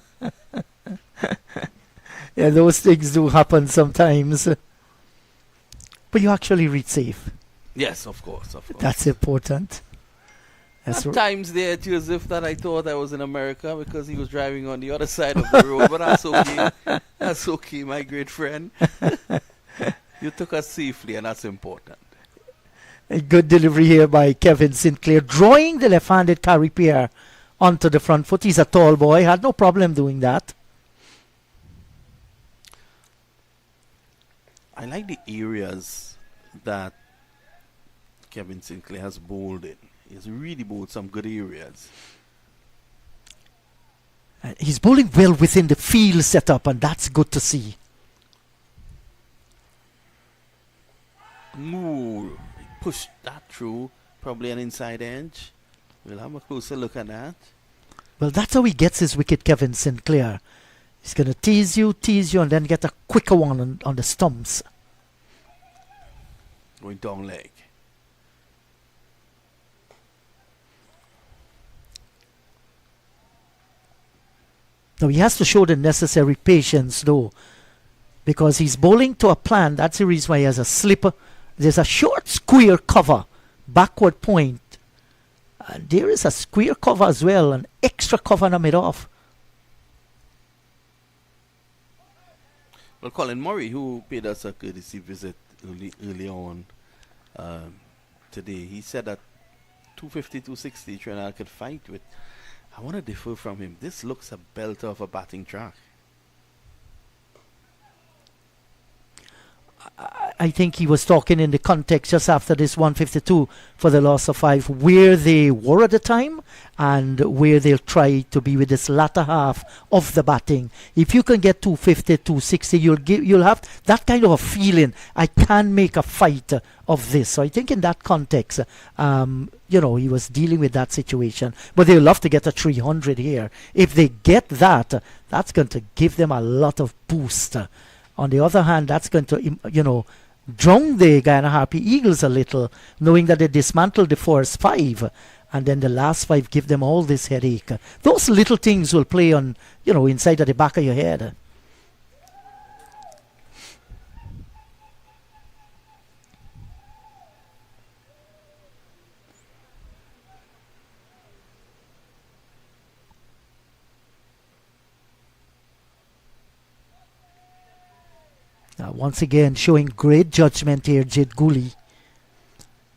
Yeah, those things do happen sometimes. But you actually reach safe. Yes, of course. That's important. At times there, Joseph, that I thought I was in America because he was driving on the other side of the road. But that's okay. That's okay, my great friend. You took us safely, and that's important. A good delivery here by Kevin Sinclair, drawing the left-handed Harpy onto the front foot. He's a tall boy, had no problem doing that. I like the areas that Kevin Sinclair has bowled in. He's really bowled some good areas. He's bowling well within the field setup, and that's good to see. Ooh, pushed that through. Probably an inside edge. We'll have a closer look at that. Well, that's how he gets his wicket, Kevin Sinclair. He's going to tease you, and then get a quicker one on the stumps. Going down leg. Now he has to show the necessary patience though, because he's bowling to a plan. That's the reason why he has a slipper. There's a short square cover, backward point. And there is a square cover as well, an extra cover in the mid-off. Well, Colin Murray, who paid us a courtesy visit early on today, he said that 250, 260 Trinidad could fight with. I want to differ from him. This looks a belter of a batting track. I think he was talking in the context just after this 152 for the loss of 5, where they were at the time and where they'll try to be with this latter half of the batting. If you can get 250, 260, you'll have that kind of a feeling. I can make a fight of this. So I think in that context, he was dealing with that situation. But they'll love to get a 300 here. If they get that, that's going to give them a lot of boost. On the other hand, that's going to, drown the Guyana Harpy Eagles a little, knowing that they dismantled the first 5, and then the last 5 give them all this headache. Those little things will play on, inside of the back of your head. Once again, showing great judgment here, Jid Guli.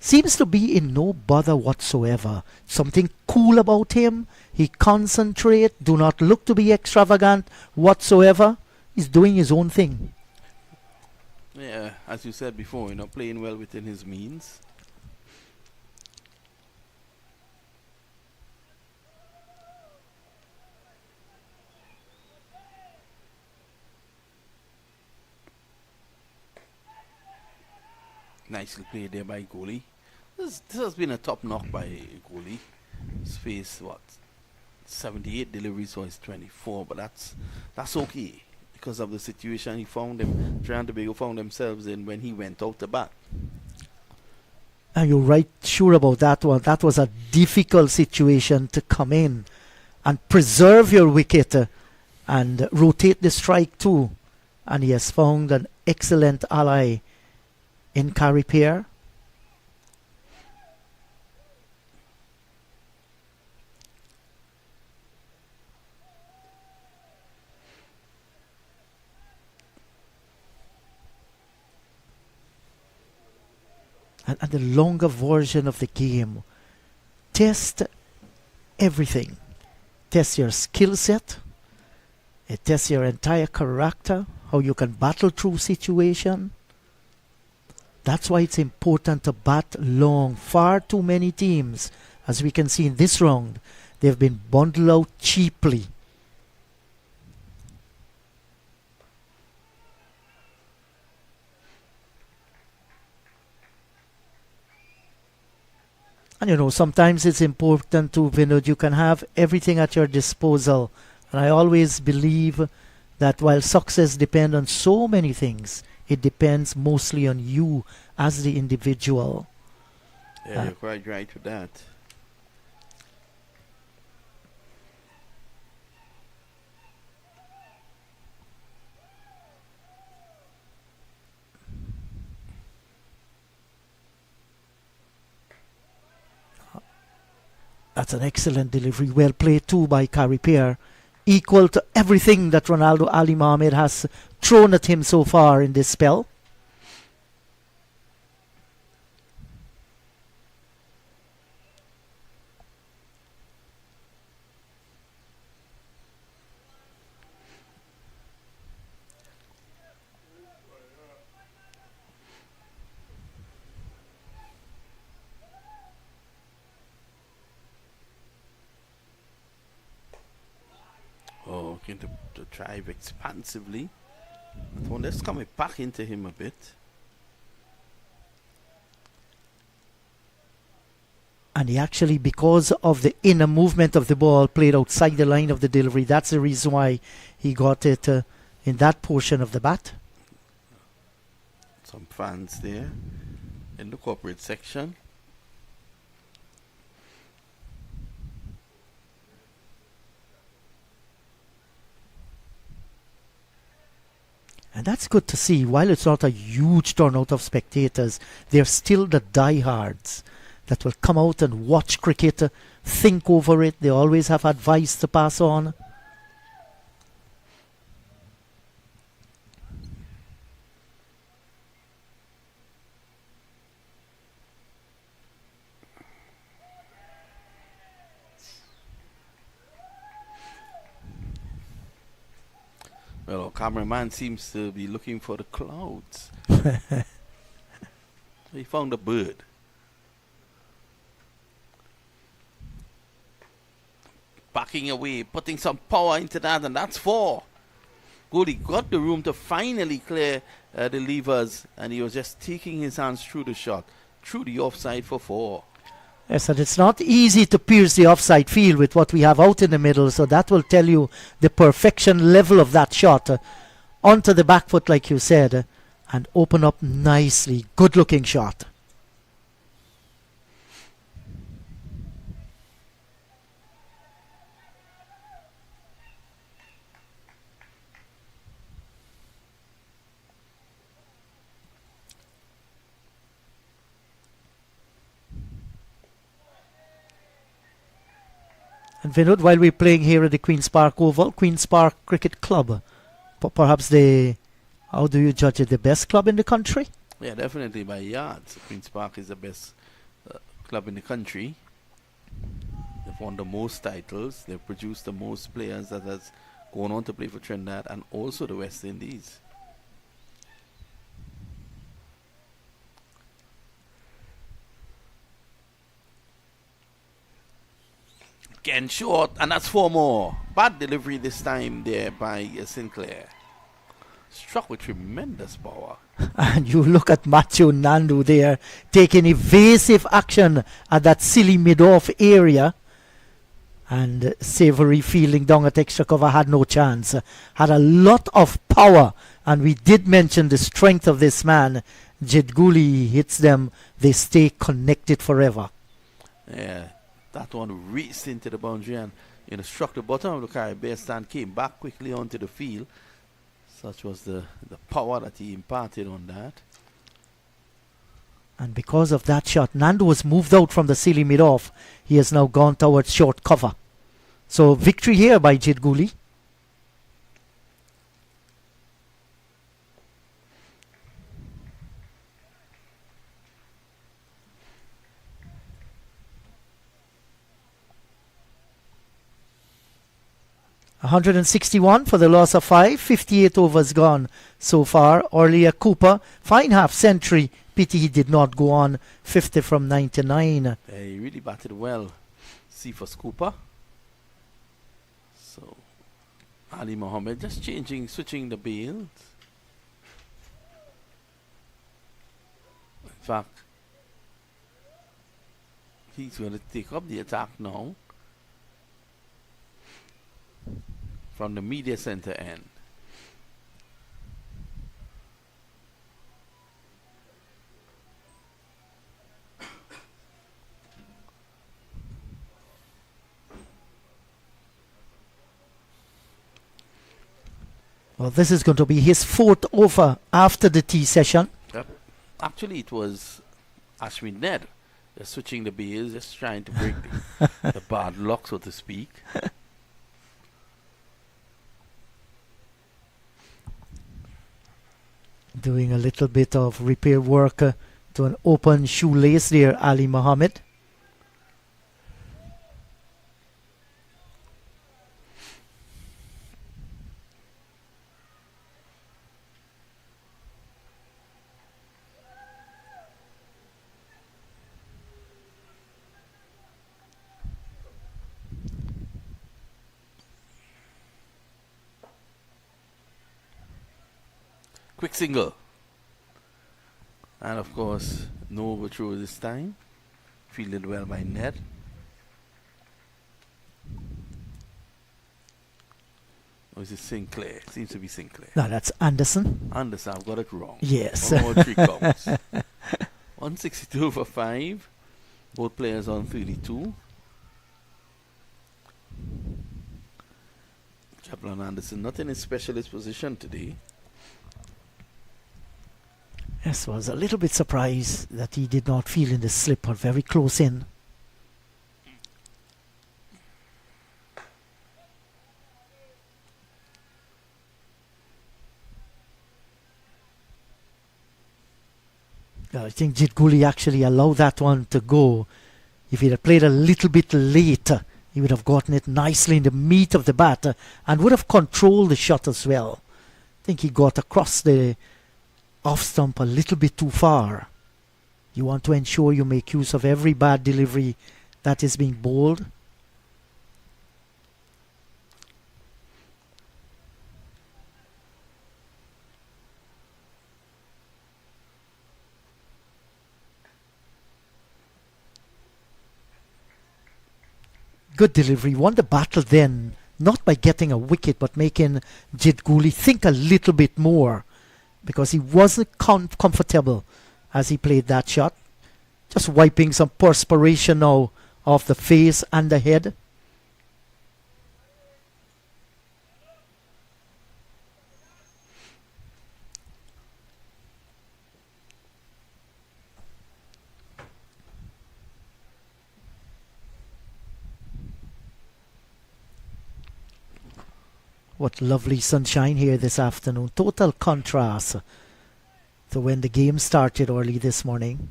Seems to be in no bother whatsoever. Something cool about him. He concentrates, do not look to be extravagant whatsoever. He's doing his own thing. Yeah, as you said before, playing well within his means. Nicely played there by goalie. This has been a top knock by goalie. He's faced 78 deliveries for his 24, but that's okay because of the situation he found them. Trinidad and Tobago found themselves in when he went out to bat. And you're right, sure about that one. That was a difficult situation to come in and preserve your wicket and rotate the strike too. And he has found an excellent ally in Harpy. And the longer version of the game, test everything. Test your skill set. Test your entire character, how you can battle through situation. That's why it's important to bat long. Far too many teams, as we can see in this round, they've been bundled out cheaply. And sometimes it's important to, you can have everything at your disposal. And I always believe that while success depends on so many things, it depends mostly on you as the individual. Yeah, you're quite right with that. That's an excellent delivery. Well played too by Harpy. Equal to everything that Ronaldo Ali Mohammed has thrown at him so far in this spell. Going to drive expansively. That one that's coming back into him a bit. And he actually, because of the inner movement of the ball, played outside the line of the delivery. That's the reason why he got it in that portion of the bat. Some fans there in the corporate section. And that's good to see. While it's not a huge turnout of spectators, they're still the diehards that will come out and watch cricket, think over it. They always have advice to pass on. Well, our cameraman seems to be looking for the clouds. He found a bird. Backing away, putting some power into that, and that's 4. Good, he got the room to finally clear the levers, and he was just taking his hands through the shot, through the offside for 4. Yes, and it's not easy to pierce the offside field with what we have out in the middle, so that will tell you the perfection level of that shot. Onto the back foot, like you said, and open up nicely. Good looking shot. And Vinod, while we're playing here at the Queen's Park Oval, Queen's Park Cricket Club, perhaps how do you judge it, the best club in the country? Yeah, definitely by yards. Queen's Park is the best club in the country. They've won the most titles. They've produced the most players that has gone on to play for Trinidad and also the West Indies. Again short, and that's 4 more. Bad delivery this time there by Sinclair. Struck with tremendous power. And you look at Matthew Nandu there, taking evasive action at that silly mid-off area. And Savory fielding down at extra cover had no chance. Had a lot of power. And we did mention the strength of this man. Jedguli hits them, they stay connected forever. Yeah. That one raced into the boundary and struck the bottom of the Caribbean stand, came back quickly onto the field. Such was the power that he imparted on that. And because of that shot, Nando was moved out from the silly mid-off. He has now gone towards short cover. So victory here by Jedguli. $161 for the loss of 5. 58 overs gone so far. Orlia Cooper, fine half century. Pity he did not go on. 50 from 99. He really batted well. C for Cooper. So Ali Mohammed just switching the bails. In fact, he's going to take up the attack now. From the media center end. Well, this is going to be his 4th over after the tea session. Yep. Actually, it was Ashwin Ned just switching the bails, just trying to break the bad luck, so to speak. Doing a little bit of repair work to an open shoelace there, Ali Mohammed. Quick single. And of course, no overthrow this time. Fielded well by Ned. Or is it Sinclair? Seems to be Sinclair. No, that's Anderson. Anderson, I've got it wrong. Yes. One more 3 counts. 162 for 5. Both players on 32. Chaplin Anderson not in his specialist position today. Yes, was a little bit surprised that he did not feel in the slip or very close in. I think Jitguli actually allowed that one to go. If he had played a little bit later, he would have gotten it nicely in the meat of the bat and would have controlled the shot as well. I think he got across the off stump a little bit too far. You want to ensure you make use of every bad delivery that is being bowled. Good delivery. Won the battle then, not by getting a wicket, but making Jitguli think a little bit more, because he wasn't comfortable as he played that shot. Just wiping some perspiration now off the face and the head. What lovely sunshine here this afternoon. Total contrast to when the game started early this morning.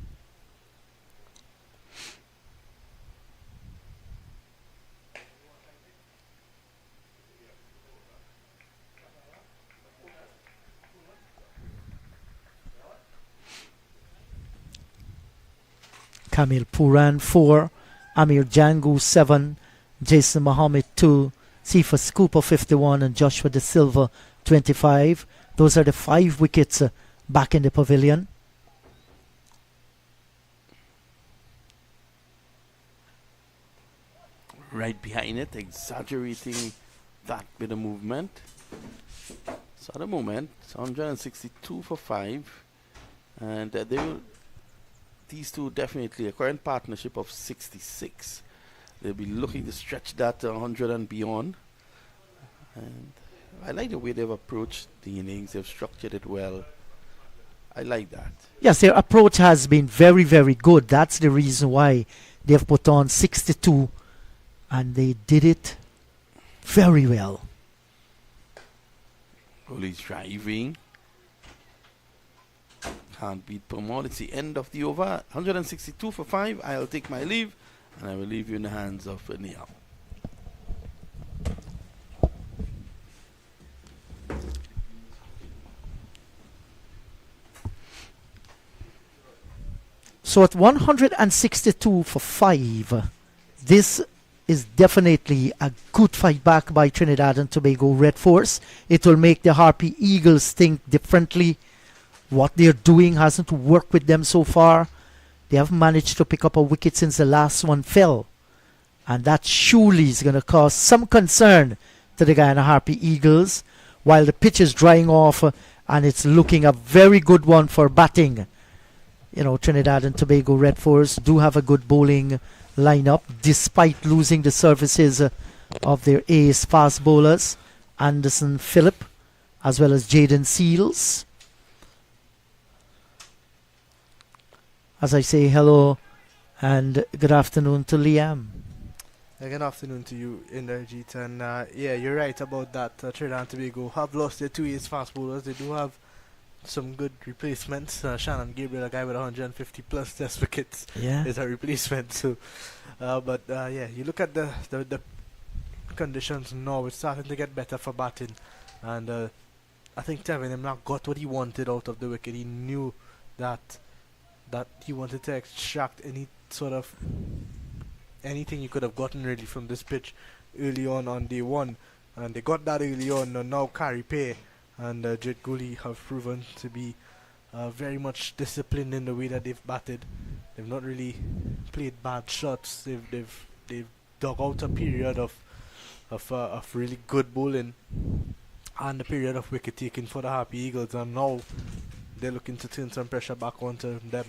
Kamil Puran 4, Amir Jangu 7, Jason Mohammed 2, Cephas Cooper 51 and Joshua De Silva 25. Those are the 5 wickets back in the pavilion. Right behind it, exaggerating that bit of movement. So at the moment, it's 162 for 5. And these two definitely a current partnership of 66. They'll be looking to stretch that to 100 and beyond. And I like the way they've approached the innings. They've structured it well. I like that. Yes, their approach has been very, very good. That's the reason why they've put on 62. And they did it very well. Kohli's driving. Can't beat Pramod. It's the end of the over. 162 for 5. I'll take my leave. And I will leave you in the hands of Neil. So at 162 for 5, this is definitely a good fight back by Trinidad and Tobago Red Force. It will make the Harpy Eagles think differently. What they're doing hasn't worked with them so far. They haven't managed to pick up a wicket since the last one fell. And that surely is going to cause some concern to the Guyana Harpy Eagles, while the pitch is drying off and it's looking a very good one for batting. You know, Trinidad and Tobago Red Force do have a good bowling lineup, despite losing the services of their ace fast bowlers, Anderson Phillip, as well as Jaden Seals. As I say hello and good afternoon to Liam. Good afternoon to you, Inderjeet. And yeah, you're right about that. Trinidad and Tobago have lost their 2 ace fast bowlers. They do have some good replacements. Shannon Gabriel, a guy with 150 plus test wickets, is a replacement. So, but yeah, you look at the conditions now. It's starting to get better for batting, and I think Tevin Imlach got what he wanted out of the wicket. He knew that he wanted to extract any sort of anything you could have gotten really from this pitch early on day 1, and they got that early on. And now Kari Pay and Jitguli have proven to be very much disciplined in the way that they've batted. they've not really played bad shots. They've dug out a period of really good bowling and a period of wicket taking for the Harpy Eagles, and now they're looking to turn some pressure back onto them.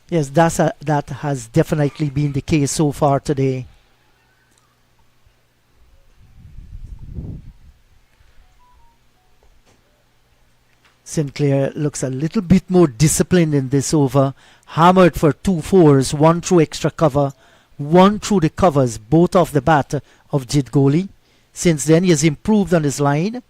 Yes, that has definitely been the case so far today. Sinclair looks a little bit more disciplined in this over. Hammered for 2 fours, 1 through extra cover, 1 through the covers, both off the bat of Jidgoli. Since then, he has improved on his line.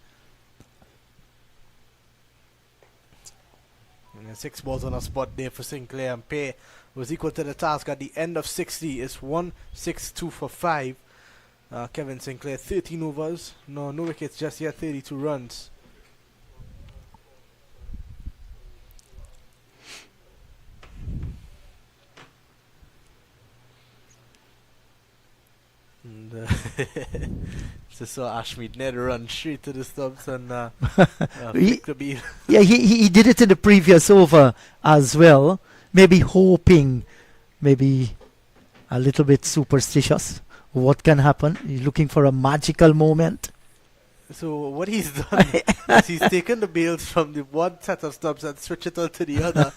And 6 balls on a spot there for Sinclair, and pay was equal to the task at the end of 60. It's 1-6-2 for 5. Kevin Sinclair, 13 overs. No wickets just yet, 32 runs. And just saw Ashmead Ned run straight to the stumps and flick the beat. Yeah, he did it in the previous over as well. Maybe hoping, maybe a little bit superstitious. What can happen? He's looking for a magical moment. So what he's done is he's taken the bails from the one set of stumps and switched it on to the other.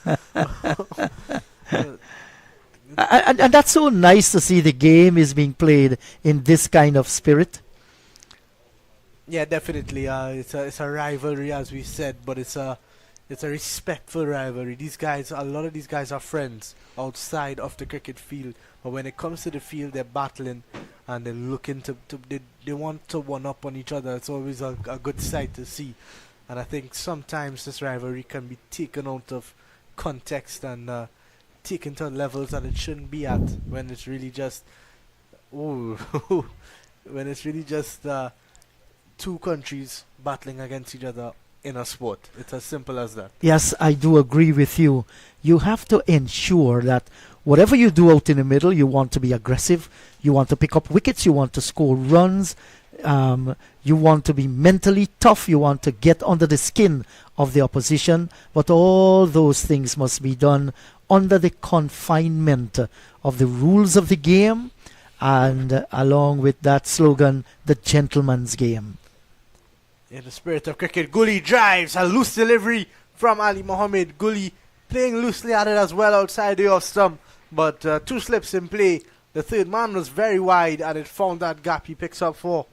And that's so nice to see the game is being played in this kind of spirit. Yeah, definitely. It's a rivalry, as we said, but it's a respectful rivalry. A lot of these guys are friends outside of the cricket field, but when it comes to the field, they're battling and they're looking they want to one up on each other. It's always a good sight to see, and I think sometimes this rivalry can be taken out of context and taken to levels that it shouldn't be at, when it's really just two countries battling against each other in a sport. It's as simple as that. Yes, I do agree with you. You have to ensure that whatever you do out in the middle, you want to be aggressive, you want to pick up wickets, you want to score runs, you want to be mentally tough, you want to get under the skin of the opposition, but all those things must be done under the confinement of the rules of the game, and along with that slogan, the gentleman's game. In the spirit of cricket, Gully drives a loose delivery from Ali Mohammed. Gully playing loosely at it as well outside the off stump, but 2 slips in play. The third man was very wide and it found that gap. He picks up 4.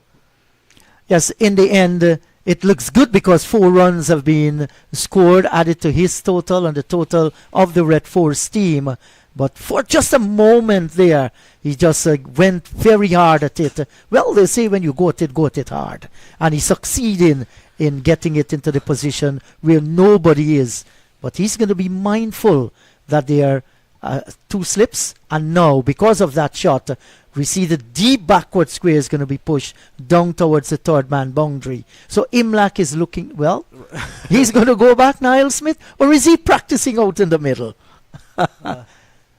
Yes, in the end, it looks good because 4 runs have been scored, added to his total and the total of the Red Force team. But for just a moment there, he just went very hard at it. Well, they say when you go at it hard. And he succeeded in getting it into the position where nobody is. But he's going to be mindful that there are 2 slips. And now, because of that shot, we see the deep backward square is going to be pushed down towards the third man boundary. So Imlach is looking, well, he's going to go back, Niall Smith, or is he practicing out in the middle?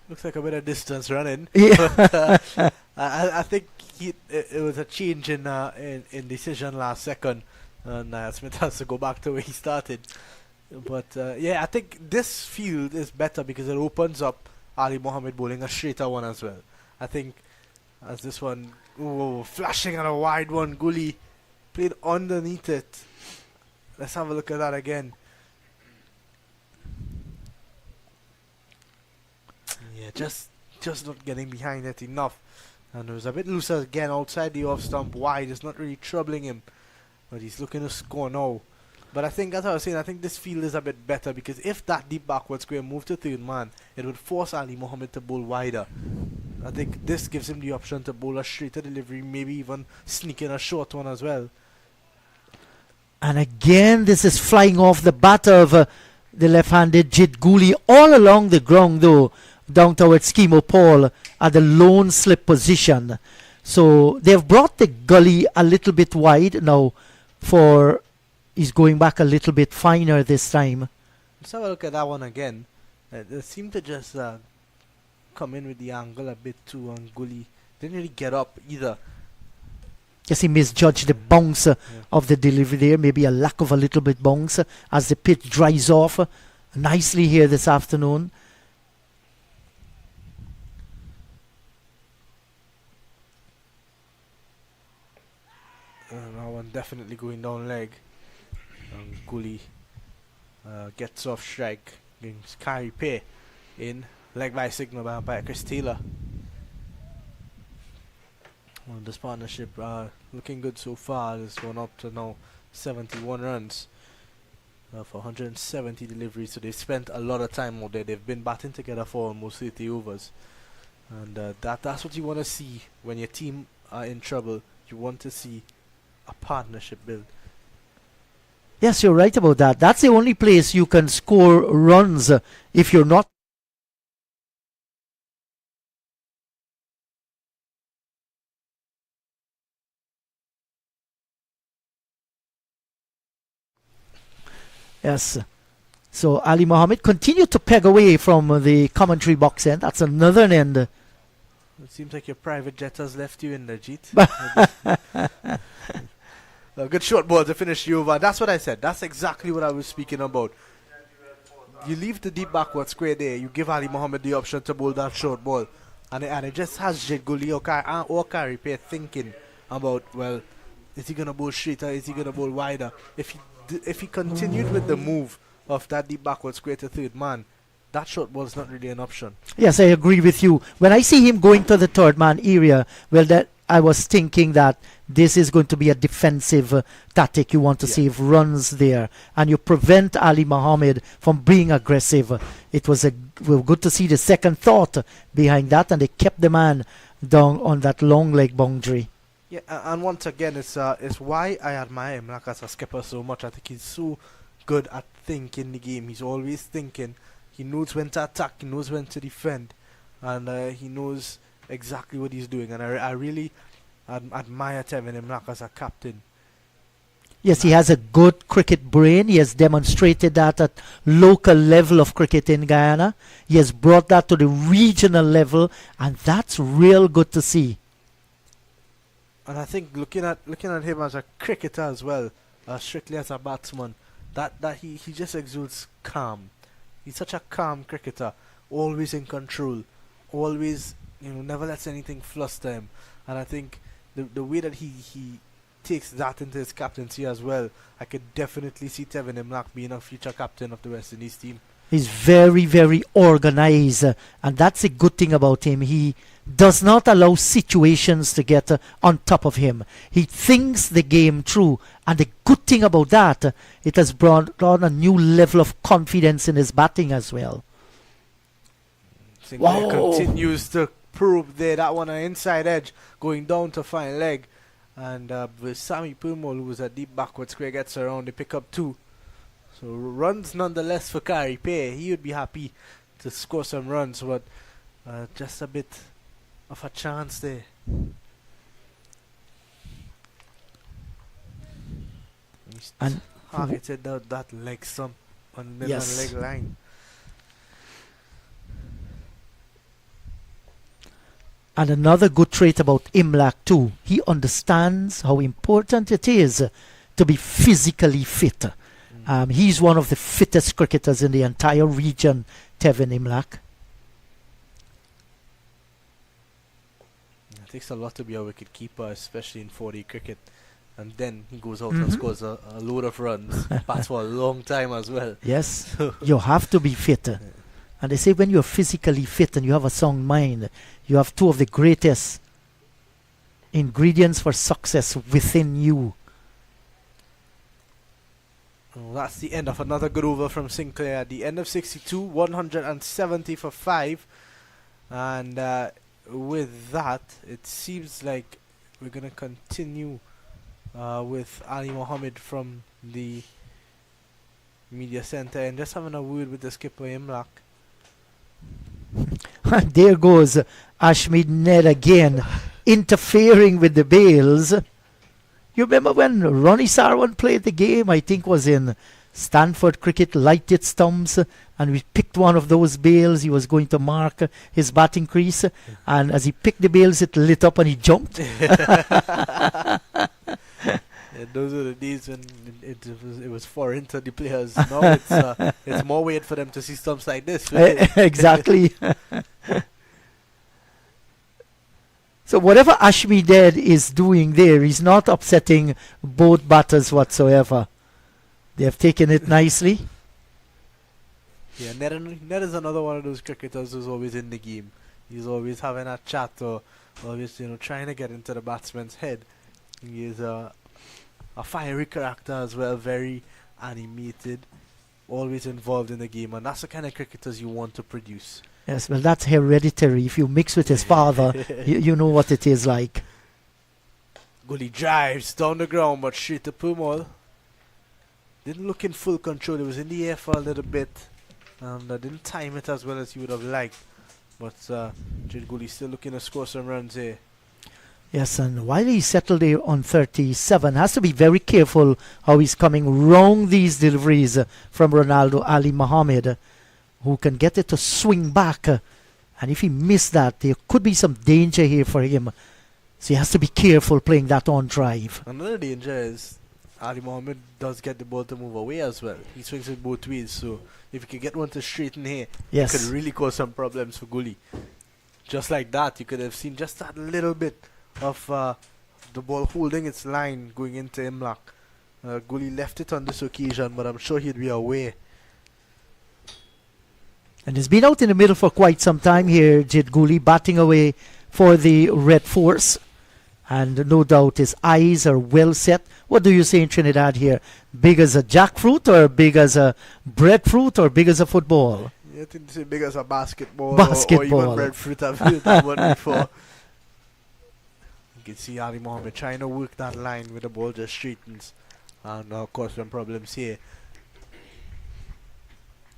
Looks like a bit of distance running. Yeah. But, I think it was a change in decision last second, and Smith has to go back to where he started. But yeah, I think this field is better because it opens up Ali Mohammed bowling a straighter one as well. I think as this one, flashing at a wide one, Gully played underneath it. Let's have a look at that again. Yeah, just not getting behind it enough. And it was a bit looser again outside the off stump wide. It's not really troubling him, but he's looking to score now. But I think, as I was saying, I think this field is a bit better because if that deep backward square moved to third man, it would force Ali Mohammed to bowl wider. I think this gives him the option to bowl a straighter delivery, maybe even sneak in a short one as well. And again, this is flying off the bat of the left-handed Jid Guli all along the ground, though, down towards Schemo Paul at the lone slip position. So they've brought the gully a little bit wide now. He's going back a little bit finer this time. Let's have a look at that one again. They seem to just come in with the angle a bit too, and Gully didn't really get up either. Yes, he misjudged the bounce of the delivery there. Maybe a little bit bounce as the pitch dries off nicely here this afternoon. definitely going down leg. Gully gets off strike. Against Carry Pay in leg by signal by umpire Chris Taylor. Well, this partnership looking good so far. It's gone up to now 71 runs for 170 deliveries. So they've spent a lot of time out there. They've been batting together for almost 30 overs. And that's what you want to see when your team are in trouble. You want to see a partnership build. Yes, you're right about that. That's the only place you can score runs if you're not. Yes. So Ali Mohammed continued to peg away from the commentary box end. That's another end. It seems like your private jet has left you in there, Jeet. A good short ball to finish you over. That's what I said. That's exactly what I was speaking about. You leave the deep backward square there. You give Ali Mohammed the option to bowl that short ball. And it just has Jed Gully or Carry Pay thinking about, well, is he going to bowl straighter? Is he going to bowl wider? If he continued with the move of that deep backward square to third man, that short ball is not really an option. Yes, I agree with you. When I see him going to the third man area, well, that I was thinking that this is going to be a defensive tactic. You want to save runs there, and you prevent Ali Mohammed from being aggressive. It was good to see the second thought behind that, and they kept the man down on that long leg boundary. Yeah, and once again, it's why I admire him like as a skipper so much. I think he's so good at thinking the game. He's always thinking. He knows when to attack. He knows when to defend, and he knows exactly what he's doing. And I really admire Tevin Imlak as a captain. Yes, he has a good cricket brain. He has demonstrated that at local level of cricket in Guyana. He has brought that to the regional level, and that's real good to see. And I think looking at him as a cricketer as well, strictly as a batsman, that he just exudes calm. He's such a calm cricketer, always in control, always, never lets anything fluster him. And I think the way that he takes that into his captaincy as well, I could definitely see Tevin Imlak being a future captain of the West Indies team. He's very, very organized, and that's a good thing about him. He does not allow situations to get on top of him. He thinks the game through, and the good thing about that, it has brought on a new level of confidence in his batting as well. Sinclair continues to probe there. That one on inside edge, going down to fine leg. And with Sammy Pumol, who was a deep backward square, gets around, they pick up 2. So runs nonetheless for Carry Pay. He would be happy to score some runs, but just a bit of a chance there. And targeted that leg stump on the leg line. And another good trait about Imlak too, he understands how important it is to be physically fit. He's one of the fittest cricketers in the entire region, Tevin Imlak. It takes a lot to be a wicket keeper, especially in 4-day cricket. And then he goes out and scores a load of runs. Bats for a long time as well. Yes, you have to be fit. And they say when you're physically fit and you have a sound mind, you have 2 of the greatest ingredients for success within you. Well, that's the end of another good over from Sinclair. At the end of 62, 170 for 5. And with that, it seems like we're going to continue with Ali Mohammed from the media center and just having a word with the skipper Imlak. There goes Ashmead Ned again, interfering with the bails. You remember when Ronnie Sarwan played the game, I think was in Stanford Cricket, lighted stumps, and we picked one of those bails. He was going to mark his batting crease, and as he picked the bails, it lit up and he jumped. Those were the days when it was foreign to the players. Now it's more weird for them to see stumps like this. Exactly. So So whatever Ashmead is doing there, he's not upsetting both batters whatsoever. They have taken it nicely. Yeah, Ned is another one of those cricketers who's always in the game. He's always having a chat or always, trying to get into the batsman's head. He is a fiery character as well, very animated, always involved in the game, and that's the kind of cricketers you want to produce. Yes, well, that's hereditary. If you mix with his father, you know what it is like. Gully drives down the ground, but straight to Pumal. Didn't look in full control. It was in the air for a little bit, and didn't time it as well as he would have liked. But Jid Gully still looking to score some runs here. Yes, and while he's settled there on 37, has to be very careful how he's coming round these deliveries from Ronaldo Ali Mohammed, who can get it to swing back. And if he missed that, there could be some danger here for him. So he has to be careful playing that on drive. Another danger is Ali Mohammed does get the ball to move away as well. He swings it both ways, so if he could get one to straighten here, yes, it could really cause some problems for Gully. Just like that, you could have seen just that little bit of the ball holding its line going into Imlak. Gully left it on this occasion, but I'm sure he'd be away. And he's been out in the middle for quite some time here, Jid Gully, batting away for the Red Force. And no doubt his eyes are well set. What do you say in Trinidad here? Big as a jackfruit, or big as a breadfruit, or big as a football? Yeah, I think they say big as a basketball. Basketball. Or even breadfruit. I've heard that one before. You can see Ali Mohammed trying to work that line with the ball just straightens. And of course some problems here.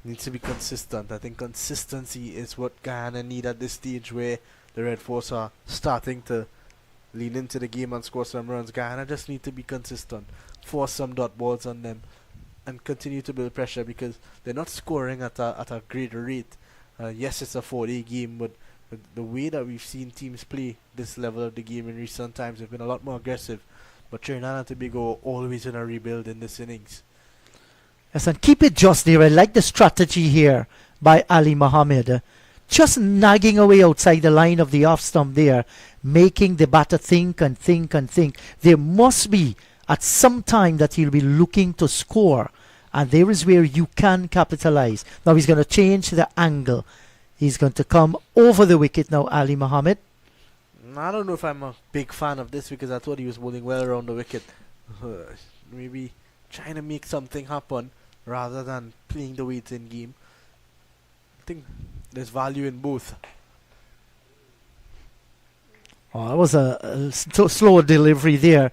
Needs to be consistent. I think consistency is what Guyana need at this stage, where the Red Force are starting to lean into the game and score some runs. Guyana just need to be consistent, force some dot balls on them, and continue to build pressure, because they're not scoring at a great rate. Yes, it's a 4-day game, but the way that we've seen teams play this level of the game in recent times have been a lot more aggressive. But Trinidad and Tobago always in a rebuild in this innings. Yes, and keep it just there. I like the strategy here by Ali Mohammed. Just nagging away outside the line of the off stump there, making the batter think and think and think. There must be at some time that he'll be looking to score, and there is where you can capitalize. Now he's going to change the angle. He's going to come over the wicket now, Ali Mohammed. I don't know if I'm a big fan of this, because I thought he was bowling well around the wicket. Maybe trying to make something happen rather than playing the way it's in game. I think there's value in both. Oh, that was a slow delivery there.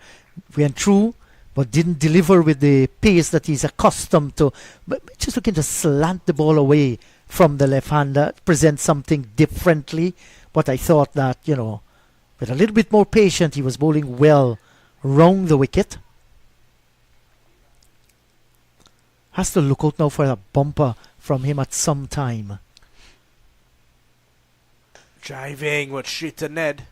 Went through, but didn't deliver with the pace that he's accustomed to. But just looking to slant the ball away from the left-hander, present something differently. But I thought that, with a little bit more patience, he was bowling well round the wicket. Has to look out now for a bumper from him at some time. Driving, but straight to Ned.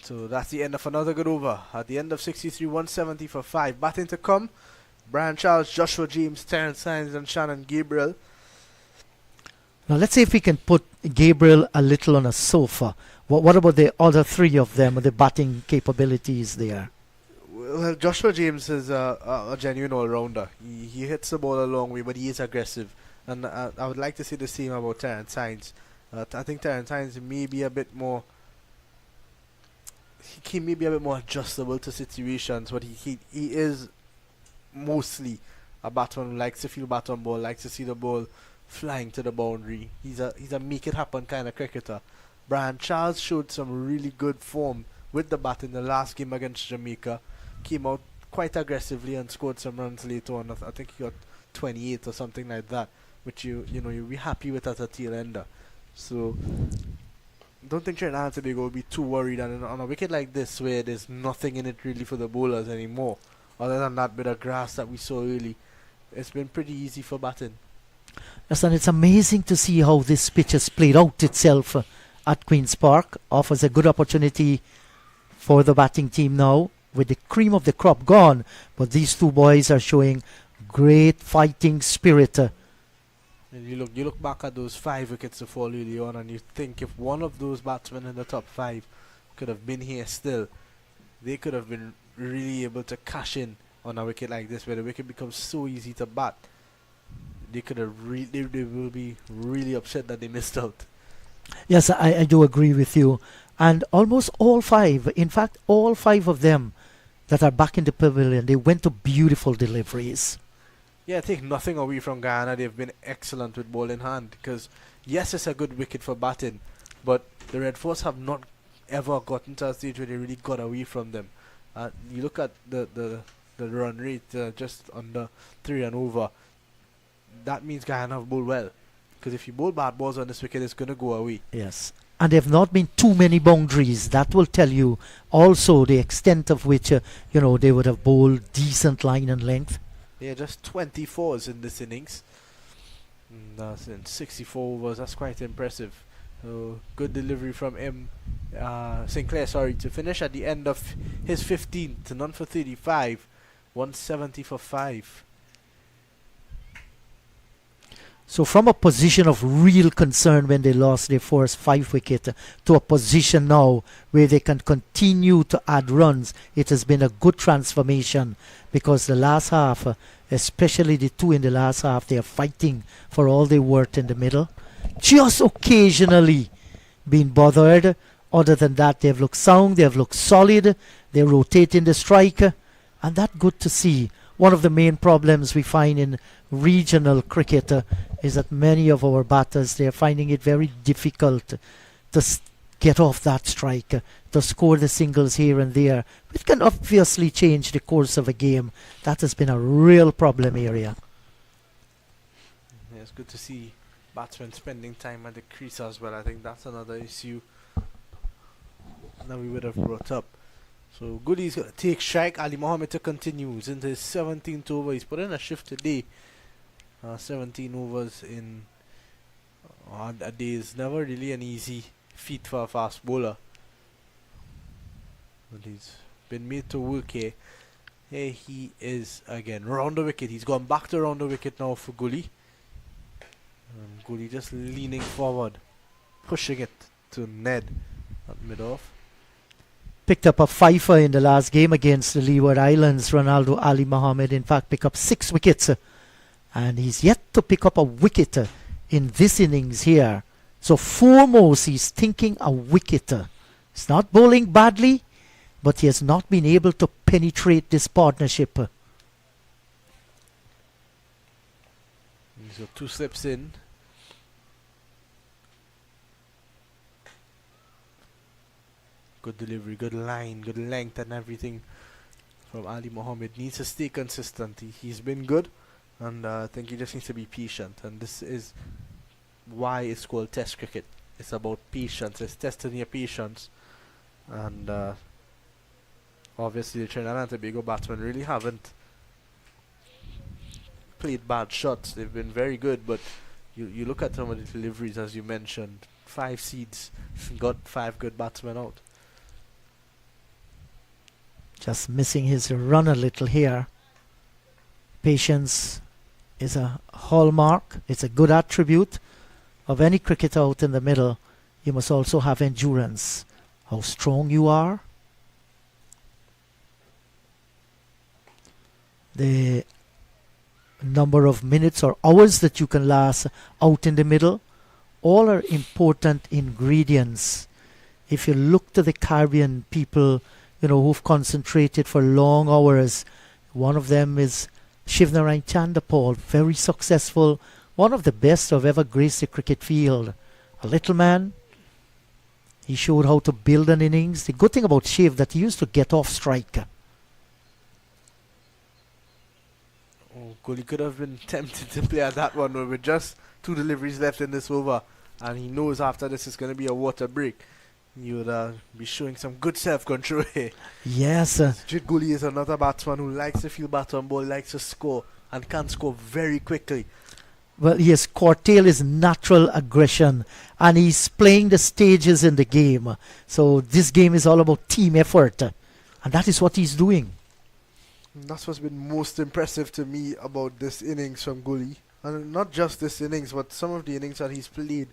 So that's the end of another good over. At the end of 63, 170 for 5. Batting to come, Brian Charles, Joshua James, Terence Hines and Shannon Gabriel. Now let's see if we can put Gabriel a little on a sofa. What about the other three of them, the batting capabilities there? Well, Joshua James is a genuine all-rounder. He hits the ball a long way, but he is aggressive. And I would like to see the same about Terence Hines. I think Terence Hines may be a bit more... He may be a bit more adjustable to situations, but he is mostly a batsman who likes to feel bat on ball, likes to see the ball flying to the boundary. He's a make it happen kind of cricketer. Brian Charles showed some really good form with the bat in the last game against Jamaica. Came out quite aggressively and scored some runs later on. I think he got 28 or something like that, which you'll be happy with as a tail ender. So don't think Trinidad and Tobago will be too worried. And on a wicket like this, where there's nothing in it really for the bowlers anymore, other than that bit of grass that we saw early, it's been pretty easy for batting. Yes, and it's amazing to see how this pitch has played out itself at Queen's Park. Offers a good opportunity for the batting team now, with the cream of the crop gone. But these two boys are showing great fighting spirit. And you look back at those 5 wickets to fall early on, and you think if one of those batsmen in the top 5 could have been here still, they could have been really able to cash in on a wicket like this, where the wicket becomes so easy to bat. They could have they will be really upset that they missed out. Yes, I do agree with you. And almost all 5, in fact, all 5 of them that are back in the pavilion, they went to beautiful deliveries. Yeah, take nothing away from Guyana. They've been excellent with ball in hand, because yes, it's a good wicket for batting, but the Red Force have not ever gotten to a stage where they really got away from them. You look at the run rate, just under 3 and over. That means Guyana have bowled well, because if you bowl bad balls on this wicket, it's going to go away. Yes. And there have not been too many boundaries. That will tell you also the extent of which, they would have bowled decent line and length. Yeah, just 24s in this innings. And that's in 64 overs. That's quite impressive. So good delivery from Sinclair, to finish at the end of his 15th, none for 35, 170 for 5. So from a position of real concern when they lost their first 5 wicket to a position now where they can continue to add runs, it has been a good transformation, because the last half, especially the 2 in the last half, they are fighting for all they worth in the middle. Just occasionally being bothered. Other than that, they've looked sound, they've looked solid, they're rotating the strike, and that's good to see. One of the main problems we find in regional cricket is that many of our batters, they're finding it very difficult to get off that strike, to score the singles here and there, which can obviously change the course of a game. That has been a real problem area. Yeah, it's good to see batsmen spending time at the crease as well. I think that's another issue that we would have brought up. So Goody's going to take strike. Ali Mohammed continues into his 17th over. He's put in a shift today. 17 overs in a day is never really an easy feat for a fast bowler. But he's been made to work here. Here he is again. Round the wicket. He's gone back to round the wicket now for Gully. Gully just leaning forward, pushing it to Ned at mid-off. Picked up a fifer in the last game against the Leeward Islands. Ronaldo Ali Mohammed, in fact, picked up 6 wickets. And he's yet to pick up a wicket in this innings here. So foremost, he's thinking a wicket. He's not bowling badly, but he has not been able to penetrate this partnership. So 2 slips in. Good delivery, good line, good length and everything from Ali Mohammed. Needs to stay consistent. He's been good, and I think he just needs to be patient. And this is why it's called Test cricket. It's about patience. It's testing your patience. And obviously the Trinidad and Tobago batsmen really haven't played bad shots. They've been very good, but you look at some of the deliveries, as you mentioned. 5 seeds, got 5 good batsmen out. Just missing his run a little here. Patience is a hallmark. It's a good attribute of any cricketer out in the middle. You must also have endurance. How strong you are. The number of minutes or hours that you can last out in the middle. All are important ingredients. If you look to the Caribbean people, who've concentrated for long hours. One of them is Shivnarine Chandapal, very successful, one of the best who have ever graced the cricket field. A little man. He showed how to build an innings. The good thing about Shiv that he used to get off strike. Gully could have been tempted to play at that one with just 2 deliveries left in this over, and he knows after this is going to be a water break. You would be showing some good self-control here. Yes. Jit Gully is another batsman who likes to field bat on ball, likes to score, and can score very quickly. Well, he has curtailed his natural aggression, and he's playing the stages in the game. So this game is all about team effort, and that is what he's doing. That's what's been most impressive to me about this innings from Gully. and not just this innings, but some of the innings that he's played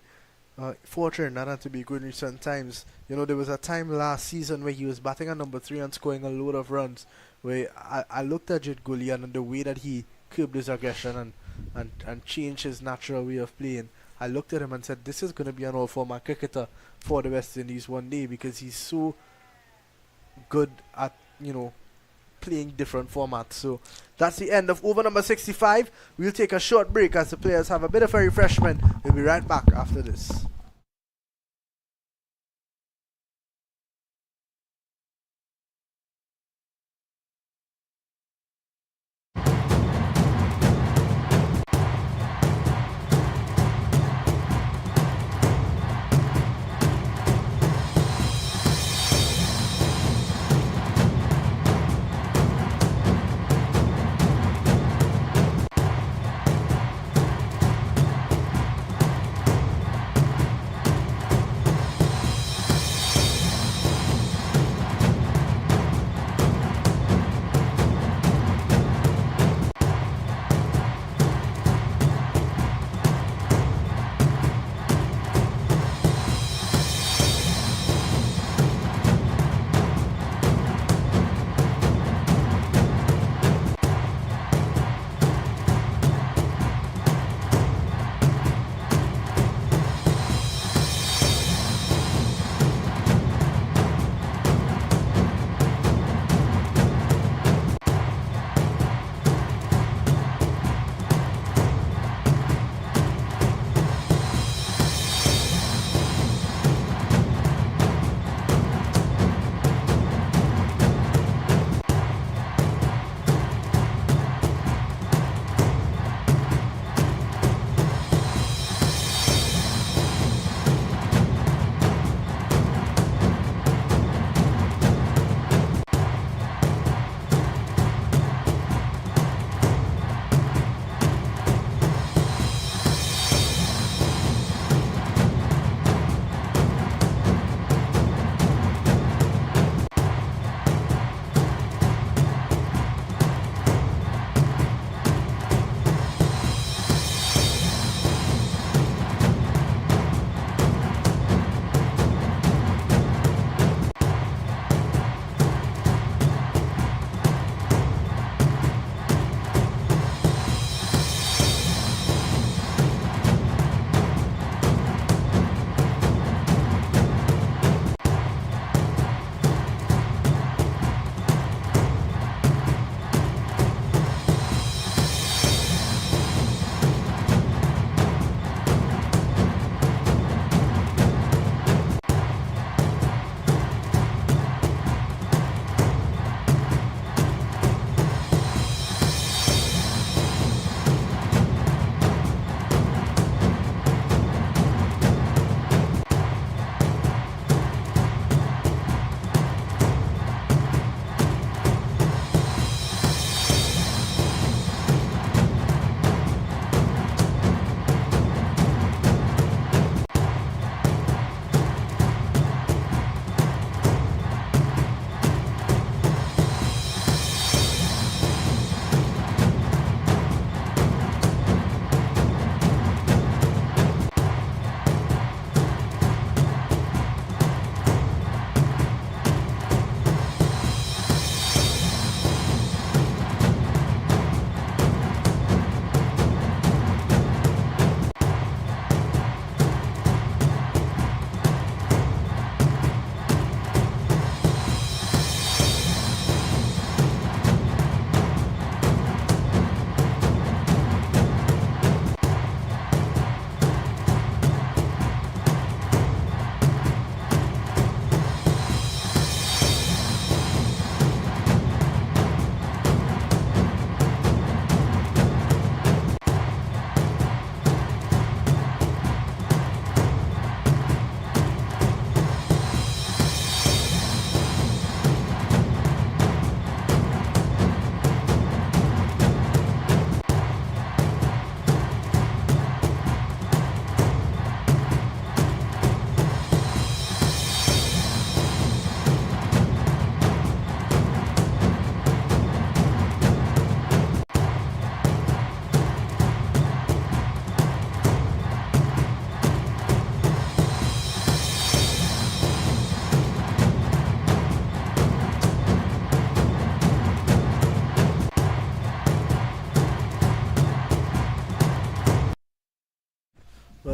for Trinidad and Tobago in recent times. You know, there was a time last season where he was batting at number 3 and scoring a load of runs, where I looked at Jit Gullian and the way that he curbed his aggression and changed his natural way of playing. I looked at him and said, this is going to be an all-format cricketer for the West Indies one day, because he's so good at, you know, playing different formats. So that's the end of over number 65. We'll take a short break as the players have a bit of a refreshment. We'll be right back after this.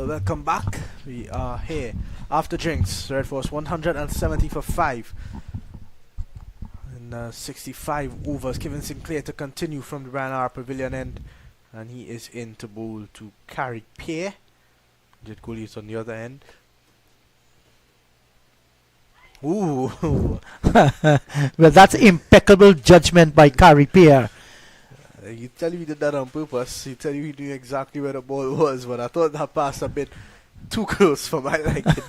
welcome back. We are here after drinks. Red Force 170 for 5. And 65 overs. Kevin Sinclair to continue from the Guyana Pavilion end. And he is in to bowl to Carrie Pear. Jet Cooley is on the other end. Ooh. Well, that's impeccable judgment by Carrie Pear. He tell you he did that on purpose. He tell you he knew exactly where the ball was, but I thought that passed a bit too close for my liking.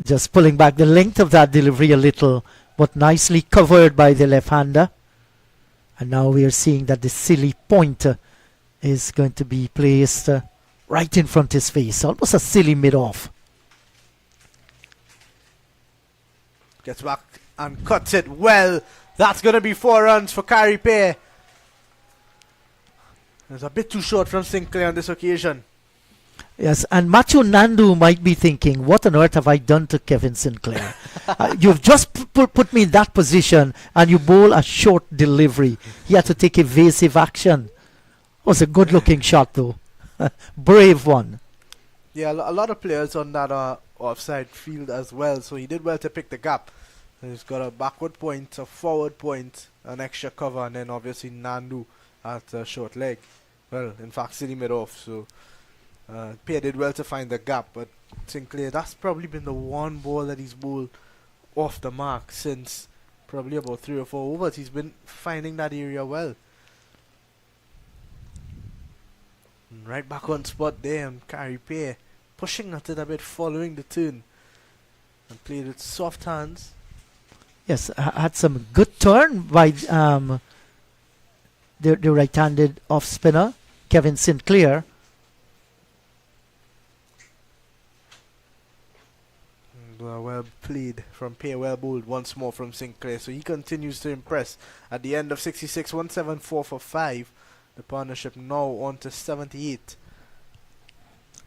Just pulling back the length of that delivery a little, but nicely covered by the left-hander. And now we are seeing that the silly pointer is going to be placed right in front of his face. Almost a silly mid-off. Gets back and cuts it well. That's going to be 4 runs for Carrie Pear. It's a bit too short from Sinclair on this occasion. Yes, and Macho Nandu might be thinking, what on earth have I done to Kevin Sinclair? You've just put me in that position and you bowl a short delivery. He had to take evasive action. It was a good-looking shot, though. Brave one. Yeah, a lot of players on that offside field as well, so he did well to pick the gap. He's got a backward point, a forward point, an extra cover, and then obviously Nandu at a short leg. Well, in fact, silly mid-off, so Pear did well to find the gap, but Sinclair, that's probably been the one ball that he's bowled off the mark since probably about 3 or 4 overs. He's been finding that area well. And right back on spot there, and Carrie Pear pushing at it a bit, following the turn, and played with soft hands. Yes, had some good turn by the right-handed off-spinner, Kevin Sinclair. Well played from Pear, well bowled once more from Sinclair. So he continues to impress. At the end of 66, 174 for 5. The partnership now on to 78.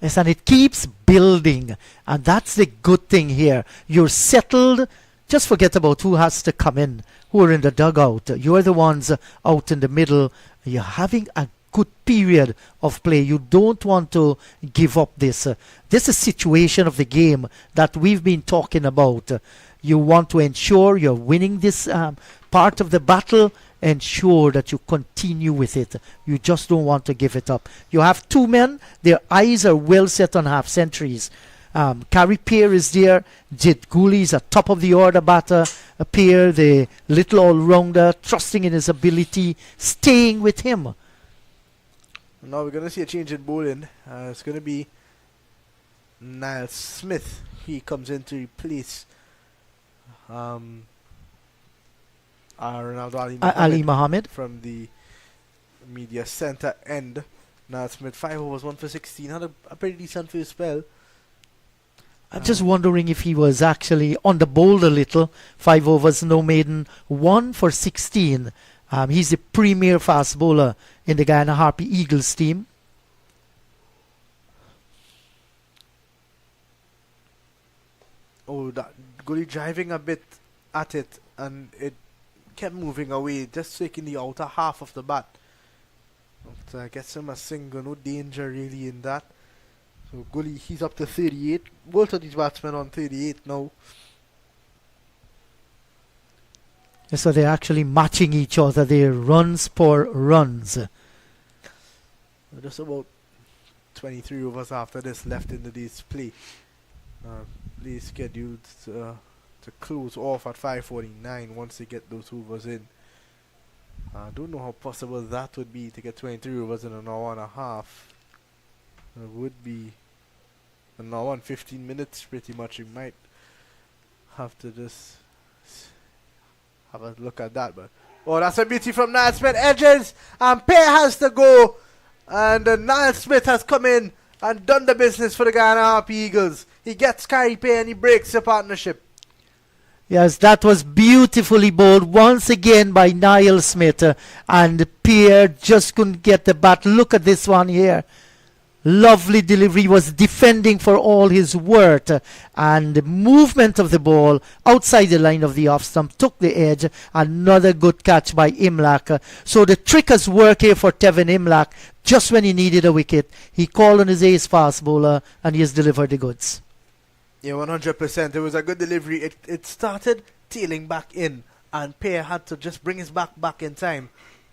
Yes, and it keeps building. And that's the good thing here. You're settled. Just forget about who has to come in, who are in the dugout. You're the ones out in the middle. You're having a good period of play. You don't want to give up this. This is a situation of the game that we've been talking about. You want to ensure you're winning this part of the battle. Ensure that you continue with it. You just don't want to give it up. You have 2 men. Their eyes are well set on half centuries. Carrie Pear is there. Jid Gooley is a top of the order batter. Pear, the little all-rounder, trusting in his ability, staying with him. Now we're going to see a change in bowling. It's going to be Niall Smith. He comes in to replace Ronaldo Ali Mohammed from the media centre end. Niall Smith, 5 overs, 1 for 16. Had a pretty decent first spell. I'm just wondering if he was actually on the bowl a little. 5 overs, no maiden, 1 for 16. He's the premier fast bowler in the Guyana Harpy Eagles team. Oh, that Gooley driving a bit at it, and it kept moving away, just taking the outer half of the bat. But gets him a single, no danger really in that. So Gooley, he's up to 38. Both of these batsmen on 38 now. So they're actually matching each other. They're runs per runs. Just about 23 overs after this left in the day's play. Play scheduled to close off at 5:49 once they get those overs in. I don't know how possible that would be to get 23 overs in an hour and a half. It would be an hour and 15 minutes pretty much. You might have to just have a look at that. But oh, that's a beauty from Niall Smith. Edges, and Pear has to go. And Niall Smith has come in and done the business for the Guyana Harpy Eagles. He gets Carrie Pear and he breaks the partnership. Yes, that was beautifully bowled once again by Niall Smith. And Pear just couldn't get the bat. Look at this one here. Lovely delivery, was defending for all his worth, and the movement of the ball outside the line of the off stump took the edge. Another good catch by Imlach. So the trick has worked here for Tevin Imlach. Just when he needed a wicket, he called on his ace fast bowler and he has delivered the goods. Yeah, 100%. It was a good delivery. It started tailing back in, and Pear had to just bring his back in time.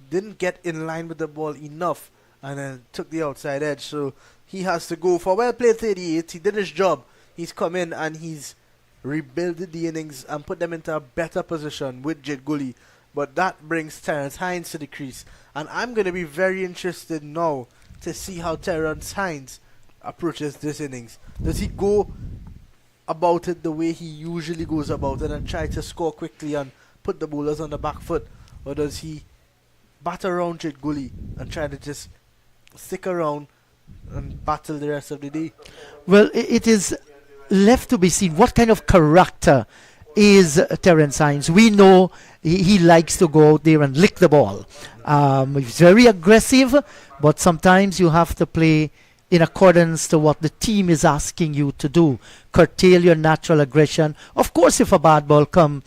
Didn't get in line with the ball enough, and then took the outside edge. So he has to go for well played 38. He did his job. He's come in and he's rebuilt the innings and put them into a better position with Jed Gully. But that brings Terence Hines to the crease. And I'm going to be very interested now to see how Terence Hines approaches this innings. Does he go about it the way he usually goes about it and try to score quickly and put the bowlers on the back foot? Or does he bat around Jed Gully and try to just stick around and battle the rest of the day? Well, it is left to be seen what kind of character is Terence Hines. We know he likes to go out there and lick the ball. He's very aggressive, but sometimes you have to play in accordance to what the team is asking you to do. Curtail your natural aggression. Of course, if a bad ball comes,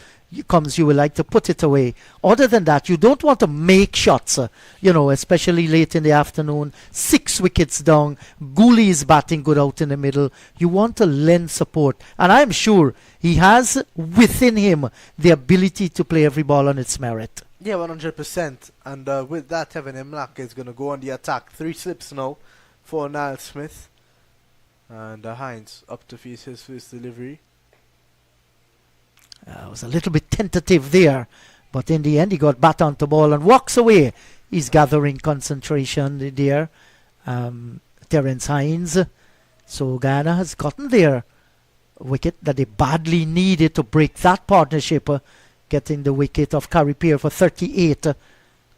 you will like to put it away. Other than that, you don't want to make shots, especially late in the afternoon. 6 wickets down. Gully is batting good out in the middle. You want to lend support. And I'm sure he has within him the ability to play every ball on its merit. Yeah, 100%. And with that, Tevin Imlach is going to go on the attack. 3 slips now for Niall Smith. And Hines up to face his first delivery. Was a little bit tentative there, but in the end he got bat onto ball and walks away. He's gathering concentration there, Terence Hines. So Guyana has gotten their wicket that they badly needed to break that partnership, getting the wicket of Harpy for 38,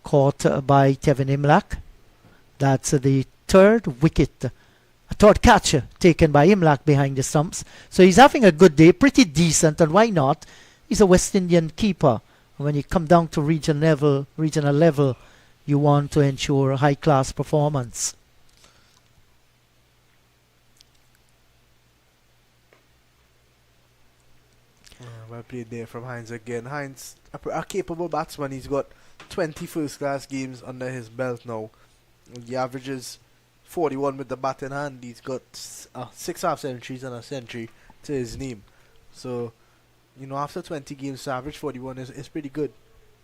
caught by Tevin Imlach. That's the third wicket, a third catch taken by Imlach behind the stumps. So he's having a good day, pretty decent, and why not? He's a West Indian keeper. When you come down to regional level, you want to ensure a high-class performance. Well played there from Hines again. Hines, a capable batsman. He's got 20 first-class games under his belt now. He averages 41 with the bat in hand. He's got 6 half-centuries and a century to his name. So, after 20 games to average 41 is pretty good.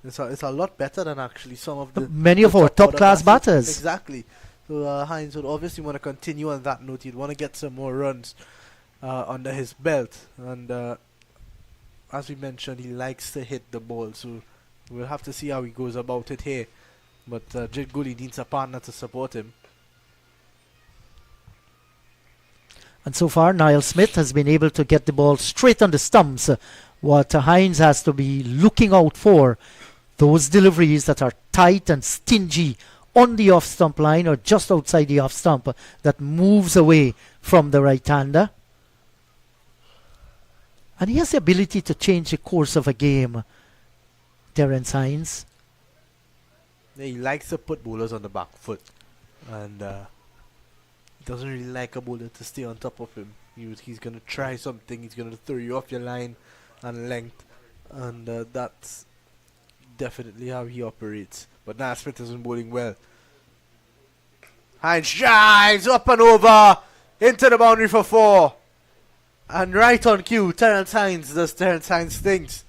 It's a lot better than actually some of the many of our top-class batters. Exactly. So Hines would obviously want to continue on that note. He'd want to get some more runs under his belt. And as we mentioned, he likes to hit the ball. So we'll have to see how he goes about it here. But Jed Gully needs a partner to support him. And so far, Niall Smith has been able to get the ball straight on the stumps. What Hines has to be looking out for, those deliveries that are tight and stingy on the off-stump line or just outside the off-stump that moves away from the right-hander. And he has the ability to change the course of a game, Terence Hines. Yeah, he likes to put bowlers on the back foot. And doesn't really like a bowler to stay on top of him. He's going to try something. He's going to throw you off your line and length. And that's definitely how he operates. But now Smith isn't bowling well. Hines drives up and over into the boundary for 4. And right on cue, Terence Hines does Terence Hines things.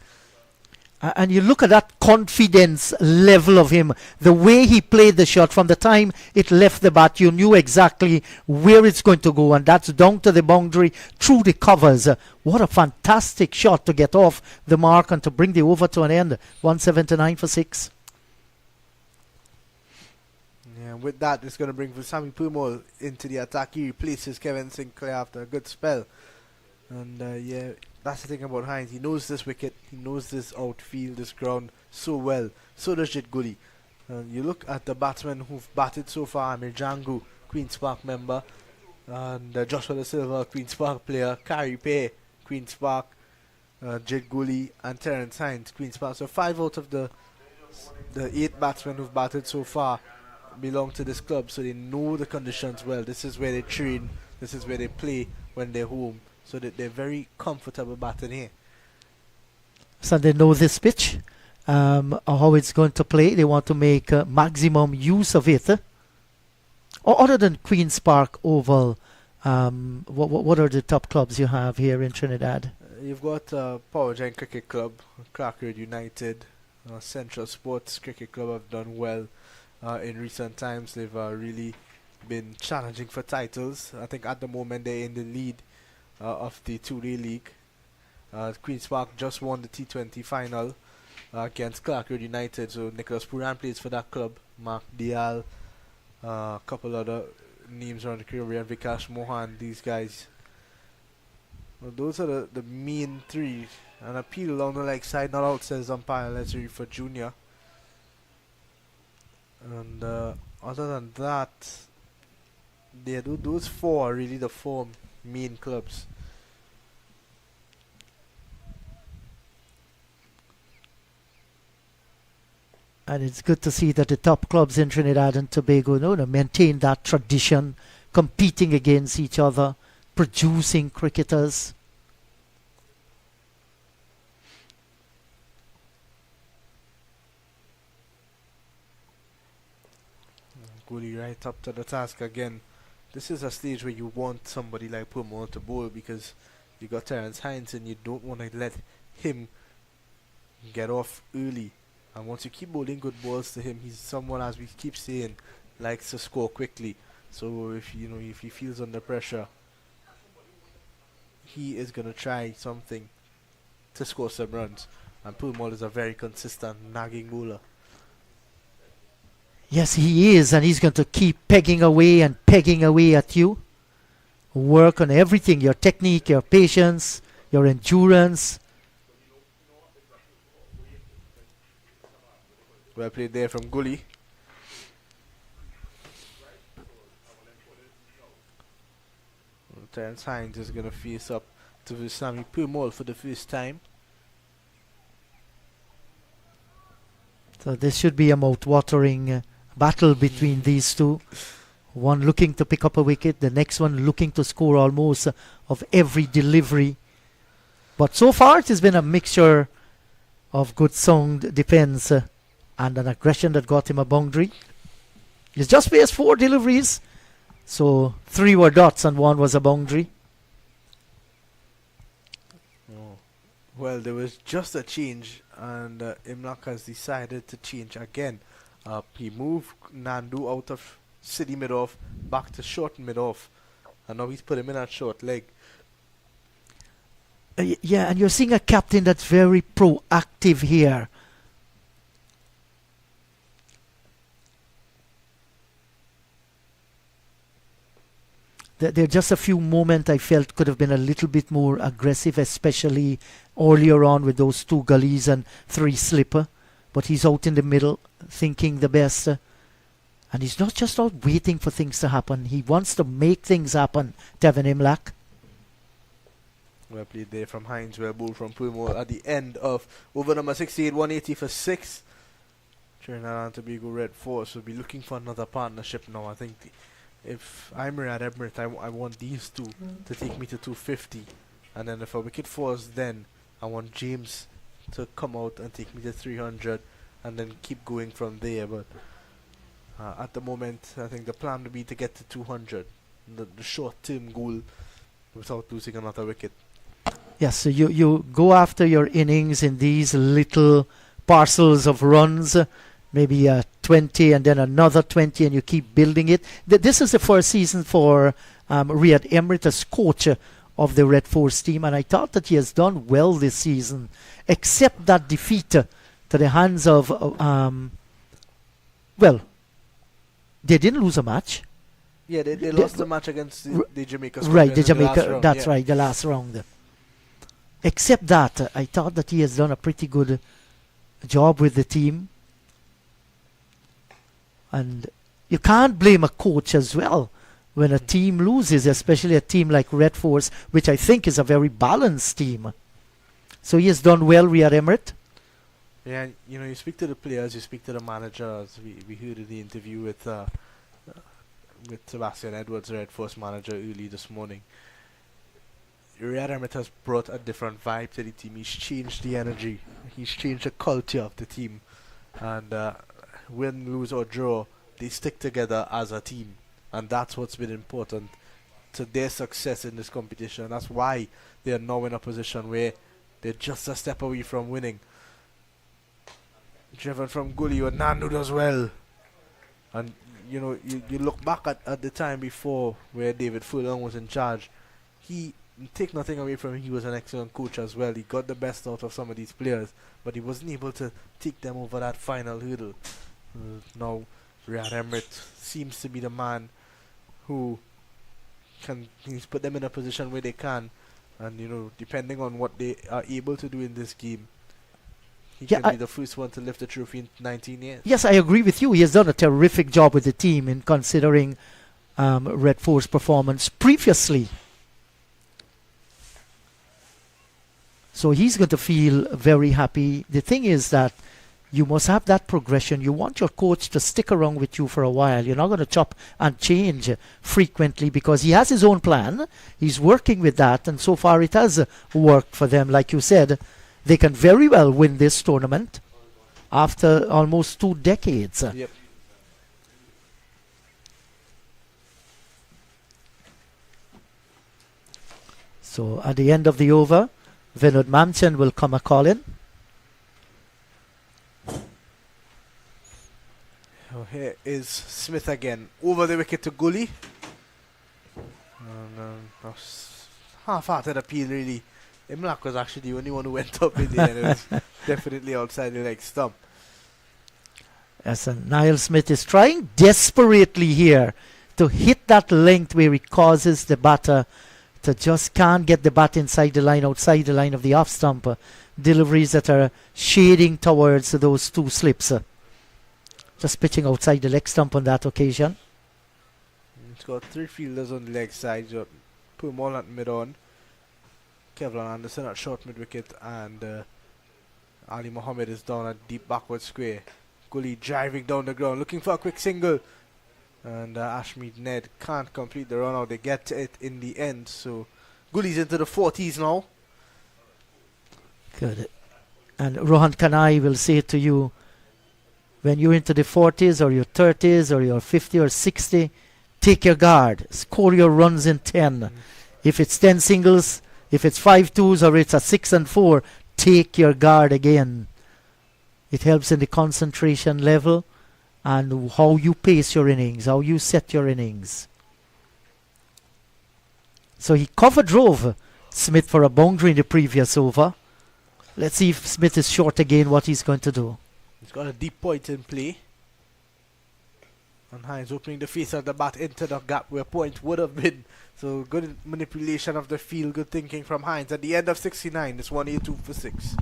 And you look at that confidence level of him, the way he played the shot from the time it left the bat, you knew exactly where it's going to go, and that's down to the boundary through the covers. What a fantastic shot to get off the mark and to bring the over to an end. 179 for 6. Yeah, with that, it's going to bring Sammy Pumol into the attack. He replaces Kevin Sinclair after a good spell. And yeah, that's the thing about Hines. He knows this wicket, he knows this outfield, this ground so well. So does Jed Gully. You look at the batsmen who've batted so far. Amir Jangu, Queen's Park member, and Joshua Da Silva, Queen's Park player, Harpy, Queen's Park, Jed Gully, and Terence Hines, Queen's Park. So 5 out of the 8 batsmen who've batted so far belong to this club, so they know the conditions well. This is where they train, this is where they play when they're home, so that they're very comfortable batting here. So they know this pitch, how it's going to play. They want to make maximum use of it. Or other than Queen's Park Oval, what are the top clubs you have here in Trinidad? You've got Power Giant Cricket Club, Clarkwood United, Central Sports Cricket Club have done well in recent times. They've really been challenging for titles. I think at the moment they're in the lead of the 2-day league. Queen's Park just won the T20 final against Clarkwood United, so Nicholas Puran plays for that club. Mark Dial, a couple other names around the Caribbean, Vikash Mohan, these guys. Well, those are the main three. An appeal along the leg side, not out, says umpire. Let's read for Junior. And other than that, those four are really the four main clubs. And it's good to see that the top clubs in Trinidad and Tobago maintain that tradition, competing against each other, producing cricketers. Goalie right up to the task again. This is a stage where you want somebody like Pumol to bowl, because you got Terence Hines and you don't want to let him get off early. And once you keep bowling good balls to him, he's someone, as we keep saying, likes to score quickly. So if he feels under pressure, he is gonna try something to score some runs. And Pumol is a very consistent nagging bowler. Yes, he is, and he's going to keep pegging away at you. Work on everything, your technique, your patience, your endurance. Well played there from Gully. Terence Hines is going to face up to Visami Pumol for the first time. So this should be a mouth-watering battle between these two. One looking to pick up a wicket, the next one looking to score almost of every delivery. But so far it has been a mixture of good sound defense and an aggression that got him a boundary. He's just faced 4 deliveries, so 3 were dots and 1 was a boundary. Well, there was just a change, and Imlak has decided to change again. He moved Nandu out of city mid-off back to short mid-off, and now he's put him in at short leg. Yeah, and you're seeing a captain that's very proactive here. There are just a few moments I felt could have been a little bit more aggressive, especially earlier on with those 2 gullies and 3 slipper. But he's out in the middle, thinking the best. And he's not just out waiting for things to happen. He wants to make things happen, Devin Imlak. Well played there from Hines, well bowled from Pumol at the end of over number 68, 180 for 6. Trinidad and Tobago Red Force will be looking for another partnership now. I think if I'm at Emirates, I want these two to take me to 250. And then if a wicket falls, then I want James to come out and take me to 300 and then keep going from there. But at the moment, I think the plan would be to get to 200, the short-term goal, without losing another wicket. Yes, so you go after your innings in these little parcels of runs, maybe 20 and then another 20, and you keep building it. This is the first season for Riyad Emrit as coach of the Red Force team, and I thought that he has done well this season, except that defeat to the hands of, well, they didn't lose a match. Yeah, they lost the match against the Jamaica squad. Right, the Jamaica, that's right, the last round. Except that, I thought that he has done a pretty good job with the team. And you can't blame a coach as well when a team loses, especially a team like Red Force, which I think is a very balanced team. So he has done well, Riyad Emrit. Yeah, you know, you speak to the players, you speak to the managers. We heard in the interview with Sebastian Edwards, Red Force manager, early this morning. Riyad Ahmed has brought a different vibe to the team. He's changed the energy. He's changed the culture of the team. And win, lose or draw, they stick together as a team. And that's what's been important to their success in this competition. That's why they are now in a position where they're just a step away from winning. Driven from goalie, what Nando does well. And you know, you look back at the time before where David Furlong was in charge. He, take nothing away from him, he was an excellent coach as well. He got the best out of some of these players, but he wasn't able to take them over that final hurdle. Now Riyad Emirates seems to be the man who he's put them in a position where they can, and you know, depending on what they are able to do in this game, he can be the first one to lift the trophy in 19 years. Yes, I agree with you. He has done a terrific job with the team in considering Red Force performance previously. So he's going to feel very happy. The thing is that you must have that progression. You want your coach to stick around with you for a while. You're not going to chop and change frequently because he has his own plan. He's working with that, and so far it has worked for them. Like you said, they can very well win this tournament after almost 2 decades. Yep. So at the end of the over, Vinod Mamchen will come a call in. Oh, here is Smith again. Over the wicket to Gully. Half-hearted appeal, really. Imlak was actually the only one who went up in the end. It was definitely outside the leg stump. Yes, and Niall Smith is trying desperately here to hit that length where it causes the batter to just can't get the bat inside the line, outside the line of the off stump. Deliveries that are shading towards those 2 slips. Just pitching outside the leg stump on that occasion. It's got 3 fielders on the leg side. Pumol at mid-on. Kevlin Anderson at short mid-wicket. And Ali Mohammed is down at deep backward square. Gully driving down the ground, looking for a quick single. And Ashmead Ned can't complete the run out. They get to it in the end. So Gully's into the 40s now. Good. And Rohan Kanai will say to you, when you're into the 40s or your 30s or your 50 or 60, take your guard. Score your runs in 10. If it's 10 singles, if it's 5 twos or it's a 6 and 4, take your guard again. It helps in the concentration level and how you pace your innings, how you set your innings. So he cover drove Smith for a boundary in the previous over. Let's see if Smith is short again, what he's going to do. He's got a deep point in play. And Hines opening the face of the bat into the gap where point would have been. So good manipulation of the field, good thinking from Hines. At the end of 69, it's 182 for 6.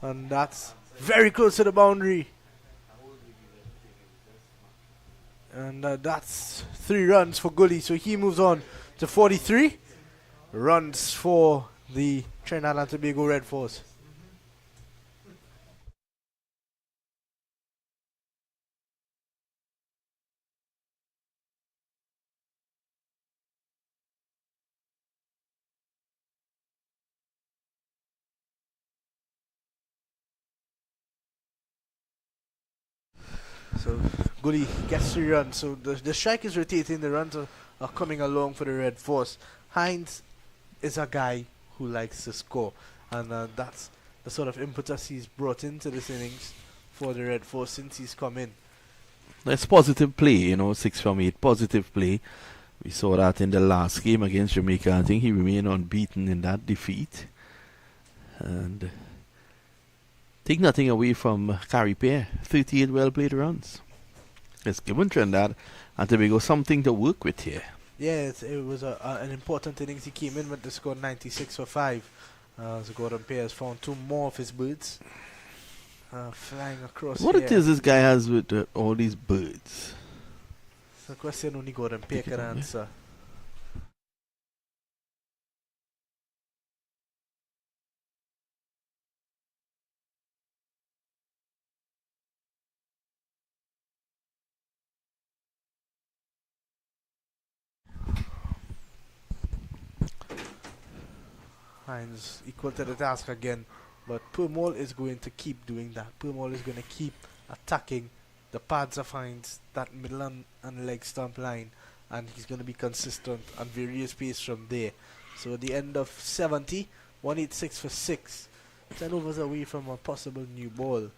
And that's very close to the boundary. And that's 3 runs for Gully. So he moves on to 43 runs for the Trinidad and Tobago Red Force. So Gully gets 3 runs. So the strike is rotating. The runs are coming along for the Red Force. Hines is a guy who likes to score, and that's the sort of impetus he's brought into this innings for the Red Force since he's come in. That's positive play, 6 from 8, positive play. We saw that in the last game against Jamaica. I think he remained unbeaten in that defeat. And take nothing away from Harpy, 38 well-played runs. It's given Trinidad and Tobago something to work with here. Yeah, it was an important innings. He came in with the score 96 for 5. So Gordon Pears found 2 more of his birds flying across. What it is this guy has with all these birds? It's a question only Gordon Pear can answer. Hines equal to the task again, but Purmall is going to keep doing that. Purmall is going to keep attacking the pads of Hines, that middle and leg stump line, and he's going to be consistent and various pace from there. So at the end of 70, 186 for 6, 10 overs away from a possible new ball.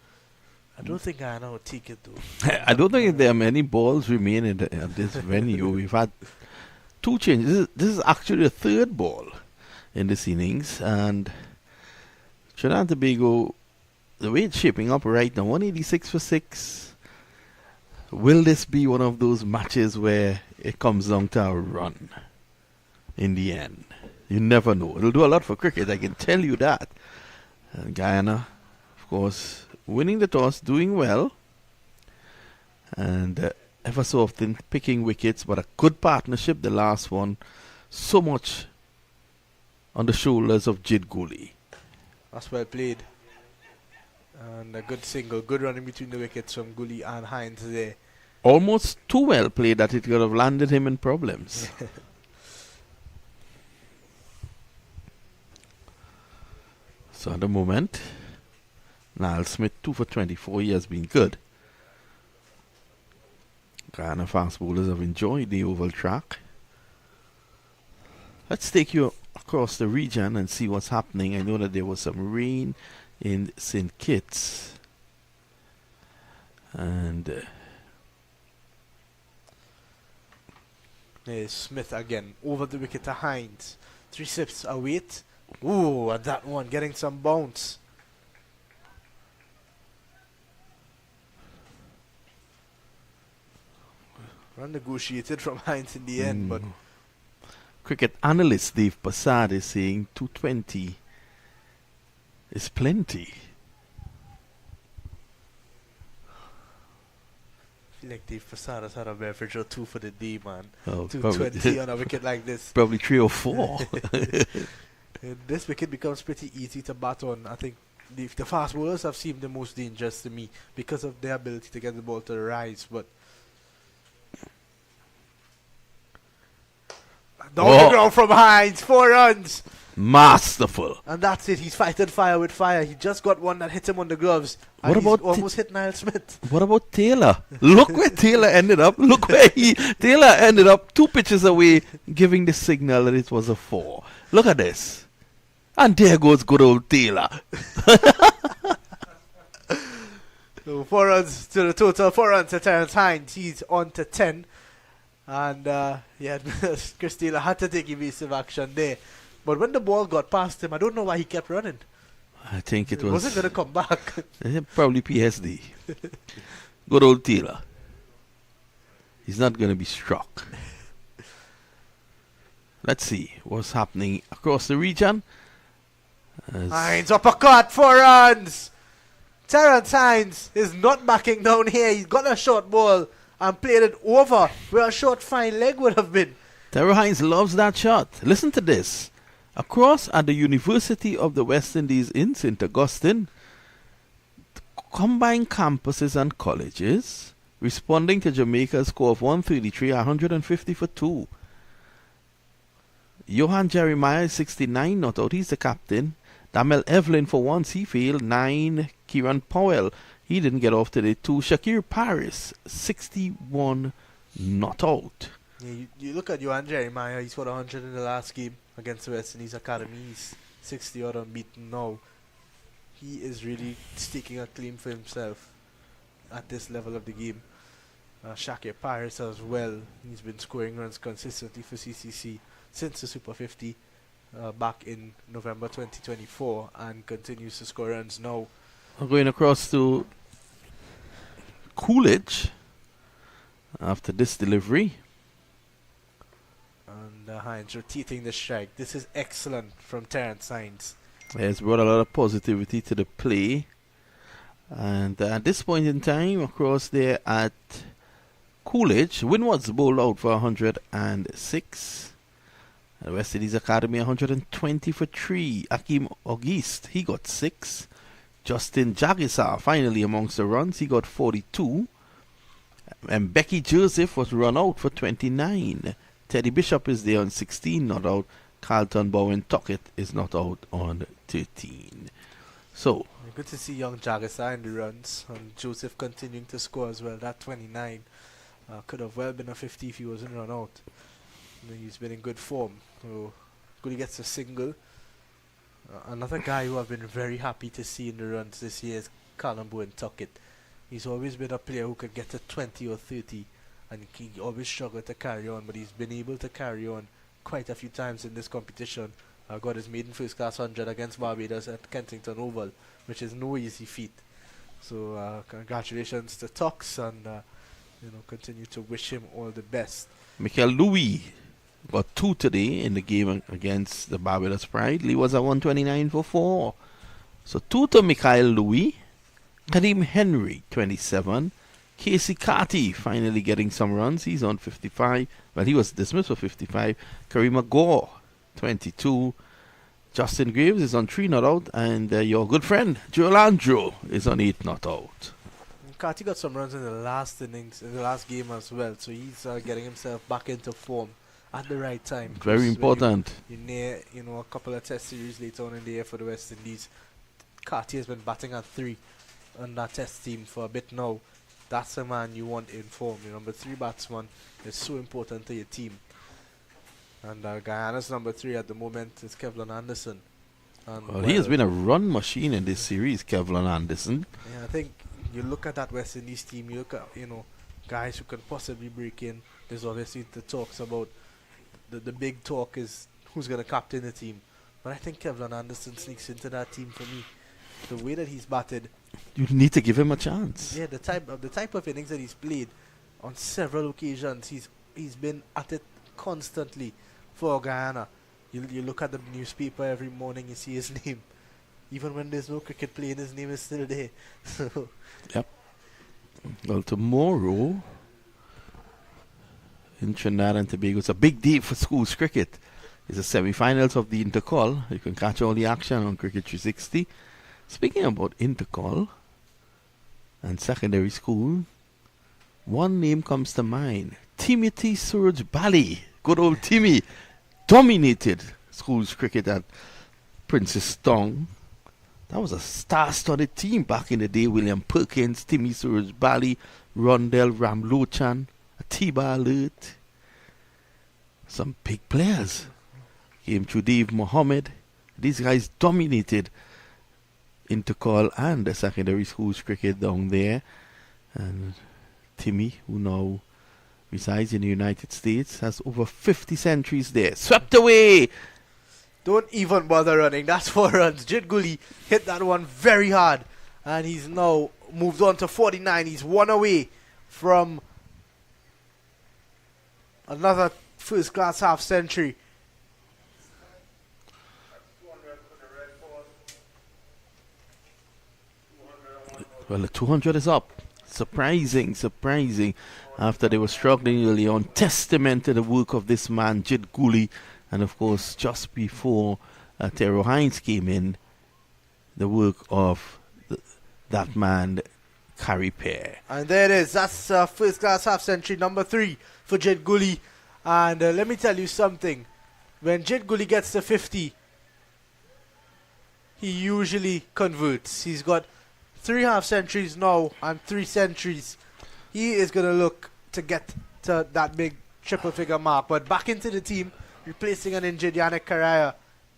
I don't think Guyana will take it though. I don't think there are many balls remaining at this venue. We've had 2 changes. This is actually the 3rd ball in this innings, and Trinidad and Tobago, the way it's shaping up right now, 186 for 6. Will this be one of those matches where it comes down to a run in the end? You never know. It'll do a lot for cricket, I can tell you that. And Guyana, of course, winning the toss, doing well, and ever so often picking wickets, but a good partnership, the last one. So much on the shoulders of Jid Gully. That's well played. And a good single, good running between the wickets from Gully and Hines there. Almost too well played that it could have landed him in problems. So at the moment, Niall Smith 2 for 24. He has been good. Guyana fast bowlers have enjoyed the oval track. Let's take you across the region and see what's happening. I know that there was some rain in St. Kitts. And there's Smith again, over the wicket to Hines. 3 sips await. Ooh, and that one getting some bounce. Run negotiated from Hines in the end, but cricket analyst Dave Passad is saying 220 is plenty. I feel like Dave Passad has had a beverage or 2 for the day, man. Oh, 220 on a wicket like this. Probably 3 or 4. This wicket becomes pretty easy to bat on. I think the fast bowlers have seemed the most dangerous to me because of their ability to get the ball to the rise, but down the ground from Hines, 4 runs. Masterful. And that's it. He's fighting fire with fire. He just got one that hit him on the gloves. What and about he's almost hit Niall Smith? What about Taylor? Look where Taylor ended up. Look where Taylor ended up 2 pitches away, giving the signal that it was a 4. Look at this. And there goes good old Taylor. So 4 runs to the total. 4 runs to Terence Hines. He's on to 10. And Chris Taylor had to take evasive action there. But when the ball got past him, I don't know why he kept running. I think it was... wasn't going to come back. Probably PSD. Good old Taylor. He's not going to be struck. Let's see what's happening across the region. Hines uppercut, 4 runs. Terrence Hines is not backing down here. He's got a short ball and played it over where a short fine leg would have been. Terrell Hines loves that shot. Listen to this. Across at the University of the West Indies in St. Augustine, combined campuses and colleges responding to Jamaica's score of 133, 150 for 2. Johan Jeremiah is 69 not out. He's the captain. Damel Evelyn for 1 Seafield, 9 Kieran Powell. He didn't get off today. 2 Shakir Paris, 61 not out. Yeah, you look at Johan Jeremiah, he scored 100 in the last game against the West Indies Academy. He's 60 odd unbeaten now. He is really staking a claim for himself at this level of the game. Shakir Paris as well. He's been scoring runs consistently for CCC since the Super 50 back in November 2024 and continues to score runs now. We're going across to Coolidge after this delivery. And Hines rotating the strike. This is excellent from Terrence Hines. It's brought a lot of positivity to the play. And at this point in time, across there at Coolidge, Winward's bowled out for 106. The West Indies Academy 120 for 3. Akeem Auguste, he got 6. Justin Jagisar finally amongst the runs, he got 42. And Becky Joseph was run out for 29. Teddy Bishop is there on 16, not out. Carlton Bowen Tuckett is not out on 13. So, good to see young Jagisar in the runs and Joseph continuing to score as well. That 29 could have well been a 50 if he wasn't run out. He's been in good form. So, good he gets a single. Another guy who I've been very happy to see in the runs this year is Callum Bowen Tuckett. He's always been a player who could get to 20 or 30 and he always struggled to carry on, but he's been able to carry on quite a few times in this competition. Got his maiden first class 100 against Barbados at Kensington Oval, which is no easy feat. So congratulations to Tux and continue to wish him all the best. Michael Louis got 2 today in the game against the Barbados Pride. Lee was at 129 for 4. So 2 to Michael Louis. Kadeem Henry, 27. Casey Carty finally getting some runs. He's on 55. Well, he was dismissed for 55. Karima Gore, 22. Justin Graves is on 3 not out. And your good friend, Joel Andrew, is on 8 not out. Carty got some runs in the last innings, in the last game as well. So he's getting himself back into form at the right time. Very important. You near, a couple of test series later on in the year for the West Indies. Carty has been batting at 3 on that test team for a bit now. That's a man you want in form. Your number 3 batsman is so important to your team. And Guyana's number 3 at the moment is Kevlin Anderson. Well, he has been a run machine in this series, Kevlin Anderson. Yeah, I think you look at that West Indies team, you look at, guys who can possibly break in. There's obviously the talks about, the big talk is who's going to captain the team. But I think Kevlin Anderson sneaks into that team for me. The way that he's batted, you need to give him a chance. Yeah, the type of innings that he's played on several occasions, he's been at it constantly for Guyana. You look at the newspaper every morning, you see his name. Even when there's no cricket playing, his name is still there. Yep. Well, tomorrow in Trinidad and Tobago, it's a big day for schools cricket. It's the semi-finals of the Intercall. You can catch all the action on Cricket 360. Speaking about Intercall and secondary school, one name comes to mind. Timothy Surge Bally. Good old Timmy dominated schools cricket at Princess Tong. That was a star-studded team back in the day. William Perkins, Timmy Surge Bally, Rondell Ramlochan, Atiba Alert. Some big players. Came through Dave Mohammed. These guys dominated Intercall and the secondary schools cricket down there. And Timmy, who now resides in the United States, has over 50 centuries there. Swept away! Don't even bother running. That's 4 runs. Jid Gully hit that one very hard. And he's now moved on to 49. He's 1 away from another first-class half-century. Well, the 200 is up. Surprising. After they were struggling early on. Testament to the work of this man, Jid Gooley. And of course, just before Tero Hines came in, the work of that man, Carrie Pear. And there it is. That's first class half century number 3 for Jid Gooley. And let me tell you something. When Jid Gooley gets to 50, he usually converts. He's got 3 half centuries now and 3 centuries. He is going to look to get to that big triple figure mark. But back into the team, replacing an injured Yannick Carrera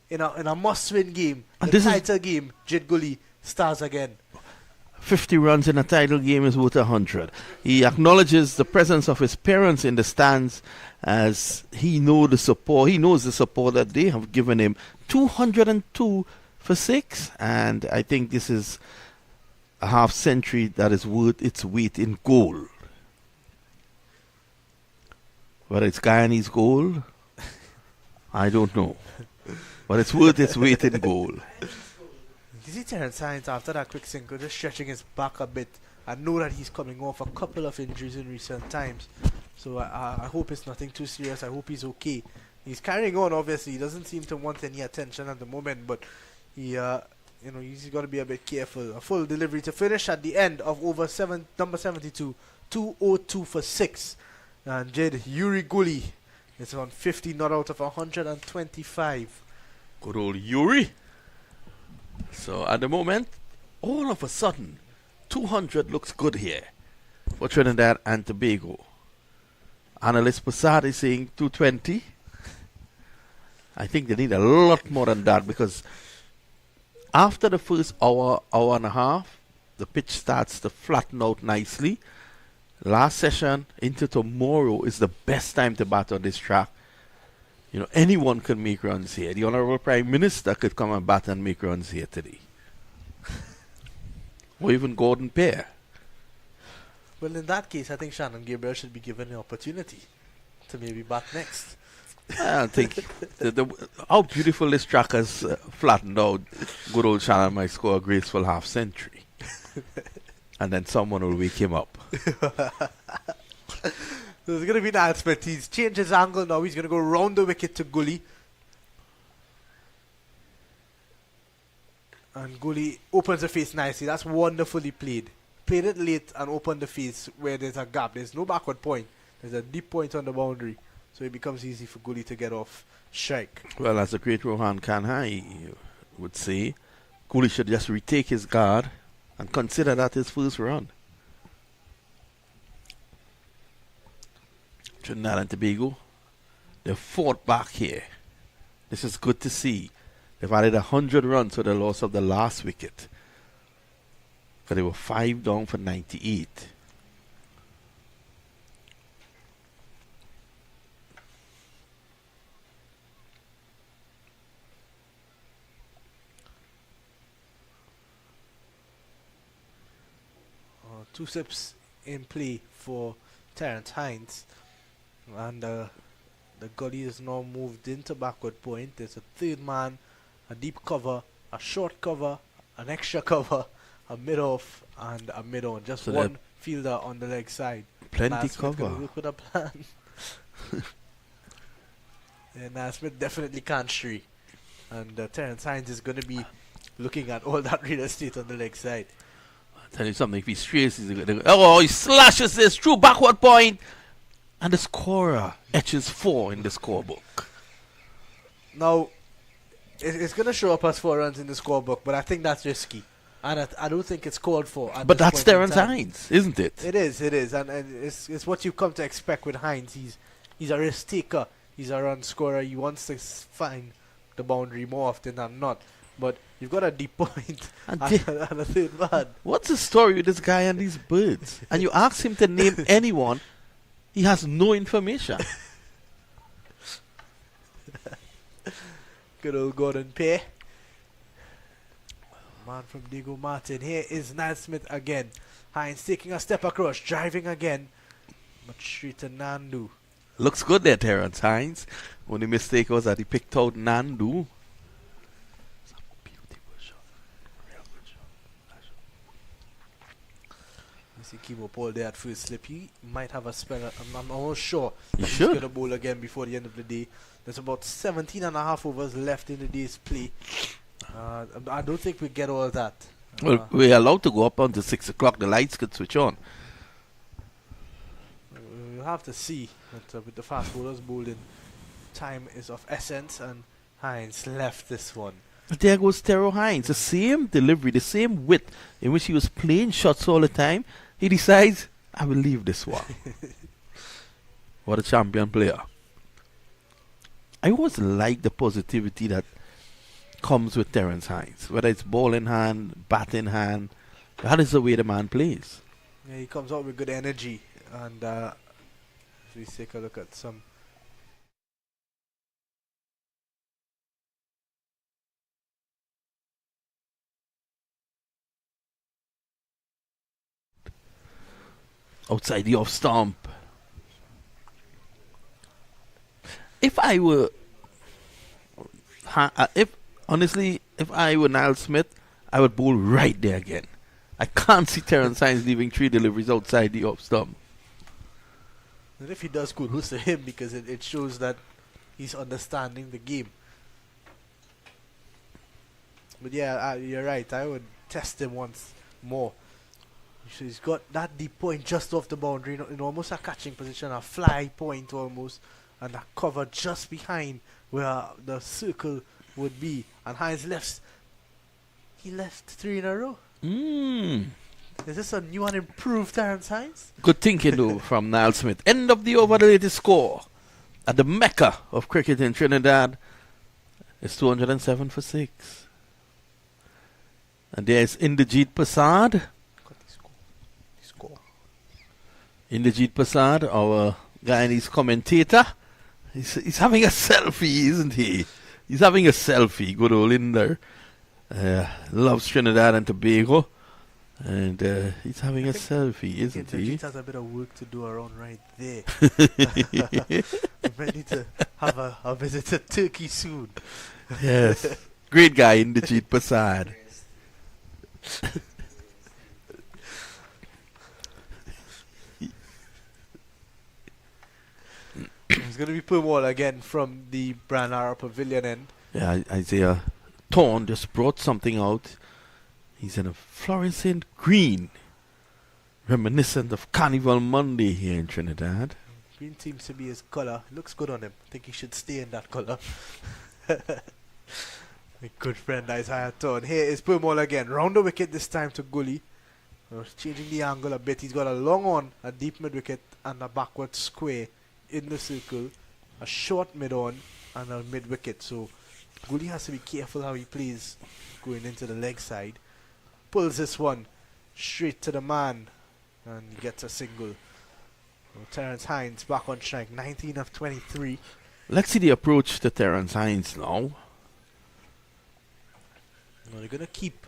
in a must-win game. The title game, Jid Gooley starts again. 50 runs in a title game is worth 100. He acknowledges the presence of his parents in the stands as he knows the support. He knows the support that they have given him. 202 for 6, and I think this is a half century that is worth its weight in gold. Whether it's Guyanese gold, I don't know. But it's worth its weight in gold. You see Terence Hines after that quick single just stretching his back a bit. I know that he's coming off a couple of injuries in recent times. So I hope it's nothing too serious. I hope he's okay. He's carrying on, obviously. He doesn't seem to want any attention at the moment, but he's got to be a bit careful. A full delivery to finish at the end of number 72, 202 for 6. And Jid Yuri Gooley is on 50 not out of 125. Good old Yuri. So at the moment, all of a sudden, 200 looks good here for Trinidad and Tobago. Analyst Passad is saying 220. I think they need a lot more than that, because after the first hour and a half, the pitch starts to flatten out nicely. Last session into tomorrow is the best time to bat on this track. You know, anyone can make runs here. The Honorable Prime Minister could come and bat and make runs here today. Or even Gordon Pear. Well, in that case, I think Shannon Gabriel should be given the opportunity to maybe bat next. I think how beautiful this track has flattened out. Good old Shannon might score a graceful half century. And then someone will wake him up. There's going to be an announcement. He's changed his angle now. He's going to go round the wicket to Gooley. And Gooley opens the face nicely. That's wonderfully played. Played it late and opened the face where there's a gap. There's no backward point. There's a deep point on the boundary. So it becomes easy for Gooley to get off strike. Well, as the great Rohan Kanhai would say, Gooley should just retake his guard and consider that his first run. Trinidad and Tobago, they've fought back here. This is good to see. They've added 100 runs for the loss of the last wicket. But they were 5 down for 98. Two steps in play for Terence Hines. And the gully is now moved into backward point. There's a third man, a deep cover, a short cover, an extra cover, a mid-off, and a mid-on. Just so one fielder on the leg side. Plenty cover. Work with a plan. And Smith definitely can't stray. And Terence Hines is going to be looking at all that real estate on the leg side. I'll tell you something, if he strays, he slashes this through backward point. And the scorer etches 4 in the scorebook. Now, it's going to show up as 4 runs in the scorebook, but I think that's risky. And I don't think it's called for. But that's Terence Hines, isn't it? It is. And it's what you come to expect with Hines. He's a risk taker. He's a run scorer. He wants to find the boundary more often than not. But you've got a deep point and a third man. What's the story with this guy and these birds? And you ask him to name anyone, he has no information. Good old Gordon Pear. Man from Diego Martin. Here is Naismith again. Hines taking a step across, driving again. But straight to Nandu. Looks good there, Terence Hines. Only mistake was that he picked out Nandu. It's a beautiful shot. Real good shot. See Kimo Paul there at first slip. He might have a spell. I'm almost sure He he's should. going to bowl again before the end of the day. There's about 17 and a half overs left in the day's play. I don't think we get all that. Well, we're allowed to go up until 6 o'clock. The lights could switch on. We'll have to see. But with the fast bowlers bowling, time is of essence, and Hines left this one. There goes Terrell Hines. The same delivery, the same width in which he was playing shots all the time. He decides, I will leave this one. What a champion player. I always like the positivity that comes with Terrence Hines. Whether it's ball in hand, bat in hand. That is the way the man plays. Yeah, he comes out with good energy. And if we take a look at some... Outside the off stump. If I were, if I were Niall Smith, I would bowl right there again. I can't see Terrence Hines leaving 3 deliveries outside the off stump. And if he does, kudos to him, because it shows that he's understanding the game. But yeah, you're right. I would test him once more. So he's got that deep point just off the boundary, in almost a catching position, a fly point almost, and a cover just behind where the circle would be. And Hines he left 3 in a row. Is this a new and improved Terrence Hines? Good thinking though from Niall Smith. End of the over, the latest score at the Mecca of cricket in Trinidad. It's 207 for 6. And there's Inderjeet Prasad. Inderjeet Prasad, our Guyanese commentator. He's having a selfie, isn't he? He's having a selfie. Good old Inder. Loves Trinidad and Tobago. And he's having a selfie, isn't he? Inderjeet has a bit of work to do around right there. We might need to have a visit to Turkey soon. Yes. Great guy, Inderjeet Prasad. It's going to be Pumwall again from the Branara Pavilion end. Yeah, Isaiah Thorne just brought something out. He's in a fluorescent green, reminiscent of Carnival Monday here in Trinidad. Green seems to be his colour. Looks good on him. I think he should stay in that colour. My good friend Isaiah Thorne. Here is Pumwall again. Round the wicket this time to Gully. Changing the angle a bit. He's got a long on, a deep mid wicket, and a backward square in the circle, a short mid on and a mid wicket. So Gully has to be careful how he plays going into the leg side. Pulls this one straight to the man and he gets a single. So Terrence Hines back on strike, 19 of 23. Let's see the approach to Terrence Hines now. Well, they're going to keep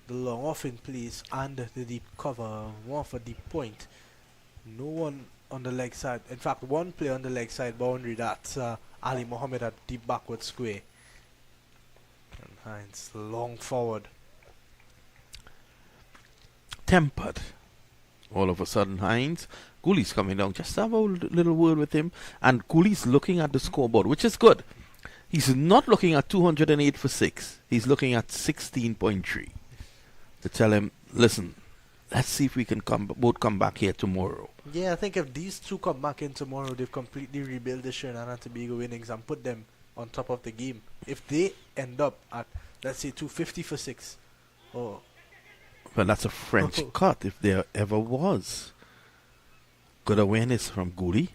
the long off in place and the deep cover, one for deep point. No one on the leg side. In fact, one player on the leg side boundary. That's Ali Mohammed at deep backward square. And Hines long forward. Tempered. All of a sudden, Hines. Gully's coming down. Just have a little word with him. And Gully's looking at the scoreboard, which is good. He's not looking at 208 for 6. He's looking at 16.3. To tell him, listen, let's see if we can both come back here tomorrow. Yeah, I think if these two come back in tomorrow, they've completely rebuilt the Trinidad and Tobago innings and put them on top of the game. If they end up at, let's say, 250 for 6, or... Well, that's a French cut, if there ever was. Good awareness from Gully.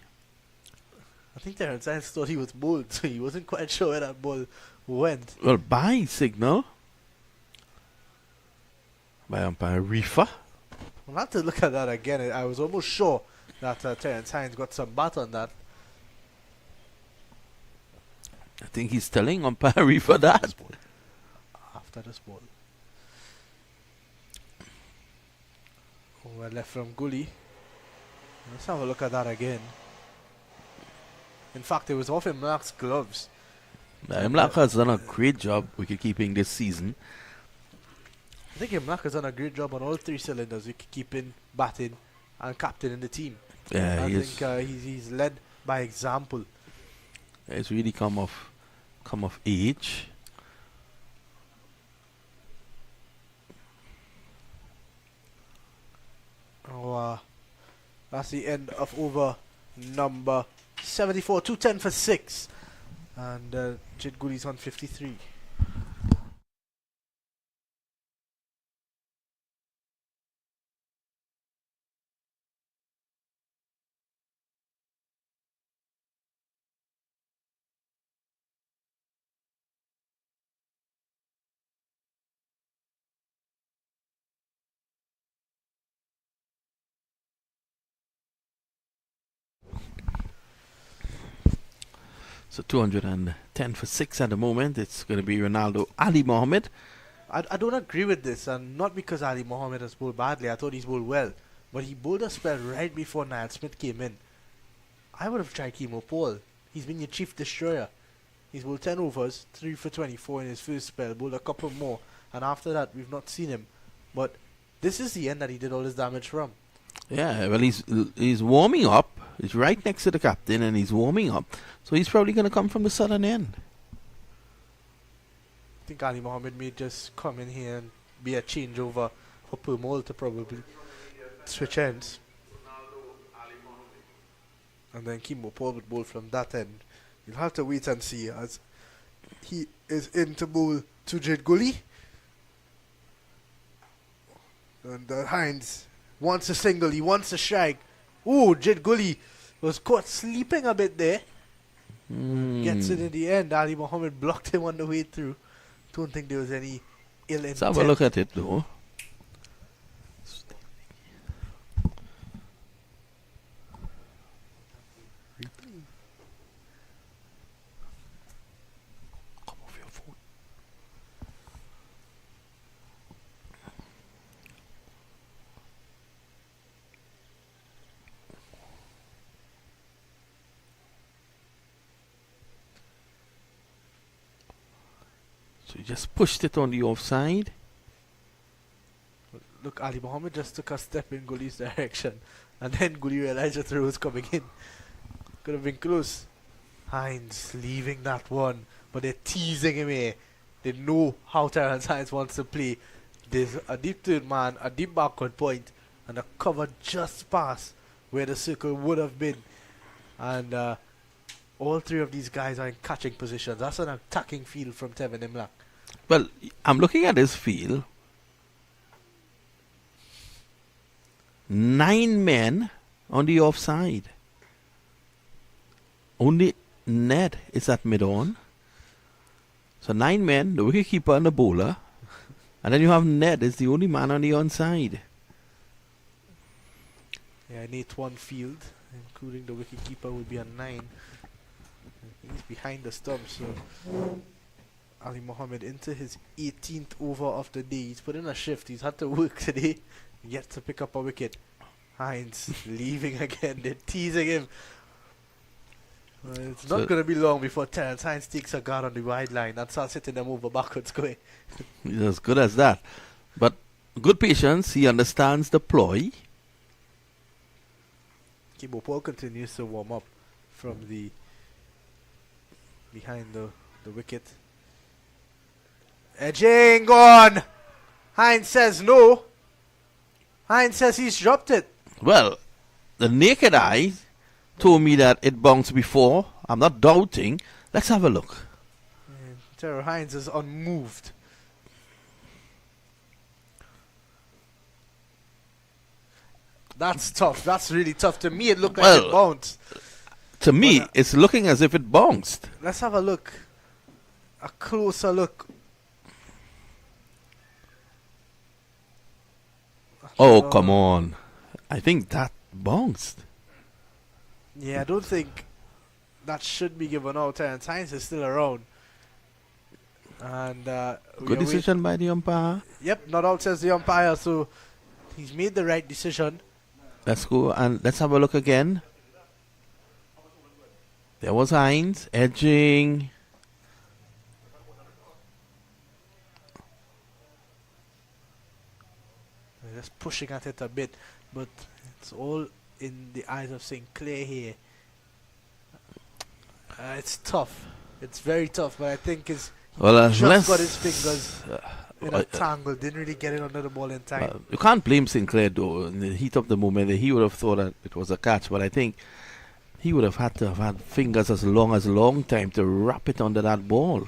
I think Terrence Hines thought he was bowled, so he wasn't quite sure where that ball went. Well, by signal. By umpire Rifa. I'll have to look at that again. I was almost sure that Terrence Hines got some bat on that. I think he's telling umpire Rifa that. After this ball. Over left from Gully. Let's have a look at that again. In fact, it was off Imlak's gloves. Imlak has done a great job wicket keeping this season. I think Imlak has done a great job on all three cylinders, keeping, batting, and captaining the team. Yeah, I think he's led by example. It's really come of age. Oh, that's the end of over number 74. 210 for 6. And Jid Guli's on 53. So 210 for 6 at the moment. It's going to be Ronaldo Ali Mohammed. I don't agree with this, and not because Ali Mohammed has bowled badly. I thought he's bowled well. But he bowled a spell right before Niall Smith came in. I would have tried Kemo Paul. He's been your chief destroyer. He's bowled 10 overs, 3 for 24 in his first spell, bowled a couple more, and after that we've not seen him. But this is the end that he did all his damage from. Yeah, well, he's warming up. He's right next to the captain, and he's warming up. So he's probably going to come from the southern end. I think Ali Mohammed may just come in here and be a changeover for Purmol to probably switch ends. And then Kemo Paul would bowl from that end. You'll have to wait and see as he is in to bowl to Jid Gully. And Hines wants a single, he wants a strike. Ooh, Jid Gully was caught sleeping a bit there. Gets it in the end. Ali Mohammed blocked him on the way through. Don't think there was any ill intent. Let's have a look at it though. Come off your phone. So he just pushed it on the offside. Look, Ali Mohammed just took a step in Gully's direction. And then Gully realized the throw was coming in. Could have been close. Hines leaving that one. But they're teasing him here. They know how Terrence Hines wants to play. There's a deep third man, a deep backward point, and a cover just past where the circle would have been. And all three of these guys are in catching positions. That's an attacking field from Tevin Imlak. Well, I'm looking at his field. 9 men on the offside. Only Ned is at mid-on. So 9 men, the wicketkeeper and the bowler. And then you have Ned is the only man on the onside. Yeah, an 8-1 field, including the wicketkeeper, will be a 9. He's behind the stump, so Ali Mohammed into his 18th over of the day. He's put in a shift. He's had to work today, yet to pick up a wicket. Hines leaving again. They're teasing him. It's not going to be long before Terrence Hines takes a guard on the wide line and starts hitting them over backwards going. He's as good as that. But good patience. He understands the ploy. Kemo Paul continues to warm up from the behind the wicket. Edging on. Hines says no. Hines says he's dropped it. Well, the naked eye told me that it bounced before. I'm not doubting. Let's have a look. Terrell Hines is unmoved. That's tough. That's really tough. To me, it looked like it bounced. To me, it's looking as if it bounced. Let's have a look. A closer look. Oh, come on. I think that bounced. Yeah, I don't think that should be given out. Terrence Hines is still around. And good decision by the umpire. Yep, not out says the umpire, so he's made the right decision. Let's go and let's have a look again. There was Hines edging. just pushing at it a bit, but it's all in the eyes of St. Clair here. It's tough. It's very tough, but I think just got his fingers in a tangle. Didn't really get it under the ball in time. You can't blame Sinclair though. In the heat of the moment, he would have thought that it was a catch, but I think he would have had to have had fingers as long time to wrap it under that ball.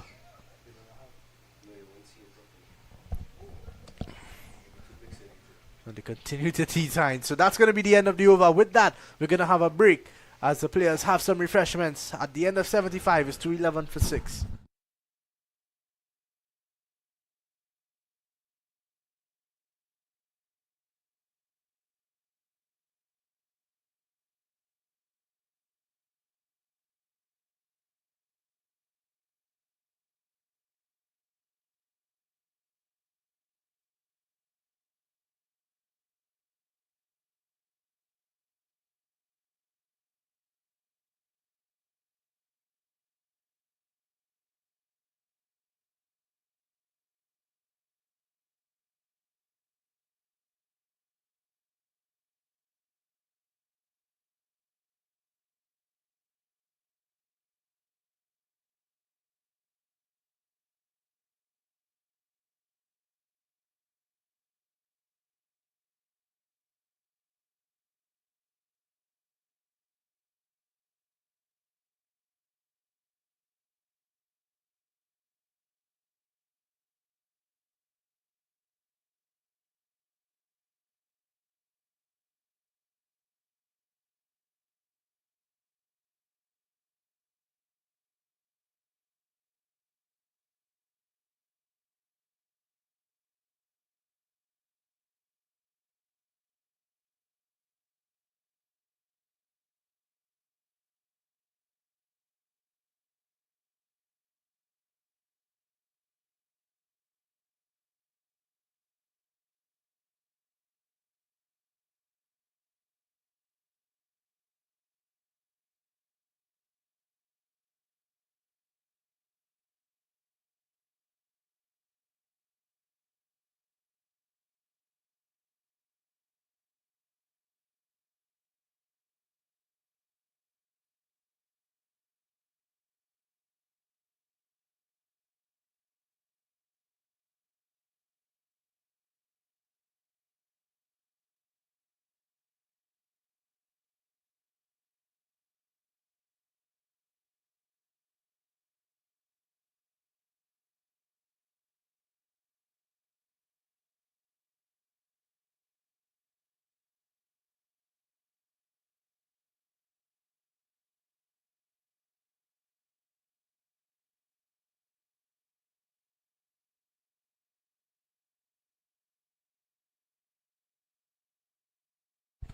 And they continue to tee time. So that's going to be the end of the over. With that, we're going to have a break as the players have some refreshments. At the end of 75, it's 2:11 for 6.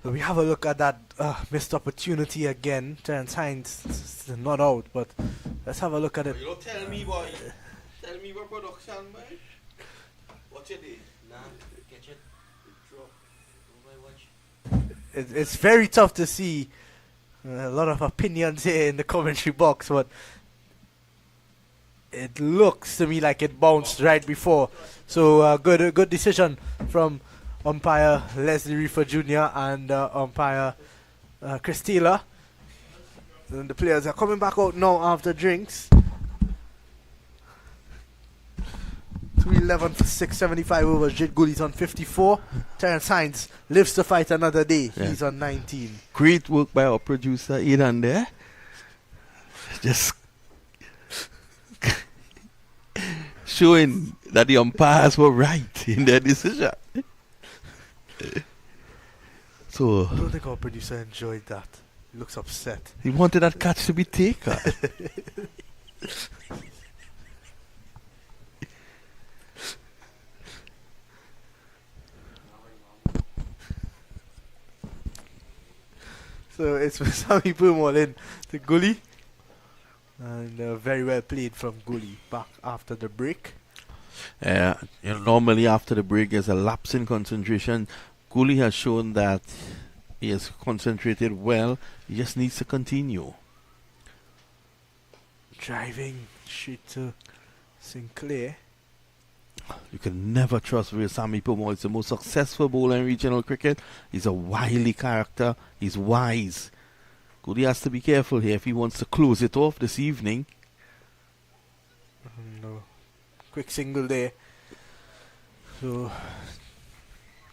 So we have a look at that missed opportunity again. Terence Hines not out, but let's have a look at it. You don't tell me, boy. Tell me what production, boy. What you did? Nah, catch it. Drop. It's very tough to see. A lot of opinions here in the commentary box, but it looks to me like it bounced right before. So good decision from umpire Leslie Reefer Jr. and umpire Chris Taylor. And the players are coming back out now after drinks. 2:11 for 675 overs. Jid Gooley's on 54. Terence Hines lives to fight another day. Yeah. He's on 19. Great work by our producer Aidan there. Just showing that the umpires were right in their decision. So I don't think our producer enjoyed that. He looks upset. He wanted that catch to be taken. So it's Sammy Pumol in to Gooley. And very well played from Gooley back after the break. Normally after the break there's a lapse in concentration. Gooley has shown that he has concentrated well. He just needs to continue. Driving straight to Sinclair. You can never trust Sami Pomo. He's the most successful bowler in regional cricket. He's a wily character. He's wise. Goody has to be careful here if he wants to close it off this evening. No. Quick single there. So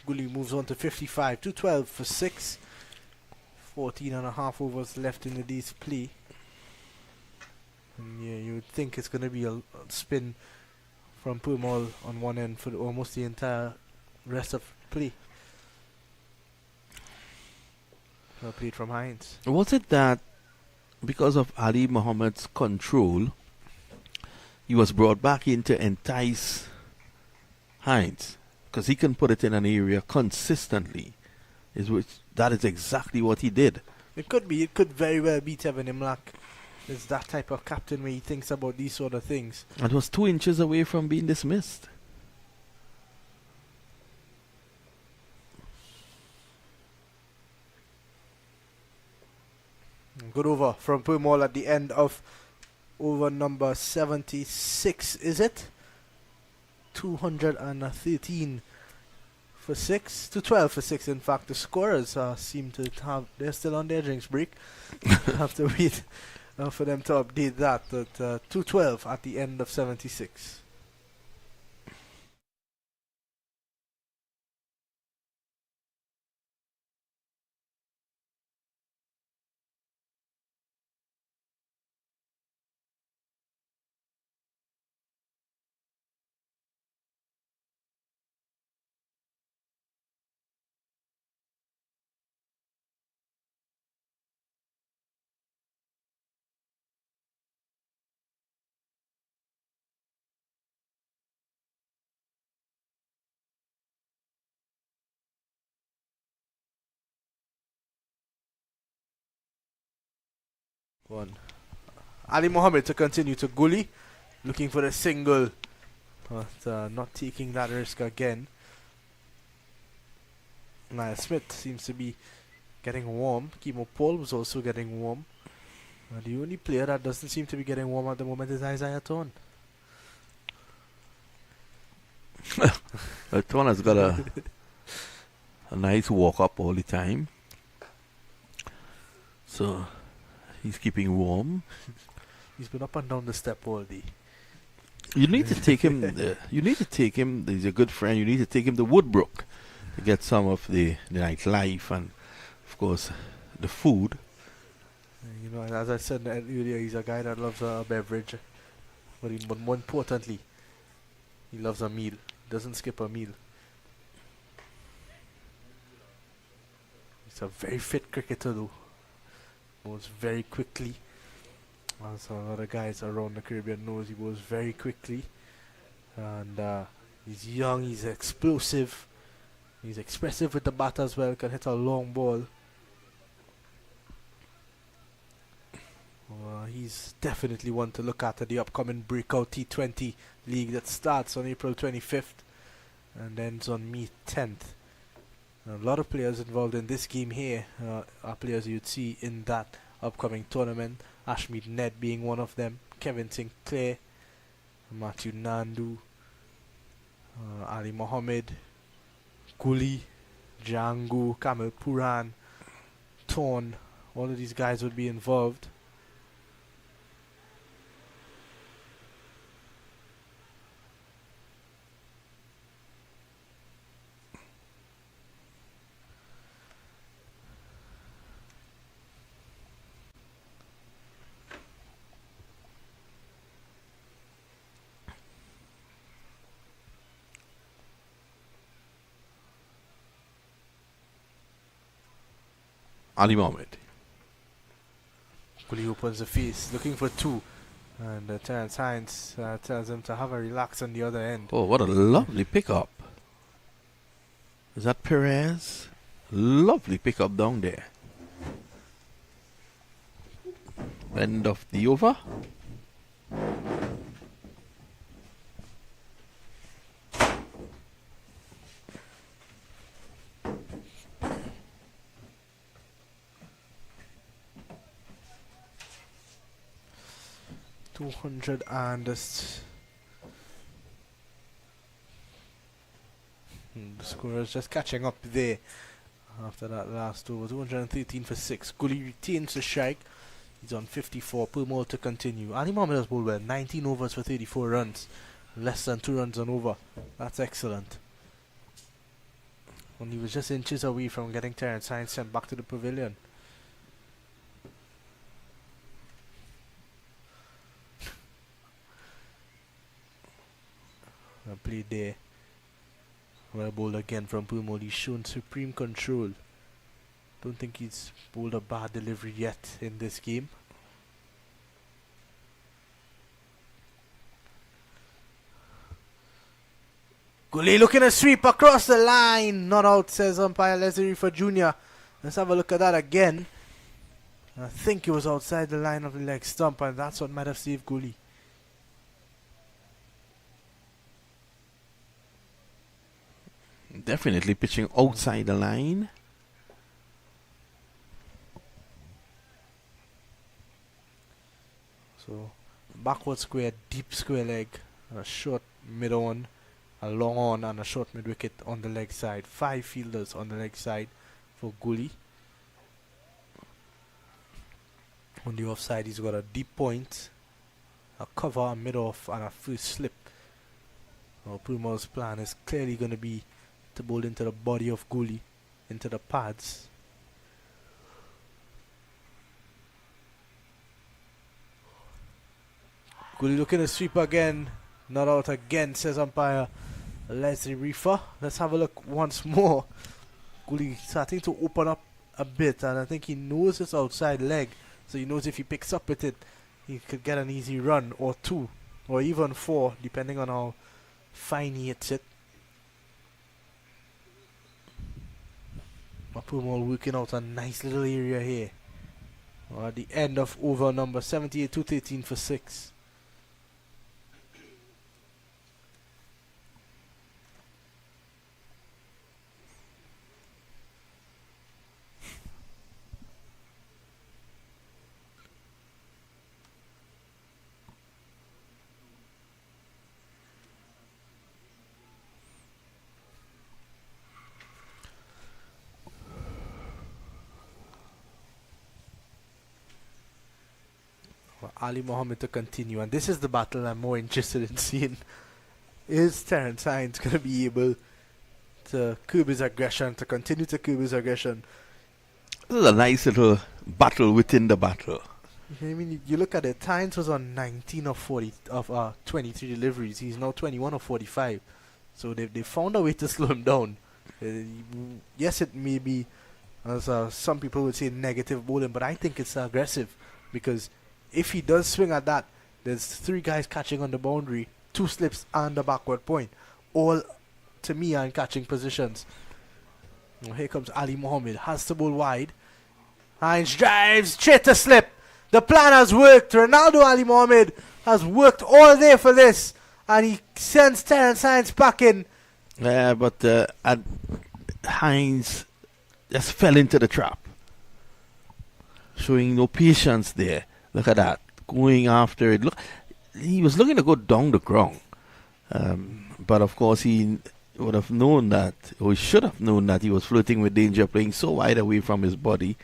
Gully moves on to 55. 212 for 6. 14 and a half overs left in the day's play. And yeah, you would think it's going to be a spin from Pumol on one end for almost the entire rest of play. Played from Hines. Was it that because of Ali Muhammad's control, he was brought back in to entice Hines? Because he can put it in an area consistently. That is exactly what he did. It could be. It could very well be Tevin Imlach. Is that type of captain where he thinks about these sort of things. And was 2 inches away from being dismissed. Good over from Pumol at the end of over number 76, is it? 213 for 6. 212 for 6, in fact. The scorers seem to have... They're still on their drinks break. Have to wait for them to update that. But 212 at the end of 76. One. Ali Mohammed to continue to Gully, looking for a single, but not taking that risk again. Niall Smith seems to be getting warm. Kimo Paul was also getting warm. The only player that doesn't seem to be getting warm at the moment is Isaiah Thorne. Thorne has got a nice walk up all the time. So he's keeping warm. He's been up and down the step all day. You need to take him. You need to take him. He's a good friend. You need to take him to Woodbrook to get some of the nightlife and, of course, the food. You know, as I said earlier, he's a guy that loves a beverage, but more importantly, he loves a meal. Doesn't skip a meal. He's a very fit cricketer, though. Moves very quickly. As a lot of guys around the Caribbean knows, he moves very quickly, and he's young. He's explosive. He's expressive with the bat as well. Can hit a long ball. He's definitely one to look at the upcoming Breakout T20 League that starts on April 25th and ends on May 10th. A lot of players involved in this game here are players you'd see in that upcoming tournament. Ashmead Ned being one of them, Kevin Sinclair, Matthew Nandu, Ali Mohammed, Gully, Django, Kamil Puran, Thorne. All of these guys would be involved. Ali Mohammed. Gully opens the face, looking for 2. And Terence Hines tells him to have a relax on the other end. Oh, what a lovely pickup. Is that Perez? Lovely pickup down there. End of the over. The scorers just catching up there after that last over. 213 for 6. Gully retains the strike. He's on 54. Purmore to continue. Ali Mohammed has bowled well. 19 overs for 34 runs. Less than 2 runs on over. That's excellent. And he was just inches away from getting Terence Hines sent back to the pavilion. Played there. Well bowled again from Purmore. He's shown supreme control. Don't think he's bowled a bad delivery yet in this game. Gully looking to sweep across the line. Not out, says umpire Leslie for Jr. Let's have a look at that again. I think it was outside the line of the leg stump, and that's what might have saved Gully. Definitely pitching outside the line. So, backward square, deep square leg, a short mid on, a long on, and a short mid wicket on the leg side. 5 fielders on the leg side for Gully. On the offside, he's got a deep point, a cover, a mid off, and a first slip. Purmore's plan is clearly going to be to bowl into the body of Gully, into the pads. Gully looking to sweep again. Not out again, says umpire Leslie Reefer. Let's have a look once more. Gully starting to open up a bit, and I think he knows it's outside leg. So he knows if he picks up with it, he could get an easy run or 2, or even 4, depending on how fine he hits it. Purmore working out a nice little area here. At the end of over number 78, 213 for 6. Ali Mohammed to continue, and this is the battle I'm more interested in seeing. Is Terence Hines going to be able to curb his aggression, to continue to curb his aggression? This is a nice little battle within the battle. I mean, you look at it, Hines was on 19 of 23 deliveries. He's now 21 of 45. So they found a way to slow him down. Yes, it may be, as some people would say, negative bowling, but I think it's aggressive, because if he does swing at that, there's 3 guys catching on the boundary, 2 slips and the backward point. All, to me, are in catching positions. Now here comes Ali Mohammed, has to bowl wide. Hines drives, straight to slip. The plan has worked. Ronaldo Ali Mohammed has worked all day for this, and he sends Terence Hines back in. Yeah, but Hines just fell into the trap. Showing no patience there. Look at that, going after it. Look, he was looking to go down the ground, but of course he would have known that, or he should have known that he was flirting with danger, playing so wide away from his body.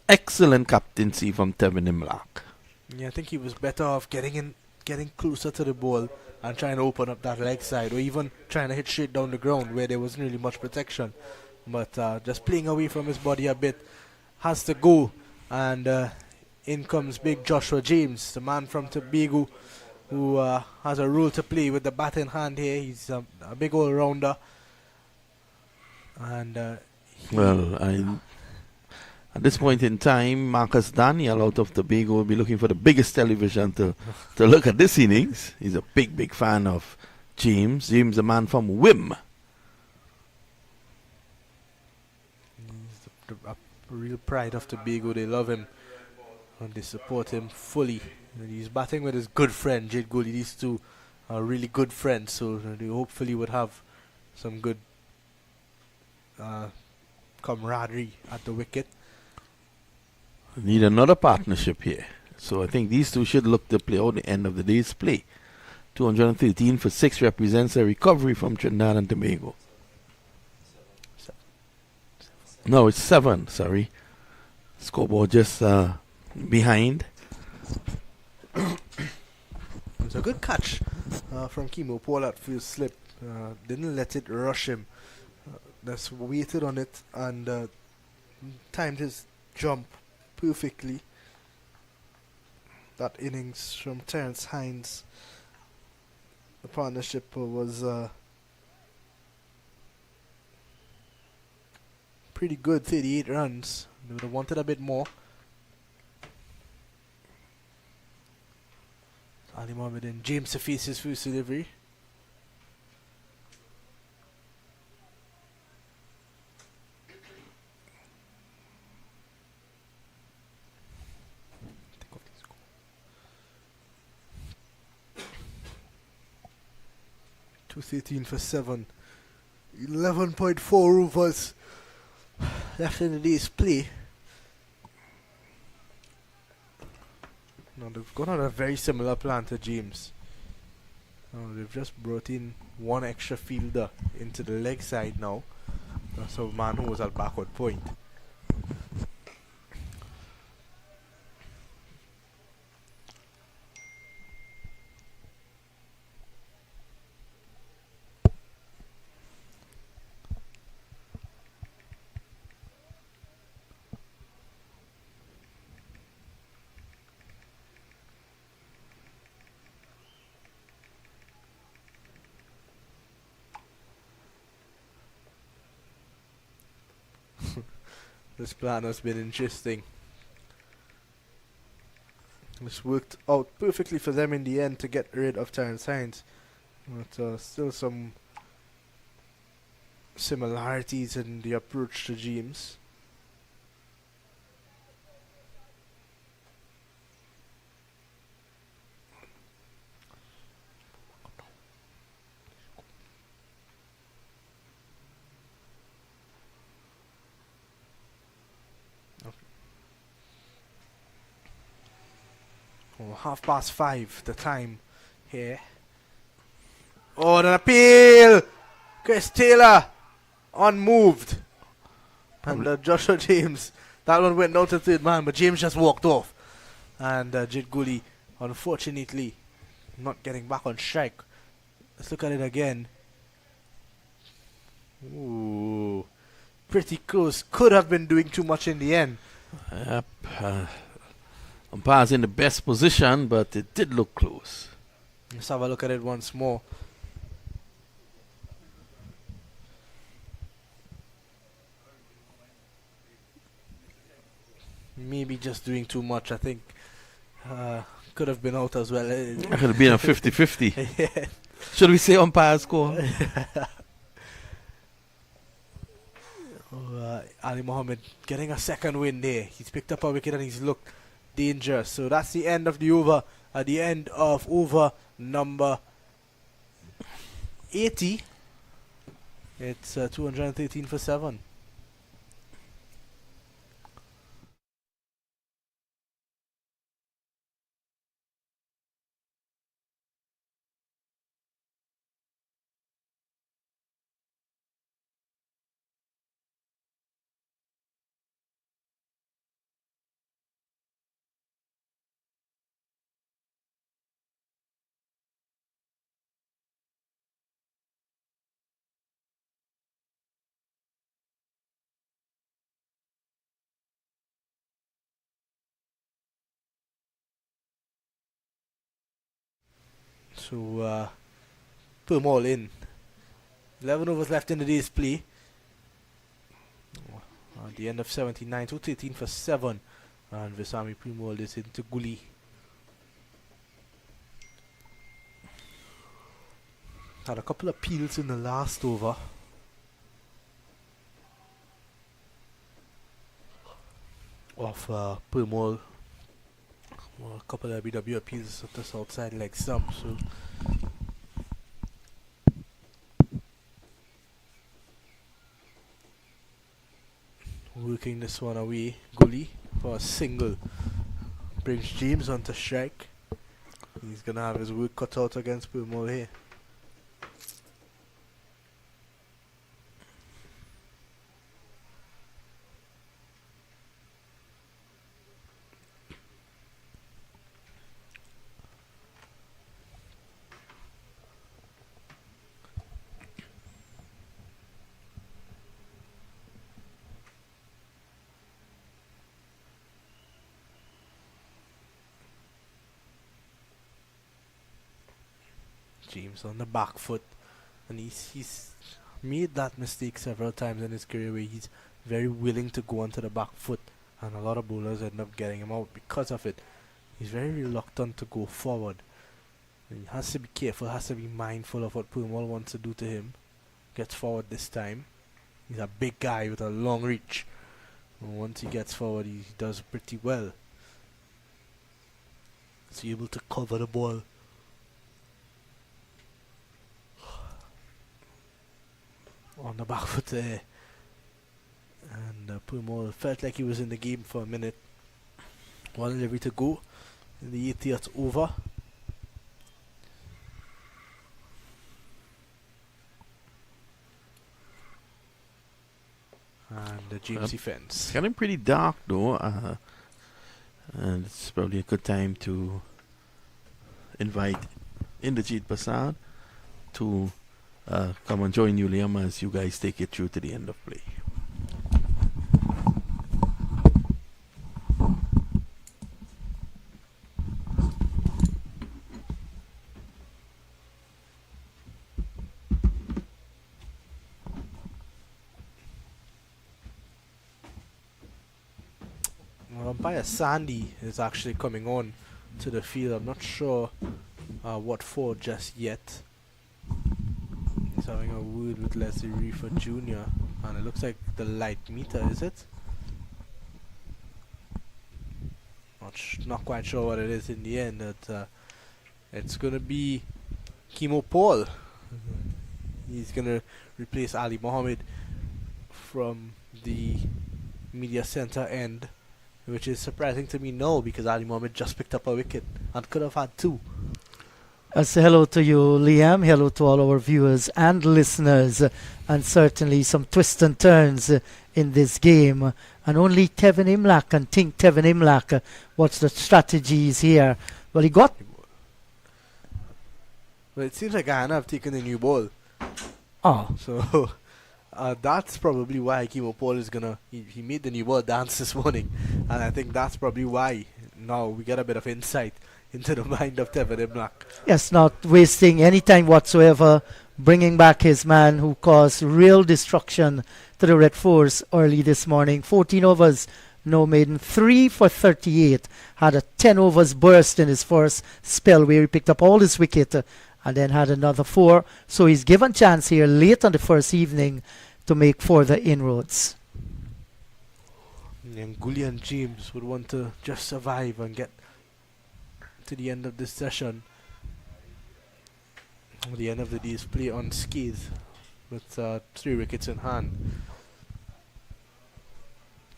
Excellent captaincy from Tevin Imlach. Yeah, I think he was better off getting closer to the ball and trying to open up that leg side, or even trying to hit straight down the ground where there wasn't really much protection. But just playing away from his body a bit, has to go, and in comes big Joshua James, the man from Tobago, who has a role to play with the bat in hand here. He's a big all-rounder. And at this point in time, Marcus Daniel out of Tobago will be looking for the biggest television to look at this innings. He's a big fan of James. James, the man from Wim. He's a real pride of Tobago. They love him and they support him fully. And he's batting with his good friend Jade Gully. These two are really good friends, so they hopefully would have some good camaraderie at the wicket. Need another partnership here. So I think these two should look to play out the end of the day's play. 213 for 6 represents a recovery from Trinidad and Tobago. No, it's 7, sorry. Scoreboard just behind. It's a good catch from Kimo Paul at first slip. Didn't let it rush him. Just waited on it and timed his jump perfectly. That innings from Terence Hines, the partnership was pretty good, 38 runs. They would have wanted a bit more. Ali Mohammed and James Safi's first delivery. .213 for 7. 11.4 overs left in the day's play. Now they've gone on a very similar plan to James. Now they've just brought in one extra fielder into the leg side now. That's a man who was at backward point. This plan has been interesting. This worked out perfectly for them in the end to get rid of Terence Hines. But still some similarities in the approach to James. Oh, 5:30 the time here. Oh, an appeal! Chris Taylor unmoved. And Joshua James, that one went down to third man, but James just walked off. And Jid Gully, unfortunately, not getting back on strike. Let's look at it again. Ooh, pretty close. Could have been doing too much in the end. Yep. Umpire's in the best position, but it did look close. Let's have a look at it once more. Maybe just doing too much, I think. Could have been out as well. It could have been a 50-50. Yeah. Should we say umpire's call? Ali Mohammed getting a second win there. He's picked up a wicket and he's looked dangerous. So that's the end of the over. At the end of over number 80. It's 213 for 7. So, put them all in. 11 overs left in the day's play. At the end of 79, 213 for 7. And Visami Primol is into Gully. Had a couple of peels in the last over. Of Primol. Well, a couple of BW appeals at this outside leg stump, so working this one away. Gully for a single brings James onto strike. He's gonna have his work cut out against Purmore here. James on the back foot, and he's made that mistake several times in his career where he's very willing to go onto the back foot, and a lot of bowlers end up getting him out because of it. He's very reluctant to go forward. And he has to be careful, has to be mindful of what Purmall wants to do to him. Gets forward this time. He's a big guy with a long reach. And once he gets forward, he does pretty well. He's able to cover the ball. On the back foot there. And Purmall felt like he was in the game for a minute. One delivery to go in the 80th over. And the James defense. It's getting pretty dark though, and it's probably a good time to invite Inderjeet Prasad to come and join you, Liam, as you guys take it through to the end of play. Umpire Sandy is actually coming on to the field. I'm not sure what for just yet. He's having a word with Leslie Reefer Jr. and it looks like the light meter, is it? Not quite sure what it is in the end. It's going to be Kimo Paul. He's going to replace Ali Mohammed from the media center end, which is surprising to me now because Ali Mohammed just picked up a wicket and could have had two. So hello to you, Liam. Hello to all our viewers and listeners. And certainly some twists and turns in this game. And only Tevin Imlach can think Tevin Imlach what's the strategies here. Well, he got... Well, it seems like Guyana have taken a new ball. Oh. So... that's probably why Kimo Paul is gonna... He made the new ball dance this morning. And I think that's probably why now we get a bit of insight into the mind of Tevin Imlach. Yes, not wasting any time whatsoever, bringing back his man who caused real destruction to the Red Force early this morning. 14 overs, no maiden, 3 for 38. Had a 10 overs burst in his first spell where he picked up all his wicket and then had another 4. So he's given chance here late on the first evening to make further inroads. And Gully and James would want to just survive and get to the end of this session. At the end of the day's play unscathed with 3 wickets in hand.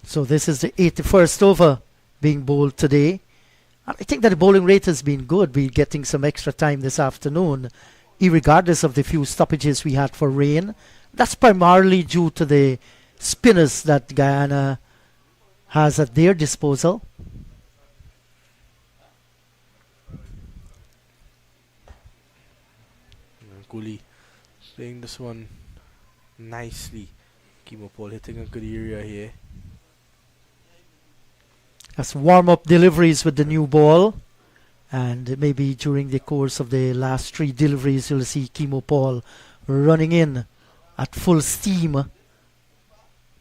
So this is the 81st over being bowled today. And I think that the bowling rate has been good. We're getting some extra time this afternoon, irregardless of the few stoppages we had for rain. That's primarily due to the spinners that Guyana has at their disposal. Gully playing this one nicely. Kimo Paul hitting a good area here. That's warm-up deliveries with the new ball. And maybe during the course of the last 3 deliveries, you'll see Kimo Paul running in at full steam.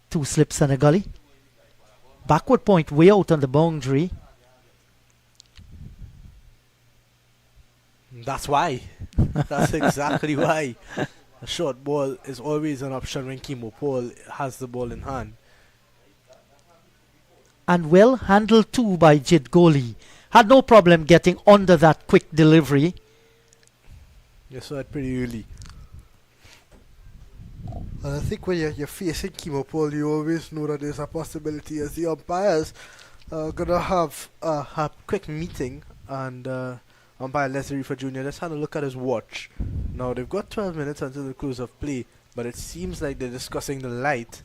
2 slips and a gully. Backward point way out on the boundary. That's why. That's exactly why. A short ball is always an option when Kimo Paul has the ball in hand. And well handled too by Jid Kohli. Had no problem getting under that quick delivery. You saw it pretty early. And I think when you're facing Kimo Paul, you always know that there's a possibility as the umpires are going to have a quick meeting. And umpire Leslie Reefer Jr. just had a look at his watch. Now they've got 12 minutes until the close of play, but it seems like they're discussing the light.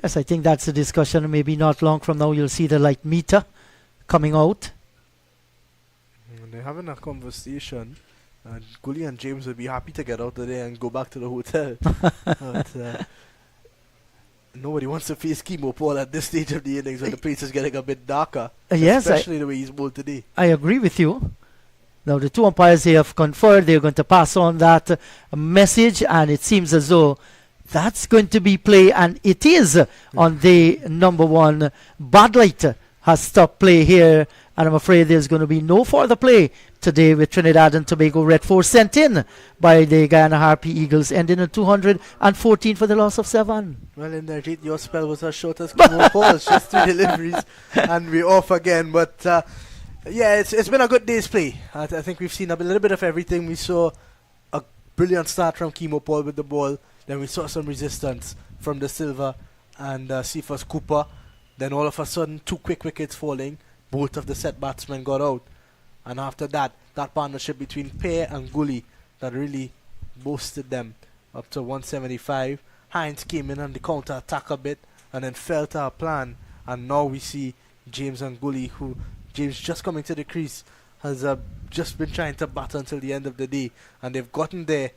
Yes, I think that's a discussion. Maybe not long from now you'll see the light meter coming out. And they're having a conversation. And Gully and James would be happy to get out of there and go back to the hotel. But nobody wants to face Kimo Paul at this stage of the innings when the place is getting a bit darker. Yes, especially the way he's bowled today. I agree with you. Now the two umpires here have conferred. They're going to pass on that message, and it seems as though that's going to be play, and it is on the number 1. Bad Light has stopped play here, and I'm afraid there's going to be no further play today with Trinidad and Tobago Red Force sent in by the Guyana Harpy Eagles, ending at 214 for the loss of 7. Well, indeed, your spell was as short as Kimo Paul's, just 3 deliveries, and we're off again. But yeah, it's been a good day's play. I think we've seen a little bit of everything. We saw a brilliant start from Kimo Paul with the ball. Then we saw some resistance from De Silva and Cephas Cooper. Then all of a sudden, 2 quick wickets falling. Both of the set batsmen got out. And after that, that partnership between Pear and Gully that really boosted them up to 175. Hines came in on the counter attack a bit and then fell to our plan. And now we see James and Gully, who James just coming to the crease, has just been trying to bat until the end of the day. And they've gotten there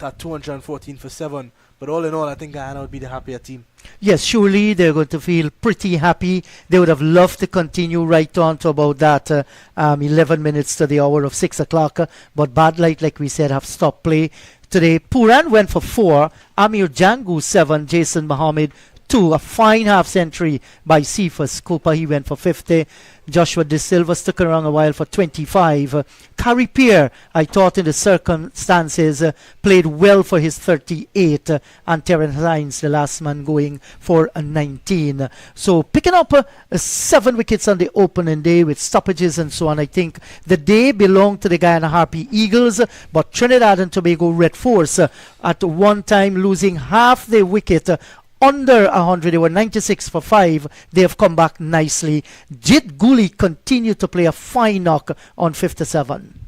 at 214 for 7. But all in all, I think Guyana would be the happier team. Yes, surely they're going to feel pretty happy. They would have loved to continue right on to about that 11 minutes to the hour of 6 o'clock. But Bad Light, like we said, have stopped play today. Puran went for 4. Amir Jangu 7. Jason Mohammed 2. A fine half century by Cephas Cooper. He went for 50. Joshua De Silva stuck around a while for 25. Carrie Pear, I thought in the circumstances, played well for his 38. And Terence Hines, the last man, going for a 19. So picking up 7 wickets on the opening day with stoppages and so on. I think the day belonged to the Guyana Harpy Eagles, but Trinidad and Tobago Red Force at one time losing half their wicket under 100. They were 96 for 5. They have come back nicely. Jit Gully continued to play a fine knock on 57.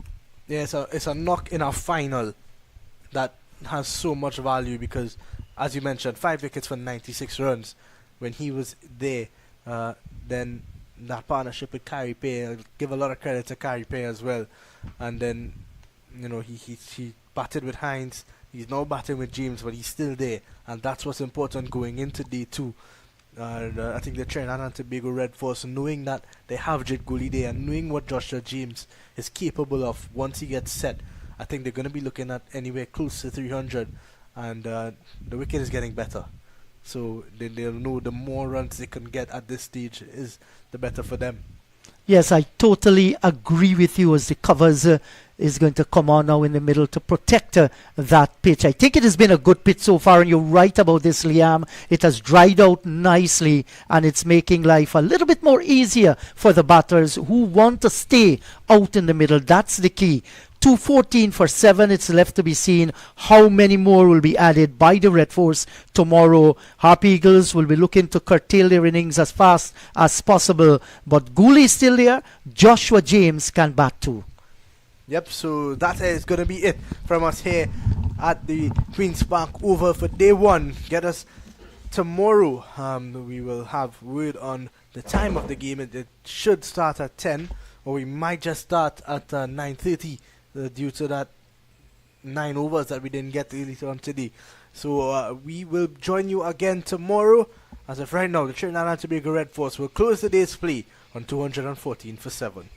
Yeah, it's a knock in a final that has so much value because, as you mentioned, 5 wickets for 96 runs. When he was there, then that partnership with Carrie Pay, I'll give a lot of credit to Carrie Pay as well. And then, you know, he batted with Hines. He's now batting with James, but he's still there, and that's what's important going into day 2. I think the Trinidad and Tobago Red Force, knowing that they have Jit Gully there and knowing what Joshua James is capable of once he gets set, I think they're going to be looking at anywhere close to 300, and the wicket is getting better. So they'll know the more runs they can get at this stage is the better for them. Yes, I totally agree with you as the covers is going to come on now in the middle to protect that pitch. I think it has been a good pitch so far, and you're right about this, Liam. It has dried out nicely, and it's making life a little bit more easier for the batters who want to stay out in the middle. That's the key. 214 for 7. It's left to be seen how many more will be added by the Red Force tomorrow. Harpy Eagles will be looking to curtail their innings as fast as possible. But Gully is still there. Joshua James can bat too. Yep, so that is going to be it from us here at the Queen's Park Oval for day 1. Get us tomorrow. We will have word on the time of the game. It should start at 10, or we might just start at 9:30. Due to that 9 overs that we didn't get really on today. So we will join you again tomorrow. As of right now, the Trinidad and Tobago Red Force will close the day's play on 214 for 7.